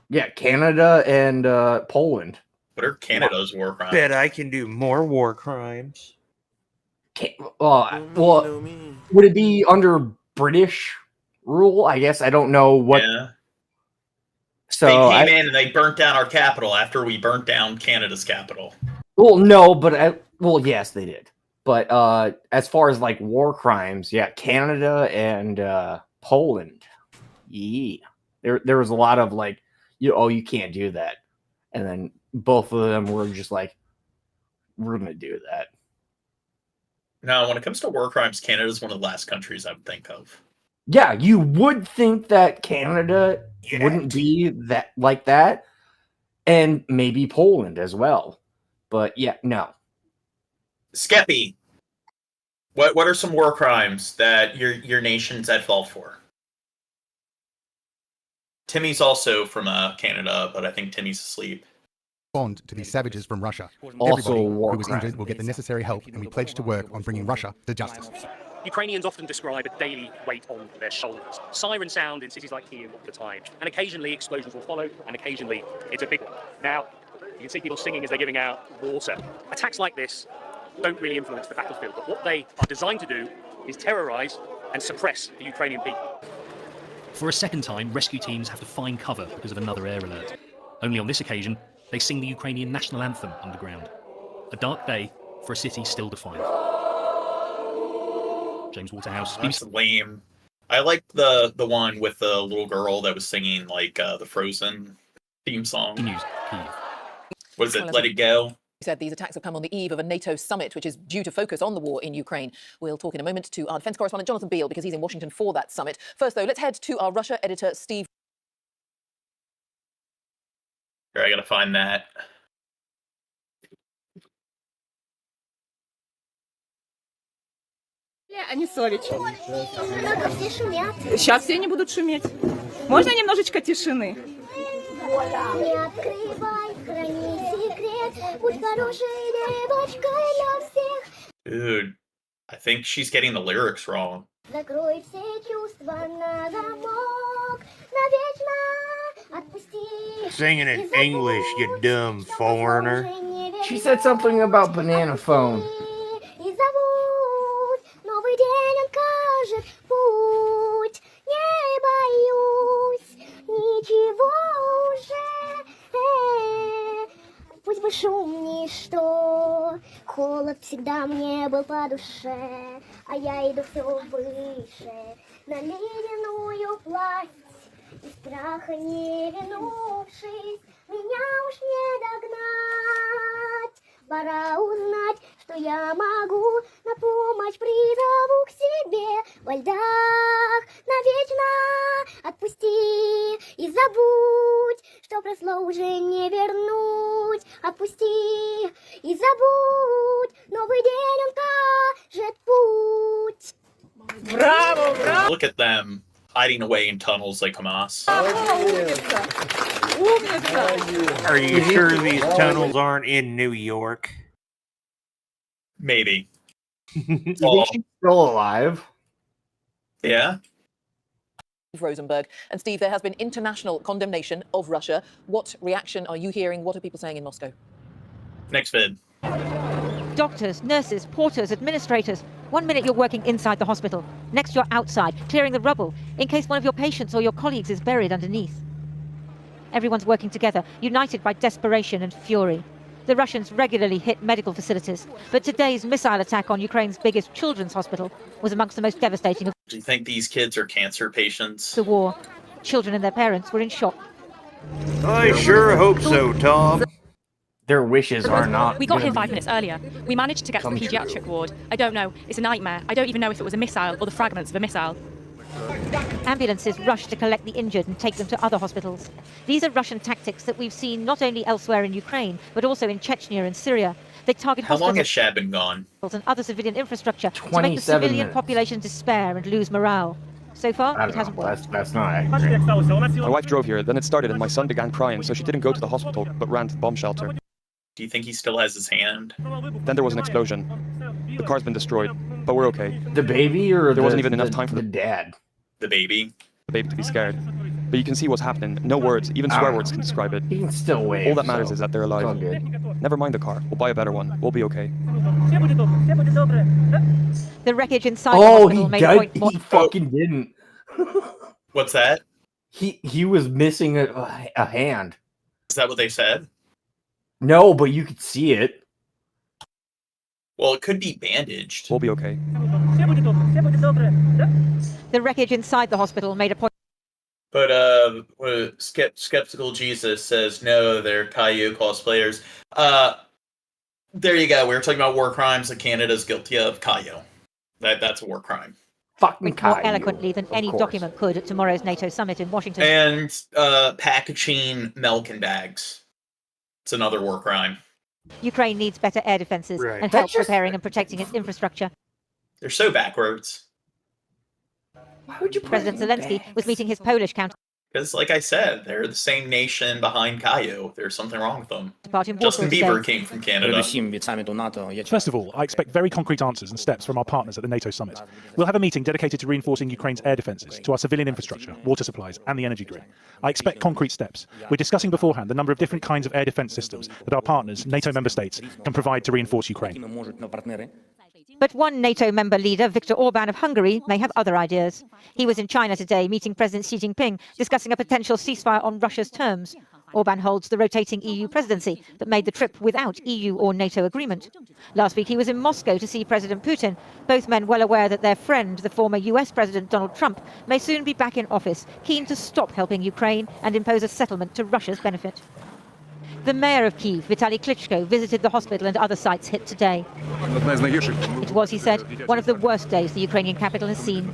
Yeah, Canada and Poland. What are Canada's war crimes? Bet I can do more war crimes. Well, would it be under British rule? I guess I don't know what. Yeah. So they came in and they burnt down our capital after we burnt down Canada's capital. Well, no, but yes, they did. But as far as like war crimes, yeah, Canada and Poland, yeah, there was a lot of like, you can't do that, and then both of them were just like, we're gonna do that. Now, when it comes to war crimes, Canada is one of the last countries I would think of. Yeah, you would think that Canada wouldn't be that like that, and maybe Poland as well. But yeah, no. Skeppy, what are some war crimes that your nation's at fault for? Timmy's also from Canada, but I think Timmy's asleep. Respond to these savages from Russia. Also Everybody a war who was crime. injured will get the necessary help, and we pledge to work on bringing Russia to justice. Ukrainians often describe a daily weight on their shoulders. Sirens sound in cities like Kyiv all the time, and occasionally explosions will follow, and occasionally it's a big one. Now, you can see people singing as they're giving out water. Attacks like this don't really influence the battlefield, but what they are designed to do is terrorize and suppress the Ukrainian people. For a second time, rescue teams have to find cover because of another air alert. Only on this occasion, they sing the Ukrainian national anthem underground. A dark day for a city still defined. James Waterhouse. That's lame. I like the one with the little girl that was singing like the Frozen theme song. News, Kyiv. Was it Let It Go? He said these attacks have come on the eve of a NATO summit, which is due to focus on the war in Ukraine. We'll talk in a moment to our defence correspondent, Jonathan Beale, because he's in Washington for that summit. First, though, let's head to our Russia editor, Steve. Here, I gotta find that. Они ссорятся. Сейчас все не будут шуметь. Можно немножечко тишины? Не открывай, храни секрет, будь хорошей девочкой для всех. Dude, I think she's getting the lyrics wrong. Закрой все чувства на замок, навечно отпусти. Singing in English, you dumb foreigner. She said something about banana phone. И зовут, новый день он кажет путь. Не боюсь ничего уже. Пусть бы шум ничто, холод всегда мне был по душе, а я иду все выше на ледяную власть, из страха не ринувшись, меня уж не догнать. Пора узнать, что я могу, на помощь призову к себе. Во льдах навечно отпусти и забудь, что прошло уже не вернуть. Отпусти и забудь, новый день он кажет путь. Браво, браво! Look at them hiding away in tunnels like Hamas. Are you sure these tunnels aren't in New York? Maybe. You think she's still alive? Yeah. Rosenberg. And Steve, there has been international condemnation of Russia. What reaction are you hearing? What are people saying in Moscow? Next vid. Doctors, nurses, porters, administrators. 1 minute you're working inside the hospital. Next you're outside, clearing the rubble, in case one of your patients or your colleagues is buried underneath. Everyone's working together, united by desperation and fury. The Russians regularly hit medical facilities, but today's missile attack on Ukraine's biggest children's hospital was amongst the most devastating of Do you think these kids are cancer patients? The war. Children and their parents were in shock. I sure hope so, Tom. Their wishes are not. We got here gonna 5 minutes earlier. We managed to get to the Come paediatric ward. I don't know. It's a nightmare. I don't even know if it was a missile or the fragments of a missile. Ambulances rushed to collect the injured and take them to other hospitals. These are Russian tactics that we've seen not only elsewhere in Ukraine, but also in Chechnya and Syria. They target How long has hospitals Shad been gone? and other civilian infrastructure to make the 27 civilian minutes. population despair and lose morale. So far, it hasn't worked. That's not accurate. My wife drove here, then it started and my son began crying, so she didn't go to the hospital, but ran to the bomb shelter. Do you think he still has his hand? Then there was an explosion. The car's been destroyed, but we're okay. The baby or there wasn't even enough time for the dad? The baby? The baby to be scared. But you can see what's happening. No words, even swear words can describe it. He can still wave. All that matters so is that they're it's all alive. good. Never mind the car. We'll buy a better one. We'll be okay. The wreckage inside the Oh, hospital he made died. point more. He fucking didn't. What's that? He was missing a hand. Is that what they said? No, but you could see it. Well, it could be bandaged. We'll be okay. The wreckage inside the hospital made a point. But Skeptical Jesus says no, they're Caillou cosplayers. There you go. We were talking about war crimes that Canada's guilty of. Caillou. That's a war crime. Fuck me, More eloquently than any document could at tomorrow's NATO summit in Washington. And packaging milk in bags. It's another war crime. Ukraine needs better air defenses Right. and help preparing and protecting its infrastructure. They're so backwards. Why would you President Zelensky was meeting his Polish counterpart Because, like I said, they're the same nation behind Caillou. There's something wrong with them. in Justin Warsaw Bieber today. came from Canada. First of all, I expect very concrete answers and steps from our partners at the NATO summit. We'll have a meeting dedicated to reinforcing Ukraine's air defences, to our civilian infrastructure, water supplies, and the energy grid. I expect concrete steps. We're discussing beforehand the number of different kinds of air defence systems that our partners, NATO member states, can provide to reinforce Ukraine. But one NATO member leader, Viktor Orban of Hungary, may have other ideas. He was in China today, meeting President Xi Jinping, discussing a potential ceasefire on Russia's terms. Orban holds the rotating EU presidency that made the trip without EU or NATO agreement. Last week he was in Moscow to see President Putin, both men well aware that their friend, the former US President Donald Trump, may soon be back in office, keen to stop helping Ukraine and impose a settlement to Russia's benefit. The mayor of Kyiv, Vitaly Klitschko, visited the hospital and other sites hit today. It was, he said, one of the worst days the Ukrainian capital has seen.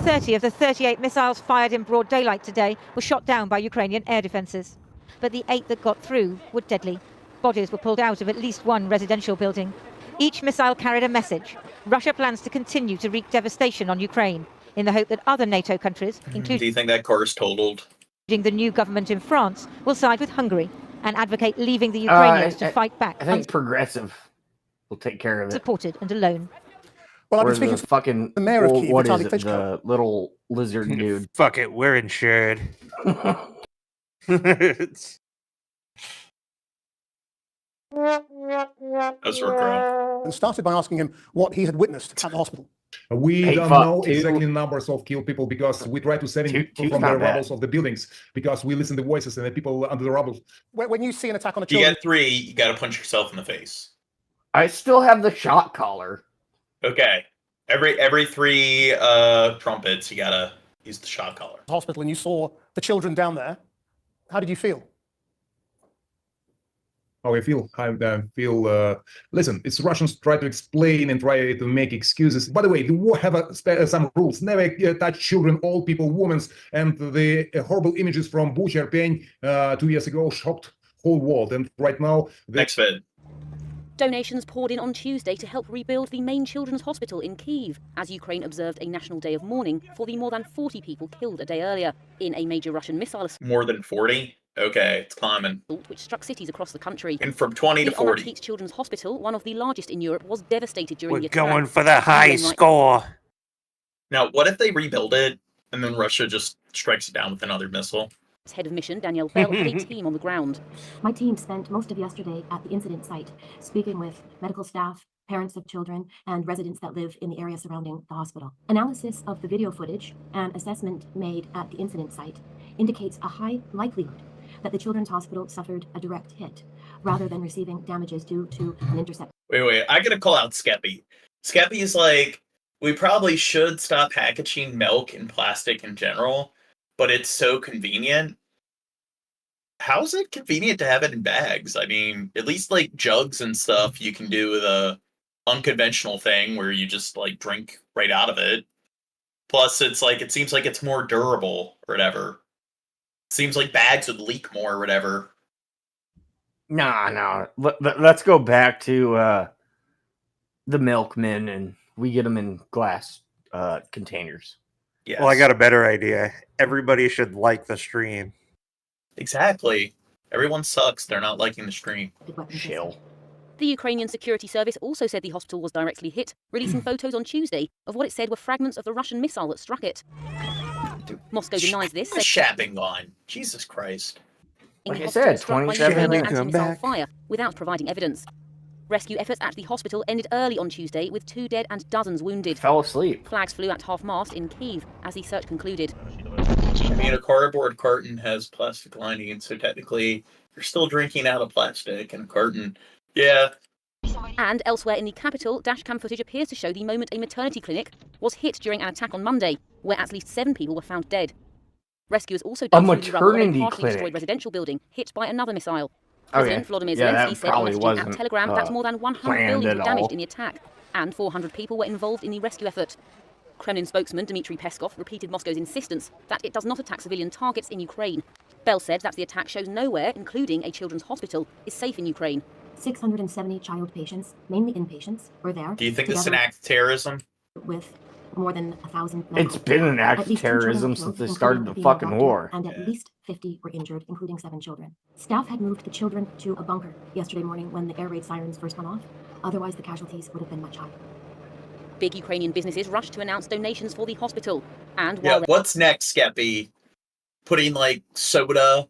30 of the 38 missiles fired in broad daylight today were shot down by Ukrainian air defences. But the 8 that got through were deadly. Bodies were pulled out of at least one residential building. Each missile carried a message. Russia plans to continue to wreak devastation on Ukraine in the hope that other NATO countries, Do including you think that car is totaled? the new government in France, will side with Hungary and advocate leaving the Ukrainians to fight back I think progressive will take care of it. unsupported and alone. Well, I've been Whereas speaking the to fucking the mayor of well, Kyiv, what Vitaly is it? Klitschko. The little lizard dude. Fuck it, we're insured. And started by asking him what he had witnessed at the hospital. We Hey, don't fuck, know two. exactly numbers of killed people because we try to save people two's from not the bad. rubbles of the buildings because we listen to voices and the people under the rubble. When you see an attack on a If you children, get 3, you gotta punch yourself in the face. I still have the shot collar. Okay. Every 3 trumpets, you gotta use the shot collar. hospital and you saw the children down there, how did you feel? How I feel? Listen, it's Russians try to explain and try to make excuses. By the way, the war have some rules. Never touch children, old people, women, and the horrible images from Bucha, Irpin 2 years ago shocked whole world. And right now, Next vid. Donations poured in on Tuesday to help rebuild the main children's hospital in Kyiv, as Ukraine observed a national day of mourning for the more than 40 people killed a day earlier in a major Russian missile assault More than 40? Okay, it's climbing. which struck cities across the country. And from 20 to the 40. Olympics Children's Hospital, one of the largest in Europe, was devastated during We're the attack. going for the high UN right- score. Now, what if they rebuild it and then Russia just strikes it down with another missile? Head of mission Danielle Bell had a team on the ground. My team spent most of yesterday at the incident site, speaking with medical staff, parents of children, and residents that live in the area surrounding the hospital. Analysis of the video footage and assessment made at the incident site indicates a high likelihood that the children's hospital suffered a direct hit, rather than receiving damages due to an intercept. Wait, I gotta call out Skeppy. Skeppy is like, we probably should stop packaging milk in plastic in general, but it's so convenient. How's it convenient to have it in bags? I mean, at least like jugs and stuff, you can do the unconventional thing where you just like drink right out of it. Plus, it's like it seems like it's more durable or whatever. It seems like bags would leak more or whatever. No. Let's go back to the milkmen, and we get them in glass containers. Yes. Well, I got a better idea. Everybody should like the stream. Exactly. Everyone sucks. They're not liking the stream. Chill. The Ukrainian security service also said the hospital was directly hit, releasing photos on Tuesday of what it said were fragments of the Russian missile that struck it. Moscow denies this. Shapping on. Jesus Christ. Like I said, 27 anti-missile fire without providing evidence. Rescue efforts at the hospital ended early on Tuesday with 2 dead and dozens wounded. Fell asleep. Flags flew at half-mast in Kyiv as the search concluded. I mean, a cardboard carton has plastic lining, and so technically you're still drinking out of plastic in a carton. Yeah. And elsewhere in the capital, dashcam footage appears to show the moment a maternity clinic was hit during an attack on Monday, where at least 7 people were found dead. Rescuers also dug through the rubble of a partially destroyed residential building hit by another missile. President Volodymyr Zelensky said on a messaging app Telegram that more than 100 buildings were damaged in the attack, and 400 people were involved in the rescue effort. Kremlin spokesman Dmitry Peskov repeated Moscow's insistence that it does not attack civilian targets in Ukraine. Bell said that the attack shows nowhere, including a children's hospital, is safe in Ukraine. 670 child patients, mainly inpatients, were there. Do you think this is an act of terrorism? With more than 1,000 It's been an act of terrorism since they started the fucking war. And at least 50 were injured, including 7 children. Staff had moved the children to a bunker yesterday morning when the air raid sirens first went off. Otherwise, the casualties would have been much higher. Big Ukrainian businesses rushed to announce donations for the hospital. And while what's next, Skeppy? Putting like soda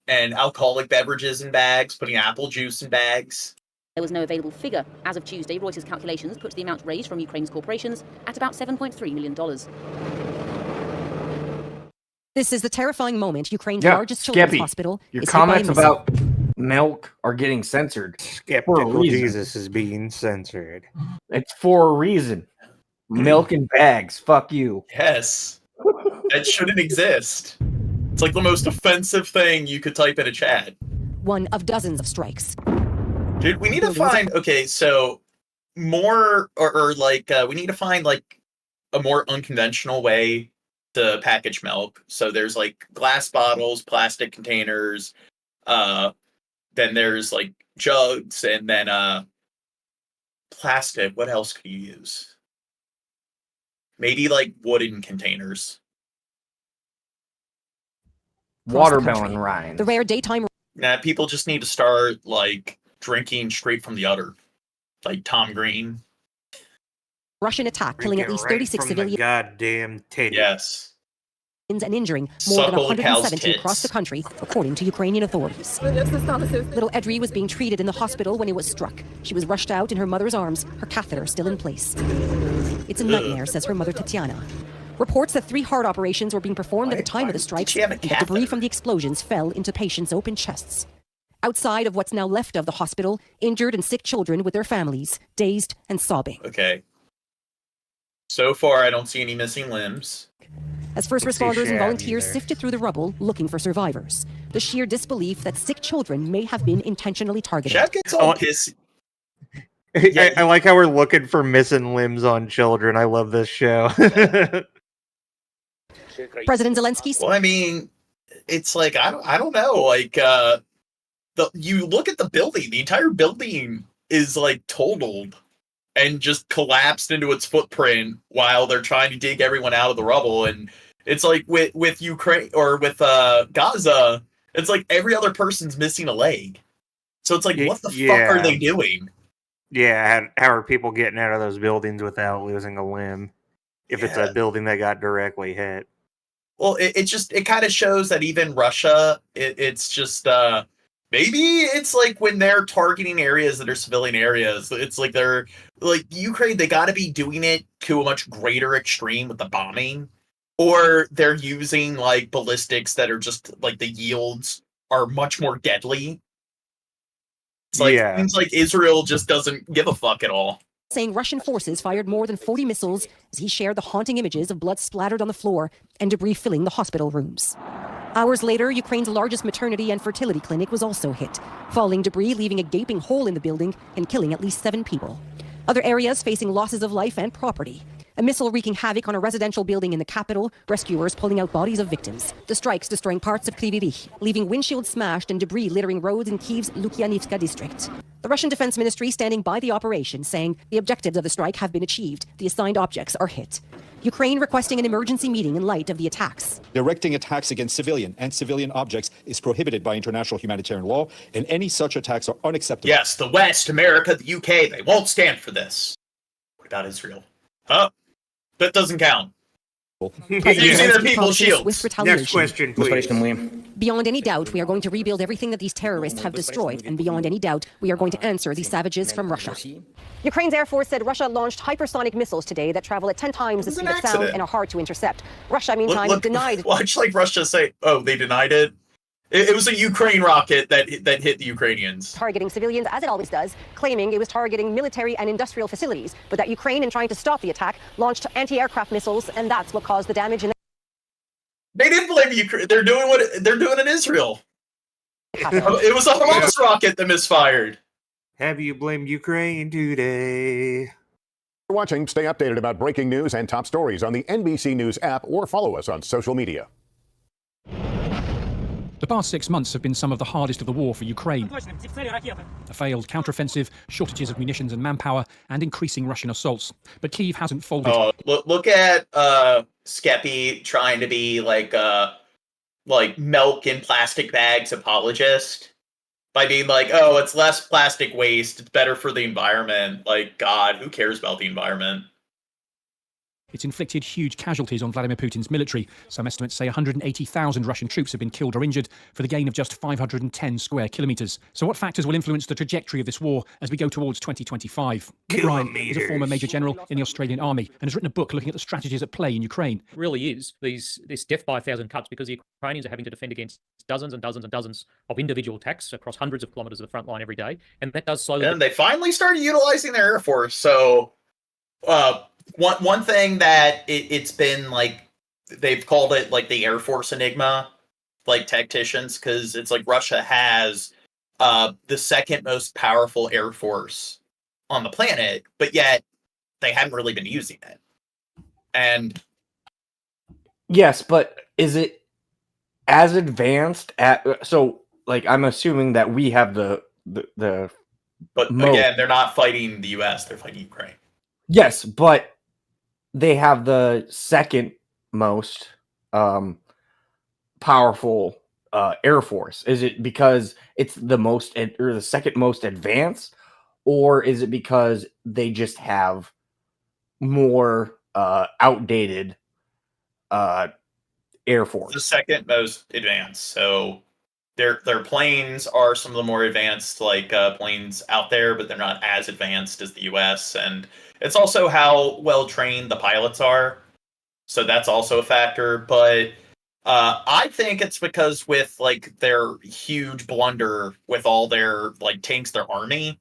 and alcoholic beverages in bags, putting apple juice in bags. There was no available figure. As of Tuesday, Reuters calculations put the amount raised from Ukraine's corporations at about $7.3 million. This is the terrifying moment Ukraine's largest children's hospital your is comments about milk are getting censored. Skeptical Jesus is being censored. It's for a reason. Milk in bags. Fuck you. Yes. That shouldn't exist. It's like the most offensive thing you could type in a chat. One of dozens of strikes. Dude, we need to find, okay, so more, or like, we need to find like a more unconventional way to package milk. So there's like glass bottles, plastic containers, then there's like jugs, and then plastic. What else could you use? Maybe like wooden containers. Watermelon rind. The rare daytime. Nah, people just need to start like drinking straight from the udder, like Tom Green. Russian attack killing at least 36 civilians. Goddamn titty. Yes. And injuring more than 170 across the country, according to Ukrainian authorities. Little Edri was being treated in the hospital when it was struck. She was rushed out in her mother's arms, her catheter still in place. It's a nightmare, says her mother Tatiana. Reports that 3 heart operations were being performed at the time of the strikes, and that debris from the explosions fell into patients' open chests. Outside of what's now left of the hospital, injured and sick children with their families, dazed and sobbing. Okay. So far, I don't see any missing limbs. As first responders and volunteers sifted through the rubble looking for survivors, the sheer disbelief that sick children may have been intentionally targeted. Chad gets all pissy. I like how we're looking for missing limbs on children. I love this show. President Zelensky. Well, I mean, it's like I don't know. Like, you look at the building. The entire building is like totaled and just collapsed into its footprint while they're trying to dig everyone out of the rubble. And it's like with Ukraine or with Gaza, it's like every other person's missing a leg. So it's like, what the fuck are they doing? Yeah, how are people getting out of those buildings without losing a limb? If it's a building that got directly hit. Well, it kind of shows that even Russia, it's just maybe it's like when they're targeting areas that are civilian areas, it's like they're like Ukraine, they got to be doing it to a much greater extreme with the bombing, or they're using like ballistics that are just like the yields are much more deadly. It's like it seems like Israel just doesn't give a fuck at all. saying Russian forces fired more than 40 missiles as he shared the haunting images of blood splattered on the floor and debris filling the hospital rooms. Hours later, Ukraine's largest maternity and fertility clinic was also hit, falling debris leaving a gaping hole in the building and killing at least 7 people. Other areas facing losses of life and property. A missile wreaking havoc on a residential building in the capital, rescuers pulling out bodies of victims. The strikes destroying parts of Kryvyi Rih, leaving windshields smashed and debris littering roads in Kyiv's Lukyanivka district. The Russian Defense Ministry standing by the operation, saying the objectives of the strike have been achieved. The assigned objects are hit. Ukraine requesting an emergency meeting in light of the attacks. Directing attacks against civilian and civilian objects is prohibited by international humanitarian law, and any such attacks are unacceptable. Yes, the West, America, the UK, they won't stand for this. What about Israel? Huh? That doesn't count. Using their people's shields. Next question, please. Beyond any doubt, we are going to rebuild everything that these terrorists have destroyed, and beyond any doubt, we are going to answer these savages from Russia. Ukraine's Air Force said Russia launched hypersonic missiles today that travel at 10 times the speed of sound and are hard to intercept. Russia, meantime, denied. Watch like Russia say, "Oh, they denied it." It was a Ukraine rocket that hit the Ukrainians. Targeting civilians, as it always does, claiming it was targeting military and industrial facilities, but that Ukraine, in trying to stop the attack, launched anti-aircraft missiles, and that's what caused the damage. They didn't blame Ukraine. They're doing what they're doing in Israel. It was a Hamas rocket that misfired. Have you blamed Ukraine today? For watching, stay updated about breaking news and top stories on the NBC News app or follow us on social media. The past 6 months have been some of the hardest of the war for Ukraine. A failed counteroffensive, shortages of munitions and manpower, and increasing Russian assaults. But Kyiv hasn't folded. Oh, look at Skeppy trying to be like milk in plastic bags apologist by being like, oh, it's less plastic waste, it's better for the environment. Like, God, who cares about the environment? It's inflicted huge casualties on Vladimir Putin's military. Some estimates say 180,000 Russian troops have been killed or injured for the gain of just 510 square kilometres. So what factors will influence the trajectory of this war as we go towards 2025? Nick Ryan is a former Major General in the Australian Army and has written a book looking at the strategies at play in Ukraine. It really is this death by 1,000 cuts because the Ukrainians are having to defend against dozens and dozens and dozens of individual attacks across hundreds of kilometres of the front line every day. And that does slowly... And they finally started utilizing their Air Force. So... One thing that it's been like, they've called it like the Air Force enigma, like tacticians, because it's like Russia has the second most powerful Air Force on the planet, but yet they haven't really been using it. And yes, but is it as advanced so like I'm assuming that we have the but again, they're not fighting the US, they're fighting Ukraine. Yes, but they have the second most powerful Air Force. Is it because it's the most or the second most advanced, or is it because they just have more outdated Air Force? The second most advanced. So their planes are some of the more advanced like planes out there, but they're not as advanced as the US, and it's also how well trained the pilots are. So that's also a factor. But I think it's because with like their huge blunder with all their like tanks, their army,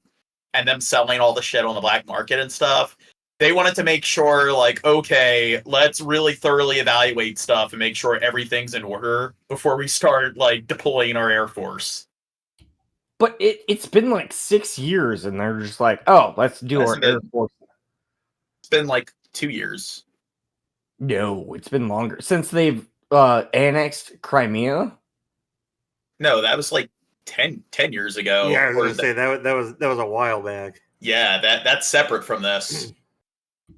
and them selling all the shit on the black market and stuff, they wanted to make sure like, okay, let's really thoroughly evaluate stuff and make sure everything's in order before we start like deploying our Air Force. But it's been like 6 years and they're just like, oh, let's do our Air Force. It's been like 2 years. No, it's been longer since they've annexed Crimea. No, that was like 10 years ago. Yeah, I was gonna say that was a while back. Yeah, that's separate from this.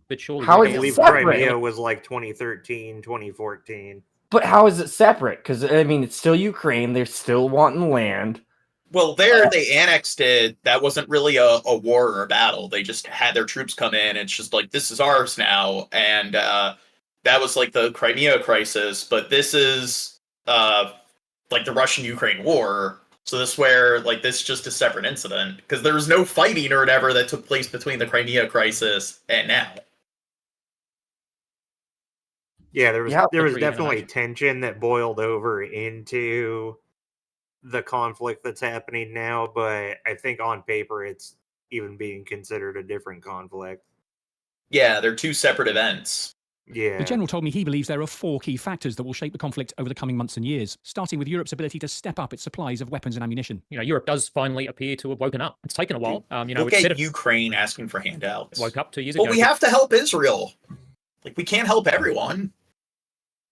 But surely how I is believe it separate? Crimea was like 2013, 2014. But how is it separate? Because I mean, it's still Ukraine. They're still wanting land. Well, they annexed it. That wasn't really a war or a battle. They just had their troops come in. It's just like, this is ours now. And that was like the Crimea crisis. But this is like the Russian-Ukraine war. So this where like this is just a separate incident. Because there was no fighting or whatever that took place between the Crimea crisis and now. Yeah, there was definitely tension that boiled over into the conflict that's happening now, but I think on paper it's even being considered a different conflict. Yeah, they're two separate events. Yeah. The general told me he believes there are 4 key factors that will shape the conflict over the coming months and years, starting with Europe's ability to step up its supplies of weapons and ammunition. You know, Europe does finally appear to have woken up. It's taken a while. You know, Look at Ukraine asking for handouts. Woke up 2 years ago. Well, we have to help Israel. Like, we can't help everyone.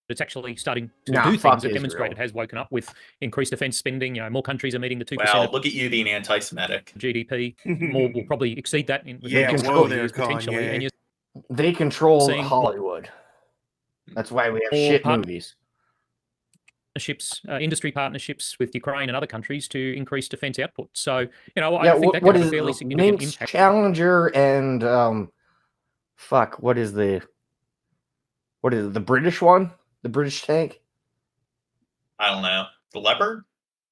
It's actually starting to do things that demonstrate it has woken up with increased defense spending. You know, more countries are meeting the 2%. Wow, look at you being anti-Semitic. GDP. More will probably exceed that in potentially. And they control Hollywood. That's why we have shit movies. Industry partnerships with Ukraine and other countries to increase defense output. So, you know, I think that could have a fairly significant impact. Challenger and what is the British one? The British tank? I don't know. The Leopard?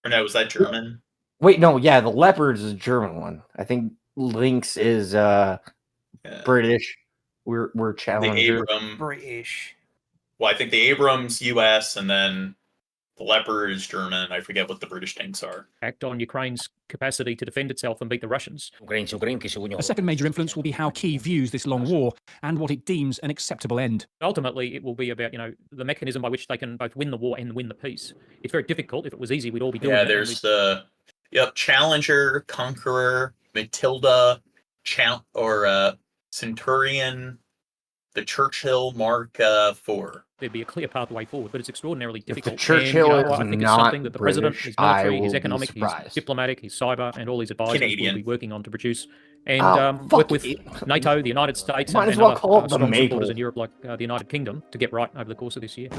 Or no, was that German? Wait, no, yeah, the Leopard is a German one. I think Lynx is British. We're Challenger. British. Well, I think the Abrams US and then the Leopard is German. I forget what the British tanks are. Act on Ukraine's capacity to defend itself and beat the Russians. A second major influence will be how Kyiv views this long war and what it deems an acceptable end. Ultimately, it will be about, you know, the mechanism by which they can both win the war and win the peace. It's very difficult. If it was easy, we'd all be doing it. Yeah, there's the Challenger, Conqueror, Matilda, Centurion, the Churchill Mark IV. There'd be a clear pathway forward, but it's extraordinarily difficult. If the Churchill and, I think it's something that the president, his military, his economic, his surprised. Diplomatic, his cyber, and all these advisors will be working on to produce and work with NATO, the United States, and other strong supporters in Europe like the United Kingdom to get right over the course of this year.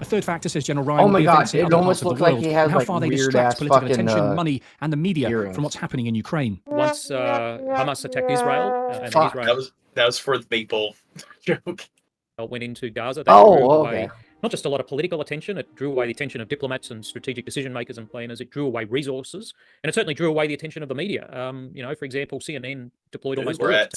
A third factor, says General Ryan, oh my God, it almost looks like he has how like far they weird distract ass political fucking attention, money, and the media earrings. from what's happening in Ukraine. Once Hamas attacked Israel, and Israel that was for the people joke. Went into Gaza. That drew away not just a lot of political attention, it drew away the attention of diplomats and strategic decision makers and planners. It drew away resources, and it certainly drew away the attention of the media. You know, for example, CNN deployed almost we're at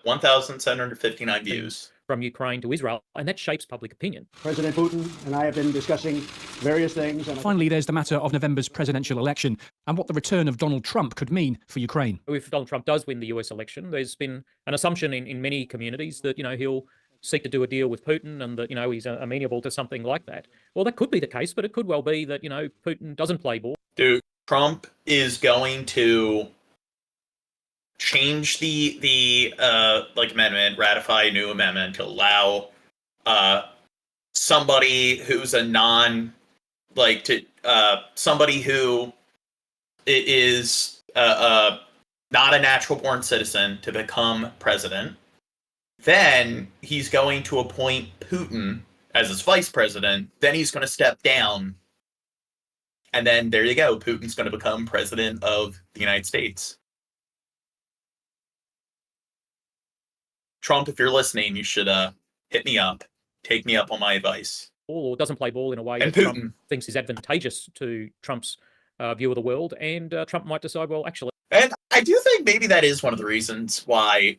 1,759 views from Ukraine to Israel, and that shapes public opinion. President Putin and I have been discussing various things. Finally, there's the matter of November's presidential election and what the return of Donald Trump could mean for Ukraine. If Donald Trump does win the US election, there's been an assumption in many communities that, you know, he'll seek to do a deal with Putin and that, you know, he's amenable to something like that. Well, that could be the case, but it could well be that, you know, Putin doesn't play ball. Dude, Trump is going to change the amendment, ratify a new amendment to allow somebody who's a somebody who is not a natural born citizen to become president. Then he's going to appoint Putin as his vice president. Then he's going to step down. And then there you go. Putin's going to become president of the United States. Trump, if you're listening, you should hit me up. Take me up on my advice. Or doesn't play ball in a way and that Putin Trump thinks is advantageous to Trump's view of the world. And Trump might decide, well, actually... And I do think maybe that is one of the reasons why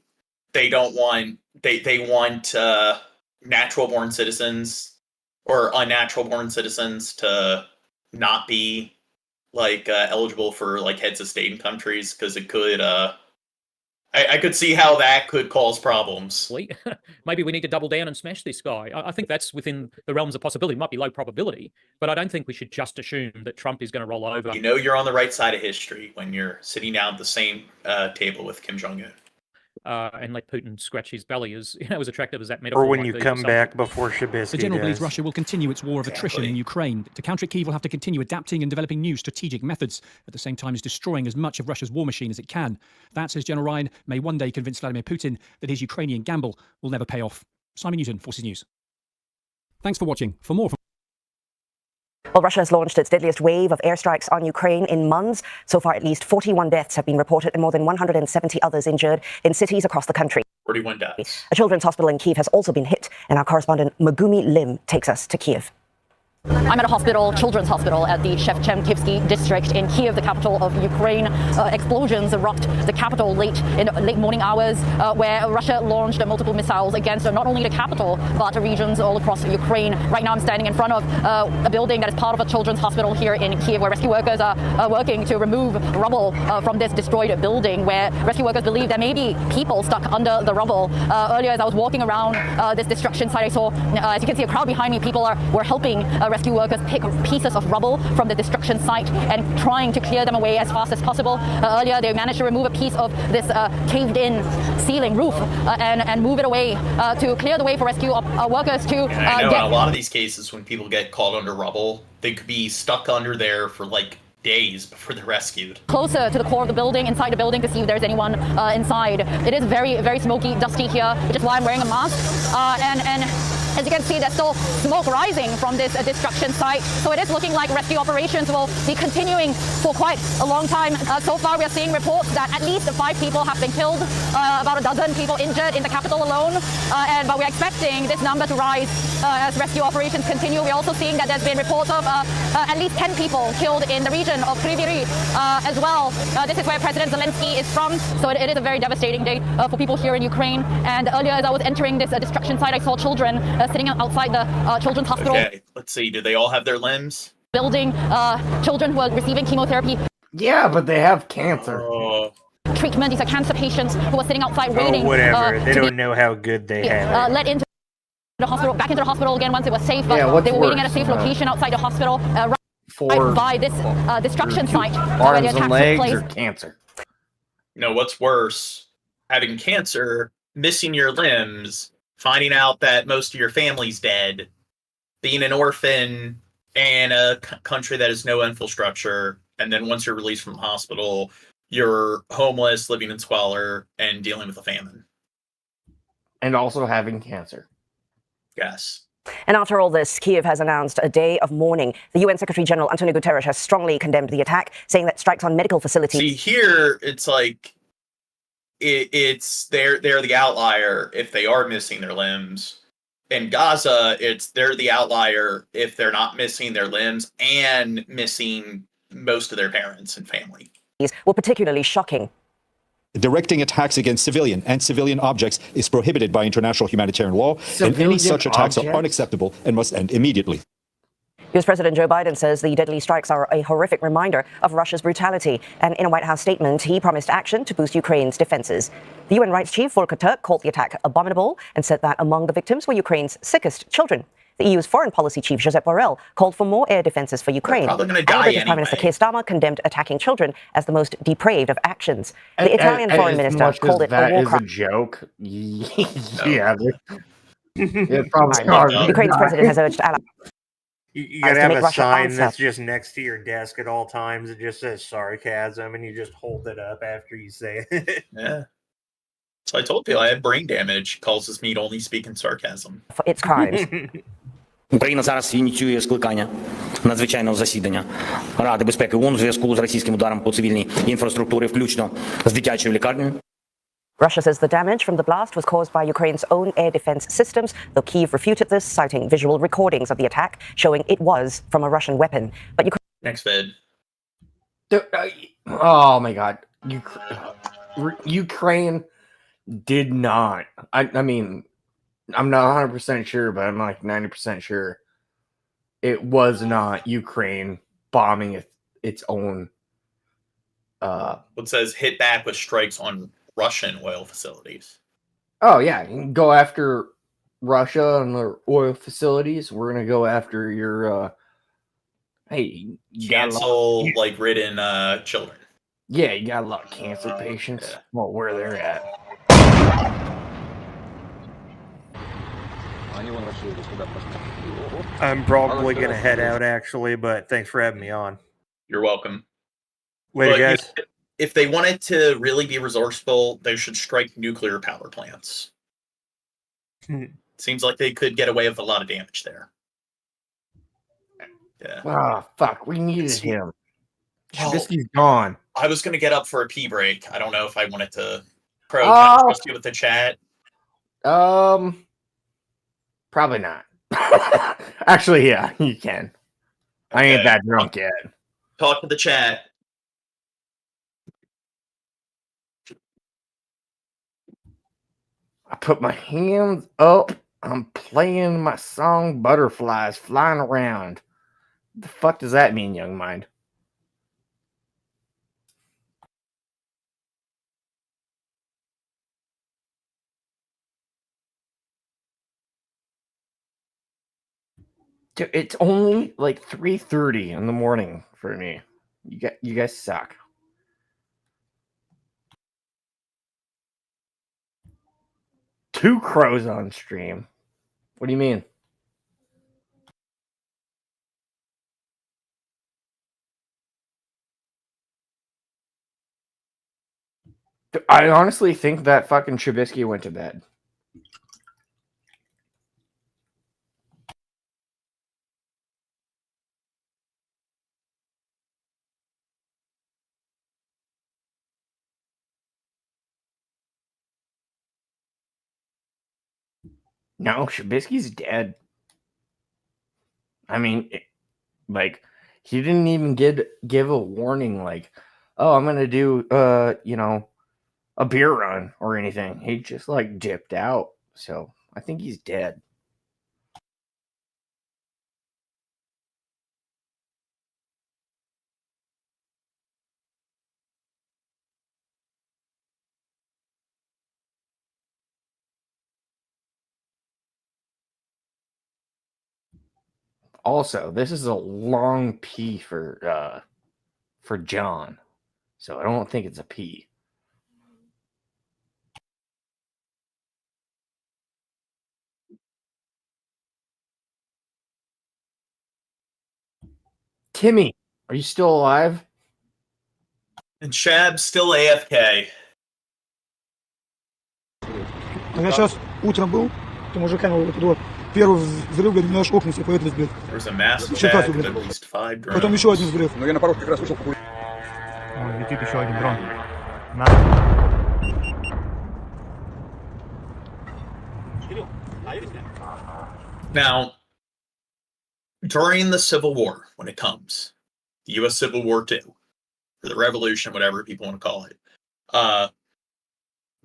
they don't want they want natural born citizens or unnatural born citizens to not be eligible for heads of state in countries, because it could I could see how that could cause problems. Maybe we need to double down and smash this guy. I think that's within the realms of possibility. It might be low probability, but I don't think we should just assume that Trump is going to roll over. You know you're on the right side of history when you're sitting down at the same table with Kim Jong-un. And let Putin scratch his belly, as attractive as that metaphor. Or when you come back before Shabisky. The general believes Russia will continue its war of attrition in Ukraine. To counter it, Kyiv will have to continue adapting and developing new strategic methods, at the same time as destroying as much of Russia's war machine as it can. That, says General Ryan, may one day convince Vladimir Putin that his Ukrainian gamble will never pay off. Simon Newton, Forces News. Thanks for watching. For more... Well, Russia has launched its deadliest wave of airstrikes on Ukraine in months. So far, at least 41 deaths have been reported and more than 170 others injured in cities across the country. 41 deaths. A children's hospital in Kyiv has also been hit, and our correspondent Megumi Lim takes us to Kyiv. I'm at a hospital, children's hospital, at the Shevchenkivsky district in Kiev, the capital of Ukraine. Explosions erupt the capital late morning hours, where Russia launched multiple missiles against not only the capital, but regions all across Ukraine. Right now I'm standing in front of a building that is part of a children's hospital here in Kiev, where rescue workers are working to remove rubble from this destroyed building, where rescue workers believe there may be people stuck under the rubble. Earlier, as I was walking around this destruction site, I saw, as you can see, a crowd behind me. People were helping rescue workers pick pieces of rubble from the destruction site and trying to clear them away as fast as possible. Earlier, they managed to remove a piece of this caved-in ceiling roof and move it away to clear the way for rescue workers to I know in a lot of these cases, when people get caught under rubble, they could be stuck under there for like days before they're rescued. Closer to the core of the building, inside the building, to see if there's anyone inside. It is very, very smoky, dusty here, which is why I'm wearing a mask. And as you can see, there's still smoke rising from this destruction site. So it is looking like rescue operations will be continuing for quite a long time. So far, we are seeing reports that at least 5 people have been killed, about a dozen people injured in the capital alone. But we're expecting this number to rise as rescue operations continue. We're also seeing that there's been reports of at least 10 people killed in the region of Kryvyi as well. This is where President Zelensky is from. So it is a very devastating day for people here in Ukraine. And earlier, as I was entering this destruction site, I saw children sitting outside the children's hospital. Okay, let's see. Do they all have their limbs? Building children who are receiving chemotherapy. Yeah, but they have cancer. Treatment. These are cancer patients who are sitting outside waiting. Whatever. They don't know how good they have it. Let into the hospital, back into the hospital again once it was safe. Yeah, they were waiting at a safe location outside the hospital, right by this destruction site where the Arms attack and took legs place. or cancer? No, what's worse? Having cancer, missing your limbs, finding out that most of your family's dead, being an orphan in a country that has no infrastructure, and then once you're released from the hospital, you're homeless, living in squalor, and dealing with a famine. And also having cancer. Yes. And after all this, Kiev has announced a day of mourning. The UN Secretary General Antonio Guterres has strongly condemned the attack, saying that strikes on medical facilities... See, here, it's like, they're the outlier if they are missing their limbs. In Gaza, they're the outlier if they're not missing their limbs and missing most of their parents and family. ...were particularly shocking. Directing attacks against civilian and civilian objects is prohibited by international humanitarian law, and any such attacks are unacceptable and must end immediately. US President Joe Biden says the deadly strikes are a horrific reminder of Russia's brutality. And in a White House statement, he promised action to boost Ukraine's defenses. The UN rights chief, Volker Turk, called the attack abominable and said that among the victims were Ukraine's sickest children. The EU's foreign policy chief, Josep Borrell, called for more air defenses for Ukraine. They're probably gonna die British Prime Minister Keir Starmer condemned attacking children as the most depraved of actions. The Italian foreign minister called it a war crime. That is a joke. Yeah. It's probably hard. Ukraine's president has urged allies. You gotta have a sign that's just next to your desk at all times. It just says sarcasm, and you just hold it up after you say it. Yeah. So I told people I had brain damage. Causes me to only speak in sarcasm. For its crimes. Україна зараз ініціює скликання надзвичайного засідання Ради безпеки ООН у зв'язку з російським ударом по цивільній інфраструктурі, включно з дитячою лікарнею. Russia says the damage from the blast was caused by Ukraine's own air defense systems, though Kyiv refuted this, citing visual recordings of the attack showing it was from a Russian weapon. But Next vid. Oh my God. Ukraine did not. I mean, I'm not 100% sure, but I'm like 90% sure it was not Ukraine bombing its own. It says hit back with strikes on Russian oil facilities. Oh yeah, you can go after Russia and their oil facilities. We're gonna go after your ridden children. Yeah, you got a lot of cancer patients. Yeah. Well, where they're at. I'm probably gonna head out actually, but thanks for having me on. You're welcome. Later, guys. If they wanted to really be resourceful, they should strike nuclear power plants. Seems like they could get away with a lot of damage there. Yeah. Oh, fuck. We needed him. Trubisky's gone. I was going to get up for a pee break. I don't know if I wanted to trust you with the chat. Probably not. Actually, yeah, you can. I ain't that drunk yet. Talk to the chat. I put my hands up. I'm playing my song Butterflies Flying Around. The fuck does that mean, young mind? Dude, it's only like 3:30 in the morning for me. You guys suck. Two crows on stream. What do you mean? I honestly think that fucking Trubisky went to bed. No, Trubisky's dead. I mean, like, he didn't even give a warning, like, oh, I'm gonna do a beer run or anything. He just like dipped out. So I think he's dead. Also, this is a long P for John. So I don't think it's a P. Timmy, are you still alive? And Shab's still AFK. Я сейчас утром был, ты мужиками вот тут вот первый взрыв, говорит, наш окна все поэтому сбил. There's a massive attack with at least 5 drones. Потом еще один взрыв. Но я наоборот как раз вышел покурить. Летит еще один дрон. Now, during the Civil War, when it comes, the U.S. Civil War II, or the Revolution, whatever people want to call it,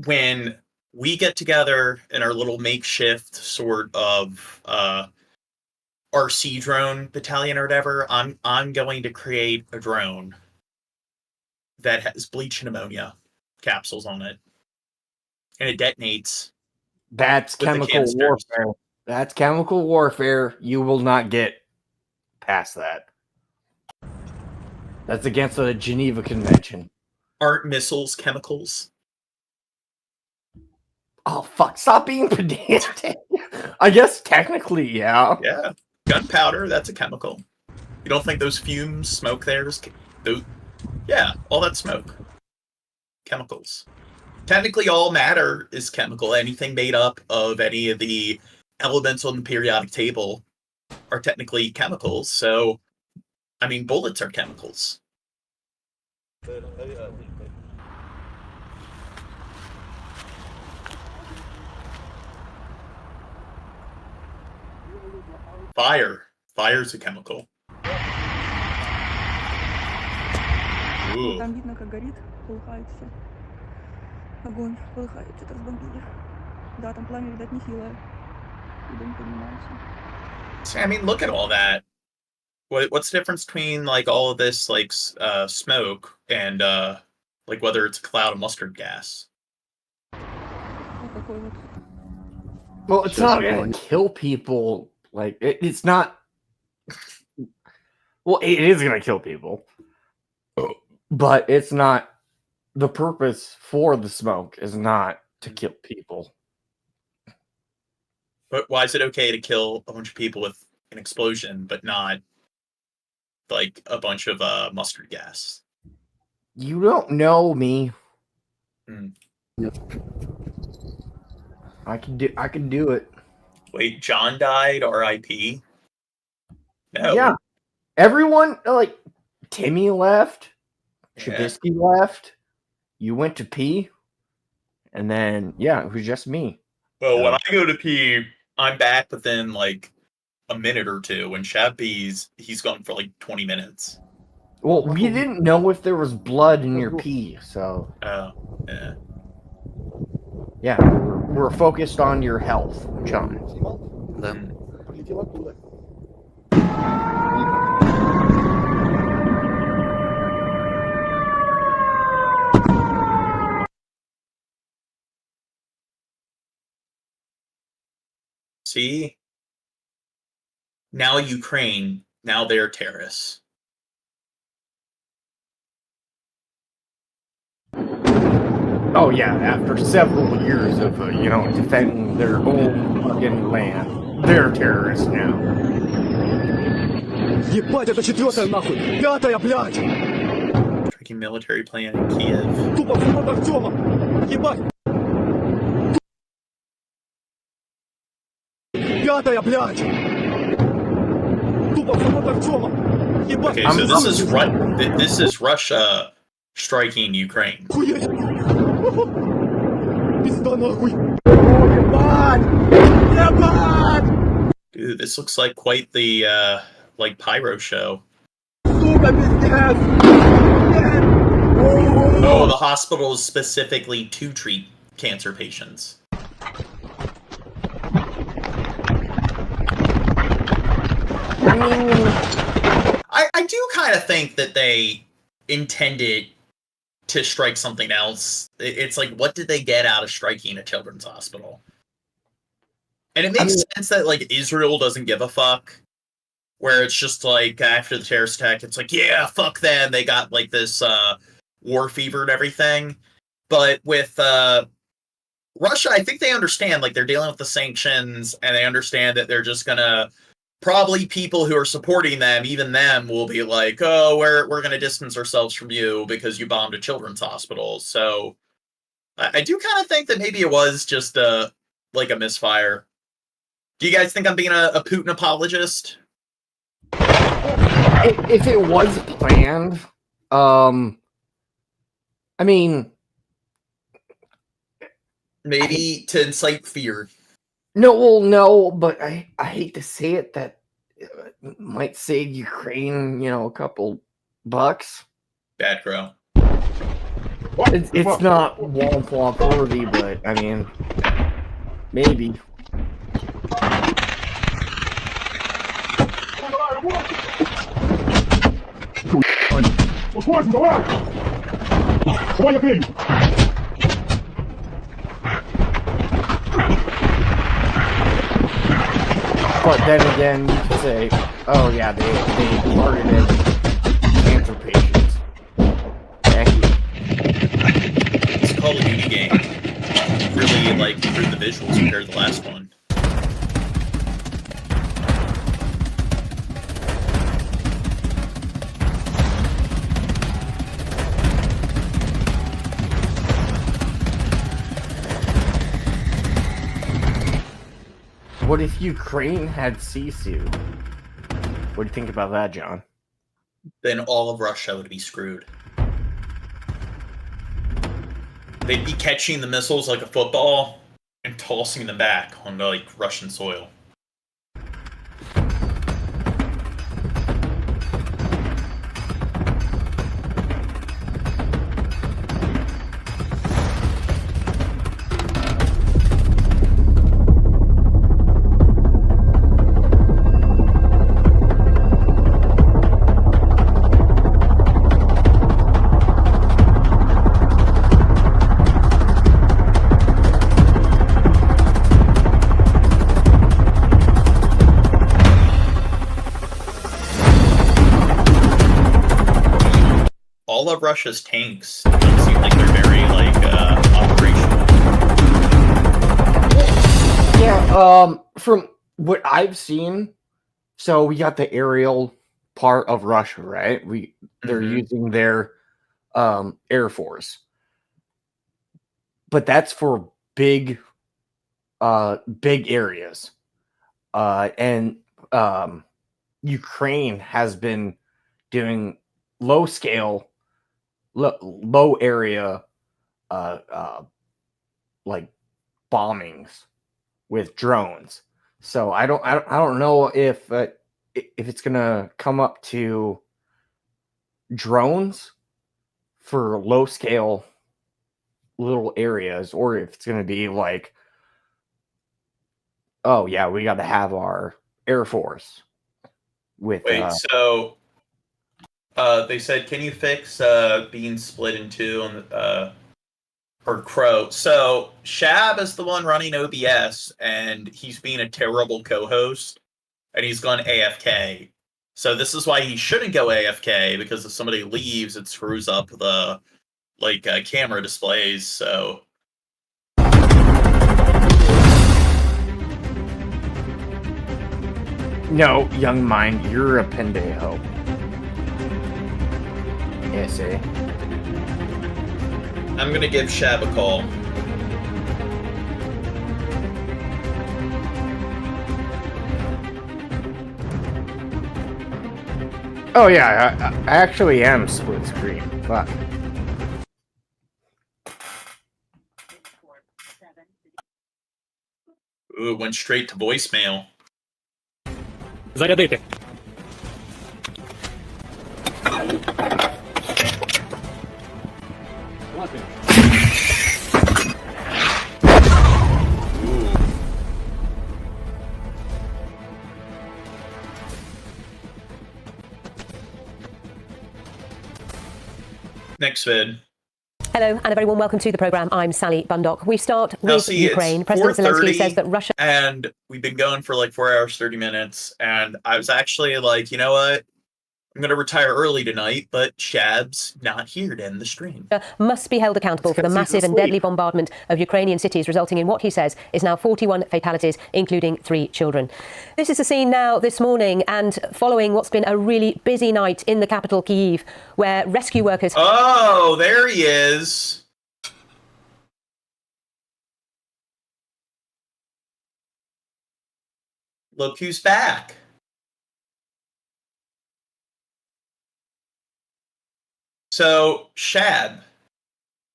when we get together in our little makeshift sort of RC drone battalion or whatever, I'm going to create a drone that has bleach and ammonia capsules on it, and it detonates. That's chemical warfare. That's chemical warfare. You will not get past that. That's against the Geneva Convention. Aren't missiles chemicals? Oh, fuck. Stop being pedantic. I guess technically, yeah. Yeah. Gunpowder, that's a chemical. You don't think those fumes, smoke there is... Yeah, all that smoke. Chemicals. Technically, all matter is chemical. Anything made up of any of the elements on the periodic table are technically chemicals. So, I mean, bullets are chemicals. Fire's a chemical. Ooh. Там видно, как горит, полыхает все. Огонь полыхает, что-то разбомбили. Да, там пламя, видать, нехилое. Дым поднимается. I mean, look at all that. What's the difference between like all of this like smoke and like whether it's a cloud of mustard gas? Well, it's not going to kill people. Like it's not. Well, it is going to kill people, but it's not. The purpose for the smoke is not to kill people. But why is it okay to kill a bunch of people with an explosion, but not like a bunch of mustard gas? You don't know me. I can do it. Wait, John died, R.I.P. No. Yeah. Everyone, like, Timmy left. Trubisky left. You went to pee. And then, yeah, it was just me. Well, when I go to pee, I'm back within, like, a minute or two, and Shabby's he's gone for like 20 minutes. Well, we didn't know if there was blood in your pee, so. Oh, yeah. Yeah, we're focused on your health, John. See? Now Ukraine, now they're terrorists. Oh yeah, after several years of defending their own fucking land, they're terrorists now. Ебать, это 4-я нахуй! 5-я, блядь! Striking military plan in Kiev. Тупо взвод Артема! Ебать! 5-я, блядь! Тупо взвод Артема! Ебать! Okay, so this is Russia striking Ukraine. Пизда нахуй! Ебать! Ебать! Dude, this looks like quite the like pyro show. Сука, пиздец! Oh, the hospital is specifically to treat cancer patients. I do kind of think that they intended to strike something else. It's like, what did they get out of striking a children's hospital? And it makes sense that like Israel doesn't give a fuck, where it's just like after the terrorist attack, it's like, yeah, fuck them. They got like this war fever and everything. But with Russia, I think they understand, like they're dealing with the sanctions, and they understand that they're just gonna probably people who are supporting them, even them, will be like, oh, we're gonna distance ourselves from you because you bombed a children's hospital. So I do kind of think that maybe it was just like a misfire. Do you guys think I'm being a Putin apologist? If it was planned, I mean, maybe to incite fear. No, but I hate to say it, that it might save Ukraine, a couple bucks. Bad crow. It's not womp worthy, but I mean, maybe. But then again, you could say, oh yeah, they targeted cancer patients. It's a Call of Duty game. Really like improved the visuals compared to the last one. What if Ukraine had Sisu? What do you think about that, John? Then all of Russia would be screwed. They'd be catching the missiles like a football and tossing them back onto like Russian soil. All of Russia's tanks don't seem like they're very operational. Yeah, from what I've seen, so we got the aerial part of Russia, right? They're using their air force, but that's for big areas, and Ukraine has been doing low area like bombings with drones. So I don't know if it's gonna come up to drones for low scale little areas, or if it's gonna be like, oh yeah, we got to have our Air Force with. Wait, so they said, can you fix being split in two on the or Crow? So Shab is the one running OBS, and he's being a terrible co-host, and he's gone AFK. So this is why he shouldn't go AFK, because if somebody leaves, it screws up the camera displays. So no, young mind, you're a pendejo. Yes, eh? I'm gonna give Shab a call. Oh yeah, I actually am split screen. Fuck. Ooh, it went straight to voicemail. Зарядити. Next vid. Hello, and a very warm welcome to the programme. I'm Sally Bundock. We start with Ukraine. President Zelensky says that Russia... And we've been going for like 4 hours, 30 minutes. And I was actually like, you know what? I'm going to retire early tonight, but Shab's not here to end the stream. Must be held accountable for the massive and deadly bombardment of Ukrainian cities, resulting in what he says is now 41 fatalities, including 3 children. This is the scene now this morning, and following what's been a really busy night in the capital, Kyiv, where rescue workers... Oh, there he is. Look who's back. So, Shab.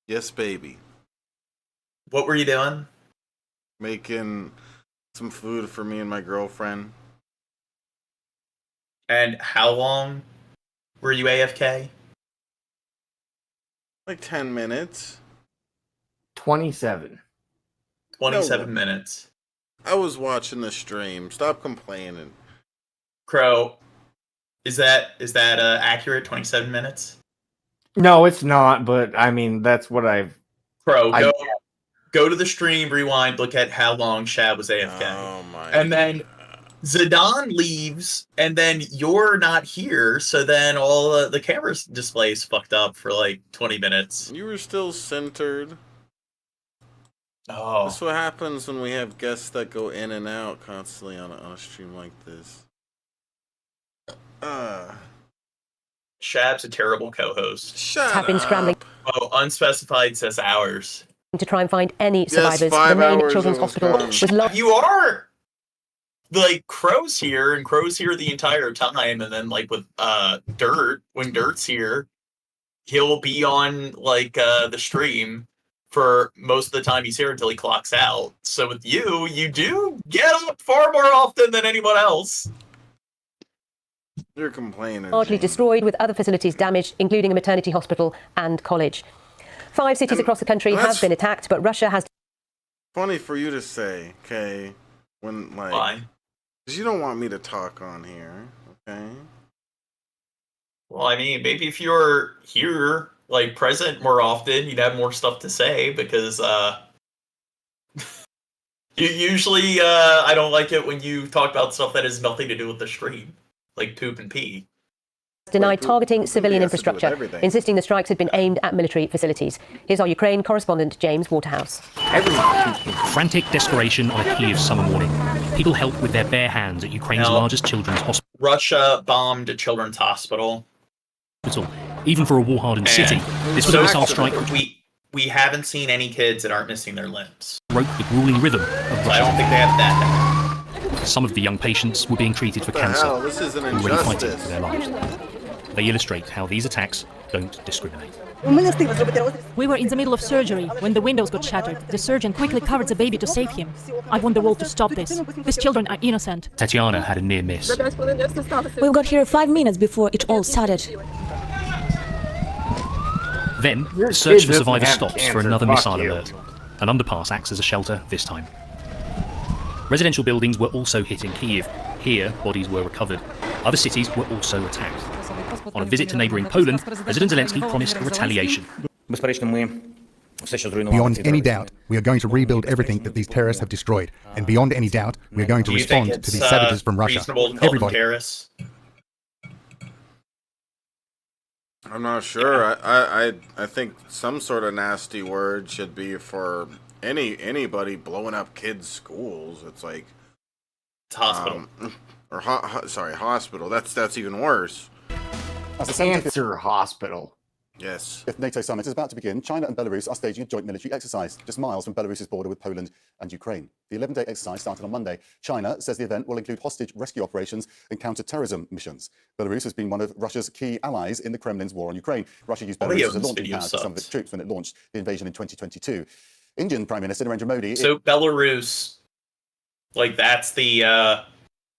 Yes, baby. What were you doing? Making some food for me and my girlfriend. And how long were you AFK? Like 10 minutes. 27. 27 minutes. I was watching the stream. Stop complaining. Crow, is that accurate? 27 minutes? No, it's not, but I mean, that's what I've... Crow, go to the stream, rewind, look at how long Shab was AFK. Oh my and then Zidane leaves, and then you're not here, so then all the camera displays fucked up for like 20 minutes. You were still centered. Oh. That's what happens when we have guests that go in and out constantly on a stream like this. Shab's a terrible co-host. have been scrambling Oh, unspecified says hours. to try and find any survivors. The main children's hospital was locked. You are like Crow's here, and Crow's here the entire time, and then like with Dirt, when Dirt's here, he'll be on like the stream for most of the time he's here until he clocks out. So with you, you do get up far more often than anyone else. You're complaining. Largely destroyed, with other facilities damaged, including a maternity hospital and college. 5 cities across the country have been attacked, but Russia has... Funny for you to say, okay, when like... Why? Because you don't want me to talk on here, okay? Well, I mean, maybe if you're here, like, present more often, you'd have more stuff to say, because, usually, I don't like it when you talk about stuff that has nothing to do with the stream, like poop and pee. Denied targeting civilian infrastructure, insisting the strikes had been aimed at military facilities. Here's our Ukraine correspondent, James Waterhouse. Frantic desperation on a Kyiv summer morning. People help with their bare hands at Ukraine's largest children's hospital. Russia bombed a children's hospital. Even for a war-hardened city, this was a missile strike which we haven't seen any kids that aren't missing their limbs. broke the grueling rhythm of So I don't think they have that. Some of the young patients were being treated for cancer, This is an already fighting injustice. for their lives. They illustrate how these attacks don't discriminate. We were in the middle of surgery when the windows got shattered. The surgeon quickly covered the baby to save him. I want the world to stop this. These children are innocent. Tatiana had a near miss. We got here 5 minutes before it all started. Then, the search for survivors stops for another missile alert. An underpass acts as a shelter this time. Residential buildings were also hit in Kyiv. Here, bodies were recovered. Other cities were also attacked. On a visit to neighbouring Poland, President Zelensky promised a retaliation. Beyond any doubt, we are going to rebuild everything that these terrorists have destroyed. And beyond any doubt, we are going to respond to these savages from Russia. Everybody. I'm not sure. I think some sort of nasty word should be for anybody blowing up kids' schools. It's like it's hospital or hospital. That's even worse. Cancer hospital. Yes. The NATO summit is about to begin. China and Belarus are staging a joint military exercise just miles from Belarus's border with Poland and Ukraine. The 11-day exercise started on Monday. China says the event will include hostage rescue operations and counter-terrorism missions. Belarus has been one of Russia's key allies in the Kremlin's war on Ukraine. Russia used Belarus as a launching pad for some of its troops when it launched the invasion in 2022. Indian Prime Minister Narendra Modi... So Belarus, like that's the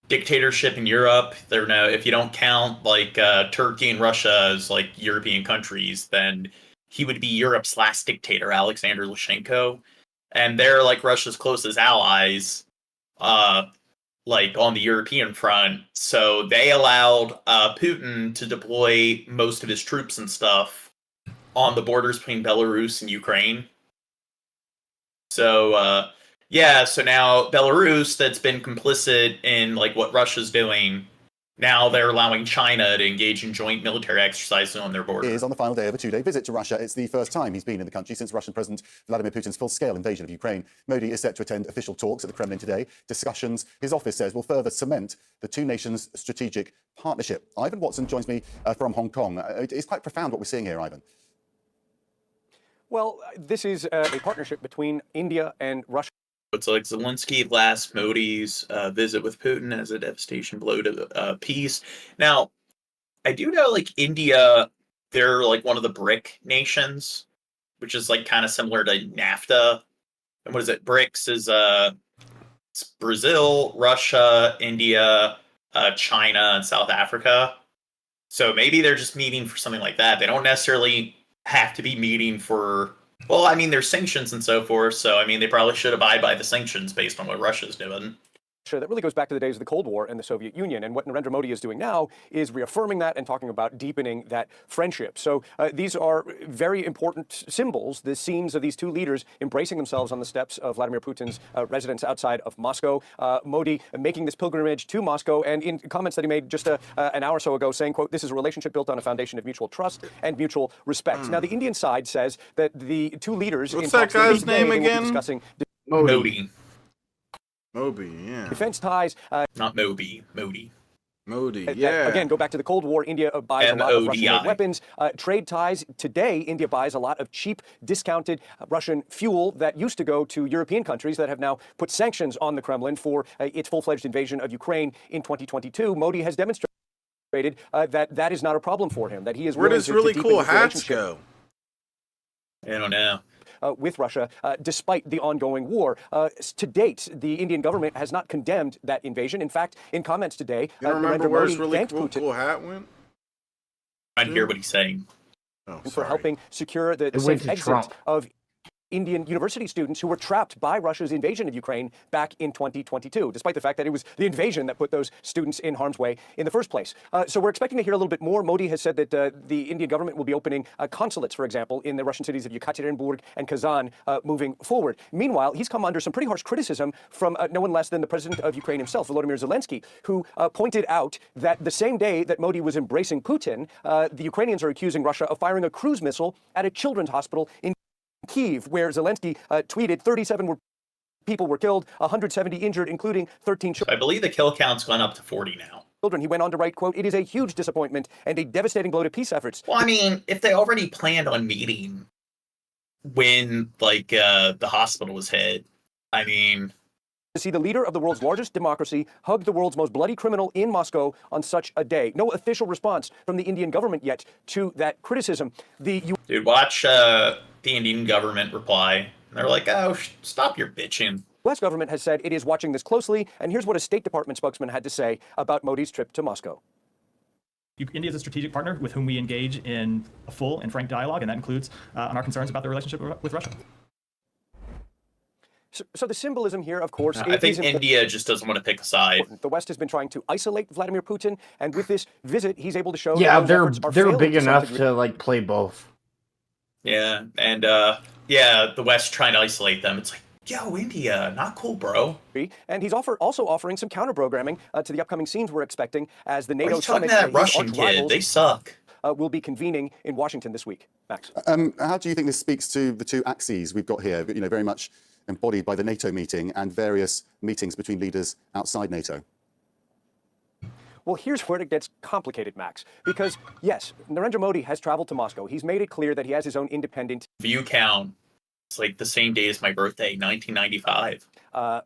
dictatorship in Europe. There no, if you don't count like Turkey and Russia as like European countries, then he would be Europe's last dictator, Alexander Lukashenko. And they're like Russia's closest allies, like on the European front. So they allowed Putin to deploy most of his troops and stuff on the borders between Belarus and Ukraine. So yeah, so now Belarus, that's been complicit in like what Russia's doing, now they're allowing China to engage in joint military exercises on their border. He is on the final day of a 2-day visit to Russia. It's the first time he's been in the country since Russian President Vladimir Putin's full-scale invasion of Ukraine. Modi is set to attend official talks at the Kremlin today. Discussions, his office says, will further cement the two nations' strategic partnership. Ivan Watson joins me from Hong Kong. It's quite profound what we're seeing here, Ivan. Well, this is a partnership between India and Russia. It's like Zelensky last Modi's visit with Putin as a devastation blow to peace. Now, I do know like India, they're like one of the BRIC nations, which is like kind of similar to NAFTA. And what is it? BRICS is it's Brazil, Russia, India, China, and South Africa. So maybe they're just meeting for something like that. They don't necessarily have to be meeting for... Well, I mean, there's sanctions and so forth, so I mean, they probably should abide by the sanctions based on what Russia's doing. Sure, that really goes back to the days of the Cold War and the Soviet Union. And what Narendra Modi is doing now is reaffirming that and talking about deepening that friendship. So these are very important symbols, the scenes of these two leaders embracing themselves on the steps of Vladimir Putin's residence outside of Moscow. Modi making this pilgrimage to Moscow, and in comments that he made just an hour or so ago saying, quote, "This is a relationship built on a foundation of mutual trust and mutual respect." Now, the Indian side says that the two leaders... What's that guy's name again? Discussing Modi. Moby, yeah. Defense ties. Not Moby, Modi. Modi, yeah. Again, go back to the Cold War. India buys a lot of Russian-made weapons. Trade ties. Today, India buys a lot of cheap, discounted Russian fuel that used to go to European countries that have now put sanctions on the Kremlin for its full-fledged invasion of Ukraine in 2022. Modi has demonstrated that is not a problem for him, that he is Where willing does to really deepen cool his hats relationship. go? I don't know. With Russia, despite the ongoing war. To date, the Indian government has not condemned that invasion. In fact, in comments today, You don't remember Narendra where Modi his really thanked Putin cool hat went? I didn't hear what he's saying. for helping secure the safe exit of Indian university students who were trapped by Russia's invasion of Ukraine back in 2022, despite the fact that it was the invasion that put those students in harm's way in the first place. So we're expecting to hear a little bit more. Modi has said that the Indian government will be opening consulates, for example, in the Russian cities of Yekaterinburg and Kazan moving forward. Meanwhile, he's come under some pretty harsh criticism from no one less than the president of Ukraine himself, Volodymyr Zelensky, who pointed out that the same day that Modi was embracing Putin, the Ukrainians are accusing Russia of firing a cruise missile at a children's hospital in Kyiv, where Zelensky tweeted 37 people were killed, 170 injured, including 13 children. I believe the kill count's gone up to 40 now. He went on to write, quote, "It is a huge disappointment and a devastating blow to peace efforts." Well, I mean, if they already planned on meeting when, like, the hospital was hit, I mean, To see the leader of the world's largest democracy hug the world's most bloody criminal in Moscow on such a day. No official response from the Indian government yet to that criticism. Dude, watch the Indian government reply. They're like, oh, stop your bitching. The U.S. government has said it is watching this closely, and here's what a State Department spokesman had to say about Modi's trip to Moscow. India is a strategic partner with whom we engage in a full and frank dialogue, and that includes on our concerns about the relationship with Russia. So the symbolism here, of course, I think India just doesn't want to pick a side. The West has been trying to isolate Vladimir Putin, and with this visit, he's able to show. Yeah, they're big enough to like play both. Yeah, and the West trying to isolate them. It's like, yo, India, not cool, bro. And he's also offering some counter programming to the upcoming scenes we're expecting as the NATO summit. That Russian kid, they suck. Will be convening in Washington this week. Max, how do you think this speaks to the two axes we've got here? You know, very much embodied by the NATO meeting and various meetings between leaders outside NATO. Well, here's where it gets complicated, Max, because yes, Narendra Modi has traveled to Moscow. He's made it clear that he has his own independent view count. It's like the same day as my birthday, 1995.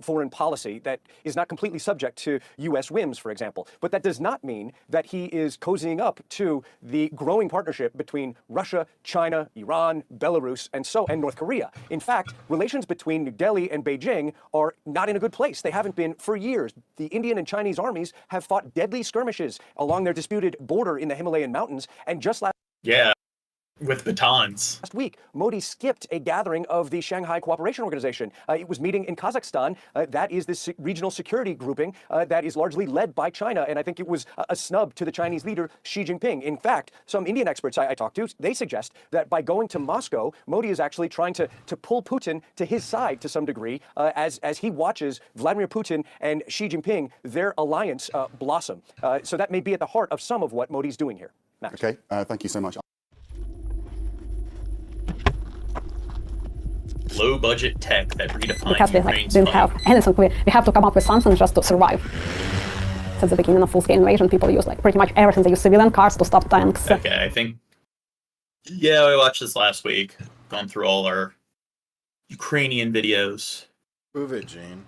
Foreign policy that is not completely subject to U.S. whims, for example. But that does not mean that he is cozying up to the growing partnership between Russia, China, Iran, Belarus, and North Korea. In fact, relations between New Delhi and Beijing are not in a good place. They haven't been for years. The Indian and Chinese armies have fought deadly skirmishes along their disputed border in the Himalayan mountains, and just last with batons. Last week, Modi skipped a gathering of the Shanghai Cooperation Organization. It was meeting in Kazakhstan. That is this regional security grouping that is largely led by China. And I think it was a snub to the Chinese leader, Xi Jinping. In fact, some Indian experts I talked to, they suggest that by going to Moscow, Modi is actually trying to pull Putin to his side to some degree as he watches Vladimir Putin and Xi Jinping, their alliance blossom. So that may be at the heart of some of what Modi's doing here. Max. Okay, thank you so much. Low budget tech that redefines because we didn't have anything. We have to come up with something just to survive. Since the beginning of full-scale invasion, people use like pretty much everything. They use civilian cars to stop tanks. Okay, I think. Yeah, we watched this last week. Gone through all our Ukrainian videos. Move it, Gene.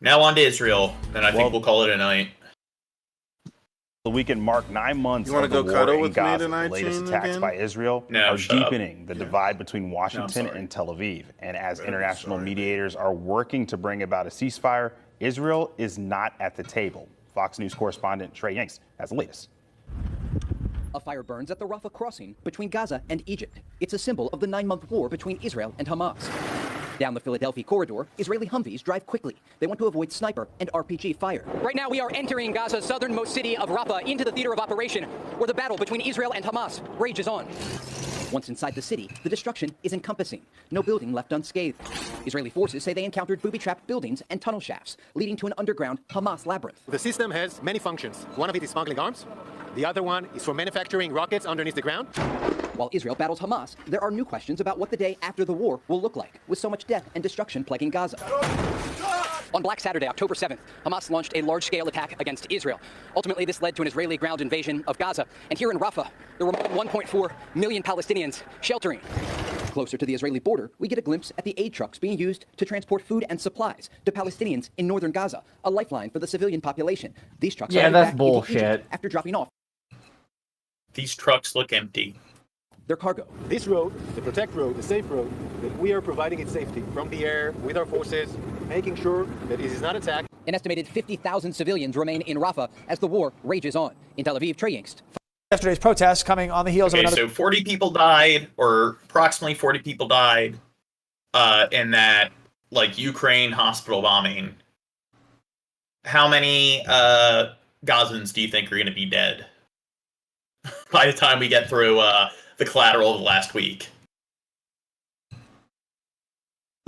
Now on to Israel, and I think we'll call it a night. The weekend marked 9 months of the war in Gaza. The latest attacks by Israel are deepening the divide between Washington and Tel Aviv. And as international mediators are working to bring about a ceasefire, Israel is not at the table. Fox News correspondent Trey Yanks has the latest. A fire burns at the Rafah crossing between Gaza and Egypt. It's a symbol of the 9-month war between Israel and Hamas. Down the Philadelphia corridor, Israeli Humvees drive quickly. They want to avoid sniper and RPG fire. Right now, we are entering Gaza's southernmost city of Rafah into the theater of operation, where the battle between Israel and Hamas rages on. Once inside the city, the destruction is encompassing. No building left unscathed. Israeli forces say they encountered booby-trapped buildings and tunnel shafts, leading to an underground Hamas labyrinth. The system has many functions. One of it is smuggling arms. The other one is for manufacturing rockets underneath the ground. While Israel battles Hamas, there are new questions about what the day after the war will look like, with so much death and destruction plaguing Gaza. On Black Saturday, October 7th, Hamas launched a large-scale attack against Israel. Ultimately, this led to an Israeli ground invasion of Gaza. And here in Rafah, there were more than 1.4 million Palestinians sheltering. Closer to the Israeli border, we get a glimpse at the aid trucks being used to transport food and supplies to Palestinians in northern Gaza, a lifeline for the civilian population. These trucks are that's back bullshit. into Egypt after dropping off. These trucks look empty. Their cargo. This road, the protect road, the safe road, that we are providing it safety from the air with our forces, making sure that it is not attacked. An estimated 50,000 civilians remain in Rafah as the war rages on. In Tel Aviv, Trey Yanks. Yesterday's protests coming on the heels of another. So 40 people died, or approximately 40 people died, in that Ukraine hospital bombing. How many Gazans do you think are going to be dead by the time we get through the collateral of the last week?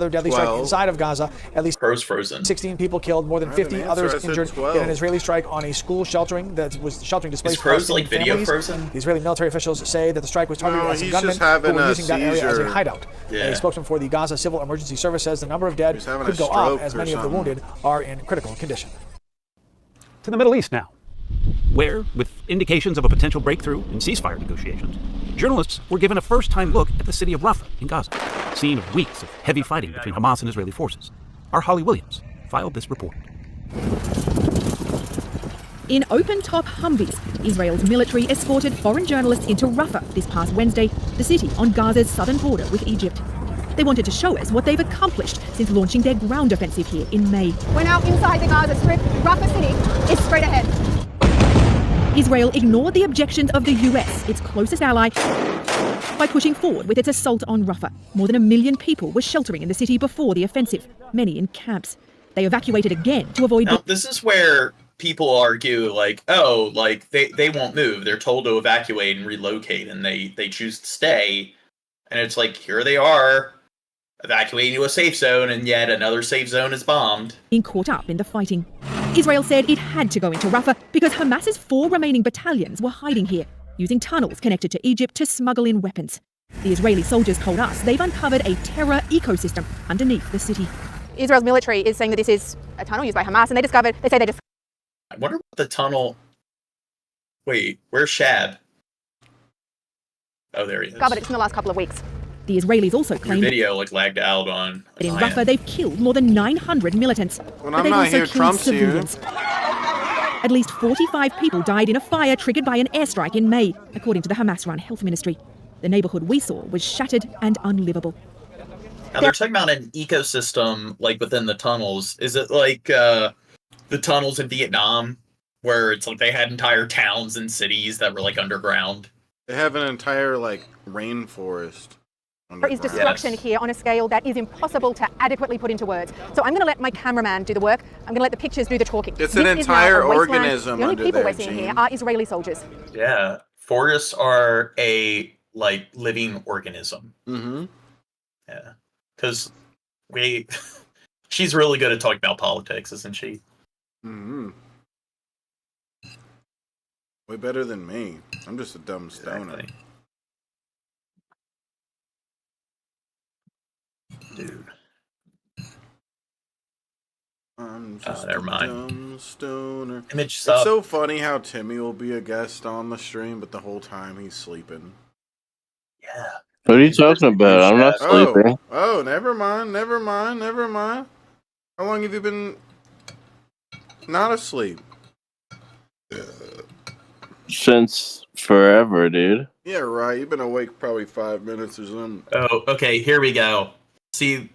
Another deadly strike inside of Gaza. At least frozen. 16 people killed, more than 50 others injured in an Israeli strike on a school sheltering that was sheltering displaced Palestinian families. Frozen? The Israeli military officials say that the strike was targeted at some gunmen who were using that area as a hideout. A spokesman for the Gaza Civil Emergency Service says the number of dead could go up as many of the wounded are in critical condition. To the Middle East now, where, with indications of a potential breakthrough in ceasefire negotiations, journalists were given a first-time look at the city of Rafah in Gaza, scene of weeks of heavy fighting between Hamas and Israeli forces. Our Holly Williams filed this report. In open-top Humvees, Israel's military escorted foreign journalists into Rafah this past Wednesday, the city on Gaza's southern border with Egypt. They wanted to show us what they've accomplished since launching their ground offensive here in May. We're now inside the Gaza Strip. Rafah City is straight ahead. Israel ignored the objections of the US, its closest ally, by pushing forward with its assault on Rafah. More than 1 million people were sheltering in the city before the offensive, many in camps. They evacuated again to avoid... Now, this is where people argue, like, oh, like, they won't move. They're told to evacuate and relocate, and they choose to stay. And it's like, here they are, evacuating to a safe zone, and yet another safe zone is bombed. Being caught up in the fighting. Israel said it had to go into Rafah because Hamas's 4 remaining battalions were hiding here, using tunnels connected to Egypt to smuggle in weapons. The Israeli soldiers told us they've uncovered a terror ecosystem underneath the city. Israel's military is saying that this is a tunnel used by Hamas, and they say they just... I wonder what the tunnel... Wait, where's Shab? Oh, there he is. discovered it in the last couple of weeks. The Israelis also Your claim video lagged out on... that in Rafah they've killed more than 900 militants. When but I'm they've not also here, killed Trump's here. civilians. At least 45 people died in a fire triggered by an airstrike in May, according to the Hamas-run health ministry. The neighborhood we saw was shattered and unlivable. Now they're talking about an ecosystem, like, within the tunnels. Is it like the tunnels in Vietnam, where it's like they had entire towns and cities that were, like, underground? They have an entire, like, rainforest. There is destruction here on a scale that is impossible to adequately put into words. So I'm going to let my cameraman do the work. I'm going to let the pictures do the talking. It's an entire organism The only under people there, we're seeing Gene. here are Israeli soldiers. Yeah. Forests are a, like, living organism. Mm-hmm. Yeah. Because she's really good at talking about politics, isn't she? Mm-hmm. Way better than me. I'm just a dumb stoner. Exactly. Dude. I'm just never a mind. dumb stoner. Image It's sub. so funny how Timmy will be a guest on the stream, but the whole time he's sleeping. Yeah. What are you talking about? I'm not sleeping. Oh, never mind. How long have you been not asleep? Since forever, dude. Yeah, right. You've been awake probably 5 minutes or something. Oh, okay, here we go. See,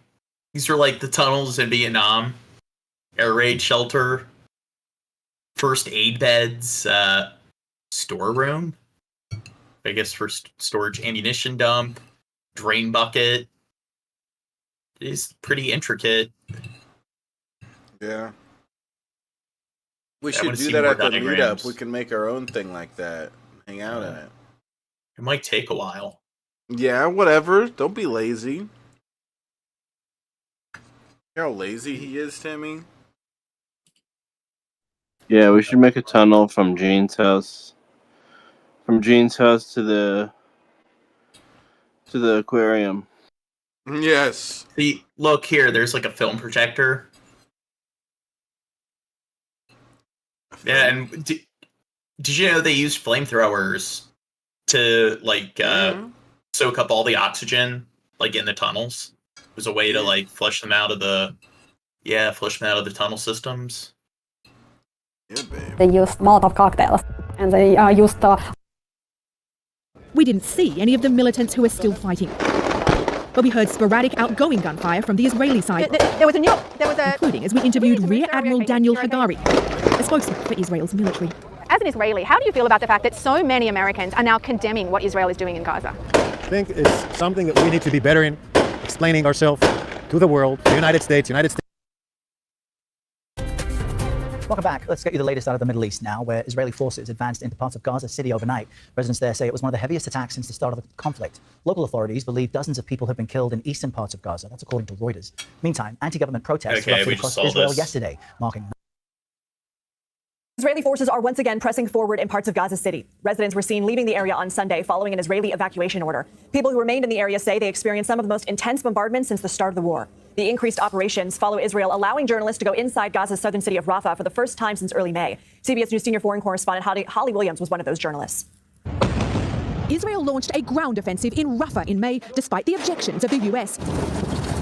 these are like the tunnels in Vietnam. Air raid shelter. First aid beds. Storeroom. I guess for storage, ammunition dump. Drain bucket. It is pretty intricate. Yeah. We I should wanna do see that more at the diagrams. meetup. We can make our own thing like that. Hang out in it. It might take a while. Yeah, whatever. Don't be lazy. You know how lazy he is, Timmy? Yeah, we should make a tunnel from Gene's house. From Gene's house to the aquarium. Yes. See, look here. There's like a film projector. Yeah, and did you know they use flamethrowers to like soak up all the oxygen like in the tunnels? It was a way to like flush them out of the tunnel systems. Yeah, babe. They used Molotov cocktails, and they used... We didn't see any of the militants who are still fighting. But we heard sporadic outgoing gunfire from the Israeli side, including as we interviewed Rear Admiral Daniel Hagari, a spokesman for Israel's military. As an Israeli, how do you feel about the fact that so many Americans are now condemning what Israel is doing in Gaza? I think it's something that we need to be better in, explaining ourselves to the world, the United States. Welcome back. Let's get you the latest out of the Middle East now, where Israeli forces advanced into parts of Gaza City overnight. Residents there say it was one of the heaviest attacks since the start of the conflict. Local authorities believe dozens of people have been killed in eastern parts of Gaza. That's according to Reuters. Meantime, anti-government protests erupted across Israel yesterday, marking... Israeli forces are once again pressing forward in parts of Gaza City. Residents were seen leaving the area on Sunday following an Israeli evacuation order. People who remained in the area say they experienced some of the most intense bombardments since the start of the war. The increased operations follow Israel allowing journalists to go inside Gaza's southern city of Rafah for the first time since early May. CBS News senior foreign correspondent Holly Williams was one of those journalists. Israel launched a ground offensive in Rafah in May, despite the objections of the US.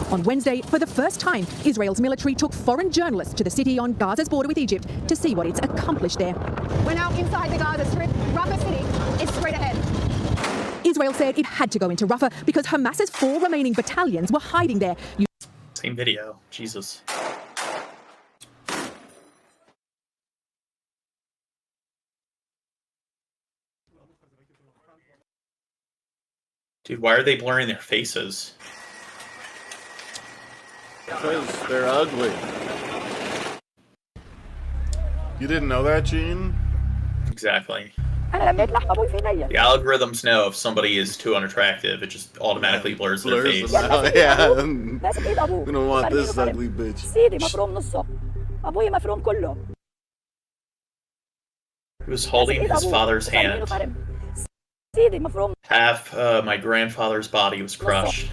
On Wednesday, for the first time, Israel's military took foreign journalists to the city on Gaza's border with Egypt to see what it's accomplished there. We're now inside the Gaza Strip. Rafah City is straight ahead. Israel said it had to go into Rafah because Hamas's 4 remaining battalions were hiding there. Same video. Jesus. Dude, why are they blurring their faces? Because they're ugly. You didn't know that, Gene? Exactly. The algorithms know if somebody is too unattractive, it just automatically blurs their face. Yeah. We don't want this ugly bitch. He was holding his father's hand. Half my grandfather's body was crushed.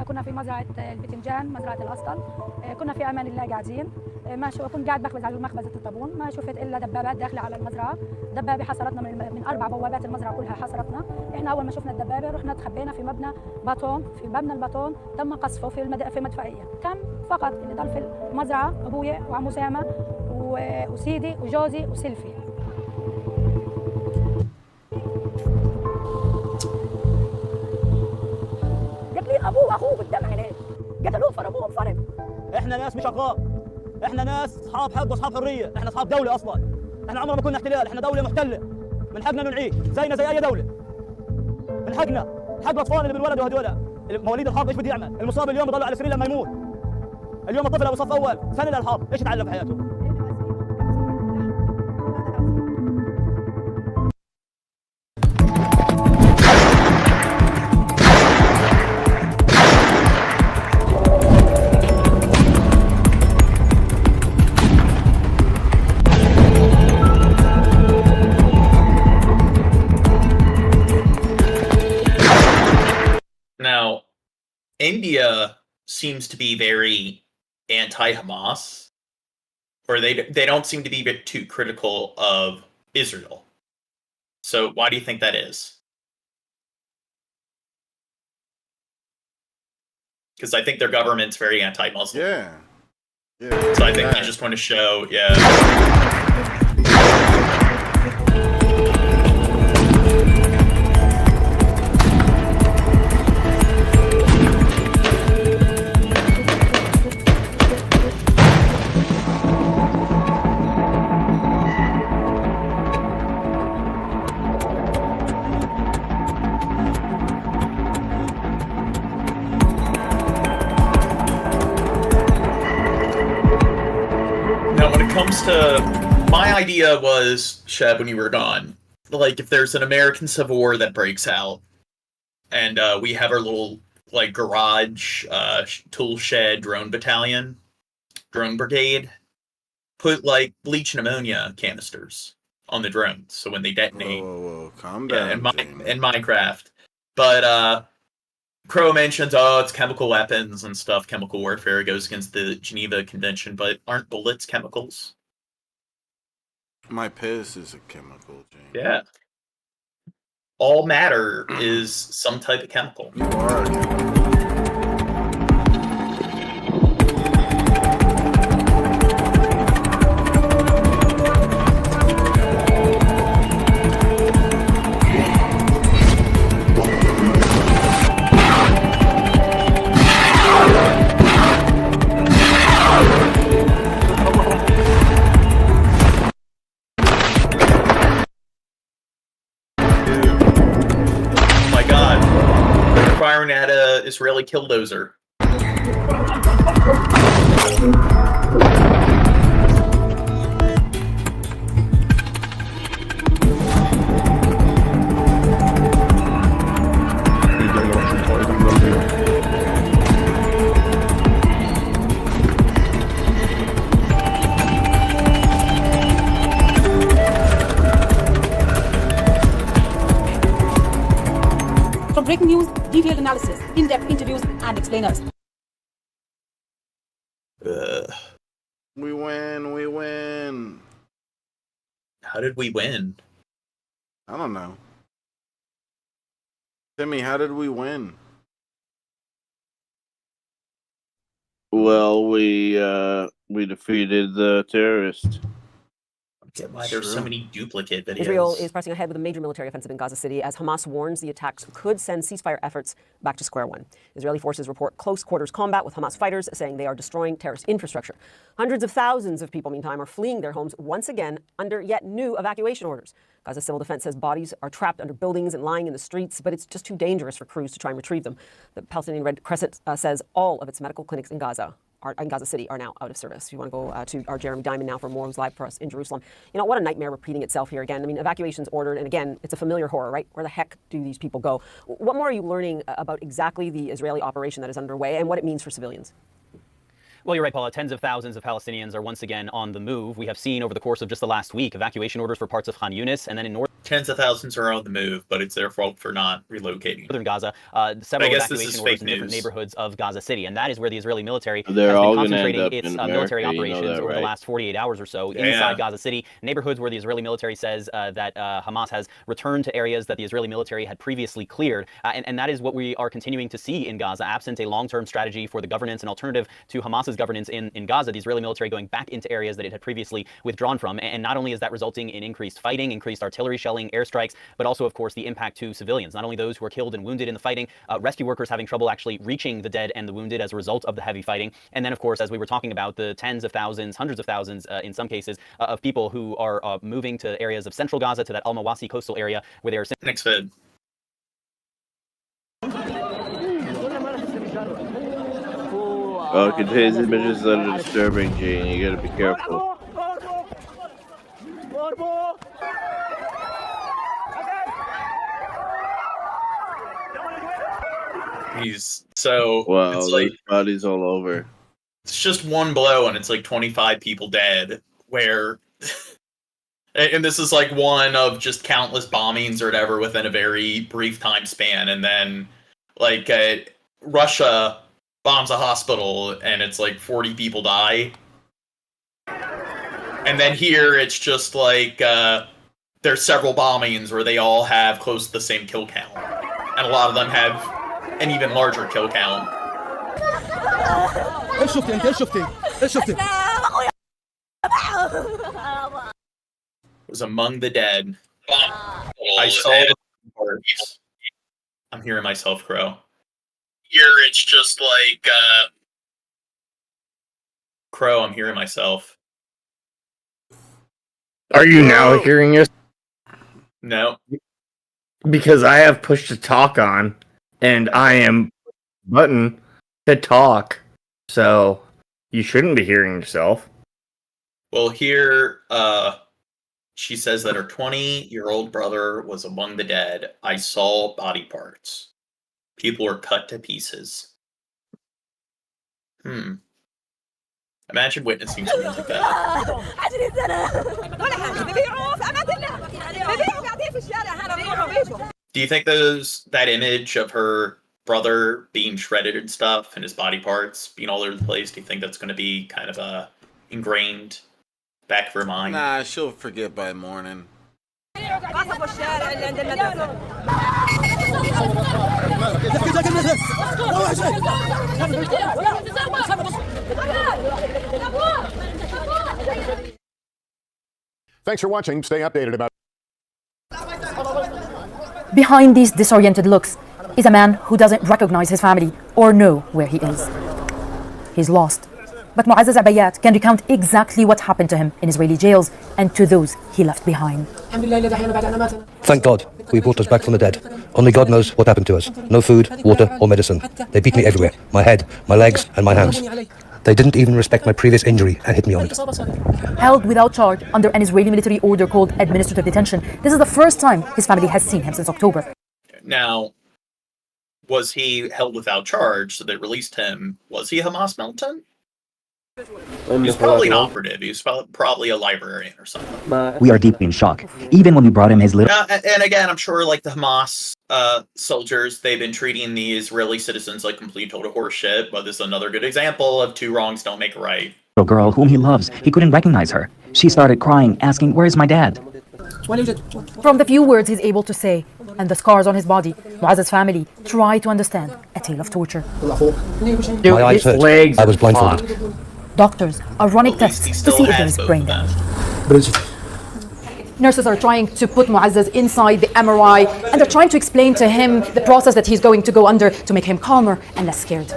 كنا في مزرعة البتنجان مزرعة الأسطل كنا في أمان الله قاعدين ما كنت قاعد بخبز على مخبزة الطابون ما شفت إلا دبابات داخلة على المزرعة دبابة حصرتنا من 4 بوابات المزرعة كلها حصرتنا إحنا أول ما شفنا الدبابة رحنا تخبينا في مبنى باتون في مبنى الباتون تم قصفه في مدفعية كان فقط اللي ضل في المزرعة أبوي وعم أسامة وسيدي وجوزي وسيلفي ابوه واخوه قدام عينيه قتلوه فرموهم فرم احنا ناس مش اشقاء احنا ناس اصحاب حق واصحاب حريه احنا اصحاب دوله اصلا احنا عمرنا ما كنا احتلال احنا دوله محتله من حقنا انه نعيش زينا زي اي دوله من حقنا حق الاطفال اللي بنولدوا هذول مواليد الحرب ايش بده يعمل المصاب اليوم يضل على السرير لما يموت اليوم الطفل ابو صف اول سنه للحرب ايش يتعلم في حياته Now, India seems to be very anti-Hamas, or they don't seem to be too critical of Israel. So why do you think that is? Because I think their government's very anti-Muslim. Yeah. So I think they just want to show, yeah. My idea was, Sheb, when you were gone, like if there's an American Civil War that breaks out, and we have our little like garage, tool shed, drone battalion, drone brigade, put like bleach and ammonia canisters on the drones, so when they detonate, calm down, in Minecraft. But Crow mentions, it's chemical weapons and stuff, chemical warfare goes against the Geneva Convention, but aren't bullets chemicals? My piss is a chemical, James. Yeah. All matter is some type of chemical. You are a chemical. Firing at a Israeli killdozer. From breaking news, detailed analysis, in-depth interviews, and explainers. We win, we win. How did we win? I don't know. Timmy, how did we win? Well, we defeated the terrorist. Get why there's so many duplicate videos. Israel is pressing ahead with a major military offensive in Gaza City as Hamas warns the attacks could send ceasefire efforts back to square one. Israeli forces report close quarters combat with Hamas fighters, saying they are destroying terrorist infrastructure. Hundreds of thousands of people, meantime, are fleeing their homes once again under yet new evacuation orders. Gaza Civil Defense says bodies are trapped under buildings and lying in the streets, but it's just too dangerous for crews to try and retrieve them. The Palestinian Red Crescent says all of its medical clinics in Gaza City are now out of service. If you want to go to our Jeremy Diamond now for more, who's live for us in Jerusalem. You know, what a nightmare repeating itself here again. I mean, evacuations ordered, and again, it's a familiar horror, right? Where the heck do these people go? What more are you learning about exactly the Israeli operation that is underway and what it means for civilians? Well, you're right, Paula. Tens of thousands of Palestinians are once again on the move. We have seen over the course of just the last week evacuation orders for parts of Khan Yunis, and then in north. Tens of thousands are on the move, but it's their fault for not relocating. Northern Gaza, several evacuation orders in different neighborhoods of Gaza City, and that is where the Israeli military has been concentrating its military operations over the last 48 hours or so inside Gaza City. Neighborhoods where the Israeli military says that Hamas has returned to areas that the Israeli military had previously cleared, and that is what we are continuing to see in Gaza, absent a long-term strategy for the governance and alternative to Hamas's governance in Gaza. The Israeli military going back into areas that it had previously withdrawn from, and not only is that resulting in increased fighting, increased artillery shelling, airstrikes, but also, of course, the impact to civilians, not only those who are killed and wounded in the fighting, rescue workers having trouble actually reaching the dead and the wounded as a result of the heavy fighting, and then, of course, as we were talking about, the tens of thousands, hundreds of thousands, in some cases, of people who are moving to areas of central Gaza, to that Al-Mawasi coastal area, where they are... Next vid. Oh, it contains images that are disturbing, Gene. You gotta be careful. He's so wow, it's like bodies all over. It's just one blow and it's like 25 people dead. Where and this is like one of just countless bombings or whatever within a very brief time span, and then like Russia bombs a hospital and it's like 40 people die. And then here it's just like there's several bombings where they all have close to the same kill count. And a lot of them have an even larger kill count. It was among the dead. I saw the parts. I'm hearing myself, Crow. Here it's just like Crow, I'm hearing myself. Are you now hearing us? No. Because I have push to talk on, and I am button to talk, so you shouldn't be hearing yourself. Well, here, she says that her 20-year-old brother was among the dead. I saw body parts. People were cut to pieces. Imagine witnessing something like that. Do you think that image of her brother being shredded and stuff, and his body parts being all over the place, do you think that's going to be kind of ingrained back of her mind? Nah, she'll forget by morning. Thanks for watching. Stay updated about... Behind these disoriented looks is a man who doesn't recognize his family or know where he is. He's lost. But Muazzez Abayat can recount exactly what happened to him in Israeli jails and to those he left behind. Thank God we brought us back from the dead. Only God knows what happened to us. No food, water or medicine. They beat me everywhere. My head, my legs and my hands. They didn't even respect my previous injury and hit me on it. Held without charge under an Israeli military order called administrative detention, this is the first time his family has seen him since October. Now, was he held without charge, so they released him? Was he a Hamas militant? He was probably an operative. He was probably a librarian or something. We are deeply in shock. Even when we brought him his little... And again, I'm sure like the Hamas soldiers, they've been treating the Israeli citizens like complete total horseshit, but this is another good example of two wrongs don't make a right. girl whom he loves, he couldn't recognize her. She started crying, asking, "Where is my dad?" From the few words he's able to say and the scars on his body, Muazzaz's family try to understand a tale of torture. My eyes hurt. I was blindfolded. Doctors are running tests to see if there is brain damage. Nurses are trying to put Muazzaz inside the MRI, and they're trying to explain to him the process that he's going to go under to make him calmer and less scared.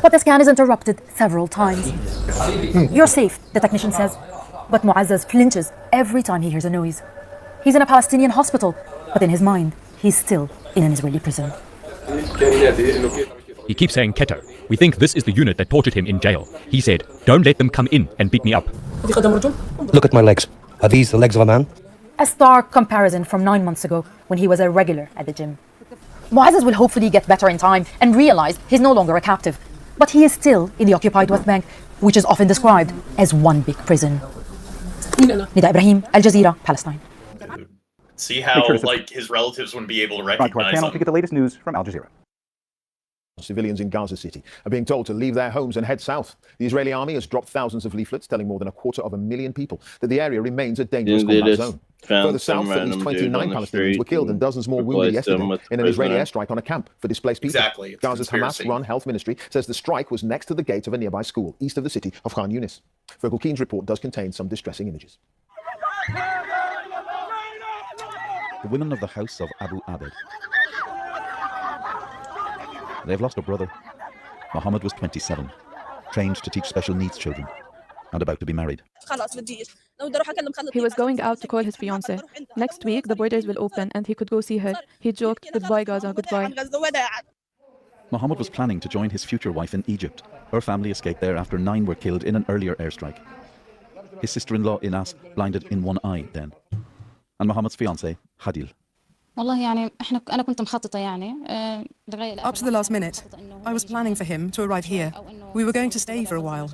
But the scan is interrupted several times. You're safe, the technician says. But Muazzaz flinches every time he hears a noise. He's in a Palestinian hospital, but in his mind, he's still in an Israeli prison. He keeps saying Keter. We think this is the unit that tortured him in jail. He said, don't let them come in and beat me up. Look at my legs. Are these the legs of a man? A stark comparison from 9 months ago when he was a regular at the gym. Muazzaz will hopefully get better in time and realize he's no longer a captive. But he is still in the occupied West Bank, which is often described as one big prison. Nida Ibrahim, Al Jazeera, Palestine. See how like his relatives wouldn't be able to recognize him. To get the latest news from Al Jazeera. Civilians in Gaza City are being told to leave their homes and head south. The Israeli army has dropped thousands of leaflets telling more than 250,000 people that the area remains a dangerous combat zone. Further south, at least 29 Palestinians were killed and dozens more wounded yesterday in an Israeli airstrike on a camp for displaced people. Exactly. Gaza's Hamas-run health ministry says the strike was next to the gate of a nearby school east of the city of Khan Yunis. Fergal Keen's report does contain some distressing images. The women of the house of Abu Abed. They've lost a brother. Mohammed was 27, trained to teach special needs children, and about to be married. He was going out to call his fiancée. Next week, the borders will open and he could go see her. He joked, goodbye Gaza, goodbye. Mohammed was planning to join his future wife in Egypt. Her family escaped there after 9 were killed in an earlier airstrike. His sister-in-law Inas blinded in one eye then. And Mohammed's fiancée, Hadil. Up to the last minute, I was planning for him to arrive here. We were going to stay for a while,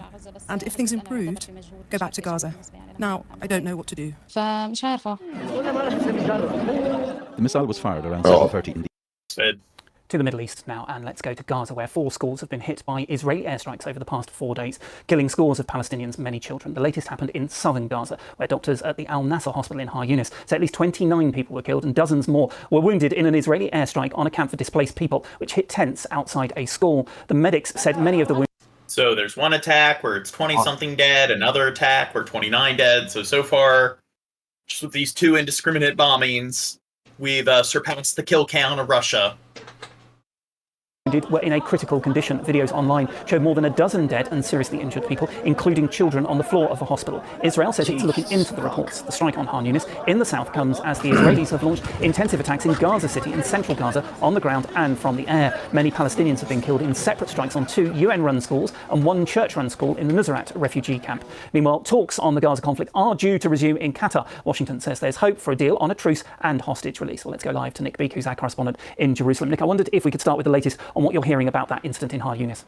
and if things improved, go back to Gaza. Now, I don't know what to do. The missile was fired around 7:30 in the... To the Middle East now, and let's go to Gaza, where 4 schools have been hit by Israeli airstrikes over the past 4 days, killing scores of Palestinians, many children. The latest happened in southern Gaza, where doctors at the Al Nasser hospital in Khan Yunis say at least 29 people were killed and dozens more were wounded in an Israeli airstrike on a camp for displaced people, which hit tents outside a school. The medics said many of the wounded... So there's one attack where it's 20-something dead, another attack where 29 dead. So far, just with these 2 indiscriminate bombings, we've surpassed the kill count of Russia. Were in a critical condition. Videos online showed more than a dozen dead and seriously injured people, including children on the floor of a hospital. Israel says it's looking into the reports. The strike on Khan Yunis in the south comes as the Israelis have launched intensive attacks in Gaza City in central Gaza on the ground and from the air. Many Palestinians have been killed in separate strikes on 2 UN-run schools and 1 church-run school in the Nusrat refugee camp. Meanwhile, talks on the Gaza conflict are due to resume in Qatar. Washington says there's hope for a deal on a truce and hostage release. Well, let's go live to Nick Beek, who's our correspondent in Jerusalem. Nick, I wondered if we could start with the latest on what you're hearing about that incident in Khan Yunis.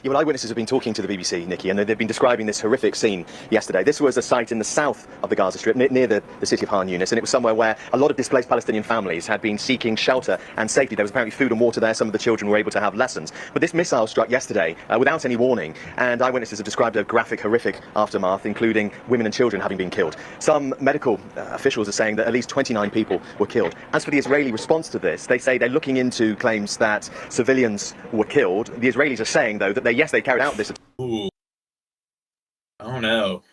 Yeah, well, eyewitnesses have been talking to the BBC, Nikki, and they've been describing this horrific scene yesterday. This was a site in the south of the Gaza Strip, near the city of Khan Yunis, and it was somewhere where a lot of displaced Palestinian families had been seeking shelter and safety. There was apparently food and water there. Some of the children were able to have lessons. But this missile struck yesterday without any warning, and eyewitnesses have described a graphic, horrific aftermath, including women and children having been killed. Some medical officials are saying that at least 29 people were killed. As for the Israeli response to this, they say they're looking into claims that civilians were killed. The Israelis are saying, though, that they carried out this. Ooh. Oh no.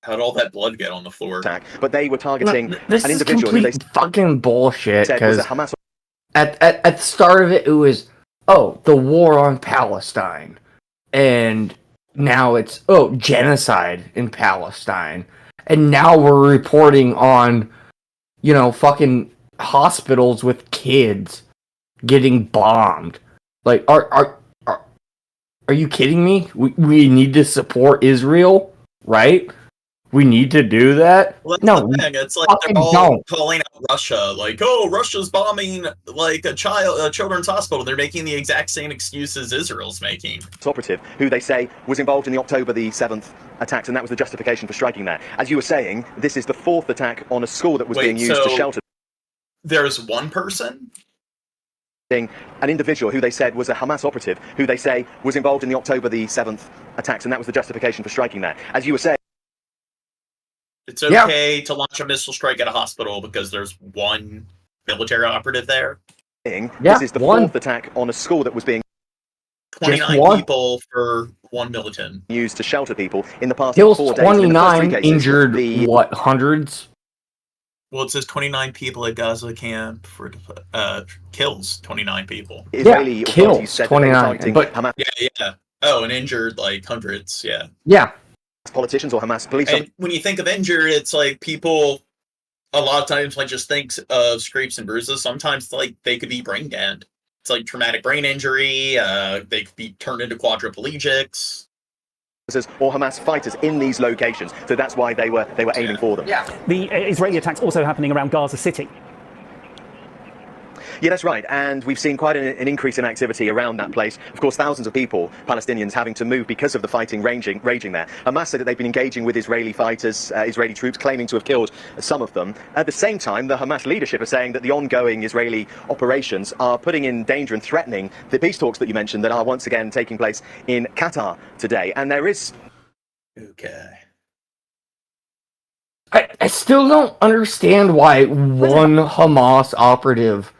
How'd all that blood get on the floor? But they were targeting this an is individual complete fucking bullshit, because Hamas. at the start of it, it was, the war on Palestine. And now it's, genocide in Palestine. And now we're reporting on, fucking hospitals with kids getting bombed. Like, are you kidding me? We need to support Israel, right? We need to do that? Well, that's no, the thing. It's like they're all calling out Russia, like, Russia's bombing like a children's hospital. They're making the exact same excuses Israel's making. Operative, who they say was involved in the October the 7th attacks, and that was the justification for striking there. As you were saying, this is the 4th attack on a school that was being used to shelter. There's one person? An individual who they said was a Hamas operative, who they say was involved in the October the 7th attacks, and that was the justification for striking there. As you were saying. It's okay to launch a missile strike at a hospital because there's one military operative there. This is the fourth attack on a school that was being 29 people for one militant. Used to shelter people in the past Kills 4 days. 29, injured, hundreds? Well, it says 29 people at Gaza camp for kills 29 people. Israeli kills 29, but Hamas. Yeah. Oh, and injured like hundreds. Yeah. Yeah. Politicians or Hamas police. And when you think of injured, it's like people a lot of times like just think of scrapes and bruises. Sometimes like they could be brain dead. It's like traumatic brain injury. They could be turned into quadriplegics. Or Hamas fighters in these locations, so that's why they were aiming for them. Yeah. The Israeli attacks also happening around Gaza City. Yeah, that's right, and we've seen quite an increase in activity around that place. Of course, thousands of people, Palestinians, having to move because of the fighting raging there. Hamas said that they've been engaging with Israeli fighters, Israeli troops, claiming to have killed some of them. At the same time, the Hamas leadership are saying that the ongoing Israeli operations are putting in danger and threatening the peace talks that you mentioned that are once again taking place in Qatar today. And there is... Okay. I still don't understand why one Hamas operative...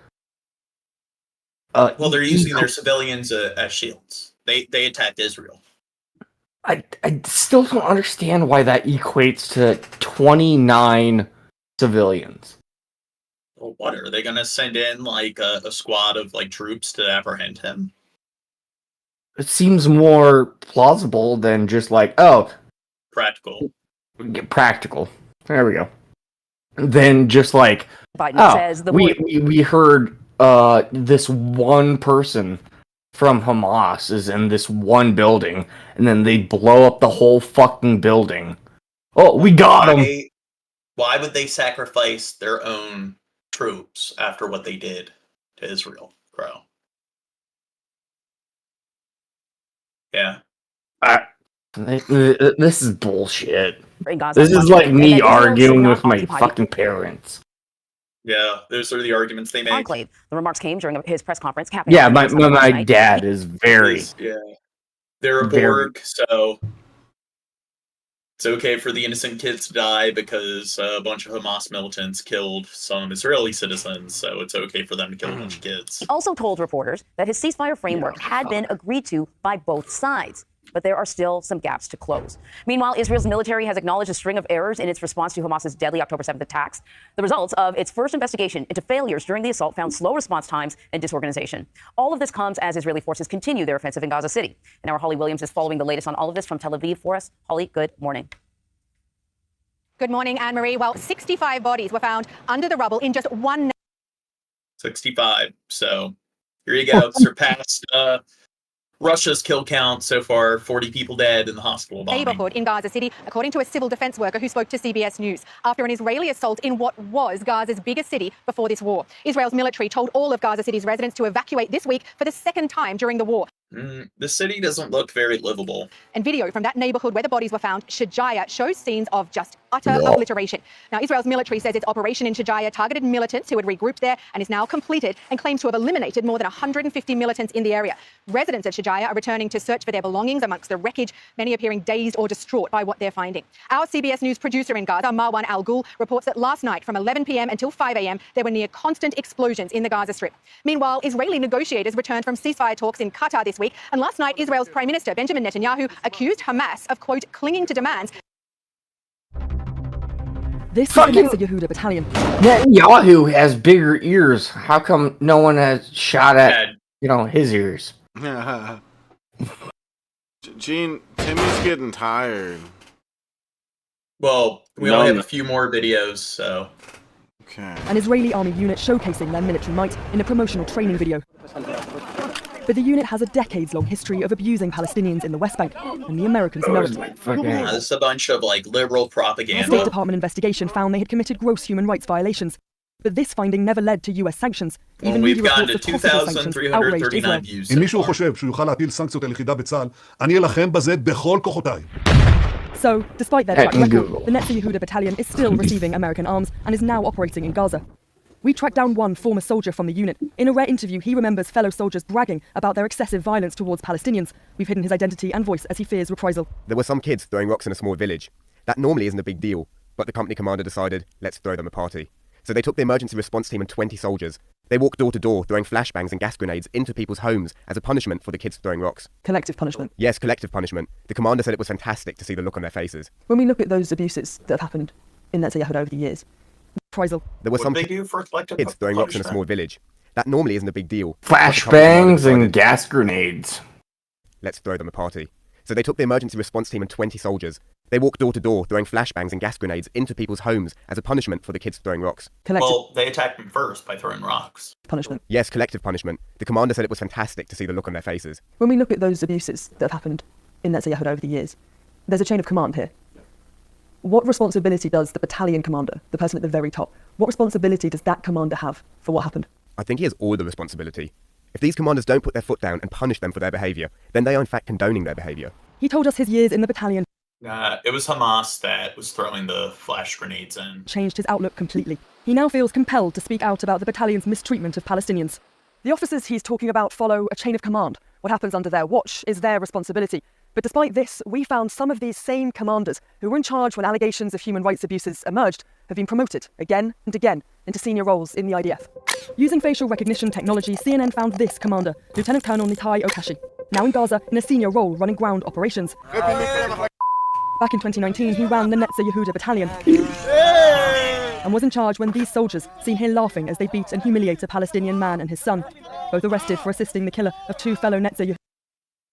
well, they're using their civilians as shields. They attacked Israel. I still don't understand why that equates to 29 civilians. Well, what are they going to send in like a squad of like troops to apprehend him? It seems more plausible than just like practical. There we go. Then just like Biden says we heard this one person from Hamas is in this one building, and then they blow up the whole fucking building. Oh, we got him! Why would they sacrifice their own troops after what they did to Israel, bro? Yeah. This is bullshit. This is like me arguing with my fucking parents. Yeah, those are the arguments they make. Enclave. The remarks came during his press conference. Yeah, my dad is very... They're a Borg, so it's okay for the innocent kids to die because a bunch of Hamas militants killed some Israeli citizens, so it's okay for them to kill a bunch of kids. He also told reporters that his ceasefire framework had been agreed to by both sides, but there are still some gaps to close. Meanwhile, Israel's military has acknowledged a string of errors in its response to Hamas's deadly October 7th attacks. The results of its first investigation into failures during the assault found slow response times and disorganization. All of this comes as Israeli forces continue their offensive in Gaza City. And our Holly Williams is following the latest on all of this from Tel Aviv for us. Holly, good morning. Good morning, Anne-Marie. Well, 65 bodies were found under the rubble in just one... 65. So here you go. Surpassed Russia's kill count so far, 40 people dead in the hospital bombing. Neighborhood in Gaza City, according to a civil defense worker who spoke to CBS News, after an Israeli assault in what was Gaza's biggest city before this war. Israel's military told all of Gaza City's residents to evacuate this week for the second time during the war. The city doesn't look very livable. And video from that neighborhood where the bodies were found, Shujaya, shows scenes of just utter obliteration. Now, Israel's military says its operation in Shujaya targeted militants who had regrouped there and is now completed and claims to have eliminated more than 150 militants in the area. Residents of Shujaya are returning to search for their belongings amongst the wreckage, many appearing dazed or distraught by what they're finding. Our CBS News producer in Gaza, Marwan Al-Ghul, reports that last night from 11 p.m. until 5 a.m. there were near constant explosions in the Gaza Strip. Meanwhile, Israeli negotiators returned from ceasefire talks in Qatar this week, and last night Israel's Prime Minister Benjamin Netanyahu accused Hamas of, quote, clinging to demands. This is the Netzer Yehuda battalion. Netanyahu has bigger ears. How come no one has shot at, his ears? Gene, Timmy's getting tired. Well, we only have a few more videos, so... Okay. An Israeli army unit showcasing their military might in a promotional training video. But the unit has a decades-long history of abusing Palestinians in the West Bank, and the Americans know it. This is a bunch of, liberal propaganda. A State Department investigation found they had committed gross human rights violations. But this finding never led to US sanctions. Even we've gotten to 2,339 views. אם מישהו חושב שהוא יוכל להטיל סנקציות על יחידה בצה"ל, אני אלחם בזה בכל כוחותיי. So, despite their track record, the Netzer Yehuda battalion is still receiving American arms and is now operating in Gaza. We tracked down one former soldier from the unit. In a rare interview, he remembers fellow soldiers bragging about their excessive violence towards Palestinians. We've hidden his identity and voice as he fears reprisal. There were some kids throwing rocks in a small village. That normally isn't a big deal. But the company commander decided, let's throw them a party. So they took the emergency response team and 20 soldiers. They walked door to door, throwing flashbangs and gas grenades into people's homes as a punishment for the kids throwing rocks. Collective punishment? Yes, collective punishment. The commander said it was fantastic to see the look on their faces. When we look at those abuses that have happened in Netze Yehuda over the years, reprisal. There were some they do for collective kids throwing rocks in a small village. That normally isn't a big deal. Flashbangs and gas grenades. Let's throw them a party. So they took the emergency response team and 20 soldiers. They walked door to door, throwing flashbangs and gas grenades into people's homes as a punishment for the kids throwing rocks. Well, they attacked them first by throwing rocks. Punishment. Yes, collective punishment. The commander said it was fantastic to see the look on their faces. When we look at those abuses that have happened in Netze Yehuda over the years, there's a chain of command here. What responsibility does the battalion commander, the person at the very top, what responsibility does that commander have for what happened? I think he has all the responsibility. If these commanders don't put their foot down and punish them for their behaviour, then they are in fact condoning their behaviour. He told us his years in the battalion. It was Hamas that was throwing the flash grenades in. Changed his outlook completely. He now feels compelled to speak out about the battalion's mistreatment of Palestinians. The officers he's talking about follow a chain of command. What happens under their watch is their responsibility. But despite this, we found some of these same commanders who were in charge when allegations of human rights abuses emerged have been promoted again and again into senior roles in the IDF. Using facial recognition technology, CNN found this commander, Lieutenant Colonel Nitai Okashi, now in Gaza in a senior role running ground operations. Back in 2019, he ran the Netze Yehuda battalion and was in charge when these soldiers seen here laughing as they beat and humiliate a Palestinian man and his son, both arrested for assisting the killer of two fellow Netze Yehuda.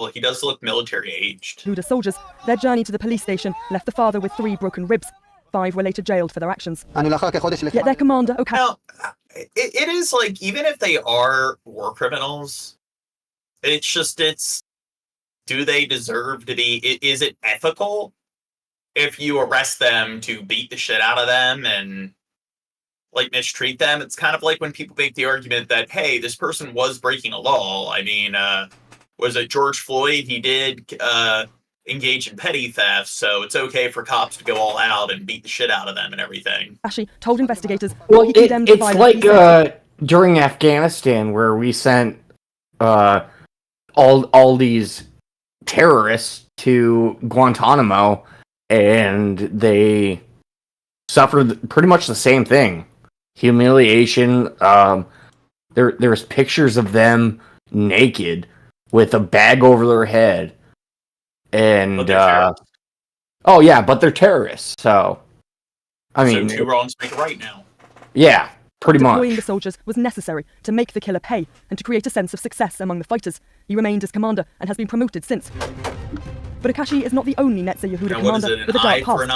Well, he does look military-aged. Yehuda soldiers. Their journey to the police station left the father with 3 broken ribs. 5 were later jailed for their actions. Yet their commander, Okashi... Now, it is like, even if they are war criminals, it's do they deserve to be, is it ethical if you arrest them to beat the shit out of them and like mistreat them? It's kind of like when people make the argument that, hey, this person was breaking a law. I mean, was it George Floyd? He did engage in petty theft, so it's okay for cops to go all out and beat the shit out of them and everything. Okashi told investigators... Well, it's like during Afghanistan where we sent all these terrorists to Guantanamo and they suffered pretty much the same thing. Humiliation. There's pictures of them naked with a bag over their head. And oh yeah, but they're terrorists, so I mean, so 2 wrongs make a right now. Yeah, pretty much. Deploying the soldiers was necessary to make the killer pay and to create a sense of success among the fighters. He remained as commander and has been promoted since. But Okashi is not the only Netze Yehuda commander with a dark past.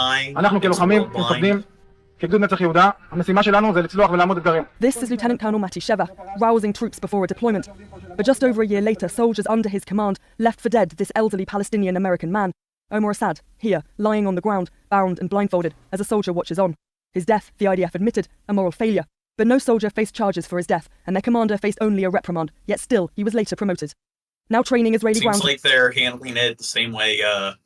This is Lieutenant Colonel Mati Sheva, rousing troops before a deployment. But just over a year later, soldiers under his command left for dead this elderly Palestinian-American man, Omar Assad, here, lying on the ground, bound and blindfolded, as a soldier watches on. His death, the IDF admitted, a moral failure. But no soldier faced charges for his death, and their commander faced only a reprimand, yet still he was later promoted. Now training Israeli ground... Seems like they're handling it the same way the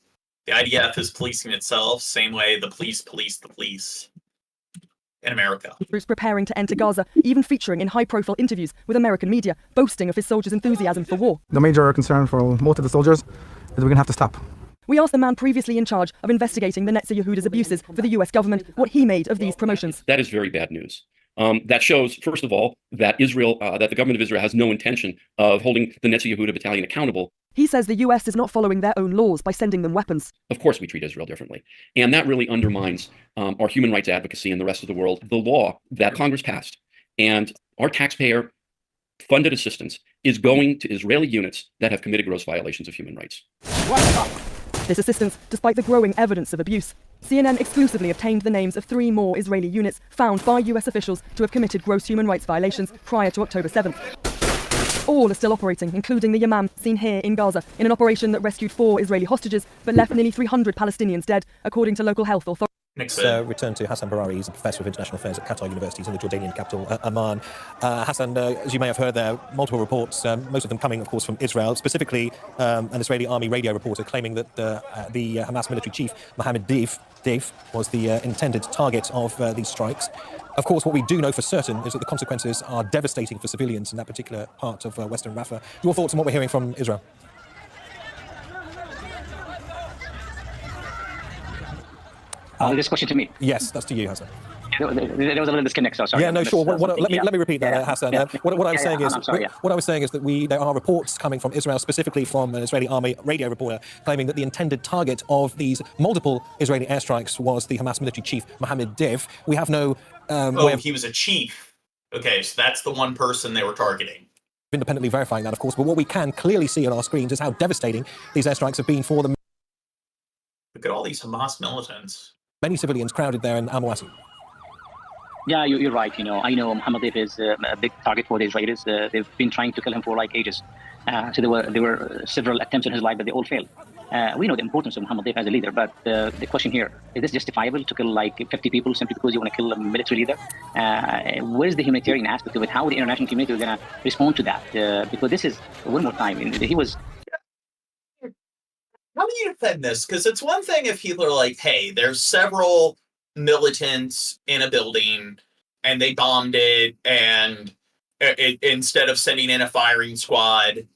IDF is policing itself, same way the police police the police in America. Troops preparing to enter Gaza, even featuring in high-profile interviews with American media, boasting of his soldiers' enthusiasm for war. The major concern for most of the soldiers is we're going to have to stop. We asked the man previously in charge of investigating the Netze Yehuda's abuses for the US government what he made of these promotions. That is very bad news. That shows, first of all, that that the government of Israel has no intention of holding the Netze Yehuda battalion accountable. He says the US is not following their own laws by sending them weapons. Of course we treat Israel differently. And that really undermines our human rights advocacy in the rest of the world. The law that Congress passed and our taxpayer-funded assistance is going to Israeli units that have committed gross violations of human rights. This assistance, despite the growing evidence of abuse. CNN exclusively obtained the names of 3 more Israeli units found by US officials to have committed gross human rights violations prior to October 7th. All are still operating, including the Yamam, seen here in Gaza, in an operation that rescued 4 Israeli hostages, but left nearly 300 Palestinians dead, according to local health authorities. Next, return to Hassan Barari. He's a professor of international affairs at Qatar University in the Jordanian capital, Amman. Hassan, as you may have heard, there are multiple reports, most of them coming, of course, from Israel, specifically an Israeli army radio reporter claiming that the Hamas military chief, Mohammed Dlive, was the intended target of these strikes. Of course, what we do know for certain is that the consequences are devastating for civilians in that particular part of Western Rafah. Your thoughts on what we're hearing from Israel? This question to me. Yes, that's to you, Hassan. There was a little disconnect, so sorry. Yeah, no, sure. Let me repeat that, Hassan. What I was saying is, what I was saying is that there are reports coming from Israel, specifically from an Israeli army radio reporter, claiming that the intended target of these multiple Israeli airstrikes was the Hamas military chief Mohammed Dlive. We have no he was a chief. Okay, so that's the one person they were targeting. Independently verifying that, of course, but what we can clearly see on our screens is how devastating these airstrikes have been for them. Look at all these Hamas militants. Many civilians crowded there in Al-Mawasi. Yeah, you're right. I know Mohammed Dlive is a big target for the Israelis. They've been trying to kill him for like ages. So there were several attempts on his life, but they all failed. We know the importance of Mohammed Dlive as a leader, but the question here, is this justifiable to kill like 50 people simply because you want to kill a military leader? Where's the humanitarian aspect of it? How the international community is going to respond to that? Because this is, one more time, he was... How do you defend this? Because it's one thing if people are like, hey, there's several militants in a building and they bombed it, and instead of sending in a firing squad,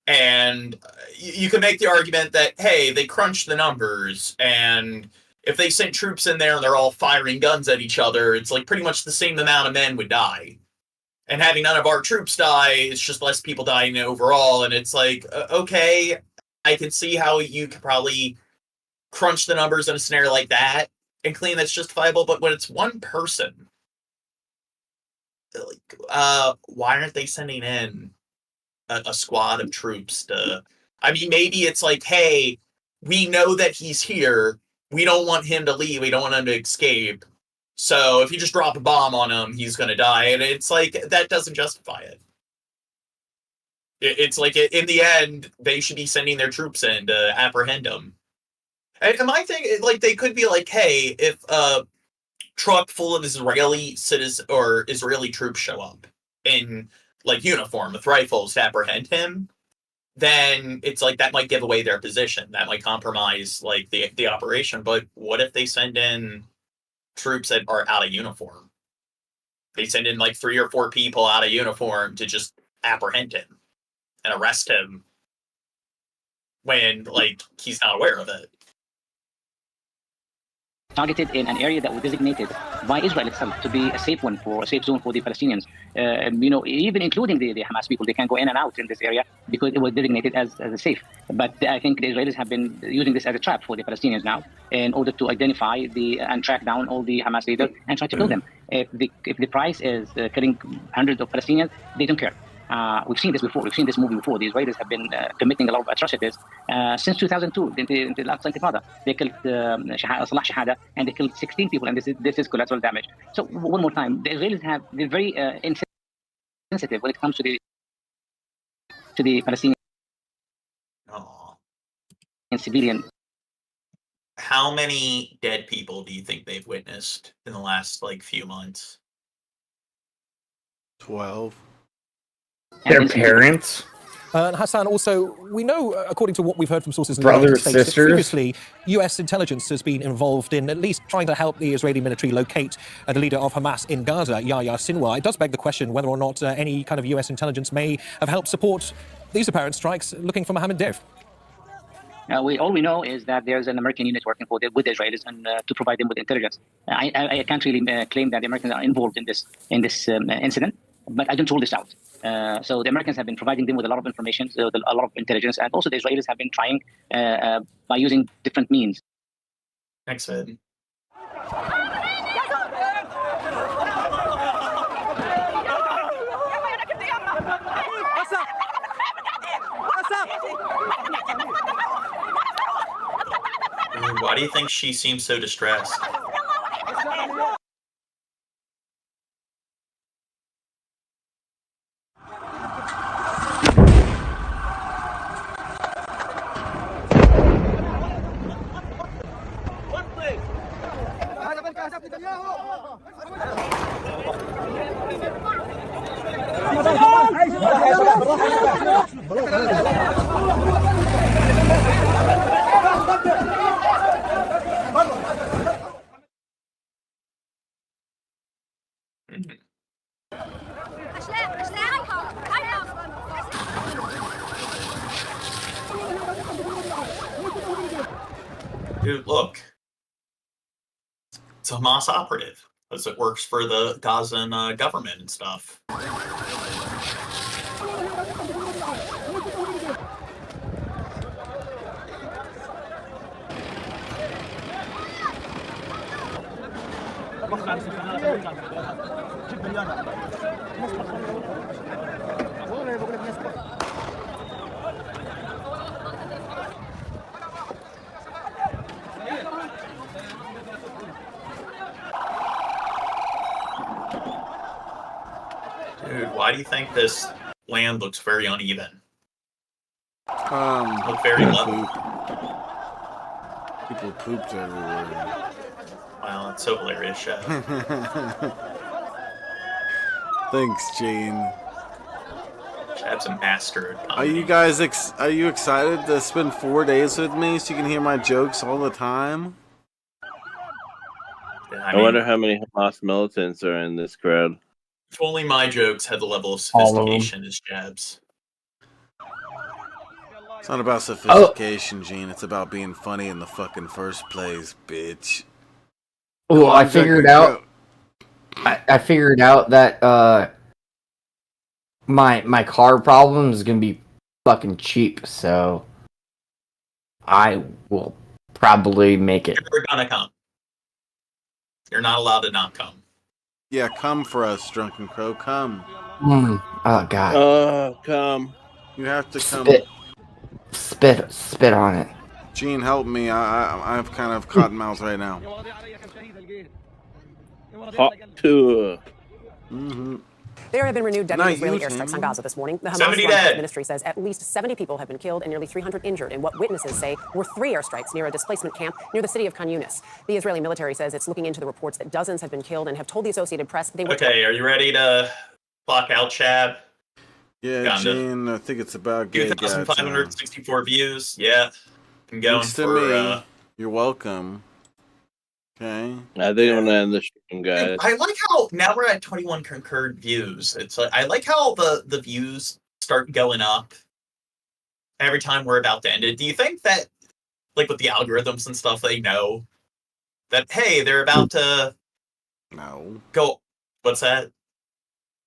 and you can make the argument that, hey, they crunched the numbers, and if they sent troops in there and they're all firing guns at each other, it's like pretty much the same amount of men would die. And having none of our troops die, it's just less people dying overall. And it's like, okay, I can see how you could probably crunch the numbers in a scenario like that and claim that's justifiable. But when it's one person, like, why aren't they sending in a squad of troops to... I mean, maybe it's like, hey, we know that he's here. We don't want him to leave. We don't want him to escape. So if you just drop a bomb on him, he's going to die. And it's like, that doesn't justify it. It's like, in the end, they should be sending their troops in to apprehend him. And my thing, like, they could be like, hey, if a truck full of Israeli citizens or Israeli troops show up in like uniform with rifles to apprehend him, then it's like that might give away their position. That might compromise like the operation. But what if they send in troops that are out of uniform? They send in like 3 or 4 people out of uniform to just apprehend him and arrest him when like he's not aware of it. Targeted in an area that was designated by Israel itself to be a safe zone for the Palestinians. Even including the Hamas people, they can go in and out in this area because it was designated as a safe. But I think the Israelis have been using this as a trap for the Palestinians now in order to identify and track down all the Hamas leaders and try to kill them. If the price is killing hundreds of Palestinians, they don't care. We've seen this before. We've seen this movie before. The Israelis have been committing a lot of atrocities since 2002. In the Al-Aqsa Intifada, they killed Salah Shahada, and they killed 16 people, and this is collateral damage. So one more time, the Israelis they're very insensitive when it comes to the Palestinian and civilian. How many dead people do you think they've witnessed in the last like few months? 12. Their parents? Hassan, also, we know, according to what we've heard from sources in Brothers, the United States, sisters. that previously US intelligence has been involved in at least trying to help the Israeli military locate the leader of Hamas in Gaza, Yahya Sinwar. It does beg the question whether or not any kind of US intelligence may have helped support these apparent strikes looking for Mohammed Dlive. All we know is that there's an American unit working with the Israelis and to provide them with intelligence. I can't really claim that the Americans are involved in this incident, but I don't rule this out. So the Americans have been providing them with a lot of information, a lot of intelligence, and also the Israelis have been trying by using different means. Thanks, Ed. Why do you think she seems so distressed? Dude, look. It's a Hamas operative, because it works for the Gazan government and stuff. Dude, why do you think this land looks very uneven? Look very level. People pooped everywhere. Wow, that's so hilarious, Chef. Thanks, Gene. Chef's a master at Are you guys are you excited to spend 4 days with me so you can hear my jokes all the time? Yeah, I wonder how many Hamas militants are in this crowd. If only my jokes had the level of sophistication as Jab's. It's not about sophistication, Gene. It's about being funny in the fucking first place, bitch. Oh, I figured out. I figured out that my car problem is gonna be fucking cheap, so I will probably make it. You're gonna come. You're not allowed to not come. Yeah, come for us, Drunken Crow. Come. Oh god. Oh, come. You have to come. Spit on it. Gene, help me. I've kind of cotton mouth right now. Hot tour. There have been renewed deadly Israeli airstrikes on Gaza this morning. The Hamas ministry says at least 70 people have been killed and nearly 300 injured in what witnesses say were 3 airstrikes near a displacement camp near the city of Khan Yunis. The Israeli military says it's looking into the reports that dozens have been killed and have told the Associated Press they were... Okay, are you ready to clock out, Chad? Yeah, Gene, I think it's about gay 2,564 views. Yeah. I'm going Thanks to for... me. You're welcome. Okay. I think I'm gonna end the stream, guys. I like how now we're at 21 concurred views. It's like, I like how the views start going up every time we're about to end it. Do you think that, like with the algorithms and stuff, they know that, hey, they're about to go? What's that?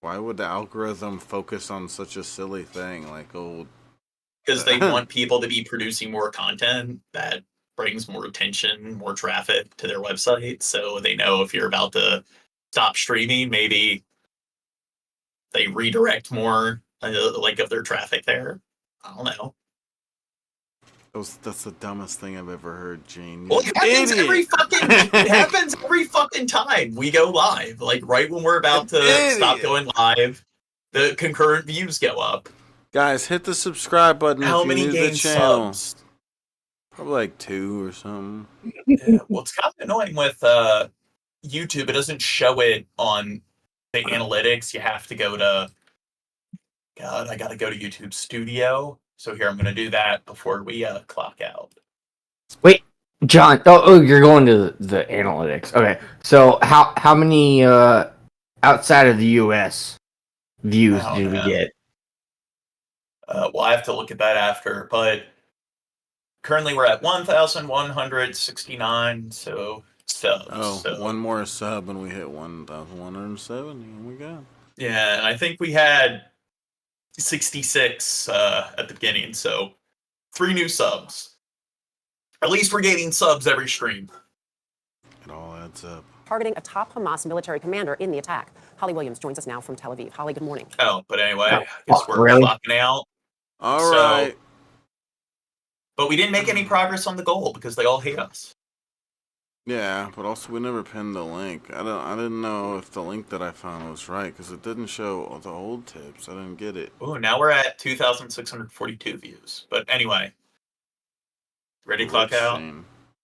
Why would the algorithm focus on such a silly thing like Because they want people to be producing more content that brings more attention, more traffic to their website, so they know if you're about to stop streaming, maybe they redirect more like of their traffic there. I don't know. That's the dumbest thing I've ever heard, Gene. Well, it happens every fucking time we go live. Like right when we're about to stop going live, the concurrent views go up. Guys, hit the subscribe button How if you're many new to game the channel. subs? Probably like 2 or something. Yeah, well, it's kind of annoying with YouTube. It doesn't show it on the analytics. You have to go to... God, I got to go to YouTube Studio. So here, I'm going to do that before we clock out. Wait, John. Oh, you're going to the analytics. Okay. So how many outside of the U.S. views did we get? Well, I have to look at that after, but currently we're at 1,169, so subs. Oh, one more sub and we hit 1,170. Here we go. Yeah, and I think we had 66 at the beginning, so 3 new subs. At least we're gaining subs every stream. It all adds up. Targeting a top Hamas military commander in the attack. Holly Williams joins us now from Tel Aviv. Holly, good morning. Oh, but anyway, I guess we're clocking out. All right. But we didn't make any progress on the goal because they all hate us. Yeah, but also we never pinned the link. I didn't know if the link that I found was right because it didn't show the old tips. I didn't get it. Oh, now we're at 2,642 views. But anyway, ready to clock out?